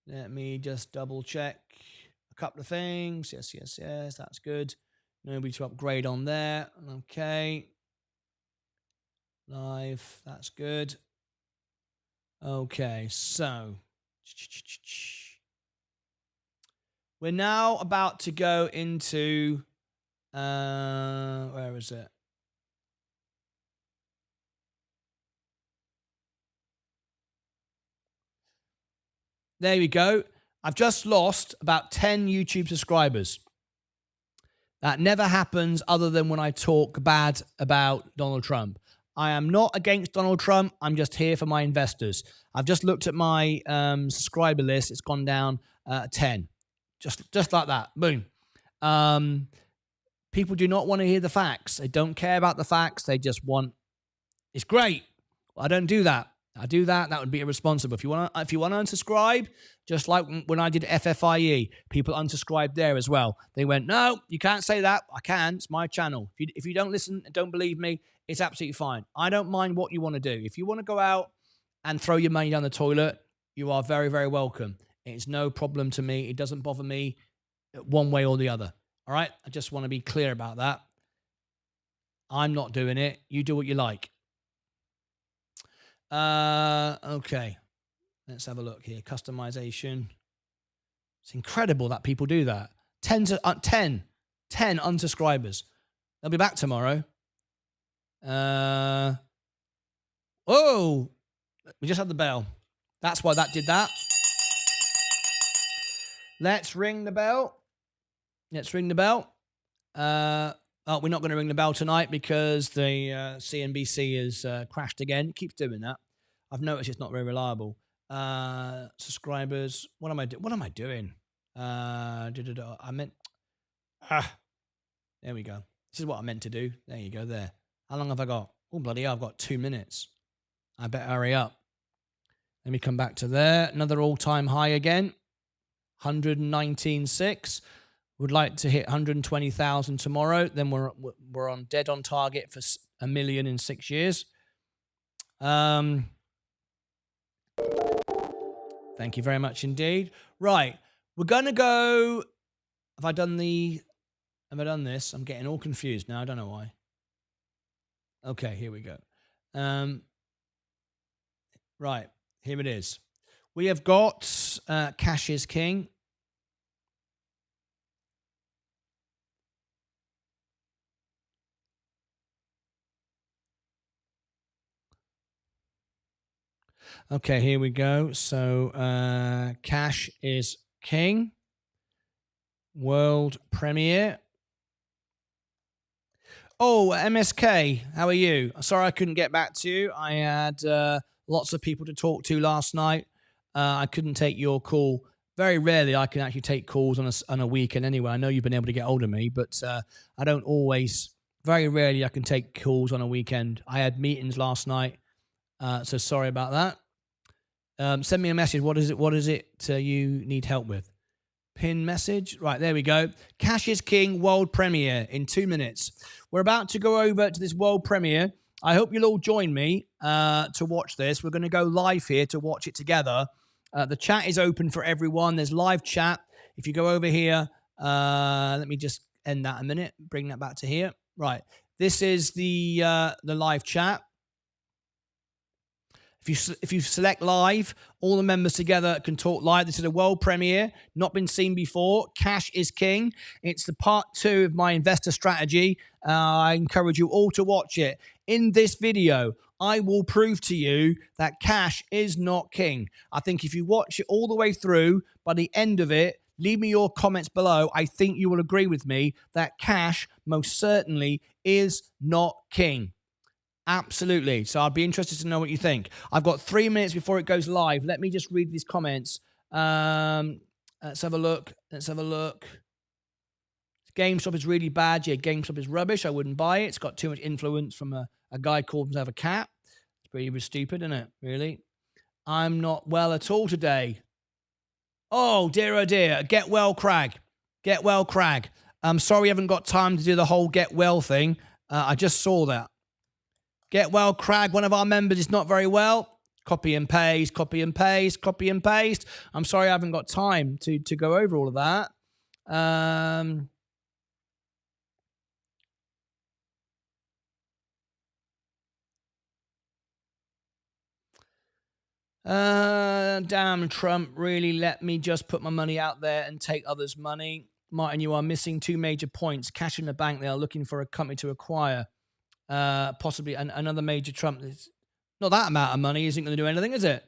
Speaker 1: Let me just double check a couple of things. Yes. That's good. Nobody to upgrade on there. Okay. Live. That's good. Okay. So we're now about to go into, where is it? There we go. I've just lost about 10 YouTube subscribers. That never happens other than when I talk bad about Donald Trump. I am not against Donald Trump. I'm just here for my investors. I've just looked at my subscriber list. It's gone down 10. Just like that. Boom. People do not want to hear the facts. They don't care about the facts. They just want, it's great. Well, I don't do that. I do that. That would be irresponsible. If you want to unsubscribe, just like when I did FFIE, people unsubscribed there as well. They went, no, you can't say that. I can. It's my channel. If you don't listen and don't believe me, it's absolutely fine. I don't mind what you want to do. If you want to go out and throw your money down the toilet, you are very, very welcome. It's no problem to me. It doesn't bother me one way or the other. All right? I just want to be clear about that. I'm not doing it. You do what you like. Okay. Let's have a look here. Customization. It's incredible that people do that. 10 unsubscribers. They'll be back tomorrow. Oh, we just had the bell. That's why that did that. Let's ring the bell. Oh, we're not going to ring the bell tonight because the CNBC has crashed again. It keeps doing that. I've noticed it's not very reliable. Subscribers. What am I doing? I meant. There we go. This is what I meant to do. There you go. There. How long have I got? Oh, bloody hell, I've got 2 minutes. I better hurry up. Let me come back to there. Another all-time high again. 119.6. Would like to hit 120,000 tomorrow. Then we're on dead on target for 1 million in 6 years. Thank you very much indeed. Right, we're gonna go. Have I done this? I'm getting all confused now. I don't know why. Okay, here we go. Right, here it is. We have got Cash is King. Okay, here we go. So, Cash is King. World premiere. Oh, MSK, how are you? Sorry I couldn't get back to you. I had lots of people to talk to last night. I couldn't take your call. Very rarely I can actually take calls on a weekend anyway. I know you've been able to get hold of me, but I don't always. Very rarely I can take calls on a weekend. I had meetings last night, so sorry about that. Send me a message. What is it you need help with? Pin message. Right, there we go. Cash is King world premiere in 2 minutes. We're about to go over to this world premiere. I hope you'll all join me to watch this. We're going to go live here to watch it together. The chat is open for everyone. There's live chat. If you go over here, let me just end that a minute. Bring that back to here. Right. This is the live chat. If you select live, all the members together can talk live. This is a world premiere, not been seen before. Cash is King. It's the part 2 of my investor strategy. I encourage you all to watch it. In this video, I will prove to you that cash is not king. I think if you watch it all the way through, by the end of it, Leave me your comments below. I think you will agree with me that cash most certainly is not king. Absolutely. So I'd be interested to know what you think. I've got 3 minutes before it goes live. Let me just read these comments. Let's have a look. GameStop is really bad. Yeah, GameStop is rubbish. I wouldn't buy it. It's got too much influence from a guy called himself a cat. It's pretty stupid, isn't it? Really? I'm not well at all today. Oh dear. Get well, Crag. Get well, Crag. I'm sorry I haven't got time to do the whole get well thing. I just saw that. Get well, Crag. One of our members is not very well. Copy and paste. I'm sorry I haven't got time to go over all of that. Damn, Trump really let me just put my money out there and take others' money. Martyn, you are missing 2 major points. Cash in the bank, they are looking for a company to acquire. Possibly another major Trump. Not that amount of money isn't going to do anything, is it?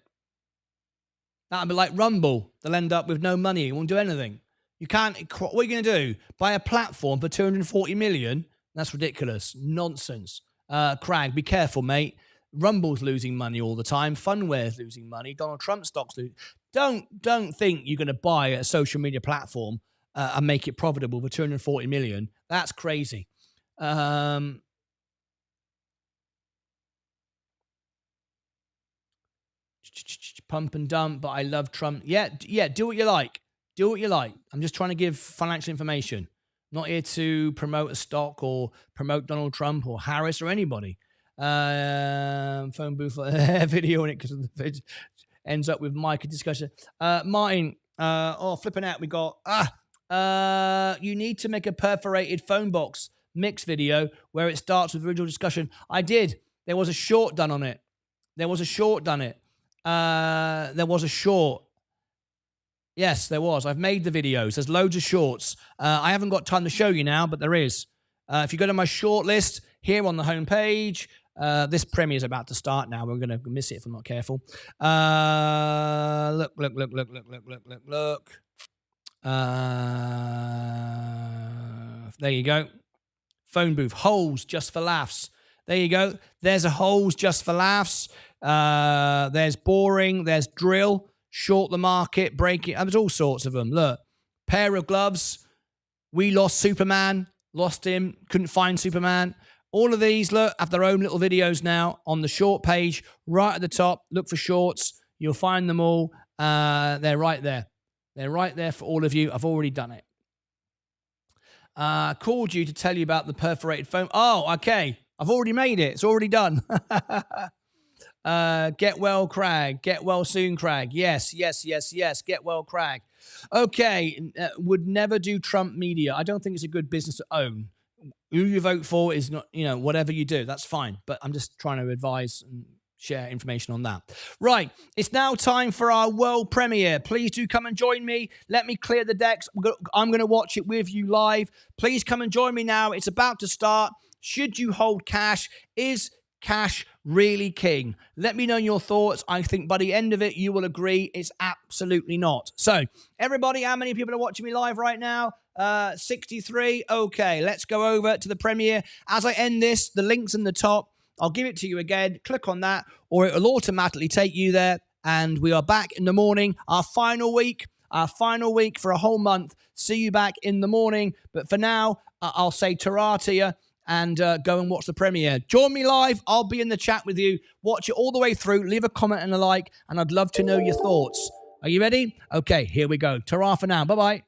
Speaker 1: That would be like Rumble. They'll end up with no money. It won't do anything. You can't. What are you going to do? Buy a platform for 240 million? That's ridiculous. Nonsense. Crag, be careful, mate. Rumble's losing money all the time. Funware's losing money. Donald Trump stocks lose. Don't think you're going to buy a social media platform and make it profitable for 240 million. That's crazy. Pump and dump, but I love Trump. Yeah, do what you like. I'm just trying to give financial information. I'm not here to promote a stock or promote Donald Trump or Harris or anybody. Phone booth video on it because it ends up with Mike discussion. Martyn, flipping out. We got you need to make a perforated phone box mix video where it starts with original discussion. I did. There was a short done on it. There was a short. Yes, there was. I've made the videos. There's loads of shorts. I haven't got time to show you now, but there is. If you go to my short list here on the homepage, this premiere is about to start now. We're going to miss it if I'm not careful. Look. There you go. Phone booth. Holes just for laughs. There you go. There's a holes just for laughs. There's boring. There's drill. Short the market. Break it. There's all sorts of them. Look. Pair of gloves. We lost Superman. Lost him. Couldn't find Superman. All of these, look, have their own little videos now on the short page. Right at the top. Look for shorts. You'll find them all. They're right there. They're right there for all of you. I've already done it. Called you to tell you about the perforated phone. Oh, okay. I've already made it. It's already done. Get well, Crag. Get well soon, Crag. Yes. Get well, Crag. Okay. Would never do Trump media. I don't think it's a good business to own. Who you vote for is not, whatever you do. That's fine. But I'm just trying to advise and share information on that. Right. It's now time for our world premiere. Please do come and join me. Let me clear the decks. I'm going to watch it with you live. Please come and join me now. It's about to start. Should you hold cash? Is cash really king? Let me know your thoughts. I think by the end of it, you will agree it's absolutely not. So, everybody, how many people are watching me live right now? 63. Okay, let's go over to the premiere. As I end this, the link's in the top. I'll give it to you again. Click on that, or it will automatically take you there. And we are back in the morning. Our final week for a whole month. See you back in the morning. But for now, I'll say ta-ra to you and go and watch the premiere. Join me live. I'll be in the chat with you. Watch it all the way through. Leave a comment and a like, and I'd love to know your thoughts. Are you ready? Okay, here we go. Ta-ra for now. Bye-bye.